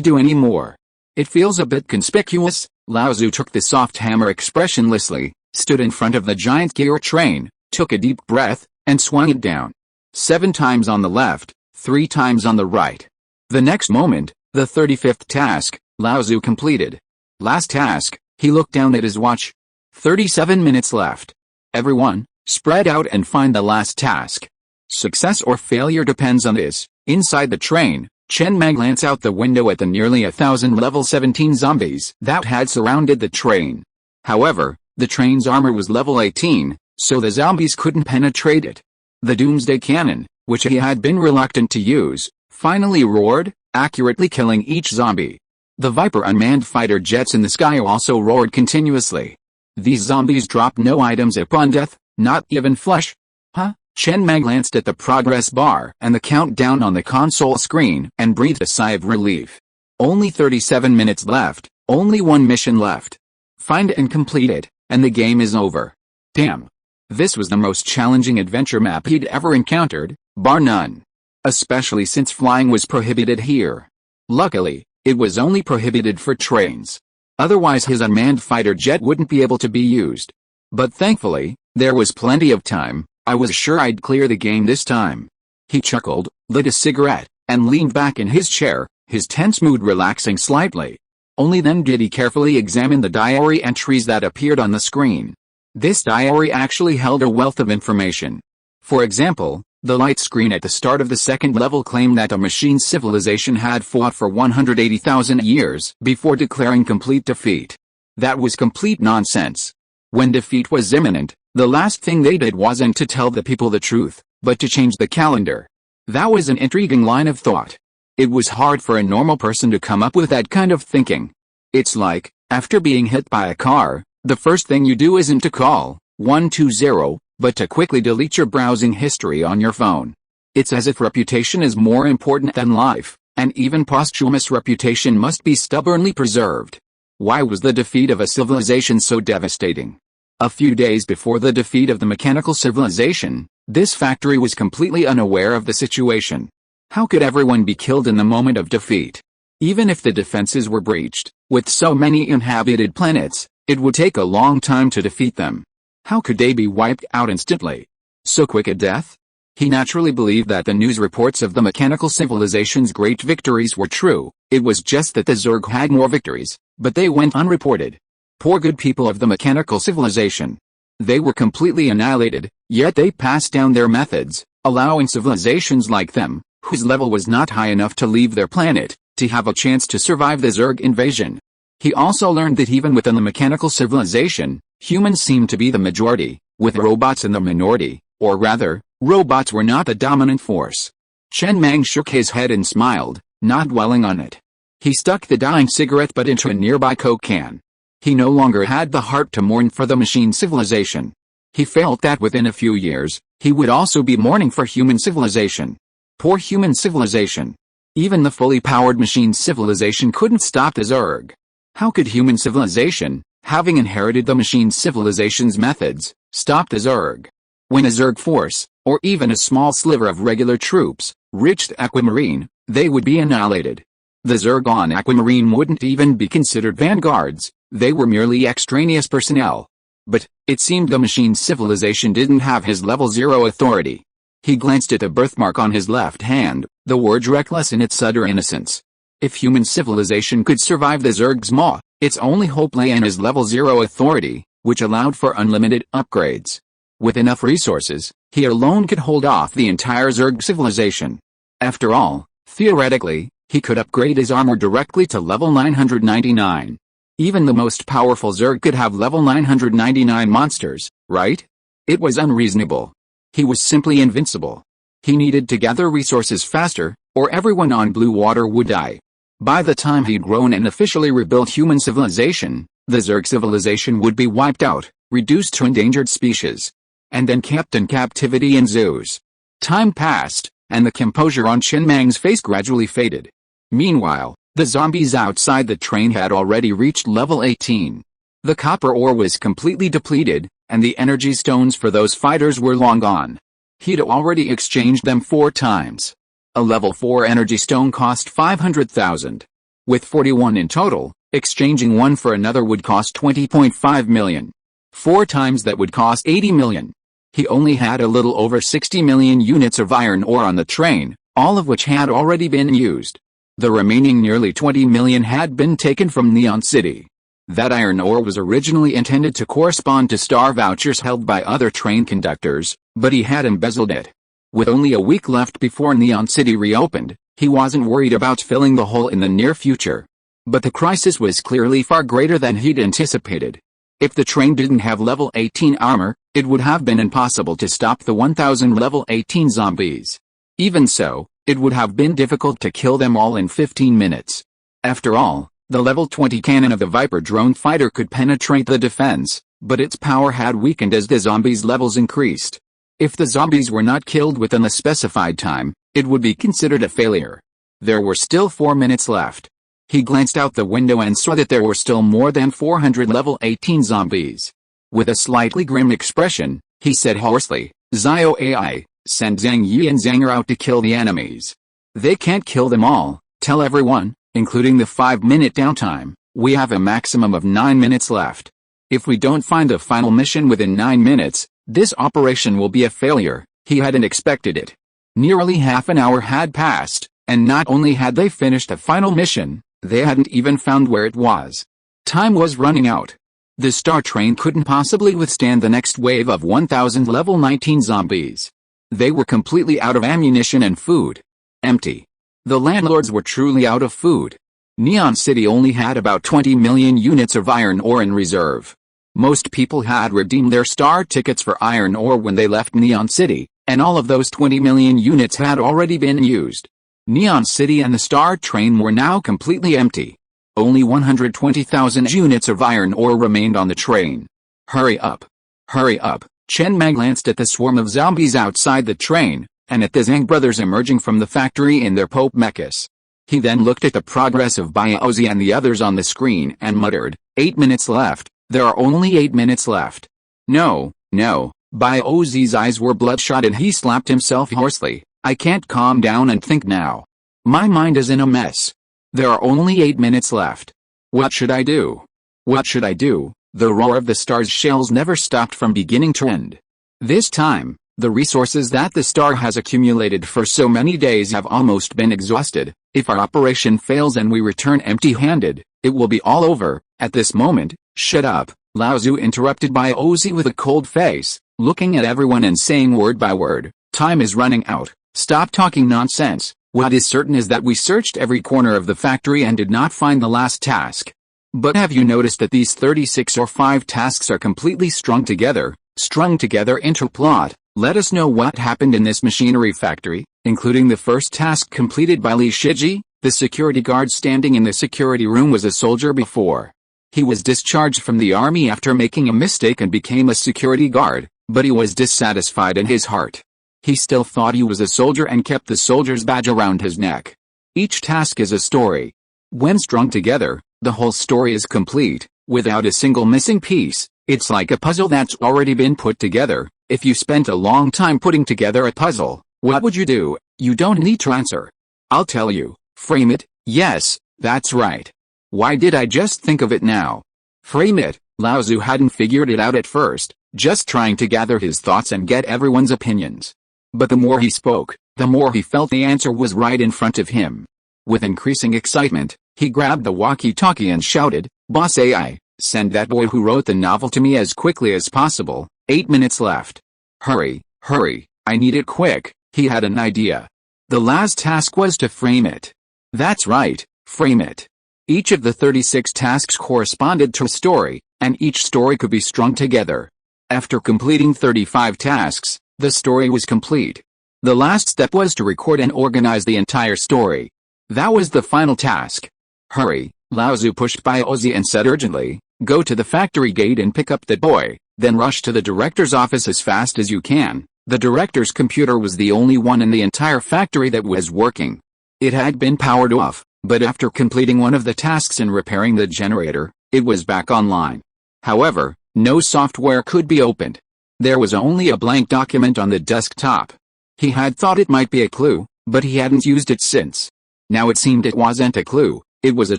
do any more. It feels a bit conspicuous. Lao Zhu took the soft hammer expressionlessly, stood in front of the giant gear train, took a deep breath, and swung it down. 7 times on the left, 3 times on the right. The next moment, the 35th task, Lao Zhu completed. Last task, he looked down at his watch. 37 minutes left. Everyone, spread out and find the last task. Success or failure depends on this. Inside the train, Chen Mang glanced out the window at the nearly 1,000 level 17 zombies that had surrounded the train. However, the train's armor was level 18, so the zombies couldn't penetrate it. The Doomsday Cannon, which he had been reluctant to use, finally roared, accurately killing each zombie. The Viper unmanned fighter jets in the sky also roared continuously. These zombies dropped no items upon death, not even flesh. Huh? Chen Mang glanced at the progress bar and the countdown on the console screen and breathed a sigh of relief. Only 37 minutes left, only 1 mission left. Find and complete it, and the game is over. Damn. This was the most challenging adventure map he'd ever encountered, bar none. Especially since flying was prohibited here. Luckily, it was only prohibited for trains. Otherwise his unmanned fighter jet wouldn't be able to be used. But thankfully, there was plenty of time. I was sure I'd clear the game this time. He chuckled, lit a cigarette, and leaned back in his chair, his tense mood relaxing slightly. Only then did he carefully examine the diary entries that appeared on the screen. This diary actually held a wealth of information. For example, the light screen at the start of the second level claimed that a machine civilization had fought for 180,000 years before declaring complete defeat. That was complete nonsense. When defeat was imminent, the last thing they did wasn't to tell the people the truth, but to change the calendar. That was an intriguing line of thought. It was hard for a normal person to come up with that kind of thinking. It's like, after being hit by a car, the first thing you do isn't to call 120, but to quickly delete your browsing history on your phone. It's as if reputation is more important than life, and even posthumous reputation must be stubbornly preserved. Why was the defeat of a civilization so devastating? A few days before the defeat of the mechanical civilization, this factory was completely unaware of the situation. How could everyone be killed in the moment of defeat? Even if the defenses were breached, with so many inhabited planets, it would take a long time to defeat them. How could they be wiped out instantly? So quick a death? He naturally believed that the news reports of the mechanical civilization's great victories were true. It was just that the Zerg had more victories, but they went unreported. Poor good people of the mechanical civilization. They were completely annihilated, yet they passed down their methods, allowing civilizations like them, whose level was not high enough to leave their planet, to have a chance to survive the Zerg invasion. He also learned that even within the mechanical civilization, humans seemed to be the majority, with robots in the minority, or rather, robots were not the dominant force. Chen Mang shook his head and smiled, not dwelling on it. He stuck the dying cigarette butt into a nearby Coke can. He no longer had the heart to mourn for the machine civilization. He felt that within a few years, he would also be mourning for human civilization. Poor human civilization. Even the fully powered machine civilization couldn't stop the Zerg. How could human civilization, having inherited the machine civilization's methods, stop the Zerg? When a Zerg force, or even a small sliver of regular troops, reached Aquamarine, they would be annihilated. The Zerg on Aquamarine wouldn't even be considered vanguards, they were merely extraneous personnel. But, it seemed the machine civilization didn't have his level 0 authority. He glanced at the birthmark on his left hand, the words reckless in its utter innocence. If human civilization could survive the Zerg's maw, its only hope lay in his level 0 authority, which allowed for unlimited upgrades. With enough resources, he alone could hold off the entire Zerg civilization. After all, theoretically, he could upgrade his armor directly to level 999. Even the most powerful Zerg could have level 999 monsters, right? It was unreasonable. He was simply invincible. He needed to gather resources faster, or everyone on Blue Water would die. By the time he'd grown and officially rebuilt human civilization, the Zerg civilization would be wiped out, reduced to endangered species, and then kept in captivity in zoos. Time passed, and the composure on Chen Mang's face gradually faded. Meanwhile, the zombies outside the train had already reached level 18. The copper ore was completely depleted, and the energy stones for those fighters were long gone. He'd already exchanged them 4 times. A level 4 energy stone cost 500,000. With 41 in total, exchanging one for another would cost 20.5 million. 4 times that would cost 80 million. He only had a little over 60 million units of iron ore on the train, all of which had already been used. The remaining nearly 20 million had been taken from Neon City. That iron ore was originally intended to correspond to star vouchers held by other train conductors, but he had embezzled it. With only a week left before Neon City reopened, he wasn't worried about filling the hole in the near future. But the crisis was clearly far greater than he'd anticipated. If the train didn't have level 18 armor, it would have been impossible to stop the 1,000 level 18 zombies. Even so, it would have been difficult to kill them all in 15 minutes. After all, the level 20 cannon of the Viper drone fighter could penetrate the defense, but its power had weakened as the zombies' levels increased. If the zombies were not killed within the specified time, it would be considered a failure. There were still 4 minutes left. He glanced out the window and saw that there were still more than 400 level 18 zombies. With a slightly grim expression, he said hoarsely, "Zio AI, send Zhang Yi and Zanger out to kill the enemies. They can't kill them all, tell everyone, including the 5-minute downtime. We have a maximum of 9 minutes left. If we don't find the final mission within 9 minutes, this operation will be a failure." He hadn't expected it. Nearly half an hour had passed, and not only had they finished the final mission, they hadn't even found where it was. Time was running out. The star train couldn't possibly withstand the next wave of 1,000 level 19 zombies. They were completely out of ammunition and food. Empty. The landlords were truly out of food. Neon City only had about 20 million units of iron ore in reserve. Most people had redeemed their star tickets for iron ore when they left Neon City, and all of those 20 million units had already been used. Neon City and the star train were now completely empty. Only 120,000 units of iron ore remained on the train. Hurry up. Hurry up. Chen Mang glanced at the swarm of zombies outside the train, and at the Zhang brothers emerging from the factory in their Pope mechas. He then looked at the progress of Baozi and the others on the screen and muttered, 8 minutes left, there are only 8 minutes left. No, no, Baozi's eyes were bloodshot and he slapped himself hoarsely. I can't calm down and think now. My mind is in a mess. There are only 8 minutes left. What should I do? What should I do? The roar of the star's shells never stopped from beginning to end. This time, the resources that the star has accumulated for so many days have almost been exhausted. If our operation fails and we return empty-handed, it will be all over. At this moment, shut up, Lao Zhu interrupted Baozi with a cold face, looking at everyone and saying word by word, time is running out. Stop talking nonsense. What is certain is that we searched every corner of the factory and did not find the last task. But have you noticed that these 36 or 5 tasks are completely strung together into plot? Let us know what happened in this machinery factory, including the first task completed by Li Shiji. The security guard standing in the security room was a soldier before. He was discharged from the army after making a mistake and became a security guard, but he was dissatisfied in his heart. He still thought he was a soldier and kept the soldier's badge around his neck. Each task is a story. When strung together, the whole story is complete, without a single missing piece. It's like a puzzle that's already been put together. If you spent a long time putting together a puzzle, what would you do? You don't need to answer. I'll tell you. Frame it. Yes, that's right. Why did I just think of it now? Frame it. Lao Zhu hadn't figured it out at first, just trying to gather his thoughts and get everyone's opinions. But the more he spoke, the more he felt the answer was right in front of him. With increasing excitement, he grabbed the walkie-talkie and shouted, Boss AI, send that boy who wrote the novel to me as quickly as possible. 8 minutes left. Hurry, hurry, I need it quick. He had an idea. The last task was to frame it. That's right, frame it. Each of the 36 tasks corresponded to a story, and each story could be strung together. After completing 35 tasks, the story was complete. The last step was to record and organize the entire story. That was the final task. Hurry, Lao Tzu pushed by Ozzy and said urgently, go to the factory gate and pick up that boy, then rush to the director's office as fast as you can. The director's computer was the only one in the entire factory that was working. It had been powered off, but after completing one of the tasks and repairing the generator, it was back online. However, no software could be opened. There was only a blank document on the desktop. He had thought it might be a clue, but he hadn't used it since. Now it seemed it wasn't a clue, it was a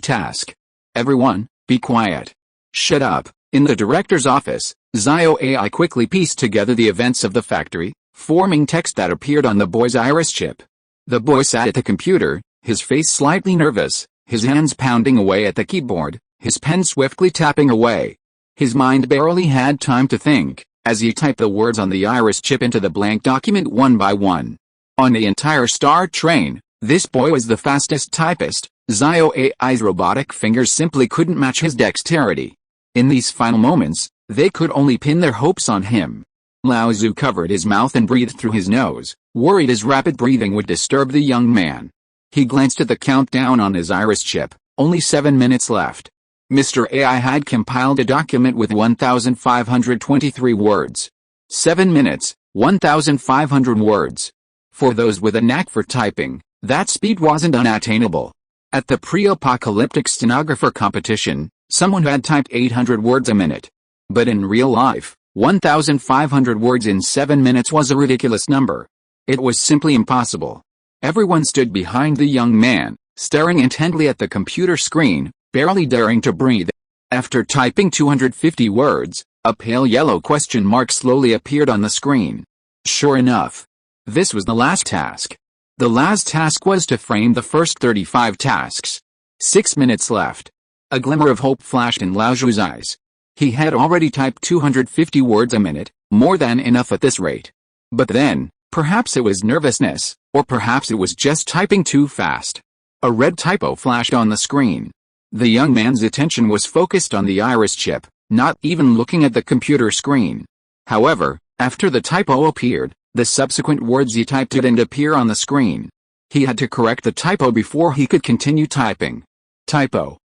task. Everyone, be quiet. Shut up. In the director's office, Zio AI quickly pieced together the events of the factory, forming text that appeared on the boy's iris chip. The boy sat at the computer, his face slightly nervous, his hands pounding away at the keyboard, his pen swiftly tapping away. His mind barely had time to think, as he typed the words on the iris chip into the blank document one by one. On the entire Star Train, this boy was the fastest typist. Zio AI's robotic fingers simply couldn't match his dexterity. In these final moments, they could only pin their hopes on him. Lao Tzu covered his mouth and breathed through his nose, worried his rapid breathing would disturb the young man. He glanced at the countdown on his iris chip, only 7 minutes left. Mr. AI had compiled a document with 1,523 words. 7 minutes, 1,500 words. For those with a knack for typing, that speed wasn't unattainable. At the pre-apocalyptic stenographer competition, someone had typed 800 words a minute. But in real life, 1,500 words in 7 minutes was a ridiculous number. It was simply impossible. Everyone stood behind the young man, staring intently at the computer screen, barely daring to breathe. After typing 250 words, a pale yellow question mark slowly appeared on the screen. Sure enough, this was the last task. The last task was to frame the first 35 tasks. 6 minutes left. A glimmer of hope flashed in Lao Tzu's eyes. He had already typed 250 words a minute, more than enough at this rate. But then, perhaps it was nervousness, or perhaps it was just typing too fast. A red typo flashed on the screen. The young man's attention was focused on the iris chip, not even looking at the computer screen. However, after the typo appeared, the subsequent words he typed didn't appear on the screen. He had to correct the typo before he could continue typing. Typo,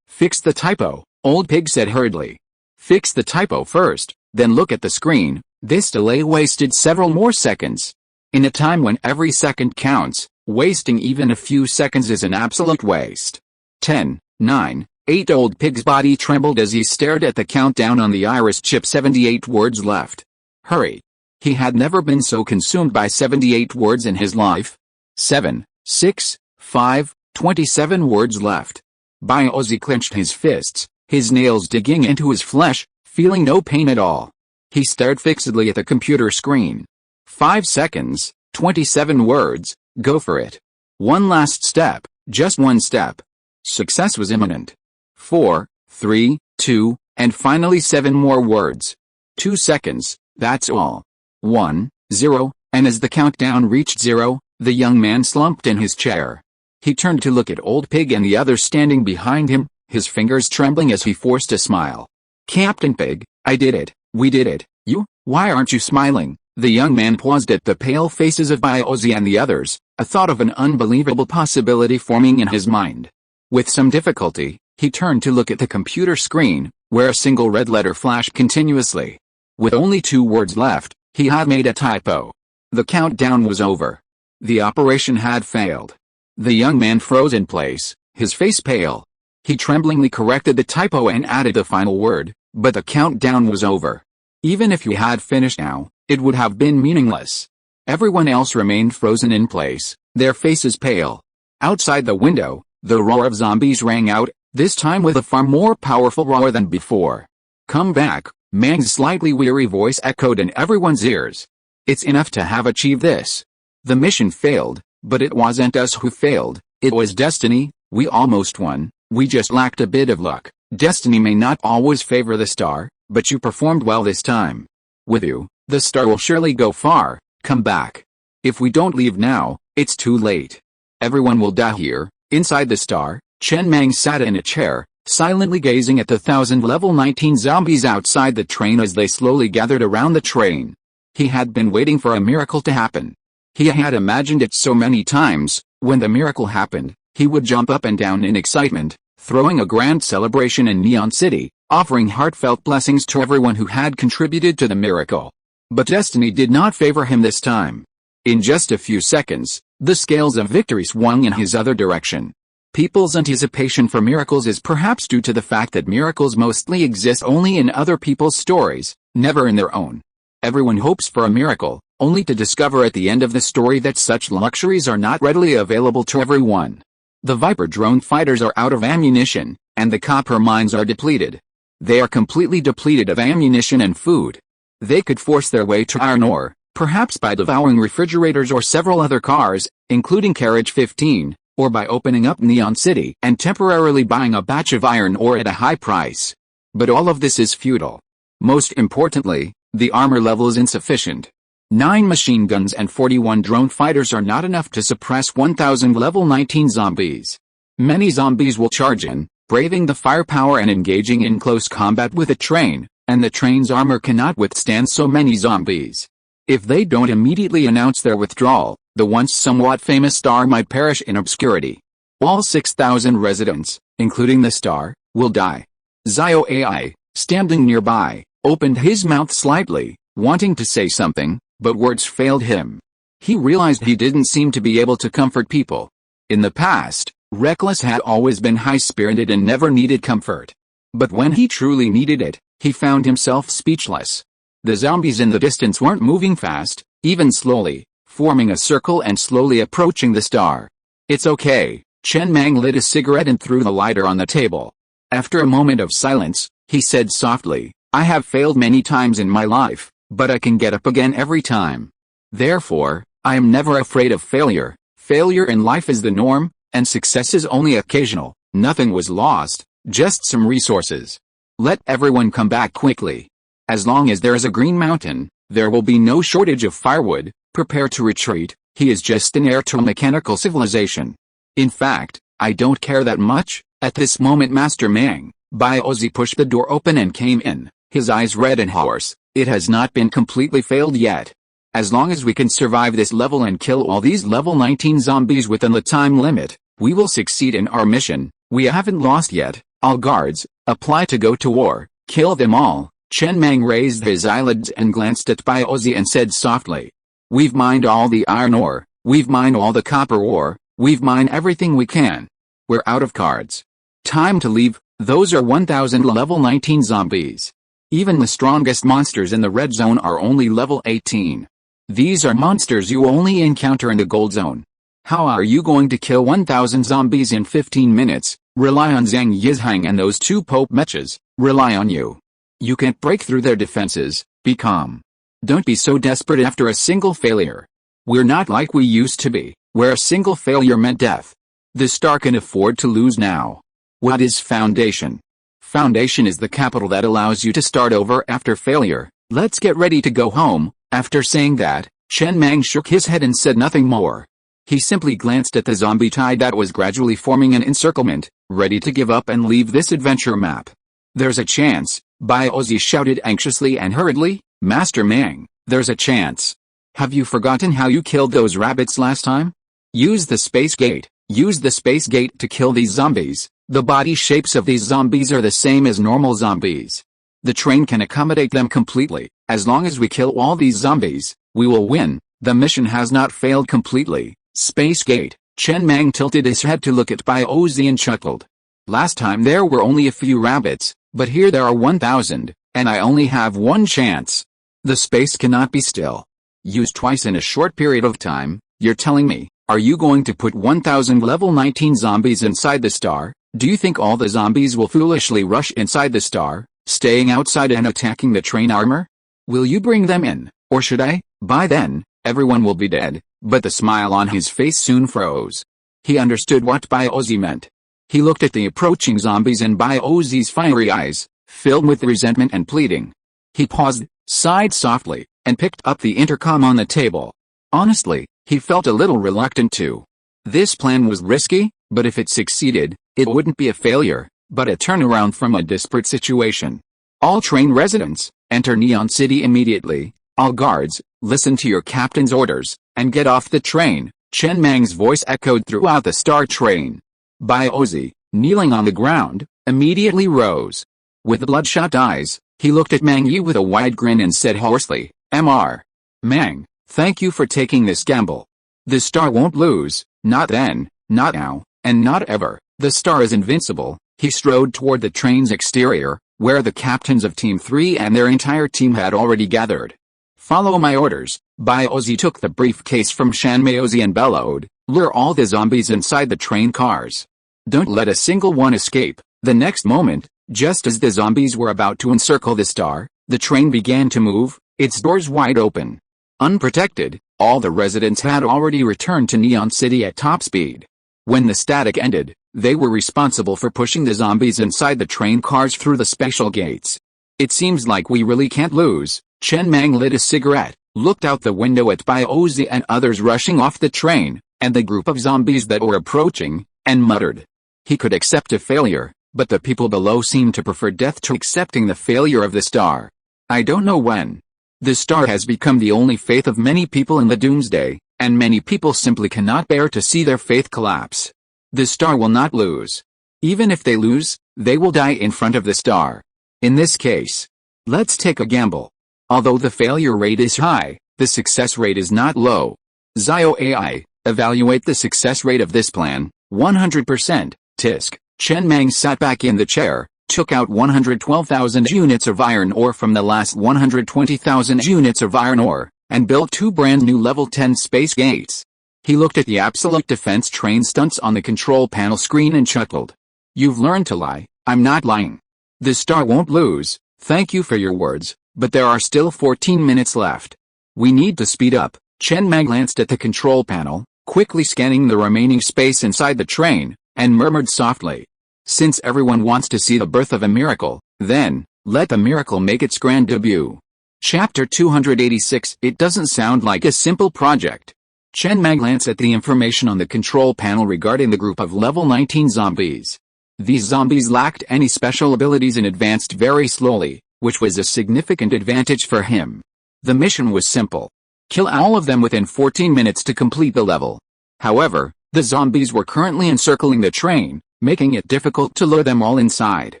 fix the typo, Old Pig said hurriedly. Fix the typo first, then look at the screen. This delay wasted several more seconds. In a time when every second counts, wasting even a few seconds is an absolute waste. 10, 9, 8 Old Pig's body trembled as he stared at the countdown on the iris chip. 78 words left. Hurry. He had never been so consumed by 78 words in his life. 7, 6, 5, 27 words left. Ozzy clenched his fists, his nails digging into his flesh, feeling no pain at all. He stared fixedly at the computer screen. 5 seconds, 27 words, go for it. One last step, just one step. Success was imminent. 4, 3, 2, and finally 7 more words. 2 seconds, that's all. 1, 0, and as the countdown reached 0, the young man slumped in his chair. He turned to look at Old Pig and the others standing behind him, his fingers trembling as he forced a smile. Captain Pig, I did it, we did it. You, why aren't you smiling? The young man paused at the pale faces of Ozzy and the others, a thought of an unbelievable possibility forming in his mind. With some difficulty, he turned to look at the computer screen, where a single red letter flashed continuously. With only 2 words left, he had made a typo. The countdown was over. The operation had failed. The young man froze in place, his face pale. He tremblingly corrected the typo and added the final word, but the countdown was over. Even if he had finished now, it would have been meaningless. Everyone else remained frozen in place, their faces pale. Outside the window, the roar of zombies rang out, this time with a far more powerful roar than before. Come back, Mang's slightly weary voice echoed in everyone's ears. It's enough to have achieved this. The mission failed, but it wasn't us who failed, it was destiny. We almost won, we just lacked a bit of luck. Destiny may not always favor the star, but you performed well this time. With you, the star will surely go far. Come back. If we don't leave now, it's too late. Everyone will die here, inside the star. Chen Mang sat in a chair, silently gazing at the 1000 level 19 zombies outside the train as they slowly gathered around the train. He had been waiting for a miracle to happen. He had imagined it so many times. When the miracle happened, he would jump up and down in excitement, throwing a grand celebration in Neon City, offering heartfelt blessings to everyone who had contributed to the miracle. But destiny did not favor him this time. In just a few seconds, the scales of victory swung in his other direction. People's anticipation for miracles is perhaps due to the fact that miracles mostly exist only in other people's stories, never in their own. Everyone hopes for a miracle, only to discover at the end of the story that such luxuries are not readily available to everyone. The Viper drone fighters are out of ammunition, and the copper mines are depleted. They are completely depleted of ammunition and food. They could force their way to iron ore, perhaps by devouring refrigerators or several other cars, including Carriage 15, or by opening up Neon City and temporarily buying a batch of iron ore at a high price. But all of this is futile. Most importantly, the armor level is insufficient. 9 machine guns and 41 drone fighters are not enough to suppress 1,000 level 19 zombies. Many zombies will charge in, braving the firepower and engaging in close combat with a train, and the train's armor cannot withstand so many zombies. If they don't immediately announce their withdrawal, the once somewhat famous star might perish in obscurity. All 6,000 residents, including the star, will die. Zio AI, standing nearby, opened his mouth slightly, wanting to say something, but words failed him. He realized he didn't seem to be able to comfort people. In the past, Reckless had always been high-spirited and never needed comfort. But when he truly needed it, he found himself speechless. The zombies in the distance weren't moving fast, even slowly, forming a circle and slowly approaching the star. "It's okay." Chen Mang lit a cigarette and threw the lighter on the table. After a moment of silence, he said softly, "I have failed many times in my life, but I can get up again every time. Therefore, I am never afraid of failure. Failure in life is the norm, and success is only occasional." Nothing was lost, just some resources. Let everyone come back quickly. As long as there is a green mountain, there will be no shortage of firewood. Prepare to retreat. He is just an heir to a mechanical civilization. In fact, I don't care that much. At this moment Master Mang, Biozi pushed the door open and came in, his eyes red and hoarse. "It has not been completely failed yet. As long as we can survive this level and kill all these level 19 zombies within the time limit, we will succeed in our mission. We haven't lost yet. All guards, apply to go to war. Kill them all." Chen Mang raised his eyelids and glanced at Biozi and said softly, "We've mined all the iron ore, we've mined all the copper ore, we've mined everything we can. We're out of cards. Time to leave." Those are 1,000 level 19 zombies. Even the strongest monsters in the red zone are only level 18. These are monsters you only encounter in the gold zone. How are you going to kill 1,000 zombies in 15 minutes? Rely on Zhang Yizhang and those 2 Pope mechas. Rely on you. You can't break through their defenses. Be calm. Don't be so desperate after a single failure. We're not like we used to be, where a single failure meant death. The star can afford to lose now. What is Foundation? Foundation is the capital that allows you to start over after failure. Let's get ready to go home. After saying that, Chen Mang shook his head and said nothing more. He simply glanced at the zombie tide that was gradually forming an encirclement, ready to give up and leave this adventure map. "There's a chance," Biozi shouted anxiously and hurriedly. "Master Mang, there's a chance. Have you forgotten how you killed those rabbits last time? Use the space gate. Use the space gate to kill these zombies. The body shapes of these zombies are the same as normal zombies. The train can accommodate them completely. As long as we kill all these zombies, we will win. The mission has not failed completely." Space gate. Chen Mang tilted his head to look at Biozi and chuckled. "Last time there were only a few rabbits, but here there are 1,000, and I only have one chance. The space cannot be still. Used twice in a short period of time. You're telling me, are you going to put 1,000 level 19 zombies inside the star? Do you think all the zombies will foolishly rush inside the star, staying outside and attacking the train armor? Will you bring them in, or should I? By then, everyone will be dead." But the smile on his face soon froze. He understood what Biozi meant. He looked at the approaching zombies and Biozi's fiery eyes, filled with resentment and pleading. He paused, sighed softly, and picked up the intercom on the table. Honestly, he felt a little reluctant to. This plan was risky, but if it succeeded, it wouldn't be a failure, but a turnaround from a desperate situation. "All train residents, enter Neon City immediately. All guards, listen to your captain's orders, and get off the train," Chen Mang's voice echoed throughout the Star Train. Ozzy, kneeling on the ground, immediately rose. With bloodshot eyes, he looked at Mang Yi with a wide grin and said hoarsely, "Mr. Mang, thank you for taking this gamble. The Star won't lose, not then, not now, and not ever. The Star is invincible." He strode toward the train's exterior, where the captains of Team 3 and their entire team had already gathered. "Follow my orders." Ozzy took the briefcase from Shanmaozi and bellowed, "Lure all the zombies inside the train cars. Don't let a single one escape." The next moment, just as the zombies were about to encircle the Star, the train began to move, its doors wide open. Unprotected, all the residents had already returned to Neon City at top speed. When the static ended, they were responsible for pushing the zombies inside the train cars through the special gates. "It seems like we really can't lose." Chen Mang lit a cigarette, looked out the window at Ozzy and others rushing off the train, and the group of zombies that were approaching, and muttered. He could accept a failure, but the people below seemed to prefer death to accepting the failure of the Star. "I don't know when. The Star has become the only faith of many people in the Doomsday, and many people simply cannot bear to see their faith collapse. The Star will not lose. Even if they lose, they will die in front of the Star. In this case, let's take a gamble. Although the failure rate is high, the success rate is not low. Zio AI, evaluate the success rate of this plan." 100%, Tisk. Chen Mang sat back in the chair, took out 112,000 units of iron ore from the last 120,000 units of iron ore, and built 2 brand new level 10 space gates. He looked at the absolute defense train stunts on the control panel screen and chuckled. "You've learned to lie. I'm not lying. The Star won't lose. Thank you for your words, but there are still 14 minutes left. We need to speed up." Chen Mang glanced at the control panel, quickly scanning the remaining space inside the train, and murmured softly, "Since everyone wants to see the birth of a miracle, then, let the miracle make its grand debut." Chapter 286. It doesn't sound like a simple project. Chen Mang glanced at the information on the control panel regarding the group of level 19 zombies. These zombies lacked any special abilities and advanced very slowly, which was a significant advantage for him. The mission was simple. Kill all of them within 14 minutes to complete the level. However, the zombies were currently encircling the train, making it difficult to lure them all inside.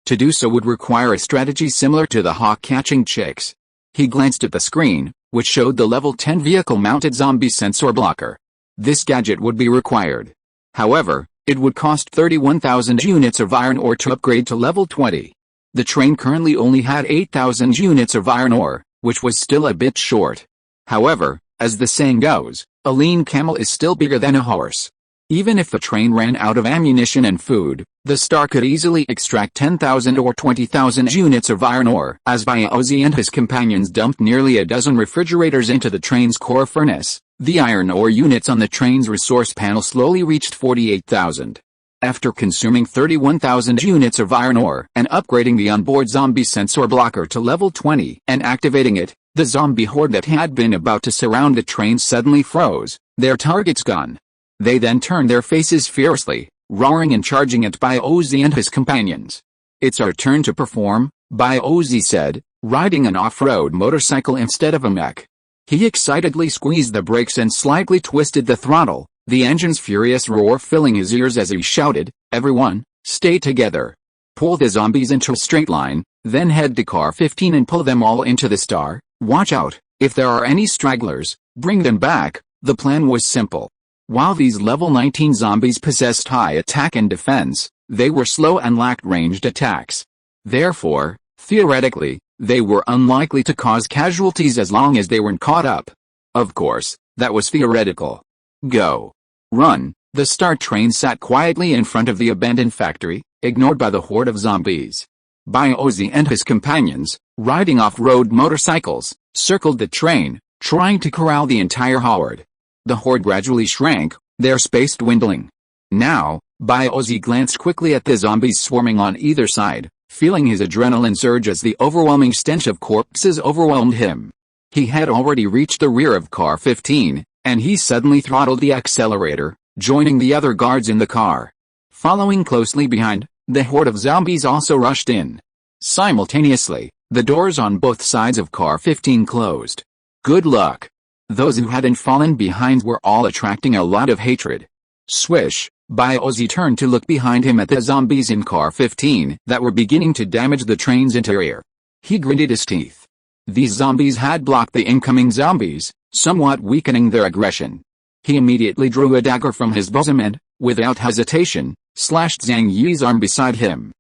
To do so would require a strategy similar to the hawk catching chicks. He glanced at the screen, which showed the level 10 vehicle-mounted zombie sensor blocker. This gadget would be required. However, it would cost 31,000 units of iron ore to upgrade to level 20. The train currently only had 8,000 units of iron ore, which was still a bit short. However, as the saying goes, a lean camel is still bigger than a horse. Even if the train ran out of ammunition and food, the Star could easily extract 10,000 or 20,000 units of iron ore. As Ozzy and his companions dumped nearly a dozen refrigerators into the train's core furnace, the iron ore units on the train's resource panel slowly reached 48,000. After consuming 31,000 units of iron ore and upgrading the onboard zombie sensor blocker to level 20 and activating it, the zombie horde that had been about to surround the train suddenly froze, their targets gone. They then turned their faces fiercely, roaring and charging at Ozzy and his companions. "It's our turn to perform," Ozzy said, riding an off-road motorcycle instead of a mech. He excitedly squeezed the brakes and slightly twisted the throttle, the engine's furious roar filling his ears as he shouted, "Everyone, stay together. Pull the zombies into a straight line, then head to car 15 and pull them all into the Star. Watch out, if there are any stragglers, bring them back." The plan was simple. While these level 19 zombies possessed high attack and defense, they were slow and lacked ranged attacks. Therefore, theoretically, they were unlikely to cause casualties as long as they weren't caught up. Of course, that was theoretical. Go. Run. The Star train sat quietly in front of the abandoned factory, ignored by the horde of zombies. Ozzy and his companions, riding off-road motorcycles, circled the train, trying to corral the entire horde. The horde gradually shrank, their space dwindling. Now, Ozzy glanced quickly at the zombies swarming on either side, feeling his adrenaline surge as the overwhelming stench of corpses overwhelmed him. He had already reached the rear of car 15, and he suddenly throttled the accelerator, joining the other guards in the car. Following closely behind, the horde of zombies also rushed in. Simultaneously, the doors on both sides of car 15 closed. "Good luck." Those who hadn't fallen behind were all attracting a lot of hatred. Swish, Ozzy turned to look behind him at the zombies in car 15 that were beginning to damage the train's interior. He gritted his teeth. These zombies had blocked the incoming zombies, somewhat weakening their aggression. He immediately drew a dagger from his bosom and, without hesitation, slashed Zhang Yi's arm beside him.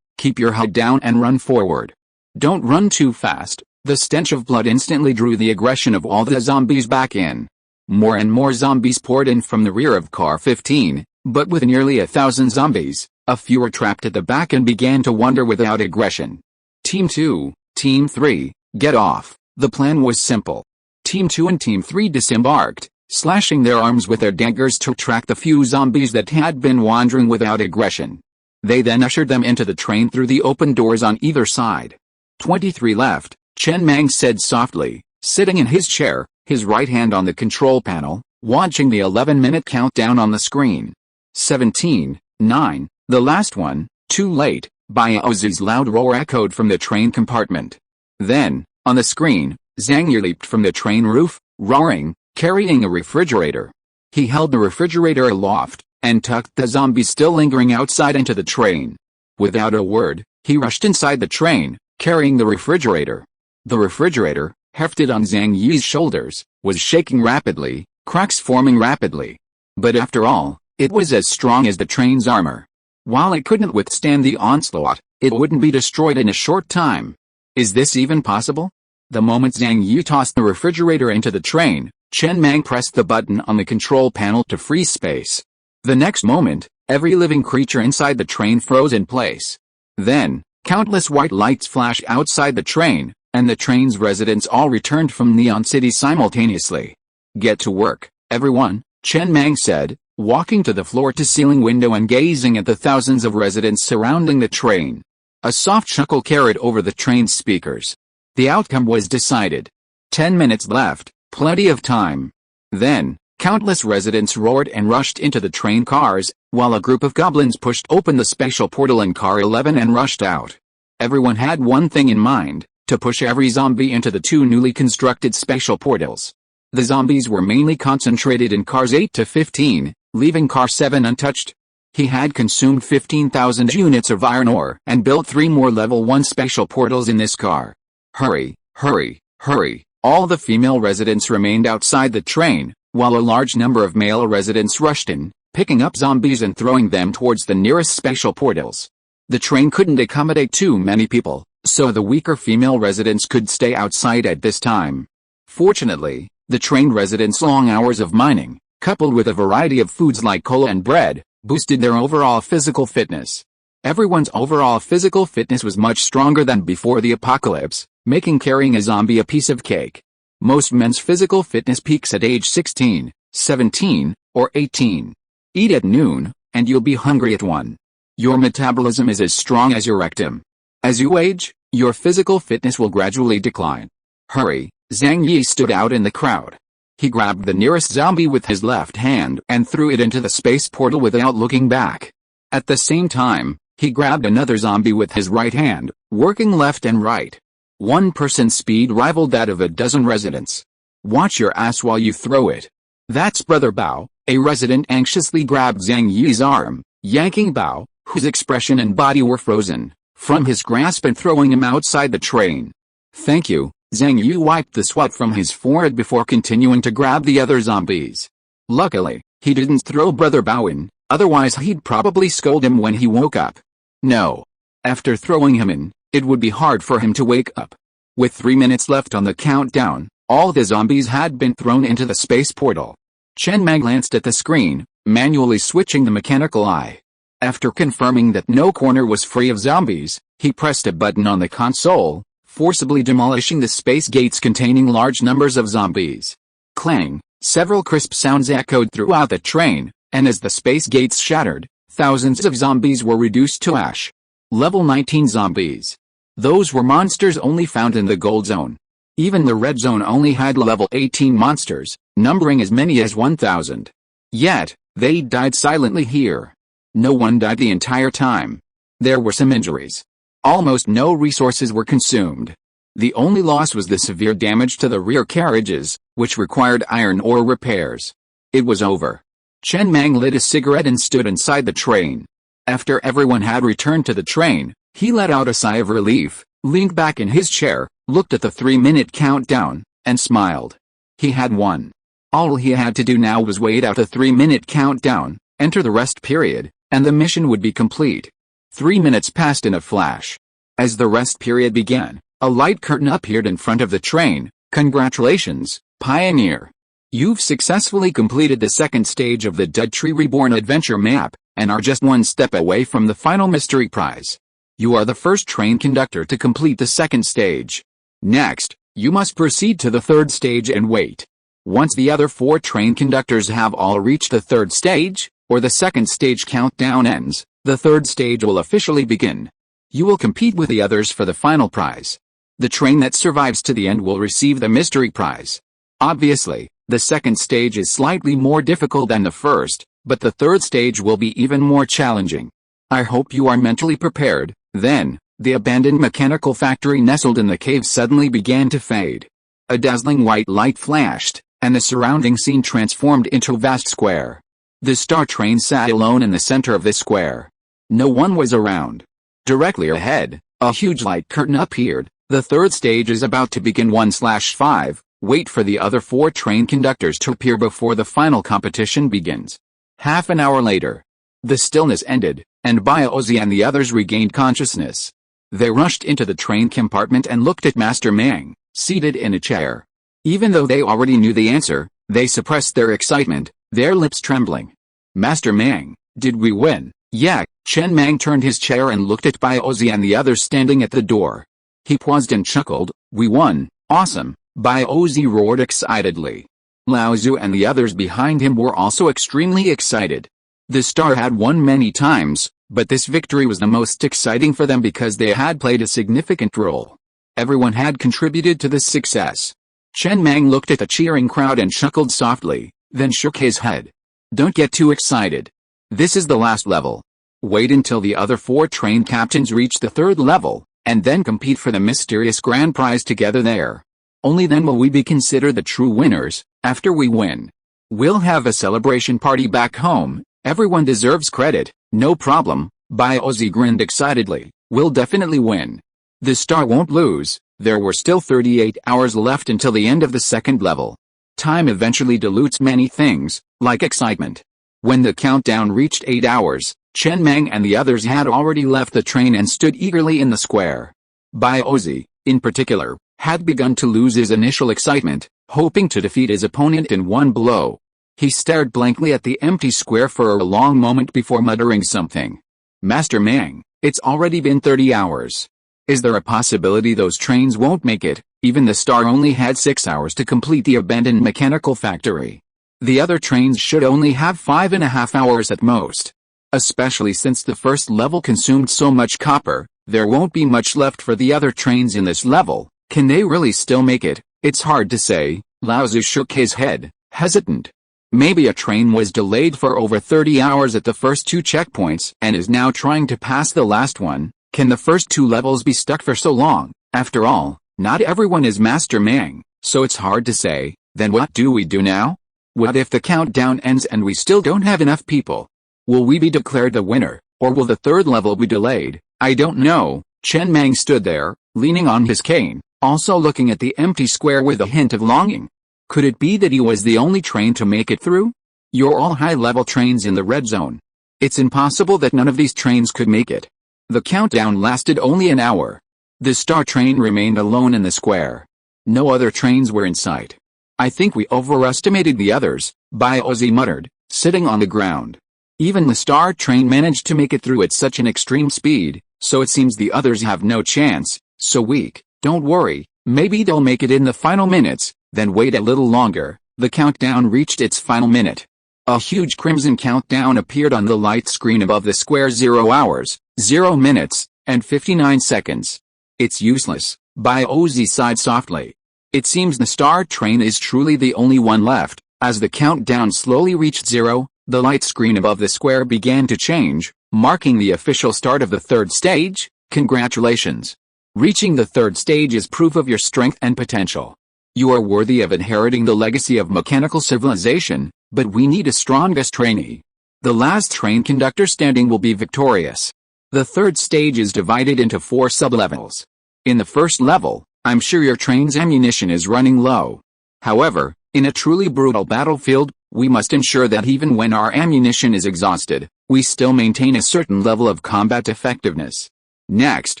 Keep your head down and run forward. Don't run too fast. The stench of blood instantly drew the aggression of all the zombies back in. More and more zombies poured in from the rear of car 15, but with nearly 1,000 zombies, a few were trapped at the back and began to wander without aggression. Team 2, Team 3, get off. The plan was simple. Team 2 and Team 3 disembarked, slashing their arms with their daggers to track the few zombies that had been wandering without aggression. They then ushered them into the train through the open doors on either side. 23 left, Chen Mang said softly, sitting in his chair, his right hand on the control panel, watching the 11-minute countdown on the screen. 17, 9, the last one, too late, Ozzy's loud roar echoed from the train compartment. Then, on the screen, Zhang Yi leaped from the train roof, roaring, carrying a refrigerator. He held the refrigerator aloft, and tucked the zombies still lingering outside into the train. Without a word, he rushed inside the train, carrying the refrigerator. The refrigerator, hefted on Zhang Yi's shoulders, was shaking rapidly, cracks forming rapidly. But after all, it was as strong as the train's armor. While it couldn't withstand the onslaught, it wouldn't be destroyed in a short time. Is this even possible? The moment Zhang Yi tossed the refrigerator into the train, Chen Mang pressed the button on the control panel to free space. The next moment, every living creature inside the train froze in place. Then, countless white lights flashed outside the train, and the train's residents all returned from Neon City simultaneously. Get to work, everyone, Chen Mang said, walking to the floor-to-ceiling window and gazing at the thousands of residents surrounding the train. A soft chuckle carried over the train's speakers. The outcome was decided. 10 minutes left, plenty of time. Then, countless residents roared and rushed into the train cars, while a group of goblins pushed open the special portal in car 11 and rushed out. Everyone had one thing in mind, to push every zombie into the two newly constructed special portals. The zombies were mainly concentrated in cars 8 to 15, leaving car 7 untouched. He had consumed 15,000 units of iron ore and built 3 more level 1 special portals in this car. Hurry, hurry, hurry. All the female residents remained outside the train, while a large number of male residents rushed in, picking up zombies and throwing them towards the nearest special portals. The train couldn't accommodate too many people, so the weaker female residents could stay outside at this time. Fortunately, the train residents' long hours of mining, coupled with a variety of foods like cola and bread, boosted their overall physical fitness. Everyone's overall physical fitness was much stronger than before the apocalypse, making carrying a zombie a piece of cake. Most men's physical fitness peaks at age 16, 17, or 18. Eat at noon, and you'll be hungry at 1. Your metabolism is as strong as your rectum. As you age, your physical fitness will gradually decline. Hurry, Zhang Yi stood out in the crowd. He grabbed the nearest zombie with his left hand and threw it into the space portal without looking back. At the same time, he grabbed another zombie with his right hand, working left and right. One person's speed rivaled that of a dozen residents. Watch your ass while you throw it. That's Brother Bao. A resident anxiously grabbed Zhang Yi's arm, yanking Bao, whose expression and body were frozen, from his grasp and throwing him outside the train. Thank you. Zhang Yi wiped the sweat from his forehead before continuing to grab the other zombies. Luckily, he didn't throw Brother Bao in, otherwise he'd probably scold him when he woke up. No. After throwing him in, it would be hard for him to wake up. With 3 minutes left on the countdown, all the zombies had been thrown into the space portal. Chen Mang glanced at the screen, manually switching the mechanical eye. After confirming that no corner was free of zombies, he pressed a button on the console, forcibly demolishing the space gates containing large numbers of zombies. Clang, several crisp sounds echoed throughout the train, and as the space gates shattered, thousands of zombies were reduced to ash. Level 19 zombies. Those were monsters only found in the gold zone. Even the red zone only had level 18 monsters, numbering as many as 1,000. Yet, they died silently here. No one died the entire time. There were some injuries. Almost no resources were consumed. The only loss was the severe damage to the rear carriages, which required iron ore repairs. It was over. Chen Mang lit a cigarette and stood inside the train. After everyone had returned to the train, he let out a sigh of relief, leaned back in his chair, looked at the 3-minute countdown, and smiled. He had won. All he had to do now was wait out the 3-minute countdown, enter the rest period, and the mission would be complete. 3 minutes passed in a flash. As the rest period began, a light curtain appeared in front of the train. Congratulations, Pioneer! You've successfully completed the second stage of the Dead Tree Reborn adventure map, and are just one step away from the final mystery prize. You are the first train conductor to complete the second stage. Next, you must proceed to the third stage and wait. Once the other 4 train conductors have all reached the third stage, or the second stage countdown ends, the third stage will officially begin. You will compete with the others for the final prize. The train that survives to the end will receive the mystery prize. Obviously, the second stage is slightly more difficult than the first, but the third stage will be even more challenging. I hope you are mentally prepared. Then, the abandoned mechanical factory nestled in the cave suddenly began to fade. A dazzling white light flashed, and the surrounding scene transformed into a vast square. The star train sat alone in the center of the square. No one was around. Directly ahead, a huge light curtain appeared. The third stage is about to begin. 1/5. Wait for the other 4 train conductors to appear before the final competition begins. Half an hour later, the stillness ended, and Ozzy and the others regained consciousness. They rushed into the train compartment and looked at Master Mang, seated in a chair. Even though they already knew the answer, they suppressed their excitement, their lips trembling. Master Mang, did we win? Yeah. Chen Mang turned his chair and looked at Ozzy and the others standing at the door. He paused and chuckled. We won, awesome, Ozzy roared excitedly. Lao Zu and the others behind him were also extremely excited. The star had won many times, but this victory was the most exciting for them because they had played a significant role. Everyone had contributed to this success. Chen Mang looked at the cheering crowd and chuckled softly, then shook his head. Don't get too excited. This is the last level. Wait until the other 4 train captains reach the third level, and then compete for the mysterious grand prize together there. Only then will we be considered the true winners. After we win, we'll have a celebration party back home. Everyone deserves credit. No problem, Ozzy grinned excitedly. We'll definitely win. The star won't lose. There were still 38 hours left until the end of the second level. Time eventually dilutes many things, like excitement. When the countdown reached 8 hours, Chen Mang and the others had already left the train and stood eagerly in the square. Ozzy, in particular, had begun to lose his initial excitement, hoping to defeat his opponent in one blow. He stared blankly at the empty square for a long moment before muttering something. Master Mang, it's already been 30 hours. Is there a possibility those trains won't make it? Even the star only had 6 hours to complete the abandoned mechanical factory. The other trains should only have 5.5 hours at most. Especially since the first level consumed so much copper, there won't be much left for the other trains in this level. Can they really still make it? It's hard to say. Lao Zu shook his head, hesitant. Maybe a train was delayed for over 30 hours at the first 2 checkpoints and is now trying to pass the last one. Can the first 2 levels be stuck for so long? After all, not everyone is Master Mang, so it's hard to say. Then what do we do now? What if the countdown ends and we still don't have enough people? Will we be declared the winner, or will the third level be delayed? I don't know. Chen Mang stood there, leaning on his cane, also looking at the empty square with a hint of longing. Could it be that he was the only train to make it through? You're all high-level trains in the red zone. It's impossible that none of these trains could make it. The countdown lasted only an hour. The star train remained alone in the square. No other trains were in sight. I think we overestimated the others, Ozzy muttered, sitting on the ground. Even the star train managed to make it through at such an extreme speed, so it seems the others have no chance. So weak. Don't worry, maybe they'll make it in the final minutes. Then wait a little longer. The countdown reached its final minute. A huge crimson countdown appeared on the light screen above the square. 0 hours, 0 minutes, and 59 seconds. It's useless, Ozzy sighed softly. It seems the star train is truly the only one left. As the countdown slowly reached 0, the light screen above the square began to change, marking the official start of the third stage. Congratulations. Reaching the third stage is proof of your strength and potential. You are worthy of inheriting the legacy of mechanical civilization, but we need a strongest trainee. The last train conductor standing will be victorious. The third stage is divided into 4 sub-levels. In the first level, I'm sure your train's ammunition is running low. However, in a truly brutal battlefield, we must ensure that even when our ammunition is exhausted, we still maintain a certain level of combat effectiveness. Next,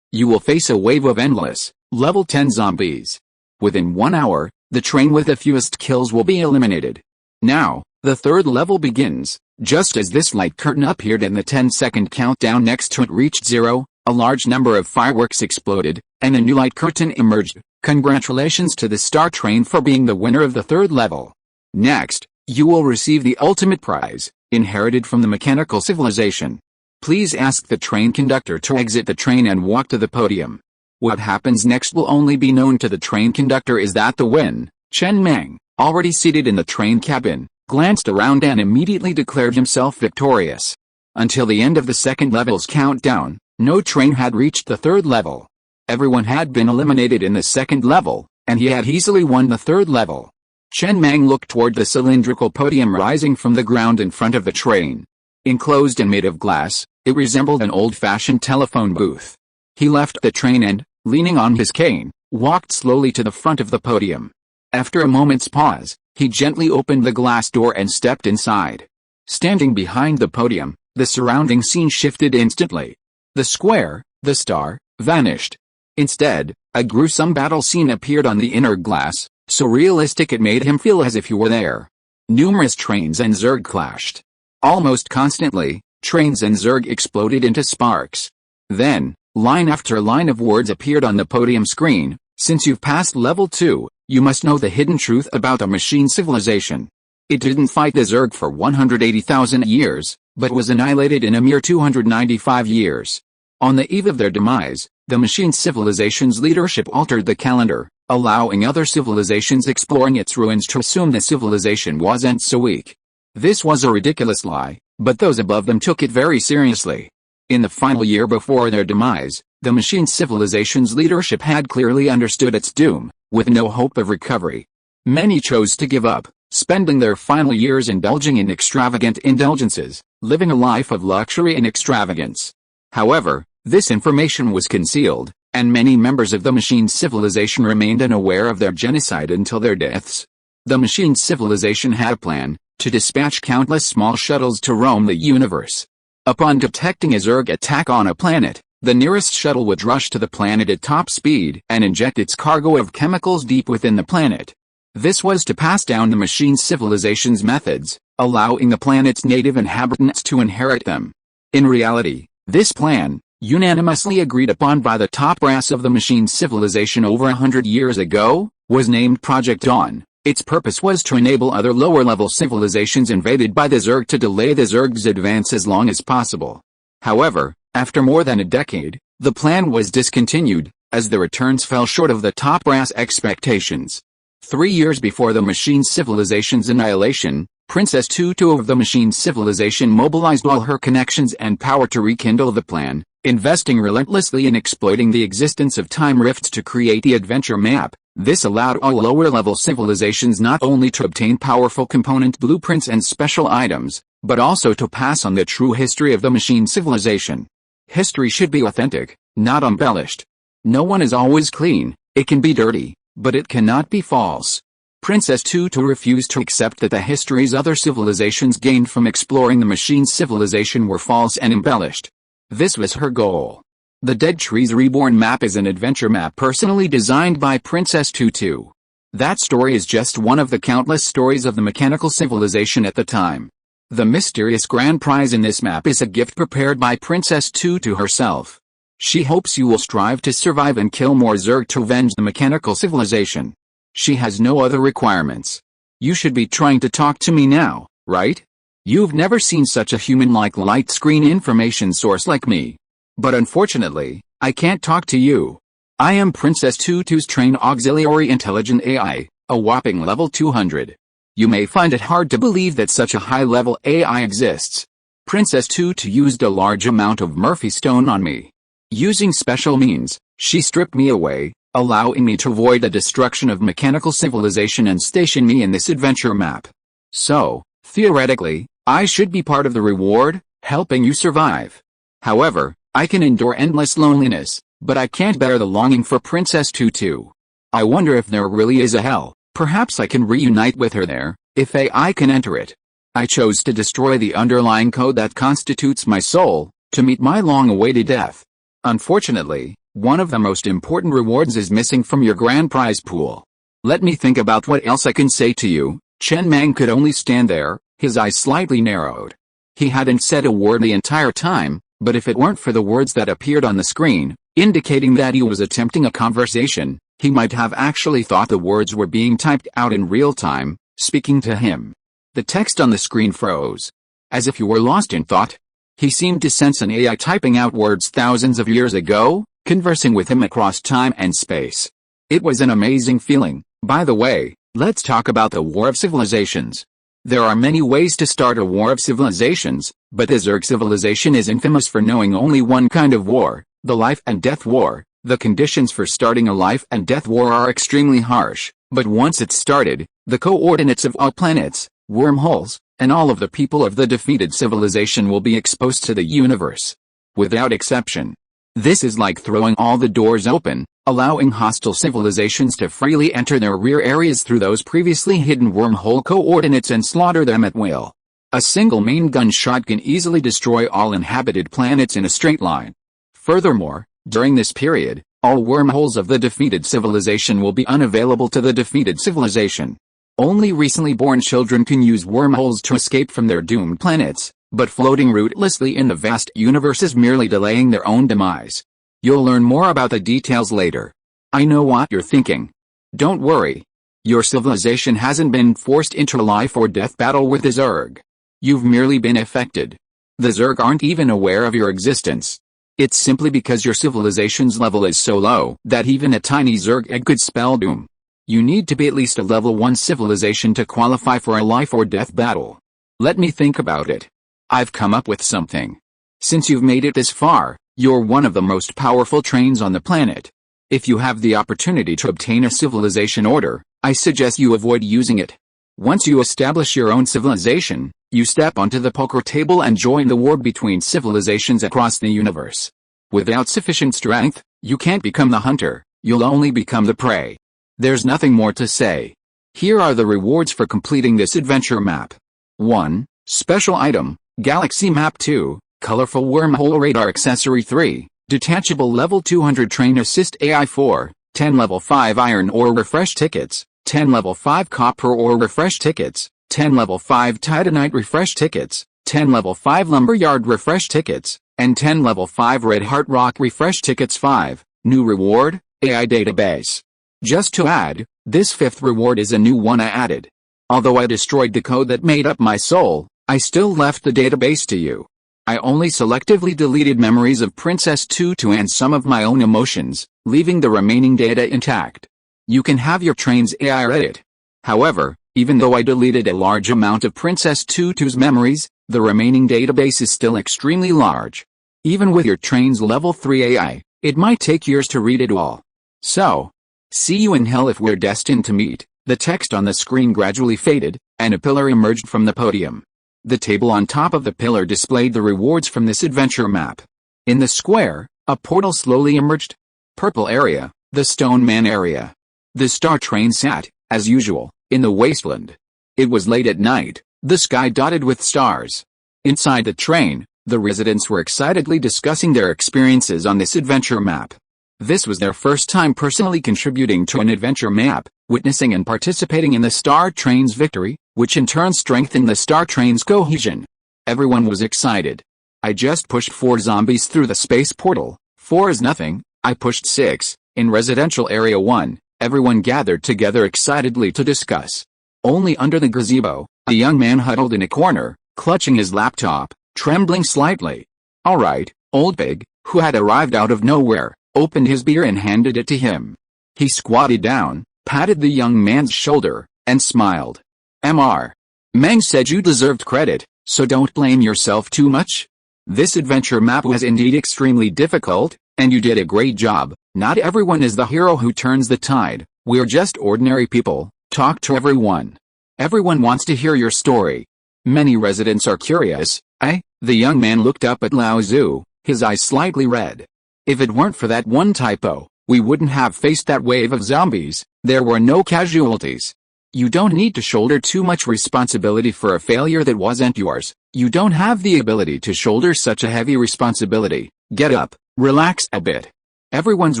you will face a wave of endless, level 10 zombies. Within 1 hour, the train with the fewest kills will be eliminated. Now, the third level begins. Just as this light curtain appeared and the 10-second countdown next to it reached 0, a large number of fireworks exploded, and a new light curtain emerged. Congratulations to the Star Train for being the winner of the third level. Next, you will receive the ultimate prize, inherited from the mechanical civilization. Please ask the train conductor to exit the train and walk to the podium. What happens next will only be known to the train conductor. Is that the win? Chen Mang, already seated in the train cabin, glanced around and immediately declared himself victorious. Until the end of the second level's countdown, no train had reached the third level. Everyone had been eliminated in the second level, and he had easily won the third level. Chen Mang looked toward the cylindrical podium rising from the ground in front of the train. Enclosed and made of glass, it resembled an old-fashioned telephone booth. He left the train and, leaning on his cane, walked slowly to the front of the podium. After a moment's pause, he gently opened the glass door and stepped inside. Standing behind the podium, the surrounding scene shifted instantly. The square, the star, vanished. Instead, a gruesome battle scene appeared on the inner glass, so realistic it made him feel as if he were there. Numerous trains and Zerg clashed. Almost constantly, trains and Zerg exploded into sparks. Then, line after line of words appeared on the podium screen. Since you've passed level 2, you must know the hidden truth about a machine civilization. It didn't fight the Zerg for 180,000 years, but was annihilated in a mere 295 years. On the eve of their demise, the machine civilization's leadership altered the calendar, allowing other civilizations exploring its ruins to assume the civilization wasn't so weak. This was a ridiculous lie, but those above them took it very seriously. In the final year before their demise, the machine civilization's leadership had clearly understood its doom, with no hope of recovery. Many chose to give up, spending their final years indulging in extravagant indulgences, living a life of luxury and extravagance. However, this information was concealed, and many members of the machine civilization remained unaware of their genocide until their deaths. The machine civilization had a plan, to dispatch countless small shuttles to roam the universe. Upon detecting a Zerg attack on a planet, the nearest shuttle would rush to the planet at top speed and inject its cargo of chemicals deep within the planet. This was to pass down the machine civilization's methods, allowing the planet's native inhabitants to inherit them. In reality, this plan, unanimously agreed upon by the top brass of the machine civilization over 100 years ago, was named Project Dawn. Its purpose was to enable other lower-level civilizations invaded by the Zerg to delay the Zerg's advance as long as possible. However, after more than a decade, the plan was discontinued, as the returns fell short of the top brass expectations. 3 years before the machine civilization's annihilation, Princess Tutu of the machine civilization mobilized all her connections and power to rekindle the plan, investing relentlessly in exploiting the existence of time rifts to create the adventure map. This allowed all lower-level civilizations not only to obtain powerful component blueprints and special items, but also to pass on the true history of the machine civilization. History should be authentic, not embellished. No one is always clean, it can be dirty, but it cannot be false. Princess Tutu refused to accept that the histories other civilizations gained from exploring the machine civilization were false and embellished. This was her goal. The Dead Trees Reborn map is an adventure map personally designed by Princess Tutu. That story is just one of the countless stories of the mechanical civilization at the time. The mysterious grand prize in this map is a gift prepared by Princess Tutu herself. She hopes you will strive to survive and kill more Zerg to avenge the mechanical civilization. She has no other requirements. You should be trying to talk to me now, right? You've never seen such a human-like light screen information source like me. But unfortunately, I can't talk to you. I am Princess Tutu's trained auxiliary intelligent AI, a whopping level 200. You may find it hard to believe that such a high-level AI exists. Princess Tutu used a large amount of Murphy Stone on me. Using special means, She stripped me away, allowing me to avoid the destruction of mechanical civilization and station me in this adventure map. So, theoretically, I should be part of the reward, helping you survive. However, I can endure endless loneliness, but I can't bear the longing for Princess Tutu. I wonder if there really is a hell. Perhaps I can reunite with her there, if I can enter it. I chose to destroy the underlying code that constitutes my soul, to meet my long-awaited death. Unfortunately, one of the most important rewards is missing from your grand prize pool. Let me think about what else I can say to you. Chen Mang could only stand there, his eyes slightly narrowed. He hadn't said a word the entire time, but if it weren't for the words that appeared on the screen, indicating that he was attempting a conversation, he might have actually thought the words were being typed out in real time, speaking to him. The text on the screen froze. As if you were lost in thought. He seemed to sense an AI typing out words thousands of years ago, conversing with him across time and space. It was an amazing feeling. By the way, let's talk about the War of Civilizations. There are many ways to start a war of civilizations, but the Zerg civilization is infamous for knowing only one kind of war, the life and death war. The conditions for starting a life and death war are extremely harsh, but once it's started, the coordinates of all planets, wormholes, and all of the people of the defeated civilization will be exposed to the universe. Without exception. This is like throwing all the doors open, allowing hostile civilizations to freely enter their rear areas through those previously hidden wormhole coordinates and slaughter them at will. A single main gun shot can easily destroy all inhabited planets in a straight line. Furthermore, during this period, all wormholes of the defeated civilization will be unavailable to the defeated civilization. Only recently born children can use wormholes to escape from their doomed planets, but floating rootlessly in the vast universe is merely delaying their own demise. You'll learn more about the details later. I know what you're thinking. Don't worry. Your civilization hasn't been forced into a life or death battle with the Zerg. You've merely been affected. The Zerg aren't even aware of your existence. It's simply because your civilization's level is so low that even a tiny Zerg egg could spell doom. You need to be at least a level 1 civilization to qualify for a life or death battle. Let me think about it. I've come up with something. Since you've made it this far, you're one of the most powerful trains on the planet. If you have the opportunity to obtain a civilization order, I suggest you avoid using it. Once you establish your own civilization, you step onto the poker table and join the war between civilizations across the universe. Without sufficient strength, you can't become the hunter, you'll only become the prey. There's nothing more to say. Here are the rewards for completing this adventure map. 1. Special item, Galaxy Map 2, Colorful Wormhole Radar Accessory 3, Detachable Level 200 Train Assist AI 4, 10 Level 5 Iron Ore Refresh Tickets, 10 Level 5 Copper Ore Refresh Tickets, 10 Level 5 Titanite Refresh Tickets, 10 Level 5 Lumberyard Refresh Tickets, and 10 Level 5 Red Heart Rock Refresh Tickets. 5. New Reward, AI Database. Just to add, this 5th reward is a new one I added. Although I destroyed the code that made up my soul, I still left the database to you. I only selectively deleted memories of Princess Tutu and some of my own emotions, leaving the remaining data intact. You can have your train's AI read it. However, even though I deleted a large amount of Princess Tutu's memories, the remaining database is still extremely large. Even with your train's level 3 AI, it might take years to read it all. So, see you in hell if we're destined to meet. The text on the screen gradually faded, and a pillar emerged from the podium. The table on top of the pillar displayed the rewards from this adventure map. In the square, a portal slowly emerged. Purple area, the Stone Man area. The Star Train sat, as usual, in the wasteland. It was late at night, the sky dotted with stars. Inside the train, the residents were excitedly discussing their experiences on this adventure map. This was their first time personally contributing to an adventure map, witnessing and participating in the Star Train's victory, which in turn strengthened the Star Train's cohesion. Everyone was excited. I just pushed 4 zombies through the space portal. 4 is nothing, I pushed 6. In Residential Area 1, everyone gathered together excitedly to discuss. Only under the gazebo, a young man huddled in a corner, clutching his laptop, trembling slightly. Alright, Old Pig, who had arrived out of nowhere, opened his beer and handed it to him. He squatted down, patted the young man's shoulder, and smiled. Mr. Mang said you deserved credit, so don't blame yourself too much. This adventure map was indeed extremely difficult, and you did a great job, Not everyone is the hero who turns the tide. We're just ordinary people. Talk to everyone. Everyone wants to hear your story. Many residents are curious. The young man looked up at Lao Tzu, his eyes slightly red. If it weren't for that one typo, we wouldn't have faced that wave of zombies. There were no casualties. You don't need to shoulder too much responsibility for a failure that wasn't yours. You don't have the ability to shoulder such a heavy responsibility. Get up, relax a bit. Everyone's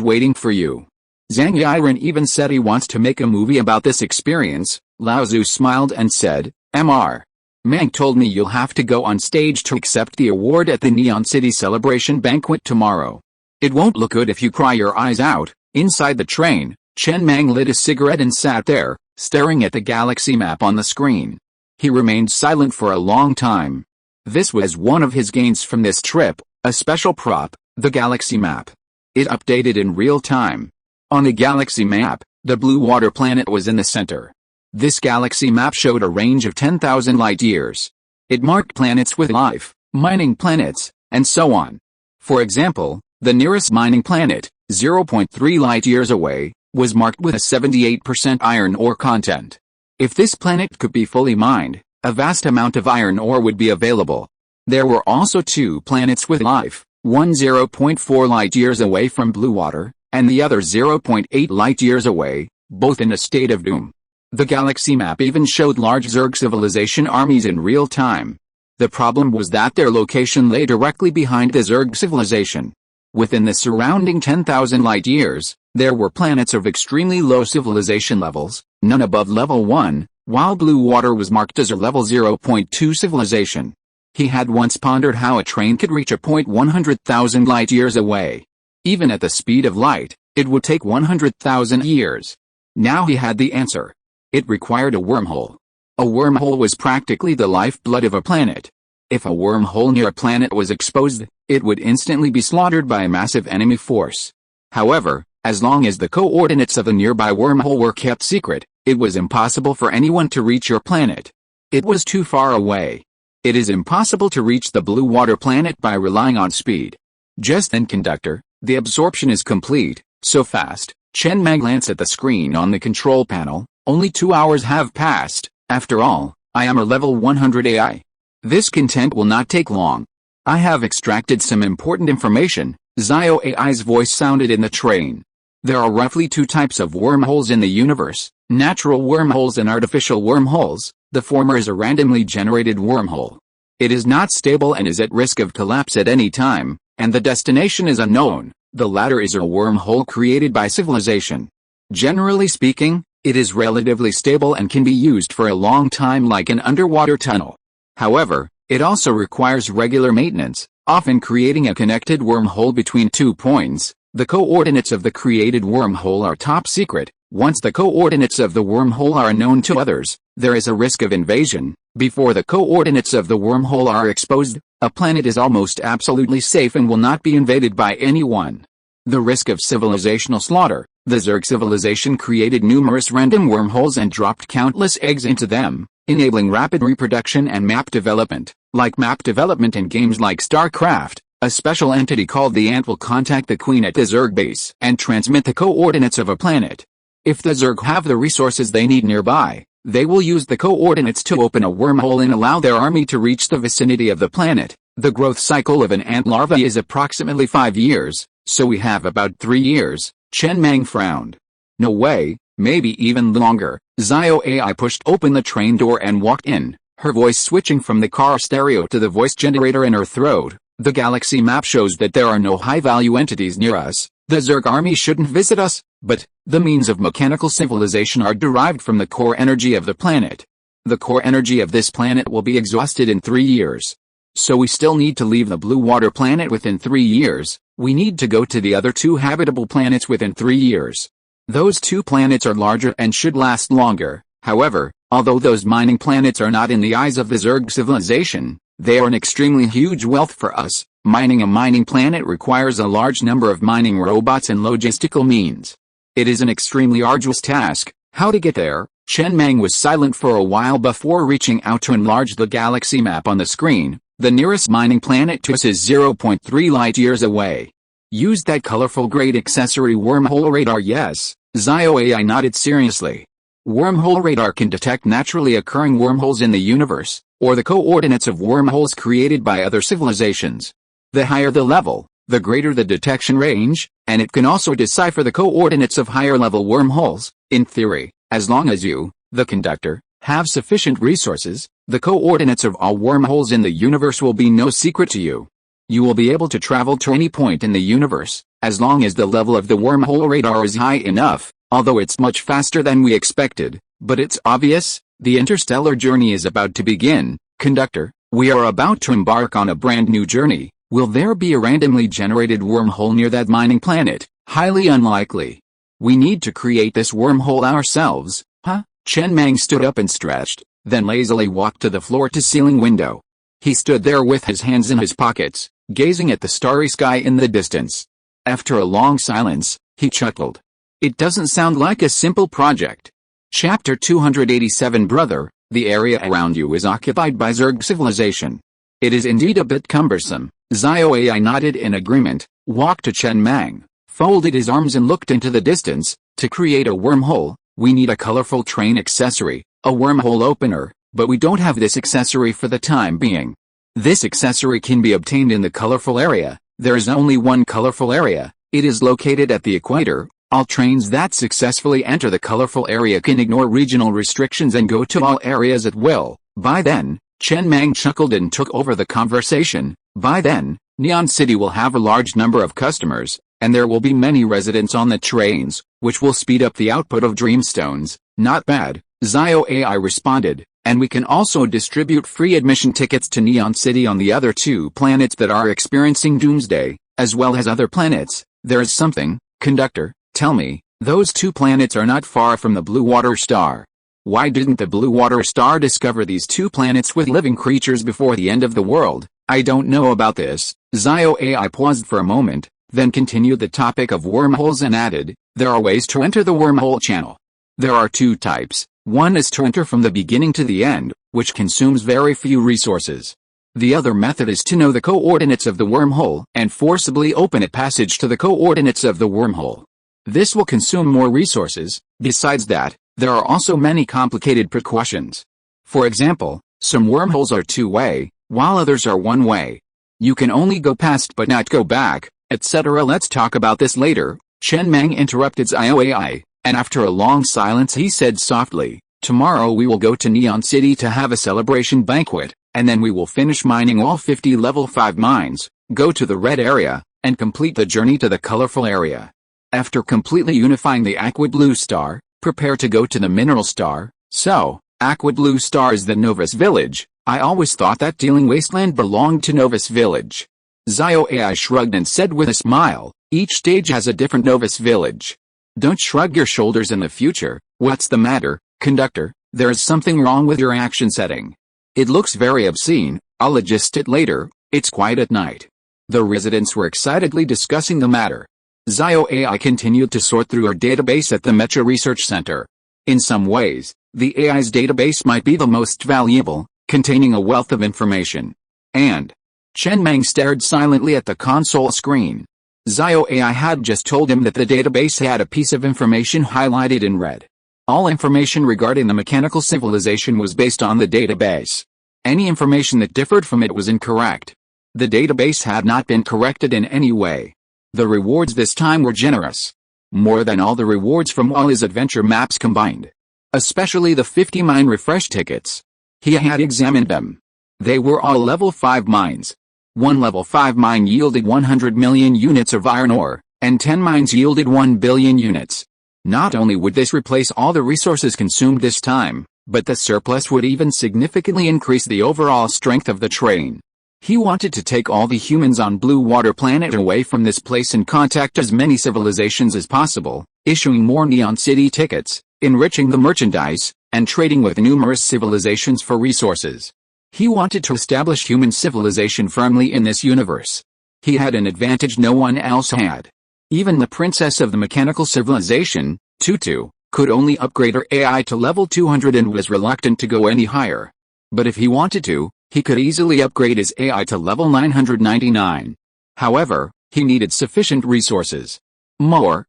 waiting for you. Zhang Yiren even said he wants to make a movie about this experience. Lao Tzu smiled and said, Mr. Mang told me you'll have to go on stage to accept the award at the Neon City celebration banquet tomorrow. It won't look good if you cry your eyes out. Inside the train, Chen Mang lit a cigarette and sat there, staring at the galaxy map on the screen. He remained silent for a long time. This was one of his gains from this trip, a special prop, the galaxy map. It updated in real time. On the galaxy map, the blue water planet was in the center. This galaxy map showed a range of 10,000 light-years. It marked planets with life, mining planets, and so on. For example, the nearest mining planet, 0.3 light-years away, was marked with a 78% iron ore content. If this planet could be fully mined, a vast amount of iron ore would be available. There were also two planets with life, one 0.4 light-years away from blue water, and the other 0.8 light-years away, both in a state of doom. The galaxy map even showed large Zerg civilization armies in real time. The problem was that their location lay directly behind the Zerg civilization. Within the surrounding 10,000 light-years, there were planets of extremely low civilization levels, none above level 1, while blue water was marked as a level 0.2 civilization. He had once pondered how a train could reach a point 100,000 light-years away. Even at the speed of light, it would take 100,000 years. Now he had the answer. It required a wormhole. A wormhole was practically the lifeblood of a planet. If a wormhole near a planet was exposed, it would instantly be slaughtered by a massive enemy force. However, as long as the coordinates of a nearby wormhole were kept secret, it was impossible for anyone to reach your planet. It was too far away. It is impossible to reach the blue water planet by relying on speed. Just then, conductor, the absorption is complete, so fast. Chen Mang glanced at the screen on the control panel. Only 2 hours have passed. After all, I am a level 100 AI. This content will not take long. I have extracted some important information. Zio AI's voice sounded in the train. There are roughly two types of wormholes in the universe, natural wormholes and artificial wormholes. The former is a randomly generated wormhole. It is not stable and is at risk of collapse at any time, and the destination is unknown. The latter is a wormhole created by civilization. Generally speaking, it is relatively stable and can be used for a long time like an underwater tunnel. However, it also requires regular maintenance, often creating a connected wormhole between 2 points. The coordinates of the created wormhole are top secret. Once the coordinates of the wormhole are unknown to others, there is a risk of invasion. Before the coordinates of the wormhole are exposed, a planet is almost absolutely safe and will not be invaded by anyone. The risk of civilizational slaughter. The Zerg civilization created numerous random wormholes and dropped countless eggs into them, enabling rapid reproduction and map development. Like map development in games like StarCraft, a special entity called the Ant will contact the Queen at the Zerg base and transmit the coordinates of a planet. If the Zerg have the resources they need nearby, they will use the coordinates to open a wormhole and allow their army to reach the vicinity of the planet. The growth cycle of an ant larva is approximately 5 years, so we have about 3 years. Chen Mang frowned. No way, maybe even longer. Zio AI pushed open the train door and walked in, her voice switching from the car stereo to the voice generator in her throat. The galaxy map shows that there are no high-value entities near us. The Zerg army shouldn't visit us, but the means of mechanical civilization are derived from the core energy of the planet. The core energy of this planet will be exhausted in 3 years. So we still need to leave the blue water planet within 3 years. We need to go to the other 2 habitable planets within 3 years. Those 2 planets are larger and should last longer. However, although those mining planets are not in the eyes of the Zerg civilization, they are an extremely huge wealth for us. Mining a mining planet requires a large number of mining robots and logistical means. It is an extremely arduous task. How to get there? Chen Mang was silent for a while before reaching out to enlarge the galaxy map on the screen. The nearest mining planet to us is 0.3 light-years away. Use that colorful great accessory wormhole radar. Yes, Zio AI nodded seriously. Wormhole radar can detect naturally occurring wormholes in the universe, or the coordinates of wormholes created by other civilizations. The higher the level, the greater the detection range, and it can also decipher the coordinates of higher-level wormholes. In theory, as long as you, the conductor, have sufficient resources, the coordinates of all wormholes in the universe will be no secret to you. You will be able to travel to any point in the universe, as long as the level of the wormhole radar is high enough, although it's much faster than we expected. But it's obvious, the interstellar journey is about to begin. Conductor, we are about to embark on a brand new journey. Will there be a randomly generated wormhole near that mining planet? Highly unlikely. We need to create this wormhole ourselves. Huh? Chen Mang stood up and stretched, then lazily walked to the floor-to-ceiling window. He stood there with his hands in his pockets, gazing at the starry sky in the distance. After a long silence, he chuckled. It doesn't sound like a simple project. Chapter 287. Brother, the area around you is occupied by Zerg civilization. It is indeed a bit cumbersome. Zio AI nodded in agreement, walked to Chen Mang, folded his arms and looked into the distance. To create a wormhole, we need a colorful train accessory, a wormhole opener, but we don't have this accessory for the time being. This accessory can be obtained in the colorful area. There is only one colorful area. It is located at the equator. All trains that successfully enter the colorful area can ignore regional restrictions and go to all areas at will. By then, Chen Mang chuckled and took over the conversation. By then, Neon City will have a large number of customers, and there will be many residents on the trains, which will speed up the output of Dreamstones. Not bad, Zio AI responded, and we can also distribute free admission tickets to Neon City on the other two planets that are experiencing Doomsday, as well as other planets. There is something, Conductor, tell me, those two planets are not far from the Blue Water Star. Why didn't the Blue Water Star discover these two planets with living creatures before the end of the world? I don't know about this. Zio AI paused for a moment, then continued the topic of wormholes and added, there are ways to enter the wormhole channel. There are two types. One is to enter from the beginning to the end, which consumes very few resources. The other method is to know the coordinates of the wormhole and forcibly open a passage to the coordinates of the wormhole. This will consume more resources. Besides that, there are also many complicated precautions. For example, some wormholes are two-way, while others are one-way. You can only go past but not go back, etc. Let's talk about this later. Chen Mang interrupted Zio AI, and after a long silence he said softly, tomorrow we will go to Neon City to have a celebration banquet, and then we will finish mining all 50 level 5 mines, go to the red area, and complete the journey to the colorful area. After completely unifying the Aqua Blue Star, prepare to go to the Mineral Star. So, Aqua Blue Star is the Novus Village. I always thought that Dealing Wasteland belonged to Novus Village. Zio AI shrugged and said with a smile, each stage has a different Novus Village. Don't shrug your shoulders in the future. What's the matter, Conductor? There is something wrong with your action setting. It looks very obscene. I'll adjust it later. It's quiet at night. The residents were excitedly discussing the matter. Zio AI continued to sort through her database at the Metro Research Center. In some ways, the AI's database might be the most valuable, containing a wealth of information. And Chen Mang stared silently at the console screen. Zio AI had just told him that the database had a piece of information highlighted in red. All information regarding the mechanical civilization was based on the database. Any information that differed from it was incorrect. The database had not been corrected in any way. The rewards this time were generous. More than all the rewards from all his adventure maps combined. Especially the 50 mine refresh tickets. He had examined them. They were all level 5 mines. One level 5 mine yielded 100 million units of iron ore, and 10 mines yielded 1 billion units. Not only would this replace all the resources consumed this time, but the surplus would even significantly increase the overall strength of the train. He wanted to take all the humans on Blue Water Planet away from this place and contact as many civilizations as possible, issuing more Neon City tickets, enriching the merchandise, and trading with numerous civilizations for resources. He wanted to establish human civilization firmly in this universe. He had an advantage no one else had. Even the princess of the mechanical civilization, Tutu, could only upgrade her AI to level 200 and was reluctant to go any higher. But if he wanted to, he could easily upgrade his AI to level 999. However, He needed sufficient resources. More,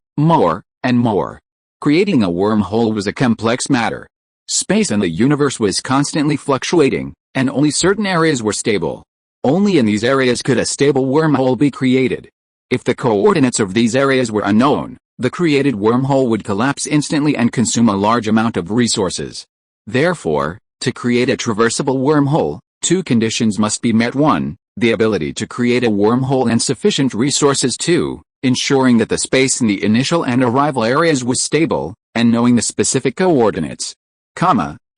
and more. Creating a wormhole was a complex matter. Space in the universe was constantly fluctuating, and only certain areas were stable. Only in these areas could a stable wormhole be created. If the coordinates of these areas were unknown, the created wormhole would collapse instantly and consume a large amount of resources. Therefore, to create a traversable wormhole, two conditions must be met. 1, the ability to create a wormhole and sufficient resources. 2, ensuring that the space in the initial and arrival areas was stable, and knowing the specific coordinates.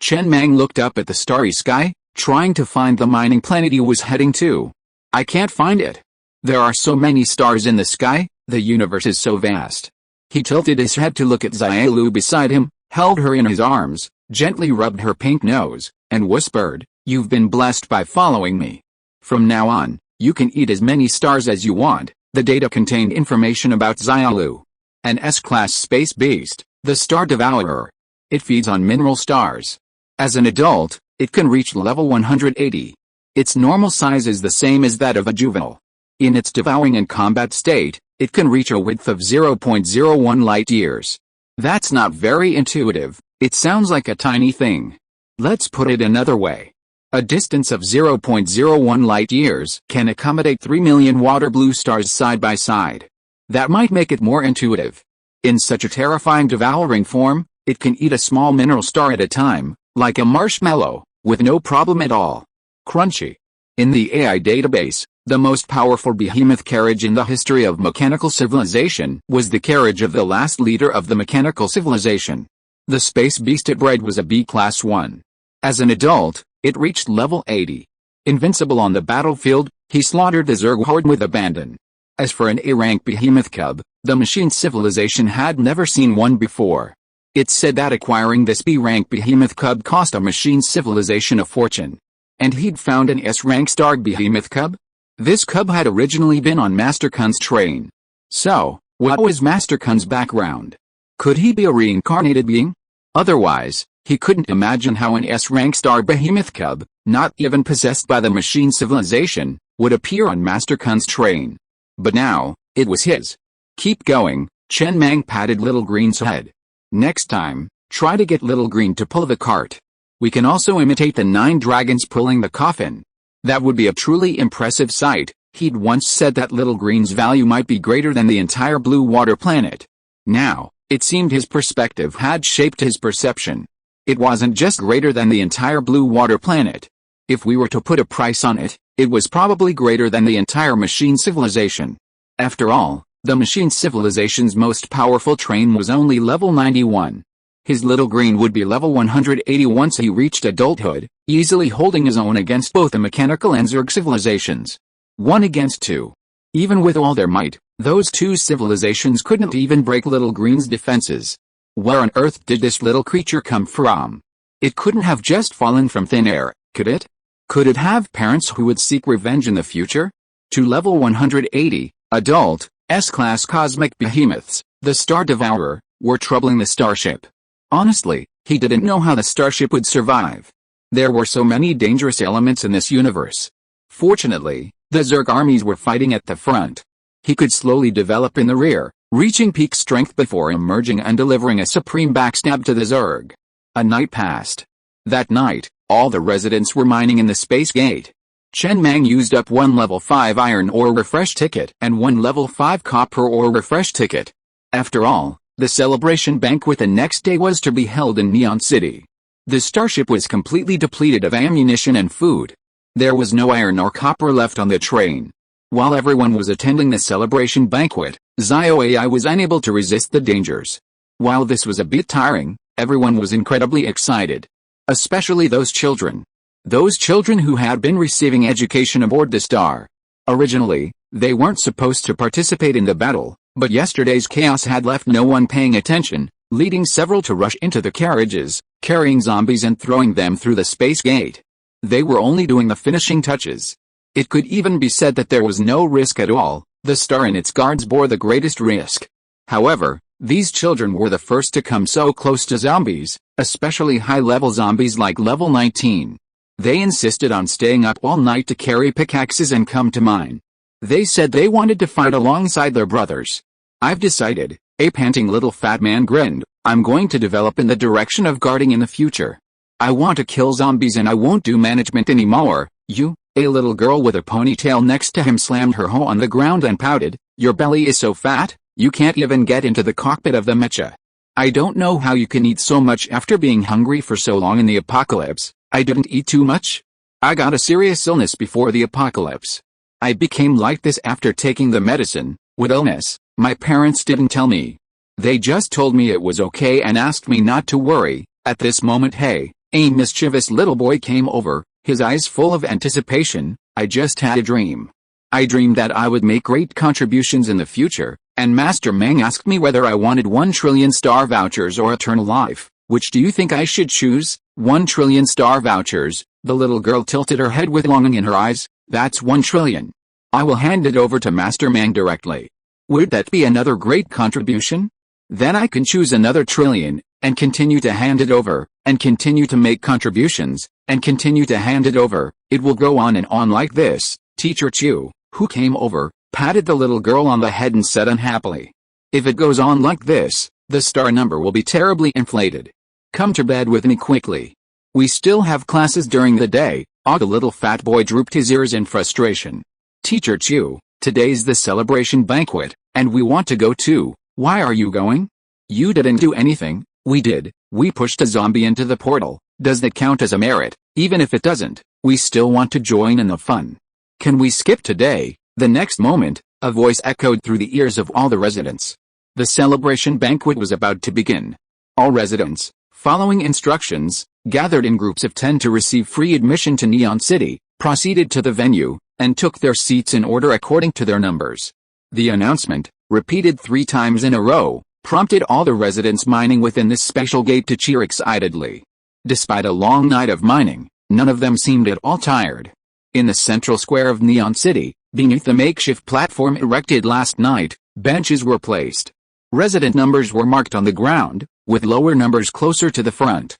Chen Mang looked up at the starry sky, trying to find the mining planet he was heading to. I can't find it. There are so many stars in the sky, the universe is so vast. He tilted his head to look at Xiaolu beside him, held her in his arms, gently rubbed her pink nose, and whispered, "You've been blessed by following me. From now on, you can eat as many stars as you want." The data contained information about Xiaolu. An S-class space beast, the Star Devourer. It feeds on mineral stars. As an adult, it can reach level 180. Its normal size is the same as that of a juvenile. In its devouring and combat state, it can reach a width of 0.01 light-years. That's not very intuitive. It sounds like a tiny thing. Let's put it another way. A distance of 0.01 light-years can accommodate 3 million water blue stars side by side. That might make it more intuitive. In such a terrifying devouring form, it can eat a small mineral star at a time, like a marshmallow, with no problem at all. Crunchy. In the AI database, the most powerful behemoth carriage in the history of mechanical civilization was the carriage of the last leader of the mechanical civilization. The space beast it bred was a B-class 1. As an adult, it reached level 80. Invincible on the battlefield, he slaughtered the Zerg horde with abandon. As for an A-rank behemoth cub, the machine civilization had never seen one before. It's said that acquiring this B-rank behemoth cub cost a machine civilization a fortune. And he'd found an S-rank star behemoth cub? This cub had originally been on Master Kun's train. So, what was Master Kun's background? Could he be a reincarnated being? Otherwise, he couldn't imagine how an S-rank star behemoth cub, not even possessed by the machine civilization, would appear on Master Kun's train. But now, it was his. Keep going, Chen Mang patted Little Green's head. Next time, try to get Little Green to pull the cart. We can also imitate the 9 dragons pulling the coffin. That would be a truly impressive sight. He'd once said that Little Green's value might be greater than the entire blue water planet. Now, it seemed his perspective had shaped his perception. It wasn't just greater than the entire blue water planet. If we were to put a price on it, it was probably greater than the entire machine civilization. After all, the machine civilization's most powerful train was only level 91. His Little Green would be level 180 once he reached adulthood, easily holding his own against both the mechanical and Zerg civilizations. 1 against 2. Even with all their might, those two civilizations couldn't even break Little Green's defenses. Where on earth did this little creature come from? It couldn't have just fallen from thin air, could it? Could it have parents who would seek revenge in the future? To level 180, adult, S-class cosmic behemoths, the Star Devourer, were troubling the starship. Honestly, he didn't know how the starship would survive. There were so many dangerous elements in this universe. Fortunately, the Zerg armies were fighting at the front. He could slowly develop in the rear, reaching peak strength before emerging and delivering a supreme backstab to the Zerg. A night passed. That night, all the residents were mining in the space gate. Chen Mang used up 1 level 5 iron ore refresh ticket and 1 level 5 copper ore refresh ticket. After all, the celebration banquet the next day was to be held in Neon City. The starship was completely depleted of ammunition and food. There was no iron or copper left on the train. While everyone was attending the celebration banquet, Xiaoai was unable to resist the dangers. While this was a bit tiring, everyone was incredibly excited. Especially those children. Those children who had been receiving education aboard the Star. Originally, they weren't supposed to participate in the battle, but yesterday's chaos had left no one paying attention, leading several to rush into the carriages, carrying zombies and throwing them through the space gate. They were only doing the finishing touches. It could even be said that there was no risk at all. The Star and its guards bore the greatest risk. However, these children were the first to come so close to zombies, especially high-level zombies like level 19. They insisted on staying up all night to carry pickaxes and come to mine. They said they wanted to fight alongside their brothers. I've decided, a panting little fat man grinned, I'm going to develop in the direction of guarding in the future. I want to kill zombies and I won't do management anymore. You, a little girl with a ponytail next to him slammed her hoe on the ground and pouted, your belly is so fat, you can't even get into the cockpit of the mecha. I don't know how you can eat so much after being hungry for so long in the apocalypse. I didn't eat too much. I got a serious illness before the apocalypse. I became like this after taking the medicine. What illness? My parents didn't tell me. They just told me it was okay and asked me not to worry. At this moment, hey, a mischievous little boy came over, his eyes full of anticipation. I just had a dream. I dreamed that I would make great contributions in the future, and Master Mang asked me whether I wanted 1 trillion star vouchers or eternal life. Which do you think I should choose? 1 trillion star vouchers. The little girl tilted her head with longing in her eyes. That's 1 trillion. I will hand it over to Master Mang directly. Would that be another great contribution? Then I can choose another trillion, and continue to hand it over, and continue to make contributions, and continue to hand it over. It will go on and on like this. Teacher Chu, who came over, patted the little girl on the head and said unhappily, if it goes on like this, the star number will be terribly inflated. Come to bed with me quickly. We still have classes during the day. The little fat boy drooped his ears in frustration. Teacher Chu, today's the celebration banquet, and we want to go too. Why are you going? You didn't do anything. We did. We pushed a zombie into the portal. Does that count as a merit? Even if it doesn't, we still want to join in the fun. Can we skip today? The next moment, a voice echoed through the ears of all the residents. The celebration banquet was about to begin. All residents, following instructions, gathered in groups of 10 to receive free admission to Neon City, proceeded to the venue, and took their seats in order according to their numbers. The announcement, repeated 3 times in a row, prompted all the residents mining within this special gate to cheer excitedly. Despite a long night of mining, none of them seemed at all tired. In the central square of Neon City, beneath the makeshift platform erected last night, benches were placed. Resident numbers were marked on the ground, with lower numbers closer to the front.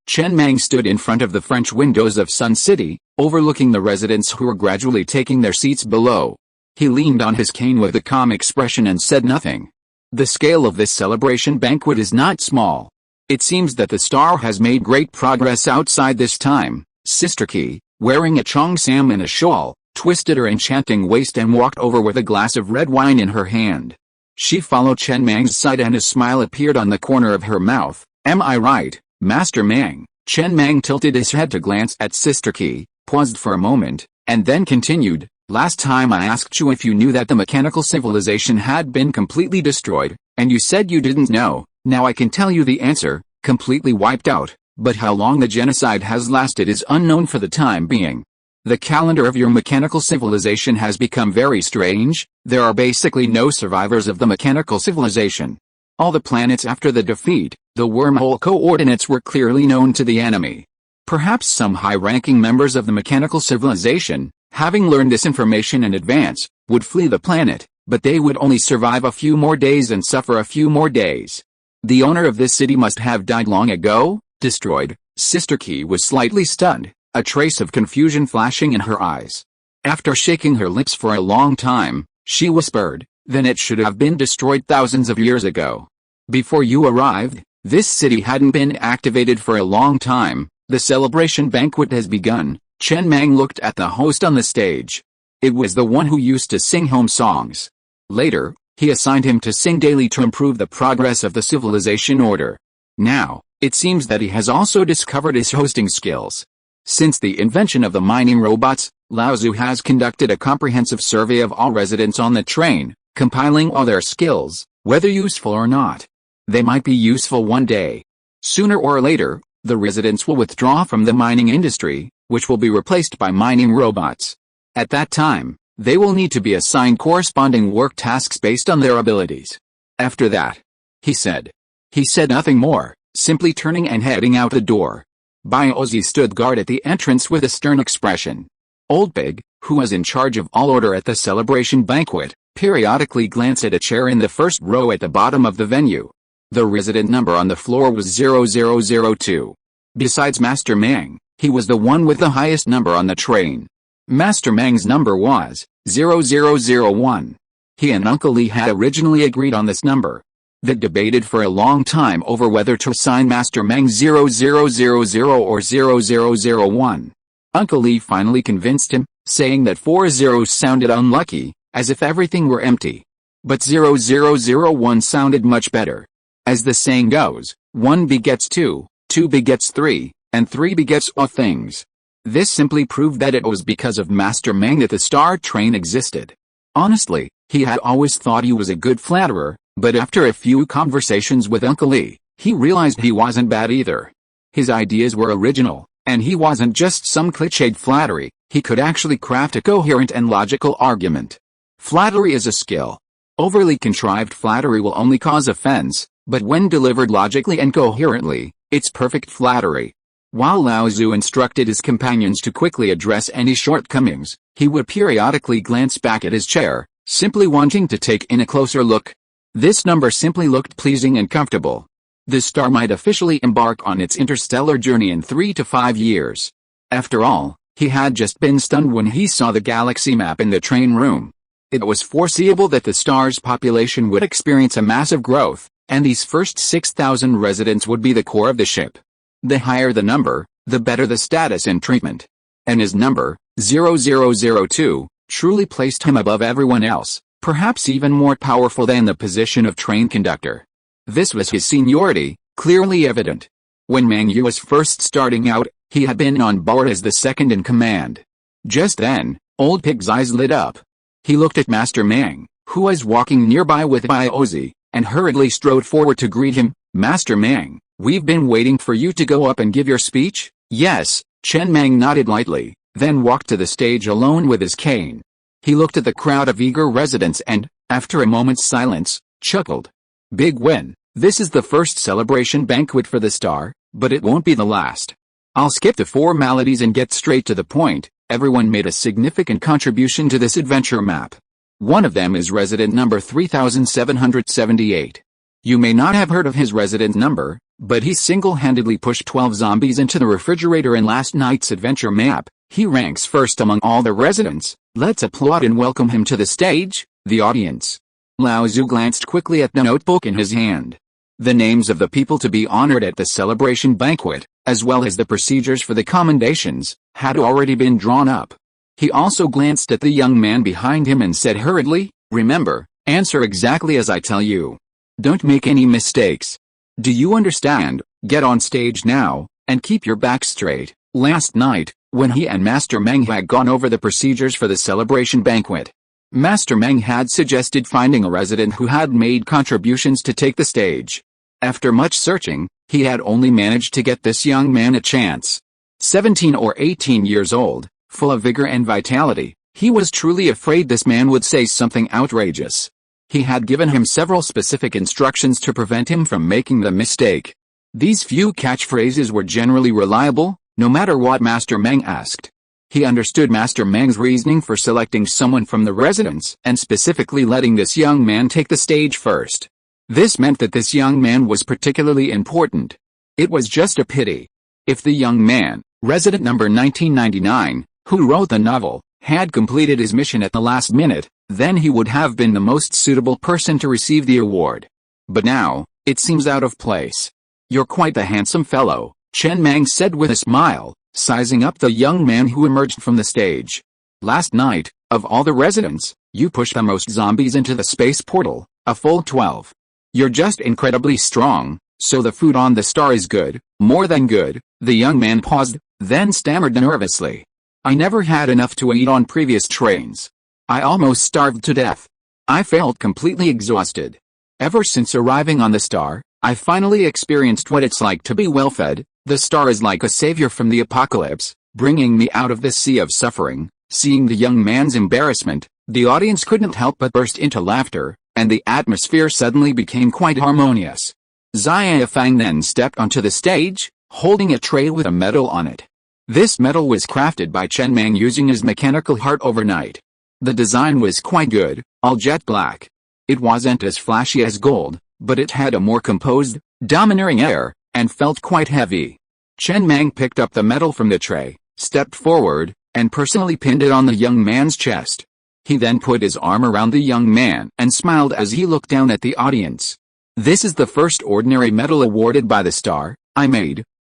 Chen Mang stood in front of the French windows of Sun City, overlooking the residents who were gradually taking their seats below. He leaned on his cane with a calm expression and said nothing. The scale of this celebration banquet is not small. It seems that the star has made great progress outside this time. Sister Ki, wearing a cheongsam and a shawl, twisted her enchanting waist and walked over with a glass of red wine in her hand. She followed Chen Mang's side and a smile appeared on the corner of her mouth. Am I right, Master Mang? Chen Mang tilted his head to glance at Sister Ki, paused for a moment, and then continued. Last time I asked you if you knew that the mechanical civilization had been completely destroyed, and you said you didn't know. Now I can tell you the answer, completely wiped out, but how long the genocide has lasted is unknown for the time being. The calendar of your mechanical civilization has become very strange. There are basically no survivors of the mechanical civilization. All the planets after the defeat, the wormhole coordinates were clearly known to the enemy. Perhaps some high-ranking members of the mechanical civilization, having learned this information in advance, would flee the planet, but they would only survive a few more days and suffer a few more days. The owner of this city must have died long ago, destroyed. Sister Ki was slightly stunned, a trace of confusion flashing in her eyes. After shaking her lips for a long time, she whispered, then it should have been destroyed thousands of years ago. Before you arrived, this city hadn't been activated for a long time. The celebration banquet has begun. Chen Mang looked at the host on the stage. It was the one who used to sing home songs. Later, he assigned him to sing daily to improve the progress of the civilization order. Now, it seems that he has also discovered his hosting skills. Since the invention of the mining robots, Lao Tzu has conducted a comprehensive survey of all residents on the train, compiling all their skills, whether useful or not. They might be useful one day. Sooner or later, the residents will withdraw from the mining industry, which will be replaced by mining robots. At that time, they will need to be assigned corresponding work tasks based on their abilities. After that, he said. He said nothing more, simply turning and heading out the door. Biozi stood guard at the entrance with a stern expression. Old Pig, who was in charge of all order at the celebration banquet, periodically glanced at a chair in the first row at the bottom of the venue. The resident number on the floor was 0002. Besides Master Mang, he was the one with the highest number on the train. Master Mang's number was 0001. He and Uncle Lee had originally agreed on this number. They debated for a long time over whether to assign Master Mang 0000 or 0001. Uncle Lee finally convinced him, saying that 4 zeros sounded unlucky, as if everything were empty. But 0001 sounded much better. As the saying goes, 1 begets 2, 2 begets 3, and 3 begets all things. This simply proved that it was because of Master Mang that the Star Train existed. Honestly, he had always thought he was a good flatterer, but after a few conversations with Uncle Lee, he realized he wasn't bad either. His ideas were original, and he wasn't just some cliched flattery, he could actually craft a coherent and logical argument. Flattery is a skill. Overly contrived flattery will only cause offense, but when delivered logically and coherently, it's perfect flattery. While Lao Tzu instructed his companions to quickly address any shortcomings, he would periodically glance back at his chair, simply wanting to take in a closer look. This number simply looked pleasing and comfortable. The star might officially embark on its interstellar journey in 3 to 5 years. After all, he had just been stunned when he saw the galaxy map in the train room. It was foreseeable that the star's population would experience a massive growth, and these first 6,000 residents would be the core of the ship. The higher the number, the better the status and treatment. And his number, 0002, truly placed him above everyone else, perhaps even more powerful than the position of train conductor. This was his seniority, clearly evident. When Mang Yu was first starting out, he had been on board as the second in command. Just then, Old Pig's eyes lit up. He looked at Master Mang, who was walking nearby with Biozi, and hurriedly strode forward to greet him. Master Mang, we've been waiting for you to go up and give your speech? Yes, Chen Mang nodded lightly, then walked to the stage alone with his cane. He looked at the crowd of eager residents and, after a moment's silence, chuckled. Big win, this is the first celebration banquet for the star, but it won't be the last. I'll skip the formalities and get straight to the point. Everyone made a significant contribution to this adventure map. One of them is resident number 3778. You may not have heard of his resident number, but he single-handedly pushed 12 zombies into the refrigerator in last night's adventure map. He ranks first among all the residents. Let's applaud and welcome him to the stage, the audience. Lao Tzu glanced quickly at the notebook in his hand. The names of the people to be honored at the celebration banquet, as well as the procedures for the commendations, had already been drawn up. He also glanced at the young man behind him and said hurriedly, remember, answer exactly as I tell you. Don't make any mistakes. Do you understand? Get on stage now, and keep your back straight. Last night, when he and Master Mang had gone over the procedures for the celebration banquet, Master Mang had suggested finding a resident who had made contributions to take the stage. After much searching, he had only managed to get this young man a chance. 17 or 18 years old, full of vigor and vitality, he was truly afraid this man would say something outrageous. He had given him several specific instructions to prevent him from making the mistake. These few catchphrases were generally reliable, no matter what Master Mang asked. He understood Master Mang's reasoning for selecting someone from the residents and specifically letting this young man take the stage first. This meant that this young man was particularly important. It was just a pity. If the young man, resident number 1999, who wrote the novel, had completed his mission at the last minute, then he would have been the most suitable person to receive the award. But now, it seems out of place. You're quite the handsome fellow, Chen Mang said with a smile, sizing up the young man who emerged from the stage. Last night, of all the residents, you pushed the most zombies into the space portal, a full 12. You're just incredibly strong, so the food on the star is good, more than good. The young man paused, then stammered nervously. I never had enough to eat on previous trains. I almost starved to death. I felt completely exhausted. Ever since arriving on the star, I finally experienced what it's like to be well-fed. The star is like a savior from the apocalypse, bringing me out of this sea of suffering. Seeing the young man's embarrassment, the audience couldn't help but burst into laughter, and the atmosphere suddenly became quite harmonious. Xia Fang then stepped onto the stage, holding a tray with a medal on it. This medal was crafted by Chen Mang using his mechanical heart overnight. The design was quite good, all jet black. It wasn't as flashy as gold, but it had a more composed, domineering air, and felt quite heavy. Chen Mang picked up the medal from the tray, stepped forward, and personally pinned it on the young man's chest. He then put his arm around the young man and smiled as he looked down at the audience. This is the first ordinary medal awarded by the star. I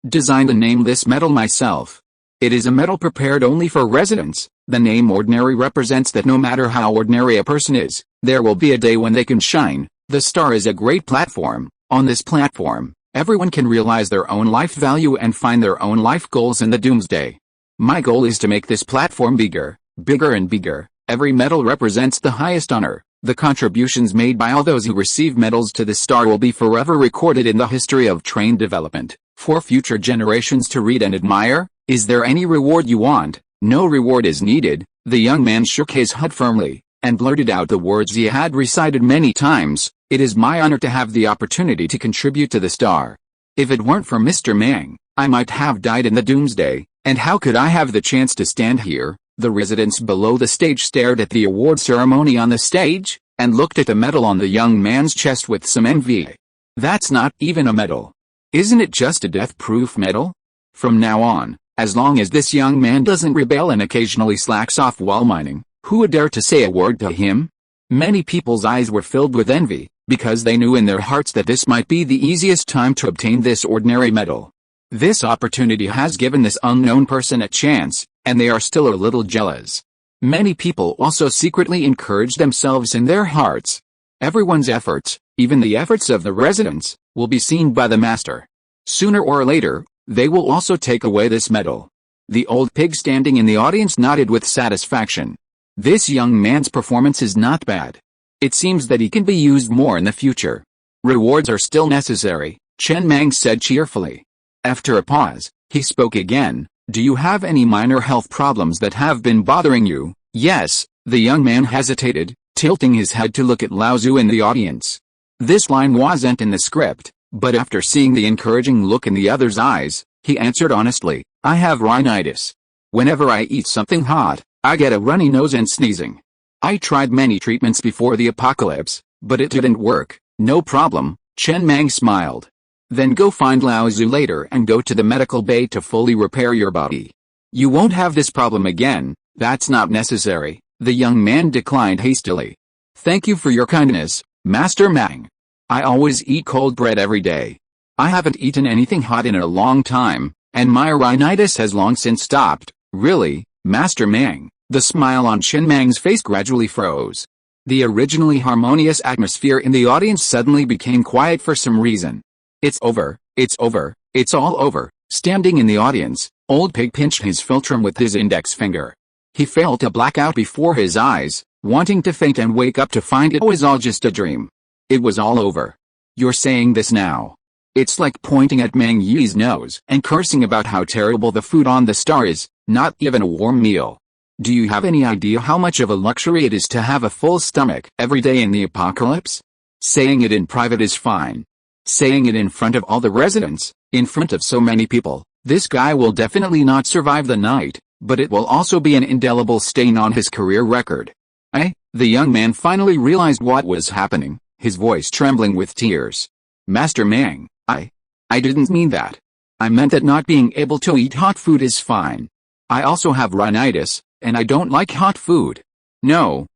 designed and named this medal myself. It is a medal prepared only for residents. The name ordinary represents that no matter how ordinary a person is, there will be a day when they can shine. The star is a great platform. On this platform, everyone can realize their own life value and find their own life goals in the doomsday. My goal is to make this platform bigger and bigger. Every medal represents the highest honor. The contributions made by all those who receive medals to the star will be forever recorded in the history of train development, for future generations to read and admire. Is there any reward you want? No reward is needed. The young man shook his head firmly, and blurted out the words he had recited many times. It is my honor to have the opportunity to contribute to the star. If it weren't for Mr. Mang, I might have died in the doomsday, and how could I have the chance to stand here? The residents below the stage stared at the award ceremony on the stage, and looked at the medal on the young man's chest with some envy. That's not even a medal. Isn't it just a death-proof medal? From now on, as long as this young man doesn't rebel and occasionally slacks off while mining, who would dare to say a word to him? Many people's eyes were filled with envy, because they knew in their hearts that this might be the easiest time to obtain this ordinary medal. This opportunity has given this unknown person a chance, and they are still a little jealous. Many people also secretly encourage themselves in their hearts. Everyone's efforts, even the efforts of the residents, will be seen by the master. Sooner or later, they will also take away this medal. The old pig standing in the audience nodded with satisfaction. This young man's performance is not bad. It seems that he can be used more in the future. Rewards are still necessary, Chen Mang said cheerfully. After a pause, he spoke again. Do you have any minor health problems that have been bothering you? Yes, the young man hesitated, tilting his head to look at Lao Tzu in the audience. This line wasn't in the script, but after seeing the encouraging look in the other's eyes, he answered honestly, I have rhinitis. Whenever I eat something hot, I get a runny nose and sneezing. I tried many treatments before the apocalypse, but it didn't work. No problem, Chen Mang smiled. Then go find Lao Tzu later and go to the medical bay to fully repair your body. You won't have this problem again. That's not necessary, the young man declined hastily. Thank you for your kindness, Master Mang. I always eat cold bread every day. I haven't eaten anything hot in a long time, and my rhinitis has long since stopped. Really, Master Mang? The smile on Chen Mang's face gradually froze. The originally harmonious atmosphere in the audience suddenly became quiet for some reason. It's over, it's over, it's all over. Standing in the audience, Old Pig pinched his philtrum with his index finger. He felt a blackout before his eyes, wanting to faint and wake up to find it was all just a dream. It was all over. You're saying this now. It's like pointing at Mang Yi's nose and cursing about how terrible the food on the star is, not even a warm meal. Do you have any idea how much of a luxury it is to have a full stomach every day in the apocalypse? Saying it in private is fine. Saying it in front of all the residents, in front of so many people, this guy will definitely not survive the night, but it will also be an indelible stain on his career record. The young man finally realized what was happening, his voice trembling with tears. Master Mang, I didn't mean that. I meant that not being able to eat hot food is fine. I also have rhinitis, and I don't like hot food. No.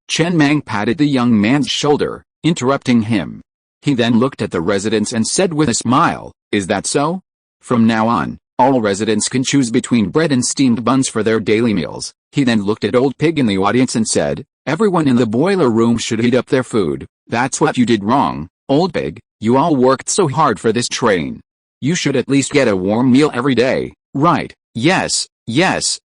Chen Mang patted the young man's shoulder, interrupting him. He then looked at the residents and said with a smile, is that so? From now on, all residents can choose between bread and steamed buns for their daily meals. He then looked at Old Pig in the audience and said, everyone in the boiler room should heat up their food. That's what you did wrong, Old Pig. You all worked so hard for this train. You should at least get a warm meal every day, right? Yes,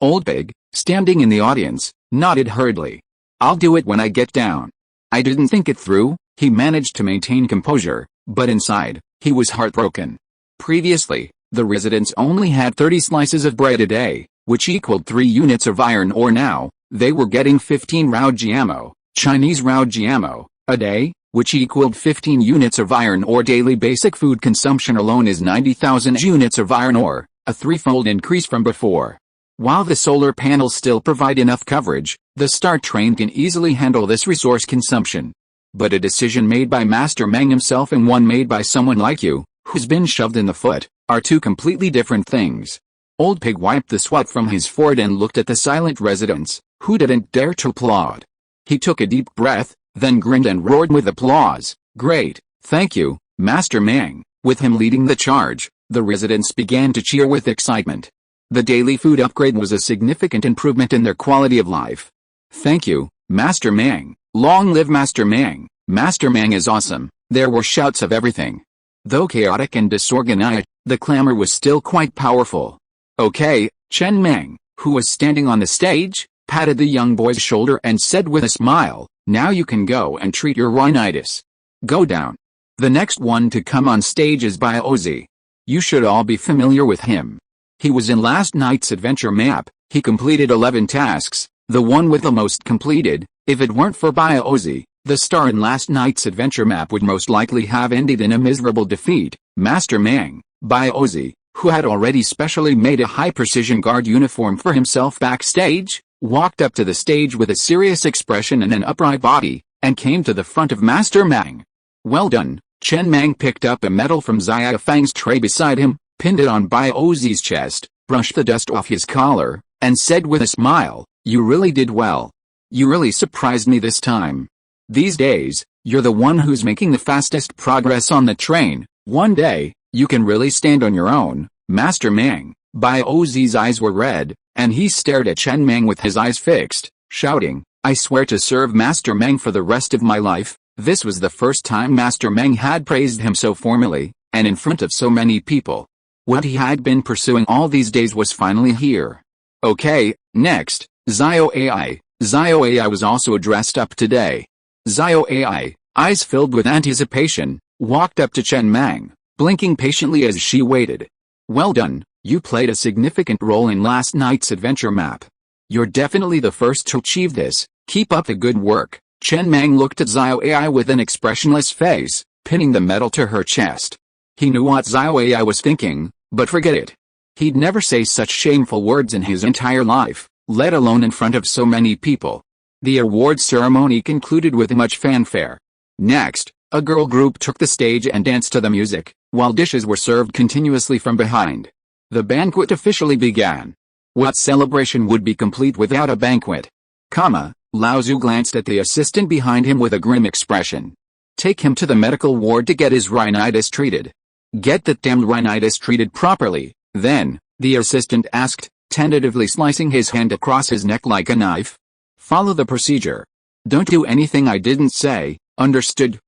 Old Pig, standing in the audience, nodded hurriedly. I'll do it when I get down. I didn't think it through. He managed to maintain composure, but inside, he was heartbroken. Previously, the residents only had 30 slices of bread a day, which equaled 3 units of iron ore. Now, they were getting 15 rao jiamo, Chinese rao jiamo, a day, which equaled 15 units of iron ore. Daily basic food consumption alone is 90,000 units of iron ore, a threefold increase from before. While the solar panels still provide enough coverage, the star train can easily handle this resource consumption. But a decision made by Master Mang himself and one made by someone like you, who's been shoved in the foot, are two completely different things. Old Pig wiped the sweat from his forehead and looked at the silent residents, who didn't dare to applaud. He took a deep breath, then grinned and roared with applause. Great, thank you, Master Mang. With him leading the charge, the residents began to cheer with excitement. The daily food upgrade was a significant improvement in their quality of life. Thank you, Master Mang. Long live Master Mang. Master Mang is awesome. There were shouts of everything. Though chaotic and disorganized, the clamor was still quite powerful. Okay, Chen Mang, who was standing on the stage, patted the young boy's shoulder and said with a smile, now you can go and treat your rhinitis. Go down. The next one to come on stage is Biozi. You should all be familiar with him. He was in last night's adventure map. He completed 11 tasks, the one with the most completed. If it weren't for Biozi, the star in last night's adventure map would most likely have ended in a miserable defeat. Master Mang, Biozi, who had already specially made a high-precision guard uniform for himself backstage, walked up to the stage with a serious expression and an upright body, and came to the front of Master Mang. Well done. Chen Mang picked up a medal from Xia Fang's tray beside him, pinned it on Biozi's chest, brushed the dust off his collar, and said with a smile, you really did well. You really surprised me this time. These days, you're the one who's making the fastest progress on the train. One day, you can really stand on your own, Master Mang. Biozi's eyes were red, and he stared at Chen Mang with his eyes fixed, shouting, I swear to serve Master Mang for the rest of my life. This was the first time Master Mang had praised him so formally, and in front of so many people. What he had been pursuing all these days was finally here. Okay, next, Zio AI. Zio AI was also dressed up today. Zio AI, eyes filled with anticipation, walked up to Chen Mang, blinking patiently as she waited. Well done, you played a significant role in last night's adventure map. You're definitely the first to achieve this. Keep up the good work. Chen Mang looked at Zio AI with an expressionless face, pinning the medal to her chest. He knew what Zio AI was thinking, but forget it. He'd never say such shameful words in his entire life, let alone in front of so many people. The award ceremony concluded with much fanfare. Next, a girl group took the stage and danced to the music, while dishes were served continuously from behind. The banquet officially began. What celebration would be complete without a banquet? Lao Zhu glanced at the assistant behind him with a grim expression. Take him to the medical ward to get his rhinitis treated. Get that damned rhinitis treated properly, then, the assistant asked, tentatively slicing his hand across his neck like a knife. Follow the procedure. Don't do anything I didn't say, understood?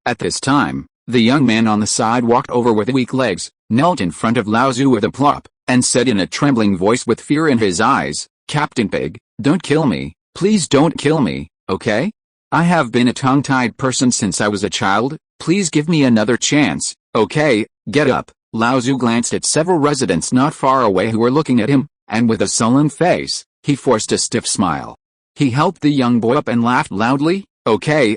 At this time, the young man on the side walked over with weak legs, knelt in front of Lao Zhu with a plop, and said in a trembling voice with fear in his eyes, Captain Pig, don't kill me. Please don't kill me, okay? I have been a tongue-tied person since I was a child. Please give me another chance, okay? Get up. Lao Zhu glanced at several residents not far away who were looking at him, and with a sullen face, he forced a stiff smile. He helped the young boy up and laughed loudly. Okay,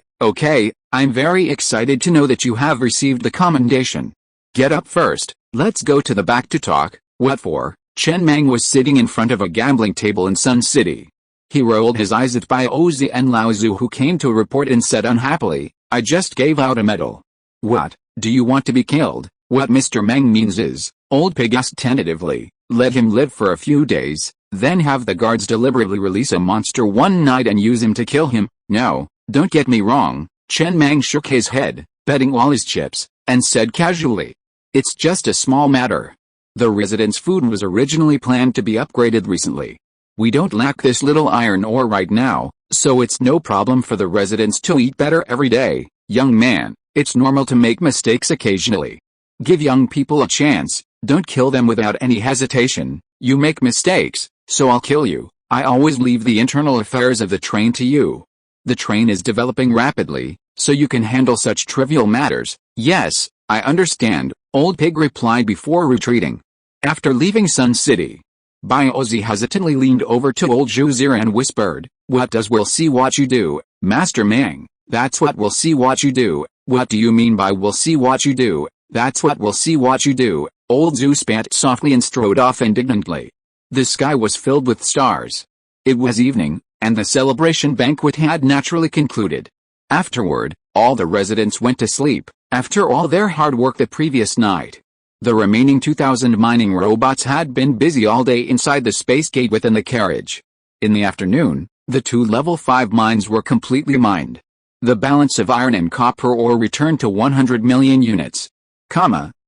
I'm very excited to know that you have received the commendation. Get up first, let's go to the back to talk. What for? Chen Mang was sitting in front of a gambling table in Sun City. He rolled his eyes at Biozi and Lao Zhu, who came to report, and said unhappily, I just gave out a medal. What, do you want to be killed? What Mr. Mang means is, Old Pig asked tentatively, let him live for a few days, then have the guards deliberately release a monster one night and use him to kill him. No, don't get me wrong. Chen Mang shook his head, betting all his chips, and said casually, it's just a small matter. The residents' food was originally planned to be upgraded recently. We don't lack this little iron ore right now, so it's no problem for the residents to eat better every day. Young man, it's normal to make mistakes occasionally. Give young people a chance, don't kill them without any hesitation. You make mistakes, so I'll kill you. I always leave the internal affairs of the train to you. The train is developing rapidly, so you can handle such trivial matters. Yes, I understand, Old Pig replied before retreating. After leaving Sun City, Biozi hesitantly leaned over to Old Zhu and whispered, what does we'll see what you do, Master Mang? That's what we'll see what you do. What do you mean by we'll see what you do? That's what we'll see what you do. Old Zhu spat softly and strode off indignantly. The sky was filled with stars. It was evening, and the celebration banquet had naturally concluded. Afterward, all the residents went to sleep, after all their hard work the previous night. The remaining 2,000 mining robots had been busy all day inside the space gate within the carriage. In the afternoon, the 2 level 5 mines were completely mined. The balance of iron and copper ore returned to 100 million units.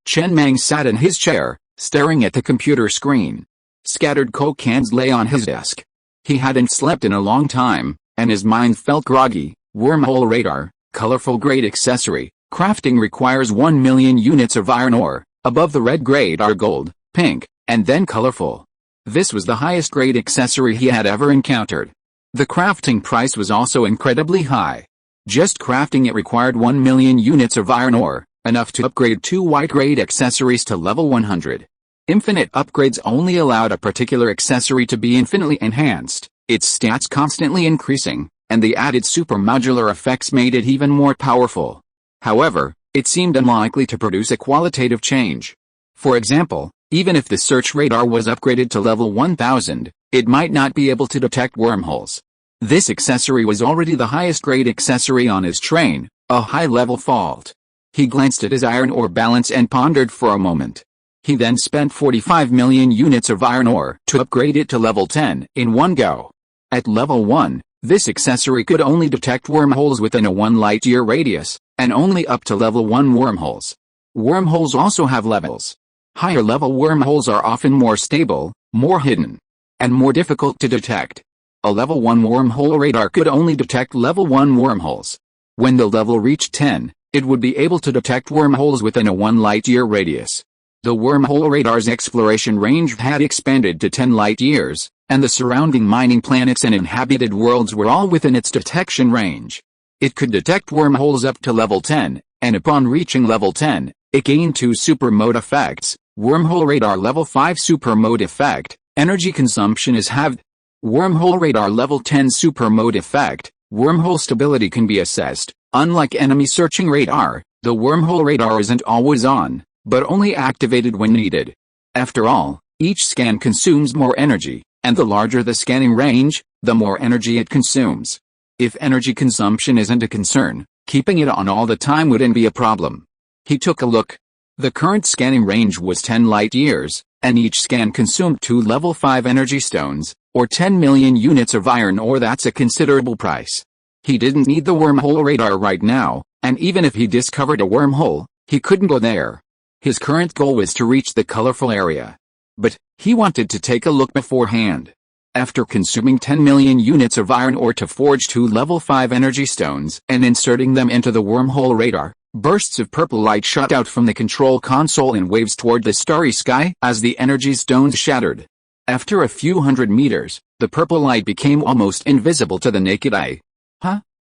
Chen Mang sat in his chair, staring at the computer screen. Scattered coke cans lay on his desk. He hadn't slept in a long time, and his mind felt groggy. Wormhole radar, colorful grade accessory. Crafting requires 1 million units of iron ore. Above the red grade are gold, pink, and then colorful. This was the highest grade accessory he had ever encountered. The crafting price was also incredibly high. Just crafting it required 1 million units of iron ore, enough to upgrade 2 white grade accessories to level 100. Infinite upgrades only allowed a particular accessory to be infinitely enhanced, its stats constantly increasing, and the added super-modular effects made it even more powerful. However, it seemed unlikely to produce a qualitative change. For example, even if the search radar was upgraded to level 1000, it might not be able to detect wormholes. This accessory was already the highest grade accessory on his train, a high-level fault. He glanced at his iron ore balance and pondered for a moment. He then spent 45 million units of iron ore to upgrade it to level 10 in one go. At level 1, this accessory could only detect wormholes within a 1 light-year radius, and only up to level 1 wormholes. Wormholes also have levels. Higher-level wormholes are often more stable, more hidden, and more difficult to detect. A level 1 wormhole radar could only detect level 1 wormholes. When the level reached 10, it would be able to detect wormholes within a 1 light-year radius. The wormhole radar's exploration range had expanded to 10 light-years, and the surrounding mining planets and inhabited worlds were all within its detection range. It could detect wormholes up to level 10, and upon reaching level 10, it gained 2 super mode effects. Wormhole radar level 5 super mode effect, energy consumption is halved. Wormhole radar level 10 super mode effect, wormhole stability can be assessed. Unlike enemy searching radar, the wormhole radar isn't always on, but only activated when needed. After all, each scan consumes more energy, and the larger the scanning range, the more energy it consumes. If energy consumption isn't a concern, keeping it on all the time wouldn't be a problem. He took a look. The current scanning range was 10 light-years, and each scan consumed 2 level 5 energy stones, or 10 million units of iron ore. That's a considerable price. He didn't need the wormhole radar right now, and even if he discovered a wormhole, he couldn't go there. His current goal was to reach the colorful area. But he wanted to take a look beforehand. After consuming 10 million units of iron ore to forge 2 level 5 energy stones and inserting them into the wormhole radar, bursts of purple light shot out from the control console in waves toward the starry sky as the energy stones shattered. After a few hundred meters, the purple light became almost invisible to the naked eye.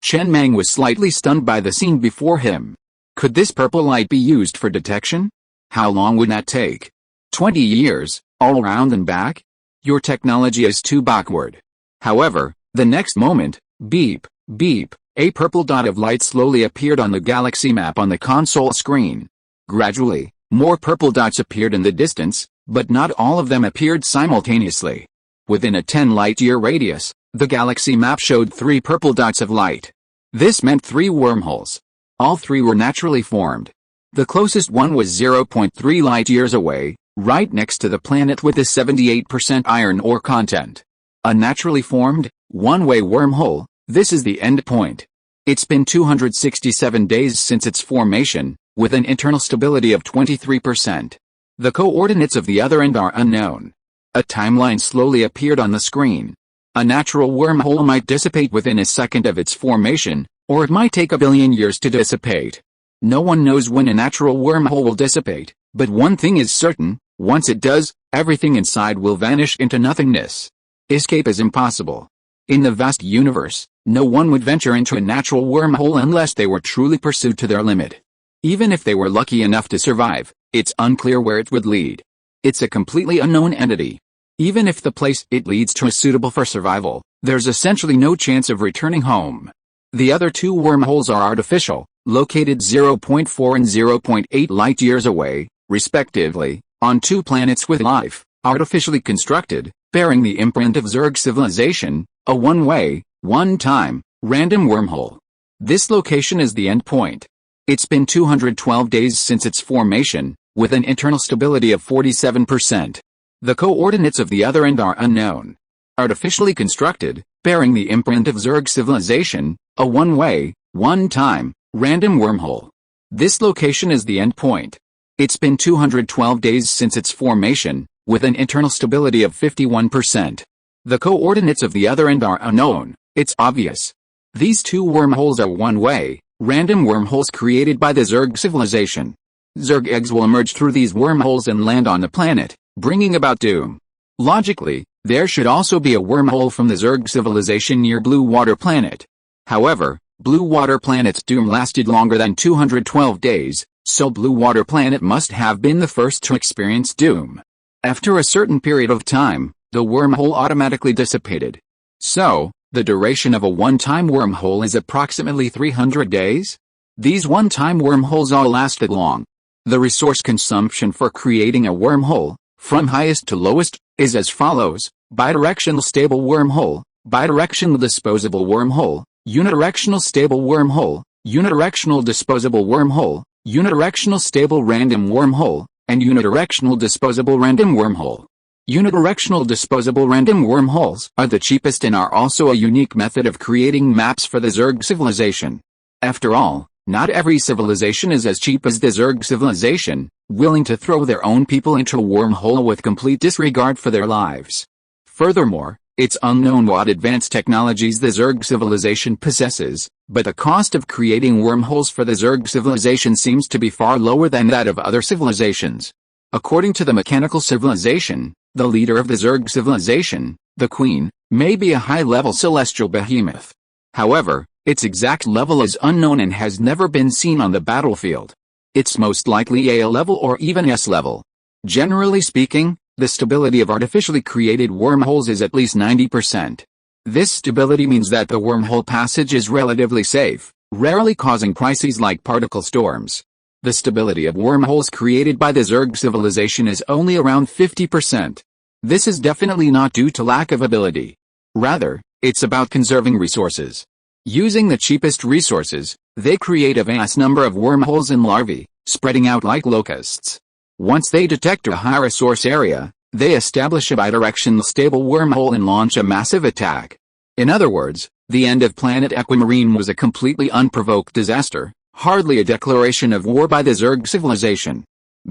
Chen Mang was slightly stunned by the scene before him. Could this purple light be used for detection? How long would that take? 20 years, all around and back? Your technology is too backward. However, the next moment, beep, beep, a purple dot of light slowly appeared on the galaxy map on the console screen. Gradually, more purple dots appeared in the distance, but not all of them appeared simultaneously. Within a 10 light-year radius, the galaxy map showed 3 purple dots of light. This meant 3 wormholes. All 3 were naturally formed. The closest one was 0.3 light-years away, right next to the planet with a 78% iron ore content. A naturally formed, one-way wormhole, this is the end point. It's been 267 days since its formation, with an internal stability of 23%. The coordinates of the other end are unknown. A timeline slowly appeared on the screen. A natural wormhole might dissipate within a second of its formation, or it might take a billion years to dissipate. No one knows when a natural wormhole will dissipate, but one thing is certain, once it does, everything inside will vanish into nothingness. Escape is impossible. In the vast universe, no one would venture into a natural wormhole unless they were truly pursued to their limit. Even if they were lucky enough to survive, it's unclear where it would lead. It's a completely unknown entity. Even if the place it leads to is suitable for survival, there's essentially no chance of returning home. The other 2 wormholes are artificial, located 0.4 and 0.8 light-years away, respectively, on 2 planets with life, artificially constructed, bearing the imprint of Zerg civilization, a one-way, one-time, random wormhole. This location is the end point. It's been 212 days since its formation, with an internal stability of 47%. The coordinates of the other end are unknown. Artificially constructed, bearing the imprint of Zerg civilization, a one-way, one-time, random wormhole. This location is the endpoint. It's been 212 days since its formation, with an internal stability of 51%. The coordinates of the other end are unknown. It's obvious. These two wormholes are one-way, random wormholes created by the Zerg civilization. Zerg eggs will emerge through these wormholes and land on the planet, bringing about doom. Logically, there should also be a wormhole from the Zerg civilization near Blue Water Planet. However, Blue Water Planet's doom lasted longer than 212 days, so Blue Water Planet must have been the first to experience doom. After a certain period of time, the wormhole automatically dissipated. So, the duration of a one-time wormhole is approximately 300 days? These one-time wormholes all lasted long. The resource consumption for creating a wormhole, from highest to lowest, is as follows: bidirectional stable wormhole, bidirectional disposable wormhole, unidirectional stable wormhole, unidirectional disposable wormhole, unidirectional stable random wormhole, and unidirectional disposable random wormhole. Unidirectional disposable random wormholes are the cheapest and are also a unique method of creating maps for the Zerg civilization. After all, not every civilization is as cheap as the Zerg civilization, willing to throw their own people into a wormhole with complete disregard for their lives. Furthermore, it's unknown what advanced technologies the Zerg civilization possesses, but the cost of creating wormholes for the Zerg civilization seems to be far lower than that of other civilizations. According to the mechanical civilization, the leader of the Zerg civilization, the Queen, may be a high-level celestial behemoth. However, its exact level is unknown and has never been seen on the battlefield. It's most likely A level or even S level. Generally speaking, the stability of artificially created wormholes is at least 90%. This stability means that the wormhole passage is relatively safe, rarely causing crises like particle storms. The stability of wormholes created by the Zerg civilization is only around 50%. This is definitely not due to lack of ability. Rather, it's about conserving resources. Using the cheapest resources, they create a vast number of wormholes and larvae, spreading out like locusts. Once they detect a high resource area, they establish a bidirectional stable wormhole and launch a massive attack. In other words, the end of Planet Aquamarine was a completely unprovoked disaster, hardly a declaration of war by the Zerg civilization.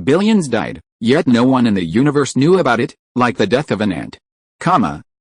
Billions died, yet no one in the universe knew about it, like the death of an ant.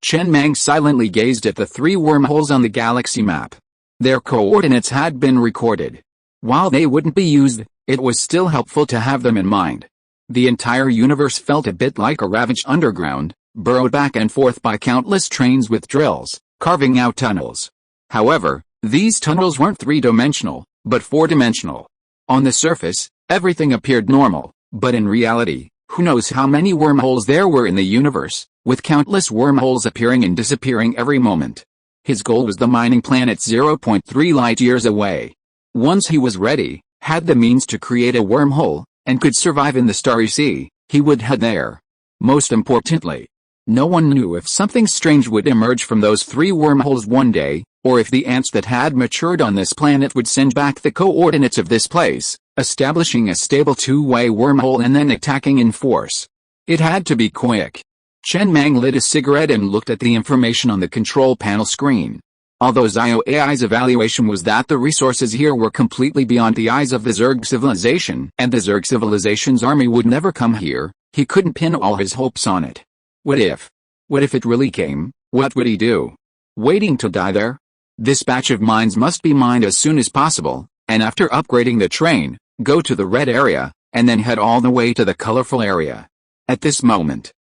Chen Mang silently gazed at the three wormholes on the galaxy map. Their coordinates had been recorded. While they wouldn't be used, it was still helpful to have them in mind. The entire universe felt a bit like a ravaged underground, burrowed back and forth by countless trains with drills, carving out tunnels. However, these tunnels weren't three-dimensional, but four-dimensional. On the surface, everything appeared normal, but in reality, who knows how many wormholes there were in the universe, with countless wormholes appearing and disappearing every moment. His goal was the mining planet 0.3 light-years away. Once he was ready, had the means to create a wormhole, and could survive in the Starry Sea, he would head there. Most importantly, no one knew if something strange would emerge from those three wormholes one day, or if the ants that had matured on this planet would send back the coordinates of this place, establishing a stable two-way wormhole and then attacking in force. It had to be quick. Chen Mang lit a cigarette and looked at the information on the control panel screen. Although ZioAI's evaluation was that the resources here were completely beyond the eyes of the Zerg civilization, and the Zerg civilization's army would never come here, he couldn't pin all his hopes on it. What if? What if it really came? What would he do? Waiting to die there? This batch of mines must be mined as soon as possible, and after upgrading the train, go to the red area, and then head all the way to the colorful area. At this moment,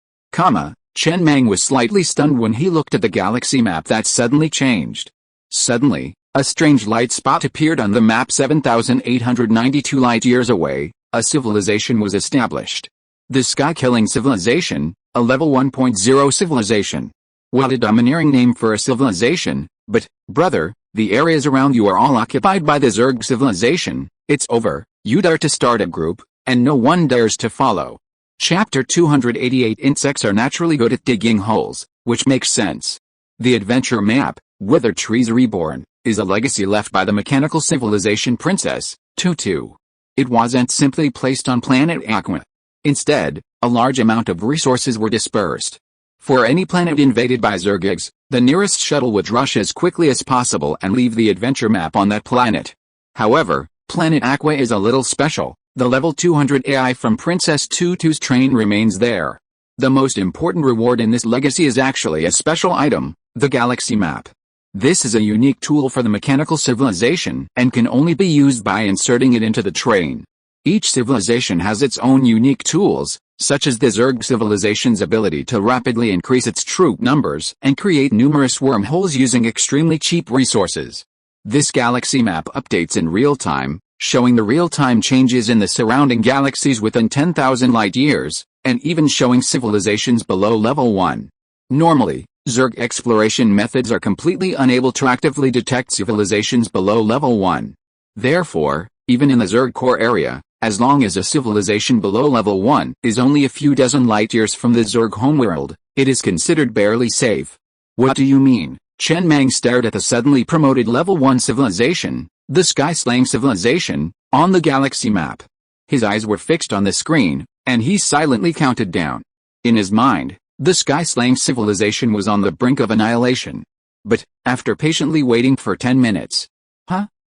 Chen Mang was slightly stunned when he looked at the galaxy map that suddenly changed. Suddenly, a strange light spot appeared on the map 7,892 light-years away. A civilization was established. The Sky-Killing Civilization, a level 1.0 civilization. What a domineering name for a civilization, but, brother, the areas around you are all occupied by the Zerg civilization. It's over, you dare to start a group, and no one dares to follow. Chapter 288. Insects are naturally good at digging holes, which makes sense. The adventure map, Wither Trees Reborn, is a legacy left by the mechanical civilization Princess, Tutu. It wasn't simply placed on planet Aqua, Instead, a large amount of resources were dispersed. For any planet invaded by Zergigs, the nearest shuttle would rush as quickly as possible and leave the adventure map on that planet. However, Planet Aqua is a little special. The level 200 AI from Princess Tutu's train remains there. The most important reward in this legacy is actually a special item, the Galaxy Map. This is a unique tool for the mechanical civilization and can only be used by inserting it into the train. Each civilization has its own unique tools, such as the Zerg civilization's ability to rapidly increase its troop numbers and create numerous wormholes using extremely cheap resources. This galaxy map updates in real time, showing the real-time changes in the surrounding galaxies within 10,000 light-years, and even showing civilizations below level 1. Normally, Zerg exploration methods are completely unable to actively detect civilizations below level 1. Therefore, even in the Zerg core area, as long as a civilization below level 1 is only a few dozen light-years from the Zerg homeworld, it is considered barely safe. What do you mean? Chen Mang stared at the suddenly promoted level 1 civilization, the Sky-Slaying civilization, on the galaxy map. His eyes were fixed on the screen, and he silently counted down. In his mind, the Sky-Slaying civilization was on the brink of annihilation. But, after patiently waiting for 10 minutes,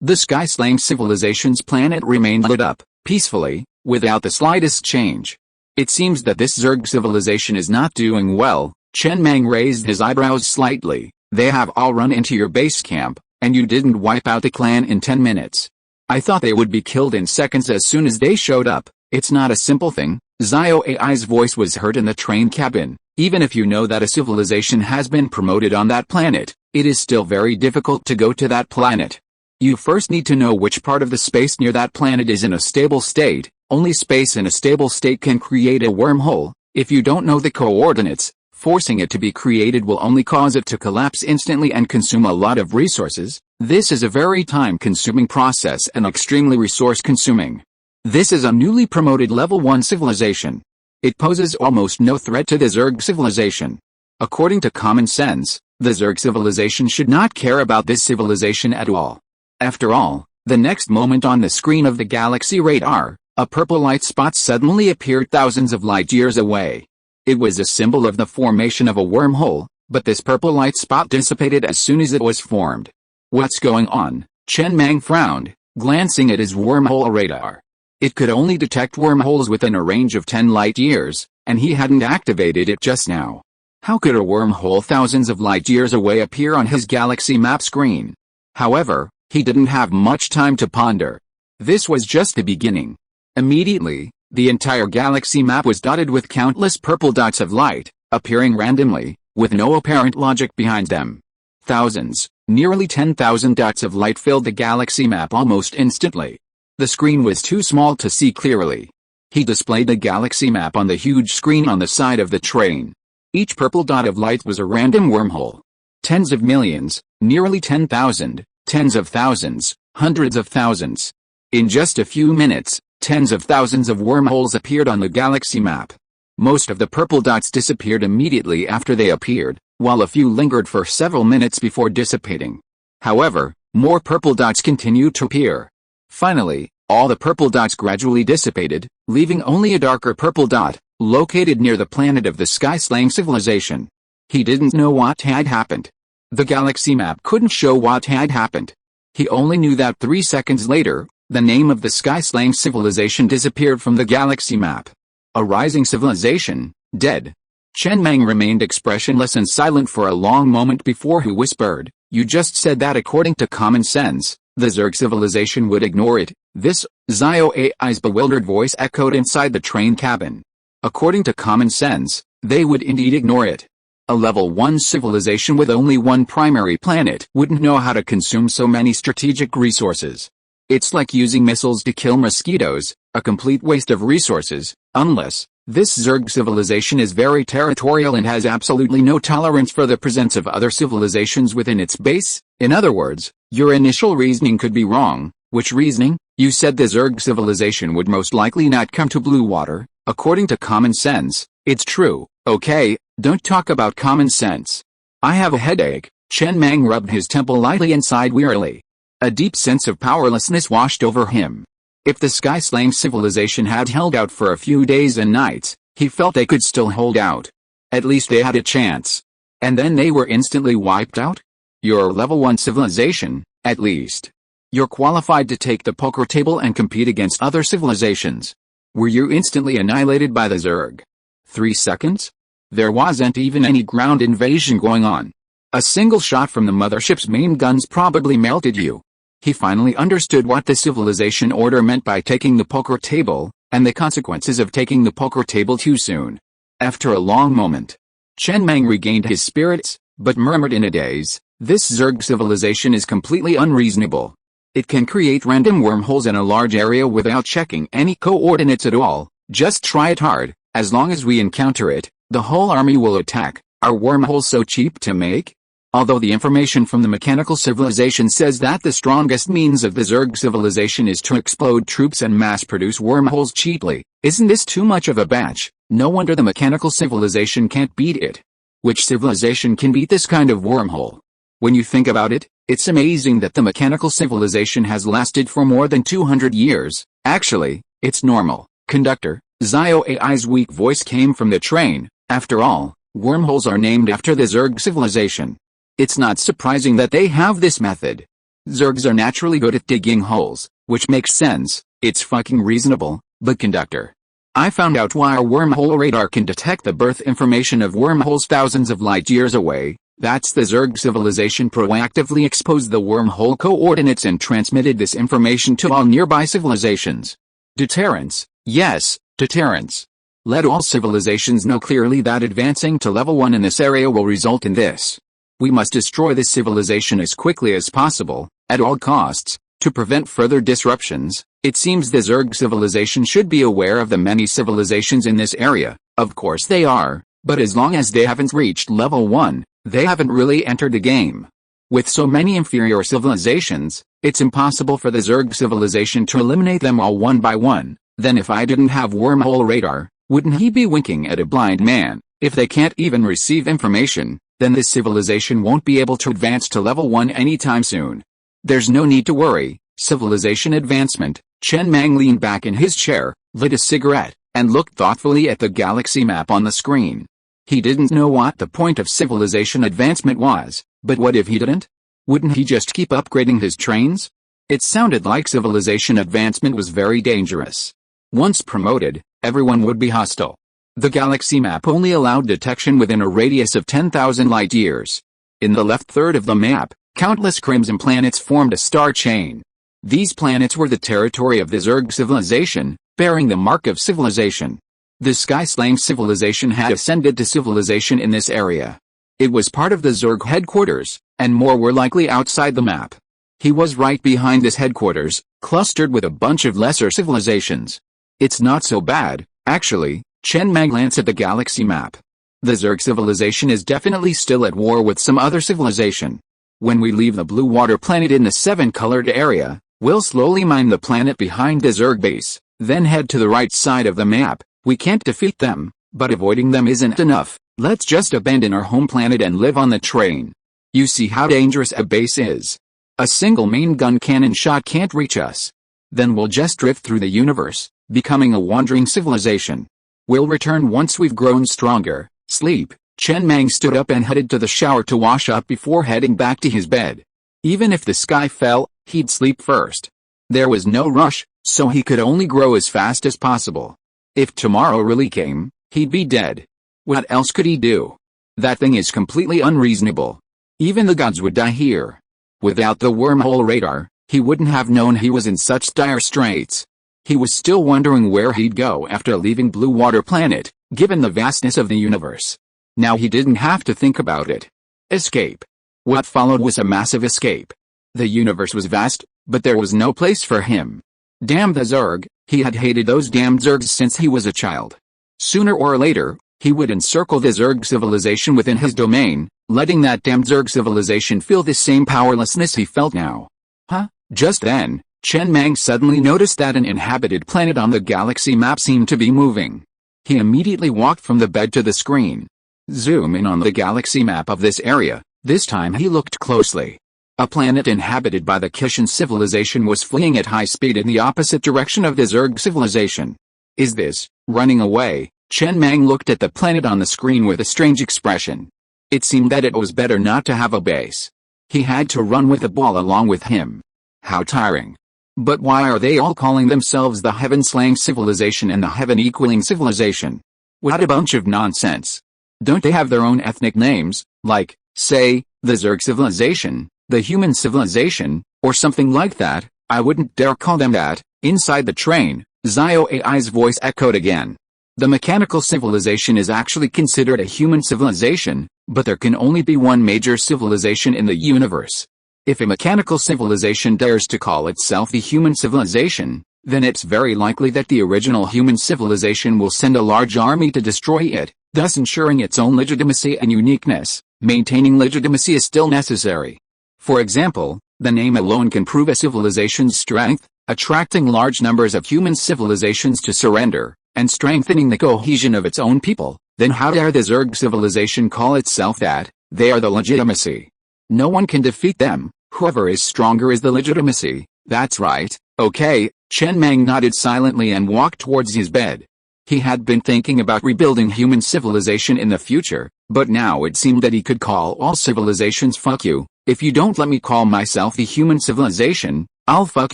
the Sky-Slaying civilization's planet remained lit up, peacefully, without the slightest change. It seems that this Zerg civilization is not doing well. Chen Mang raised his eyebrows slightly. They have all run into your base camp, and you didn't wipe out the clan in 10 minutes. I thought they would be killed in seconds as soon as they showed up. It's not a simple thing. Zio AI's voice was heard in the train cabin. Even if you know that a civilization has been promoted on that planet, it is still very difficult to go to that planet. You first need to know which part of the space near that planet is in a stable state. Only space in a stable state can create a wormhole. If you don't know the coordinates, forcing it to be created will only cause it to collapse instantly and consume a lot of resources. This is a very time-consuming process and extremely resource-consuming. This is a newly promoted level 1 civilization. It poses almost no threat to the Zerg civilization. According to common sense, the Zerg civilization should not care about this civilization at all. After all, the next moment on the screen of the galaxy radar, a purple light spot suddenly appeared thousands of light-years away. It was a symbol of the formation of a wormhole, but this purple light spot dissipated as soon as it was formed. What's going on? Chen Mang frowned, glancing at his wormhole radar. It could only detect wormholes within a range of 10 light-years, and he hadn't activated it just now. How could a wormhole thousands of light-years away appear on his galaxy map screen? However, he didn't have much time to ponder. This was just the beginning. Immediately, the entire galaxy map was dotted with countless purple dots of light, appearing randomly, with no apparent logic behind them. Thousands, nearly 10,000 dots of light filled the galaxy map almost instantly. The screen was too small to see clearly. He displayed the galaxy map on the huge screen on the side of the train. Each purple dot of light was a random wormhole. Tens of millions, nearly 10,000, tens of thousands, hundreds of thousands. In just a few minutes, tens of thousands of wormholes appeared on the galaxy map. Most of the purple dots disappeared immediately after they appeared, while a few lingered for several minutes before dissipating. However, more purple dots continued to appear. Finally, all the purple dots gradually dissipated, leaving only a darker purple dot, located near the planet of the Sky-Slaying civilization. He didn't know what had happened. The galaxy map couldn't show what had happened. He only knew that 3 seconds later, the name of the Sky-Slaying civilization disappeared from the galaxy map. A rising civilization, dead. Chen Mang remained expressionless and silent for a long moment before he whispered, "You just said that according to common sense, the Zerg civilization would ignore it." This, Zio AI's bewildered voice echoed inside the train cabin. According to common sense, they would indeed ignore it. A level 1 civilization with only one primary planet wouldn't know how to consume so many strategic resources. It's like using missiles to kill mosquitoes, a complete waste of resources, unless this Zerg civilization is very territorial and has absolutely no tolerance for the presence of other civilizations within its base. In other words, your initial reasoning could be wrong. Which reasoning? You said the Zerg civilization would most likely not come to Blue Water. According to common sense, it's true. Okay, don't talk about common sense. I have a headache. Chen Mang rubbed his temple lightly and sighed wearily. A deep sense of powerlessness washed over him. If the Sky-Slame civilization had held out for a few days and nights, he felt they could still hold out. At least they had a chance. And then they were instantly wiped out? You're level 1 civilization, at least. You're qualified to take the poker table and compete against other civilizations. Were you instantly annihilated by the Zerg? 3 seconds? There wasn't even any ground invasion going on. A single shot from the mothership's main guns probably melted you. He finally understood what the civilization order meant by taking the poker table, and the consequences of taking the poker table too soon. After a long moment, Chen Mang regained his spirits, but murmured in a daze, "This Zerg civilization is completely unreasonable. It can create random wormholes in a large area without checking any coordinates at all. Just try it hard. As long as we encounter it, the whole army will attack. Are wormholes so cheap to make?" Although the information from the mechanical civilization says that the strongest means of the Zerg civilization is to explode troops and mass-produce wormholes cheaply, isn't this too much of a batch? No wonder the mechanical civilization can't beat it. Which civilization can beat this kind of wormhole? When you think about it, it's amazing that the mechanical civilization has lasted for more than 200 years. Actually, it's normal. Conductor, Zio AI's weak voice came from the train. After all, wormholes are named after the Zerg civilization. It's not surprising that they have this method. Zergs are naturally good at digging holes, which makes sense. It's fucking reasonable. But conductor, I found out why our wormhole radar can detect the birth information of wormholes thousands of light years away. That's the Zerg civilization proactively exposed the wormhole coordinates and transmitted this information to all nearby civilizations. Deterrence. Yes, deterrence. Let all civilizations know clearly that advancing to level 1 in this area will result in this. We must destroy this civilization as quickly as possible, at all costs, to prevent further disruptions. It seems the Zerg civilization should be aware of the many civilizations in this area. Of course they are, but as long as they haven't reached level 1, they haven't really entered the game. With so many inferior civilizations, it's impossible for the Zerg civilization to eliminate them all one by one. Then if I didn't have wormhole radar, wouldn't he be winking at a blind man? If they can't even receive information, then this civilization won't be able to advance to level 1 anytime soon. There's no need to worry. Civilization advancement. Chen Mang leaned back in his chair, lit a cigarette, and looked thoughtfully at the galaxy map on the screen. He didn't know what the point of civilization advancement was, but what if he didn't? Wouldn't he just keep upgrading his trains? It sounded like civilization advancement was very dangerous. Once promoted, everyone would be hostile. The galaxy map only allowed detection within a radius of 10,000 light years. In the left third of the map, countless crimson planets formed a star chain. These planets were the territory of the Zerg civilization, bearing the mark of civilization. The Sky-Slame civilization had ascended to civilization in this area. It was part of the Zerg headquarters, and more were likely outside the map. He was right behind this headquarters, clustered with a bunch of lesser civilizations. It's not so bad, actually. Chen Mang glanced at the galaxy map. The Zerg civilization is definitely still at war with some other civilization. When we leave the blue water planet in the 7-colored area, we'll slowly mine the planet behind the Zerg base, then head to the right side of the map. We can't defeat them, but avoiding them isn't enough. Let's just abandon our home planet and live on the train. You see how dangerous a base is. A single main gun cannon shot can't reach us. Then we'll just drift through the universe, becoming a wandering civilization. We'll return once we've grown stronger. Sleep. Chen Mang stood up and headed to the shower to wash up before heading back to his bed. Even if the sky fell, he'd sleep first. There was no rush, so he could only grow as fast as possible. If tomorrow really came, he'd be dead. What else could he do? That thing is completely unreasonable. Even the gods would die here. Without the wormhole radar, he wouldn't have known he was in such dire straits. He was still wondering where he'd go after leaving Blue Water Planet, given the vastness of the universe. Now he didn't have to think about it. Escape. What followed was a massive escape. The universe was vast, but there was no place for him. Damn the Zerg, he had hated those damned Zergs since he was a child. Sooner or later, he would encircle the Zerg civilization within his domain, letting that damned Zerg civilization feel the same powerlessness he felt now. Huh? Just then, Chen Mang suddenly noticed that an inhabited planet on the galaxy map seemed to be moving. He immediately walked from the bed to the screen. Zoom in on the galaxy map of this area. This time he looked closely. A planet inhabited by the Kishan civilization was fleeing at high speed in the opposite direction of the Zerg civilization. Is this running away? Chen Mang looked at the planet on the screen with a strange expression. It seemed that it was better not to have a base. He had to run with the ball along with him. How tiring. But why are they all calling themselves the Heaven-slaying civilization and the Heaven-equaling civilization? What a bunch of nonsense. Don't they have their own ethnic names, like, say, the Zerg civilization, the human civilization, or something like that? I wouldn't dare call them that. Inside the train, Zio AI's voice echoed again. The mechanical civilization is actually considered a human civilization, but there can only be one major civilization in the universe. If a mechanical civilization dares to call itself the human civilization, then it's very likely that the original human civilization will send a large army to destroy it, thus ensuring its own legitimacy and uniqueness. Maintaining legitimacy is still necessary. For example, the name alone can prove a civilization's strength, attracting large numbers of human civilizations to surrender, and strengthening the cohesion of its own people. Then how dare the Zerg civilization call itself that? They are the legitimacy. No one can defeat them. Whoever is stronger is the legitimacy. That's right. Okay. Chen Mang nodded silently and walked towards his bed. He had been thinking about rebuilding human civilization in the future, but now it seemed that he could call all civilizations fuck you. If you don't let me call myself the human civilization, I'll fuck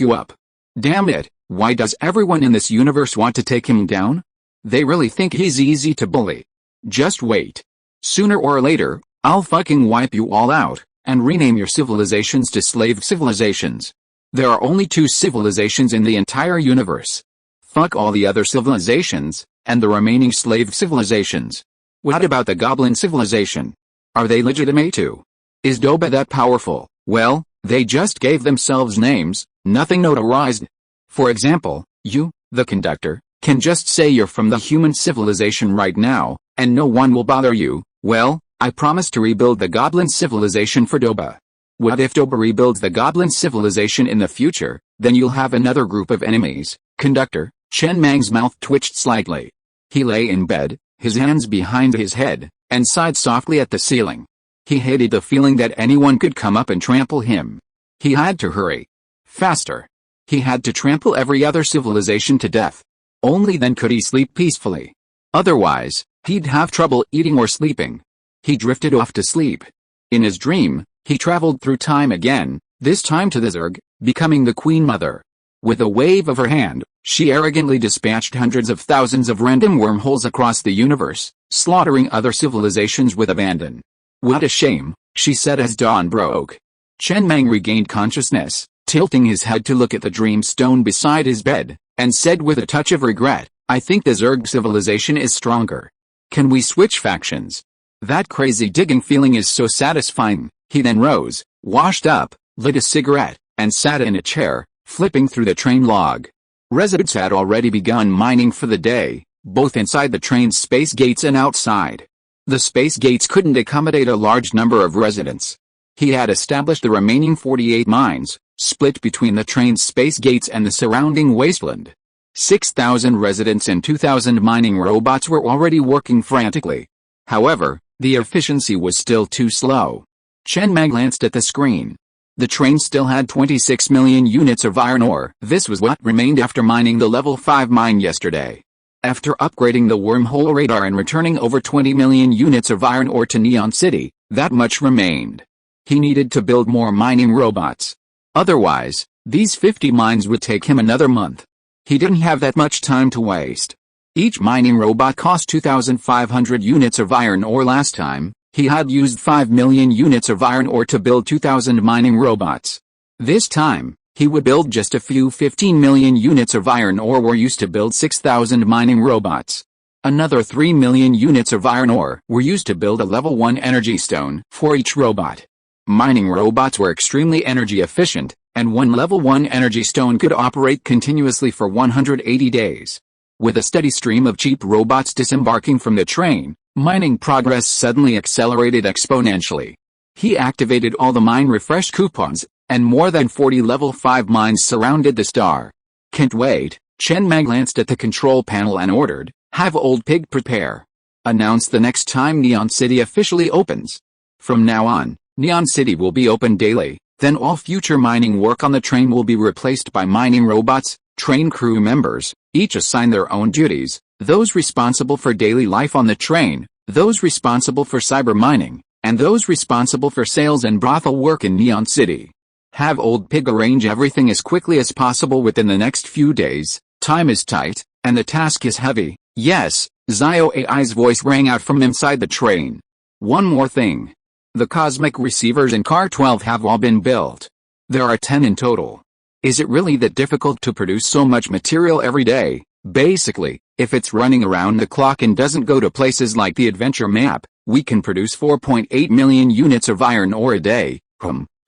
you up. Damn it, why does everyone in this universe want to take him down? They really think he's easy to bully. Just wait. Sooner or later, I'll fucking wipe you all out, and rename your civilizations to slave civilizations. There are only 2 civilizations in the entire universe. Fuck all the other civilizations, and the remaining slave civilizations. What about the goblin civilization? Are they legitimate too? Is Doba that powerful? Well, they just gave themselves names, nothing notarized. For example, you, the conductor, can just say you're from the human civilization right now, and no one will bother you. Well, I promise to rebuild the goblin civilization for Doba. What if Doba rebuilds the goblin civilization in the future? Then you'll have another group of enemies. Conductor. Chen Mang's mouth twitched slightly. He lay in bed, his hands behind his head, and sighed softly at the ceiling. He hated the feeling that anyone could come up and trample him. He had to hurry. Faster. He had to trample every other civilization to death. Only then could he sleep peacefully. Otherwise, he'd have trouble eating or sleeping. He drifted off to sleep. In his dream, he traveled through time again, this time to the Zerg, becoming the Queen Mother. With a wave of her hand, she arrogantly dispatched hundreds of thousands of random wormholes across the universe, slaughtering other civilizations with abandon. What a shame, she said as dawn broke. Chen Mang regained consciousness, tilting his head to look at the dream stone beside his bed, and said with a touch of regret, I think the Zerg civilization is stronger. Can we switch factions? That crazy digging feeling is so satisfying. He then rose, washed up, lit a cigarette, and sat in a chair, flipping through the train log. Residents had already begun mining for the day, both inside the train's space gates and outside. The space gates couldn't accommodate a large number of residents. He had established the remaining 48 mines, split between the train's space gates and the surrounding wasteland. 6,000 residents and 2,000 mining robots were already working frantically. However, the efficiency was still too slow. Chen Mang glanced at the screen. The train still had 26 million units of iron ore. This was what remained after mining the level 5 mine yesterday. After upgrading the wormhole radar and returning over 20 million units of iron ore to Neon City, that much remained. He needed to build more mining robots. Otherwise, these 50 mines would take him another month. He didn't have that much time to waste. Each mining robot cost 2,500 units of iron ore last time. He had used 5 million units of iron ore to build 2,000 mining robots. This time, he would build just a few 15 million units of iron ore were used to build 6,000 mining robots. Another 3 million units of iron ore were used to build a level 1 energy stone for each robot. Mining robots were extremely energy efficient, and one level 1 energy stone could operate continuously for 180 days. With a steady stream of cheap robots disembarking from the train, mining progress suddenly accelerated exponentially. He activated all the mine refresh coupons, and more than 40 level 5 mines surrounded the star. Can't wait. Chen Mang glanced at the control panel and ordered, have Old Pig prepare. Announce the next time Neon City officially opens. From now on, Neon City will be open daily, Then all future mining work on the train will be replaced by mining robots, train crew members, each assigned their own duties, those responsible for daily life on the train, those responsible for cyber mining, and those responsible for sales and brothel work in Neon City. Have Old Pig arrange everything as quickly as possible within the next few days. Time is tight, and the task is heavy. Yes, Zio AI's voice rang out from inside the train. One more thing. The cosmic receivers in Car 12 have all been built. There are 10 in total. Is it really that difficult to produce so much material every day? Basically, if it's running around the clock and doesn't go to places like the adventure map, we can produce 4.8 million units of iron ore a day.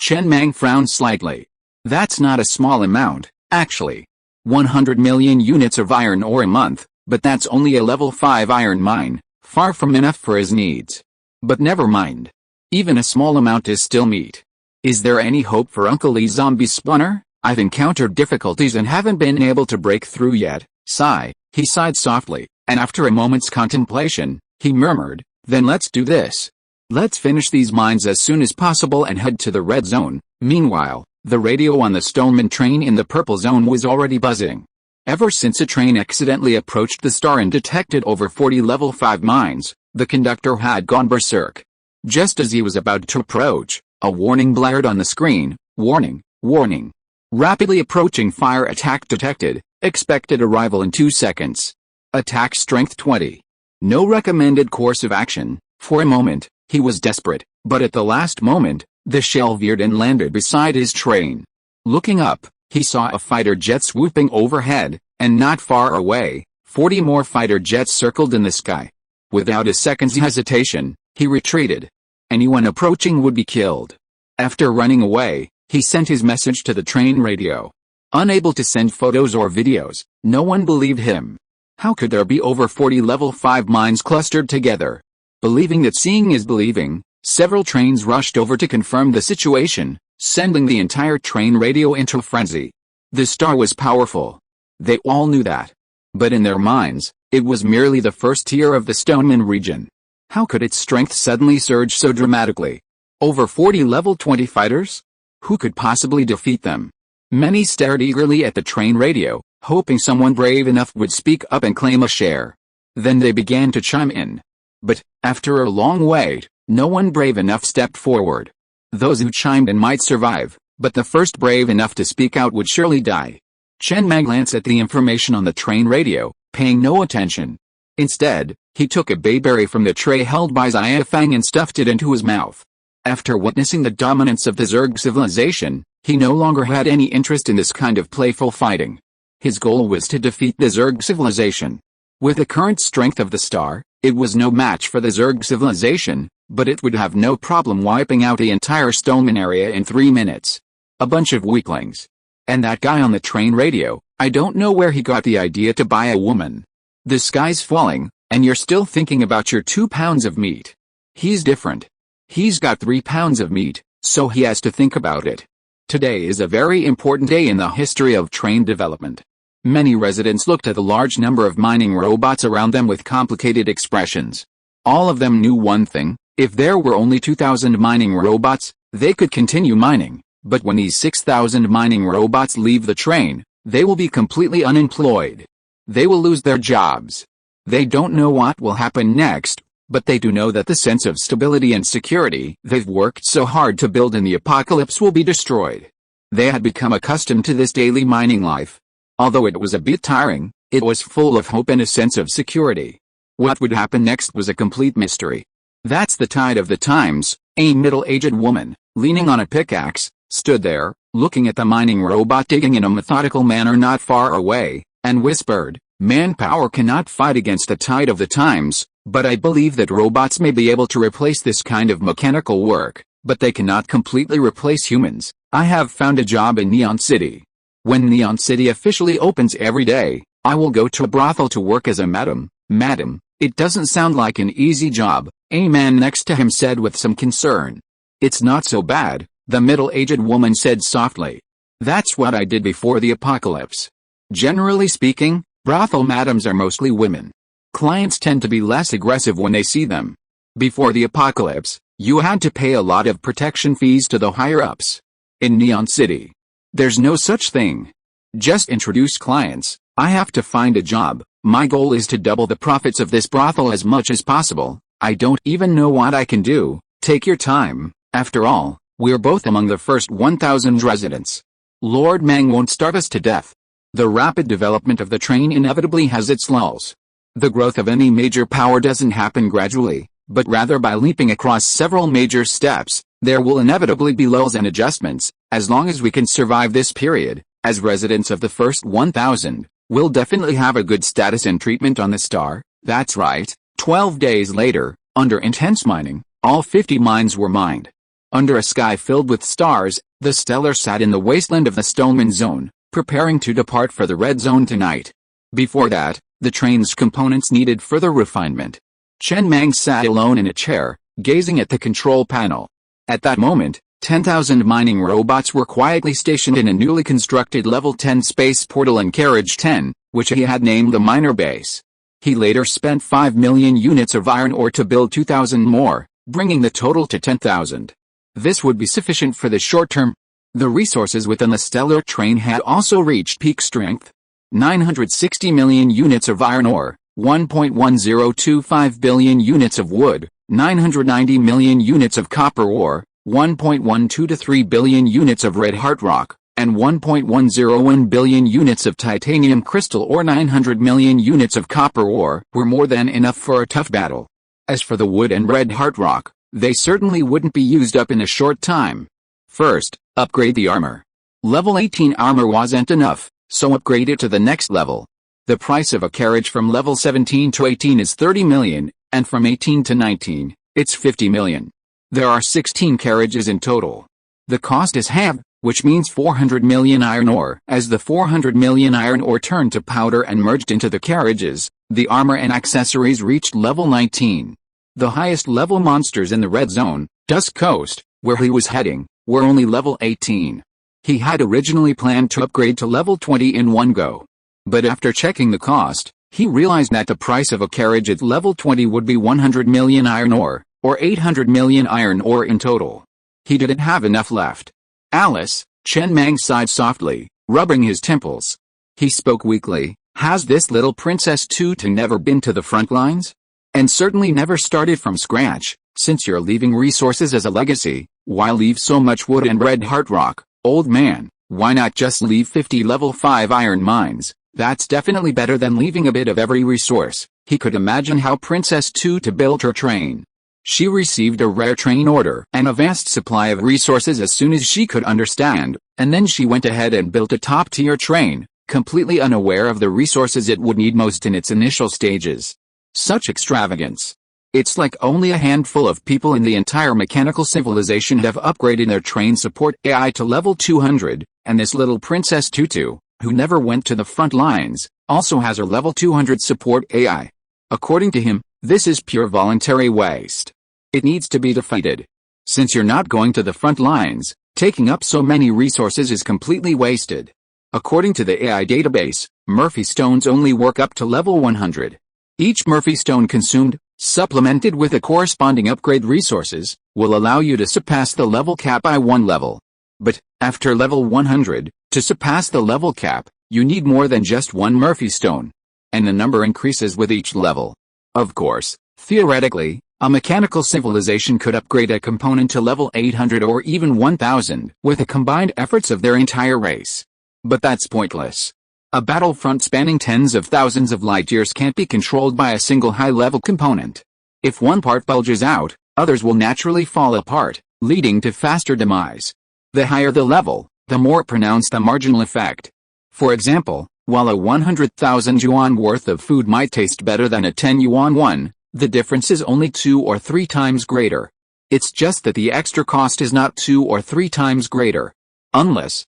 Chen Mang frowned slightly. That's not a small amount, actually. 100 million units of iron ore a month, but that's only a level 5 iron mine, far from enough for his needs. But never mind. Even a small amount is still meat. Is there any hope for Uncle Lee's zombie spawner? I've encountered difficulties and haven't been able to break through yet. Sigh. He sighed softly, and after a moment's contemplation, he murmured, then let's do this. Let's finish these mines as soon as possible and head to the red zone. Meanwhile, the radio on the Stoneman train in the purple zone was already buzzing. Ever since a train accidentally approached the star and detected over 40 level 5 mines, the conductor had gone berserk. Just as he was about to approach, a warning blared on the screen. Warning, warning. Rapidly approaching fire attack detected, expected arrival in 2 seconds. Attack strength 20. No recommended course of action. For a moment, he was desperate, but at the last moment, the shell veered and landed beside his train. Looking up, he saw a fighter jet swooping overhead, and not far away, 40 more fighter jets circled in the sky. Without a second's hesitation, he retreated. Anyone approaching would be killed. After running away, he sent his message to the train radio. Unable to send photos or videos, no one believed him. How could there be over 40 level 5 mines clustered together? Believing that seeing is believing, several trains rushed over to confirm the situation, sending the entire train radio into a frenzy. The star was powerful. They all knew that. But in their minds, it was merely the first tier of the Stoneman region. How could its strength suddenly surge so dramatically? Over 40 level 20 fighters? Who could possibly defeat them? Many stared eagerly at the train radio, hoping someone brave enough would speak up and claim a share. Then they began to chime in. But, after a long wait, no one brave enough stepped forward. Those who chimed in might survive, but the first brave enough to speak out would surely die. Chen Mang glanced at the information on the train radio, paying no attention. Instead, he took a bayberry from the tray held by Xiafang and stuffed it into his mouth. After witnessing the dominance of the Zerg civilization, he no longer had any interest in this kind of playful fighting. His goal was to defeat the Zerg civilization. With the current strength of the star, it was no match for the Zerg civilization, but it would have no problem wiping out the entire Stoneman area in 3 minutes. A bunch of weaklings. And that guy on the train radio, I don't know where he got the idea to buy a woman. The sky's falling, and you're still thinking about your 2 pounds of meat. He's different. He's got 3 pounds of meat, so he has to think about it. Today is a very important day in the history of train development. Many residents looked at the large number of mining robots around them with complicated expressions. All of them knew one thing: if there were only 2,000 mining robots, they could continue mining, but when these 6,000 mining robots leave the train, they will be completely unemployed. They will lose their jobs. They don't know what will happen next, but they do know that the sense of stability and security they've worked so hard to build in the apocalypse will be destroyed. They had become accustomed to this daily mining life. Although it was a bit tiring, it was full of hope and a sense of security. What would happen next was a complete mystery. That's the tide of the times. A middle-aged woman, leaning on a pickaxe, stood there, looking at the mining robot digging in a methodical manner not far away, and whispered, "Manpower cannot fight against the tide of the times, but I believe that robots may be able to replace this kind of mechanical work, but they cannot completely replace humans. I have found a job in Neon City. When Neon City officially opens every day, I will go to a brothel to work as a madam." "Madam, it doesn't sound like an easy job," a man next to him said with some concern. "It's not so bad," the middle-aged woman said softly. "That's what I did before the apocalypse. Generally speaking, brothel madams are mostly women. Clients tend to be less aggressive when they see them. Before the apocalypse, you had to pay a lot of protection fees to the higher-ups. In Neon City, there's no such thing. Just introduce clients. I have to find a job. My goal is to double the profits of this brothel as much as possible. I don't even know what I can do. Take your time. After all, we're both among the first 1,000 residents. Lord Mang won't starve us to death. The rapid development of the train inevitably has its lulls. The growth of any major power doesn't happen gradually, but rather by leaping across several major steps. There will inevitably be lulls and adjustments. As long as we can survive this period, as residents of the first 1,000, we'll definitely have a good status and treatment on the star. That's right. 12 days later, under intense mining, all 50 mines were mined. Under a sky filled with stars, the Stellar sat in the wasteland of the Stoneman Zone, preparing to depart for the Red Zone tonight. Before that, the train's components needed further refinement. Chen Mang sat alone in a chair, gazing at the control panel. At that moment, 10,000 mining robots were quietly stationed in a newly constructed Level 10 space portal in Carriage 10, which he had named the Miner Base. He later spent 5 million units of iron ore to build 2,000 more, bringing the total to 10,000. This would be sufficient for the short term. The resources within the Stellar train had also reached peak strength. 960 million units of iron ore, 1.1025 billion units of wood, 990 million units of copper ore, 1.123 billion units of red heart rock, and 1.101 billion units of titanium crystal or 900 million units of copper ore were more than enough for a tough battle. As for the wood and red heart rock, they certainly wouldn't be used up in a short time. First, upgrade the armor. Level 18 armor wasn't enough, so upgrade it to the next level. The price of a carriage from level 17 to 18 is 30 million, and from 18 to 19, it's 50 million. There are 16 carriages in total. The cost is half, which means 400 million iron ore. As the 400 million iron ore turned to powder and merged into the carriages, the armor and accessories reached level 19. The highest level monsters in the Red Zone, Dusk Coast, where he was heading, were only level 18. He had originally planned to upgrade to level 20 in one go. But after checking the cost, he realized that the price of a carriage at level 20 would be 100 million iron ore, or 800 million iron ore in total. He didn't have enough left. Alice, Chen Mang sighed softly, rubbing his temples. He spoke weakly. Has this little princess Tutu never been to the front lines? And certainly never started from scratch. Since you're leaving resources as a legacy, why leave so much wood and red heart rock? Old man, why not just leave 50 level 5 iron mines? That's definitely better than leaving a bit of every resource. He could imagine how Princess Tutu built her train. She received a rare train order and a vast supply of resources as soon as she could understand, and then she went ahead and built a top-tier train, completely unaware of the resources it would need most in its initial stages. Such extravagance. It's like only a handful of people in the entire mechanical civilization have upgraded their train support AI to level 200, and this little Princess Tutu, who never went to the front lines, also has her level 200 support AI. According to him, this is pure voluntary waste. It needs to be defeated. Since you're not going to the front lines, taking up so many resources is completely wasted. According to the AI database, Murphy stones only work up to level 100. Each Murphy stone consumed, supplemented with a corresponding upgrade resources, will allow you to surpass the level cap by one level. But, after level 100, to surpass the level cap, you need more than just one Murphy stone. And the number increases with each level. Of course, theoretically, a mechanical civilization could upgrade a component to level 800 or even 1000 with the combined efforts of their entire race. But that's pointless. A battlefront spanning tens of thousands of light years can't be controlled by a single high-level component. If one part bulges out, others will naturally fall apart, leading to faster demise. The higher the level, the more pronounced the marginal effect. For example, while a 100,000 yuan worth of food might taste better than a 10 yuan one, the difference is only 2 or 3 times greater. It's just that the extra cost is not 2 or 3 times greater. Unless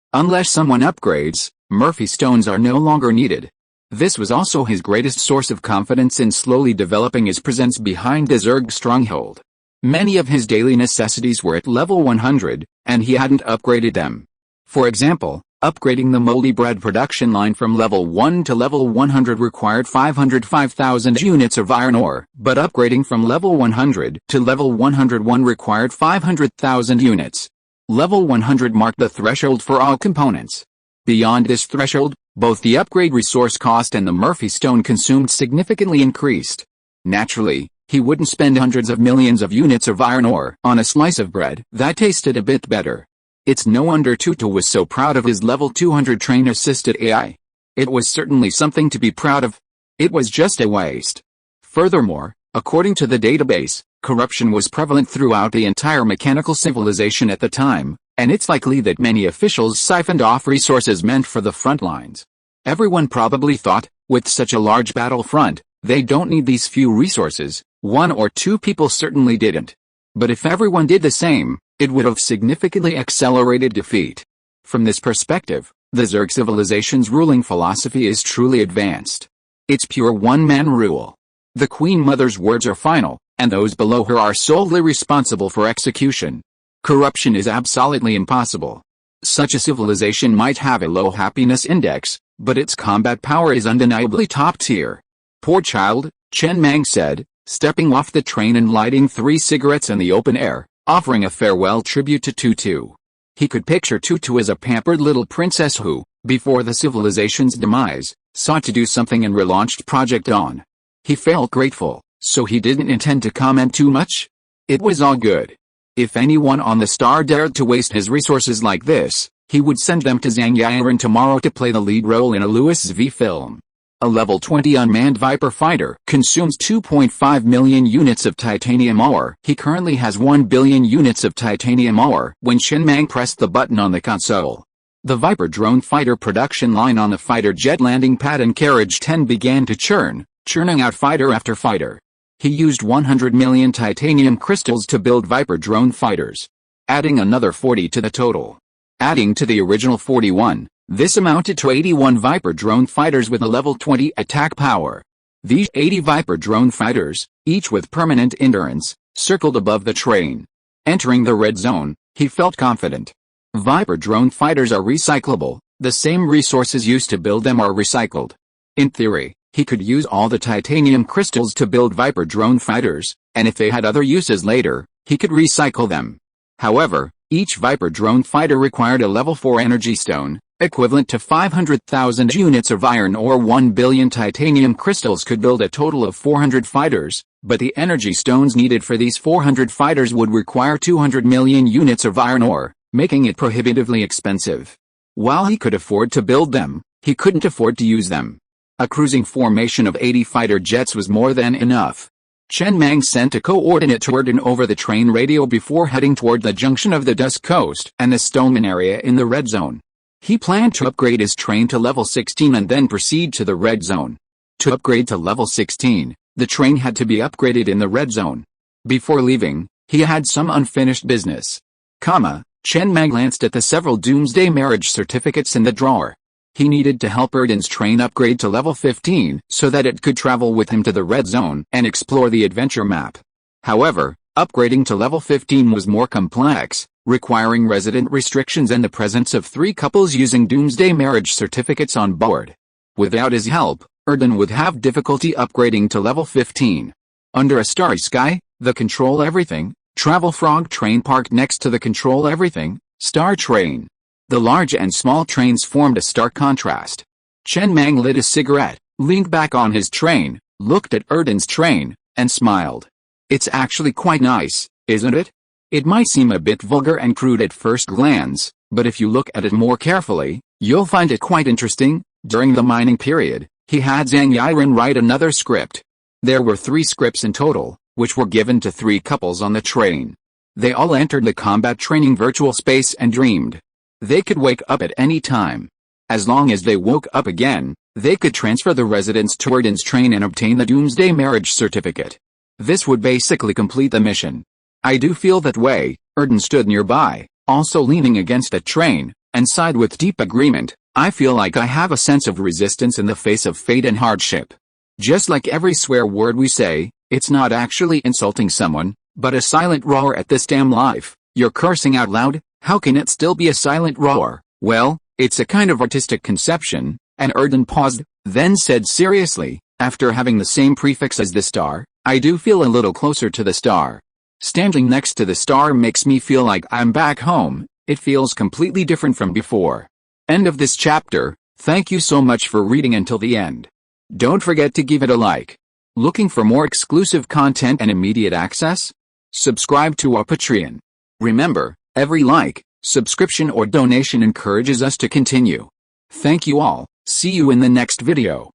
someone upgrades, Murphy stones are no longer needed. This was also his greatest source of confidence in slowly developing his presence behind the Zerg stronghold. Many of his daily necessities were at level 100, and he hadn't upgraded them. For example, upgrading the moldy bread production line from level 1 to level 100 required 505,000 units of iron ore, but upgrading from level 100 to level 101 required 500,000 units. Level 100 marked the threshold for all components. Beyond this threshold, both the upgrade resource cost and the Murphy stone consumed significantly increased. Naturally, he wouldn't spend hundreds of millions of units of iron ore on a slice of bread that tasted a bit better. It's no wonder Tutu was so proud of his level 200 train-assisted AI. It was certainly something to be proud of. It was just a waste. Furthermore, according to the database, corruption was prevalent throughout the entire mechanical civilization at the time, and it's likely that many officials siphoned off resources meant for the front lines. Everyone probably thought, with such a large battlefront, they don't need these few resources. One or two people certainly didn't. But if everyone did the same, it would have significantly accelerated defeat. From this perspective, the Zerg civilization's ruling philosophy is truly advanced. It's pure one-man rule. The Queen Mother's words are final, and those below her are solely responsible for execution. Corruption is absolutely impossible. Such a civilization might have a low happiness index, but its combat power is undeniably top tier. Poor child, Chen Mang said, stepping off the train and lighting 3 cigarettes in the open air, offering a farewell tribute to Tutu. He could picture Tutu as a pampered little princess who, before the civilization's demise, sought to do something and relaunched Project Dawn. He felt grateful, so he didn't intend to comment too much. It was all good. If anyone on the star dared to waste his resources like this, he would send them to Zhang Yiren tomorrow to play the lead role in a Louis V film. A level 20 unmanned Viper fighter consumes 2.5 million units of titanium ore. He currently has 1 billion units of titanium ore when Chen Mang pressed the button on the console. The Viper drone fighter production line on the fighter jet landing pad in Carriage 10 began to churning out fighter after fighter. He used 100 million titanium crystals to build Viper drone fighters, adding another 40 to the total. Adding to the original 41, this amounted to 81 Viper drone fighters with a level 20 attack power. These 80 Viper drone fighters, each with permanent endurance, circled above the train. Entering the red zone, he felt confident. Viper drone fighters are recyclable, the same resources used to build them are recycled. In theory, he could use all the titanium crystals to build Viper drone fighters, and if they had other uses later, he could recycle them. However, each Viper drone fighter required a level 4 energy stone, equivalent to 500,000 units of iron or 1 billion titanium crystals could build a total of 400 fighters, but the energy stones needed for these 400 fighters would require 200 million units of iron ore, making it prohibitively expensive. While he could afford to build them, he couldn't afford to use them. A cruising formation of 80 fighter jets was more than enough. Chen Mang sent a coordinate to Erden over the train radio before heading toward the junction of the Dusk Coast and the Stoneman area in the red zone. He planned to upgrade his train to level 16 and then proceed to the red zone. To upgrade to level 16, the train had to be upgraded in the red zone. Before leaving, he had some unfinished business. Chen Mang glanced at the several Doomsday marriage certificates in the drawer. He needed to help Erden's train upgrade to level 15 so that it could travel with him to the red zone and explore the adventure map. However, upgrading to level 15 was more complex, requiring resident restrictions and the presence of 3 couples using Doomsday marriage certificates on board. Without his help, Erden would have difficulty upgrading to level 15. Under a starry sky, the Control Everything, Travel Frog train parked next to the Control Everything, Star Train. The large and small trains formed a stark contrast. Chen Mang lit a cigarette, leaned back on his train, looked at Erden's train, and smiled. It's actually quite nice, isn't it? It might seem a bit vulgar and crude at first glance, but if you look at it more carefully, you'll find it quite interesting. During the mining period, he had Zhang Yiren write another script. There were 3 scripts in total, which were given to 3 couples on the train. They all entered the combat training virtual space and dreamed. They could wake up at any time. As long as they woke up again, they could transfer the residents to Erden's train and obtain the Doomsday marriage certificate. This would basically complete the mission. I do feel that way. Erden stood nearby, also leaning against the train, and sighed with deep agreement. I feel like I have a sense of resistance in the face of fate and hardship. Just like every swear word we say, it's not actually insulting someone, but a silent roar at this damn life. You're cursing out loud. How can it still be a silent roar? Well, it's a kind of artistic conception. And Erden paused, then said seriously, after having the same prefix as the star, I do feel a little closer to the star. Standing next to the star makes me feel like I'm back home. It feels completely different from before. End of this chapter. Thank you so much for reading until the end. Don't forget to give it a like. Looking for more exclusive content and immediate access? Subscribe to our Patreon. Remember, every like, subscription or donation encourages us to continue. Thank you all. See you in the next video.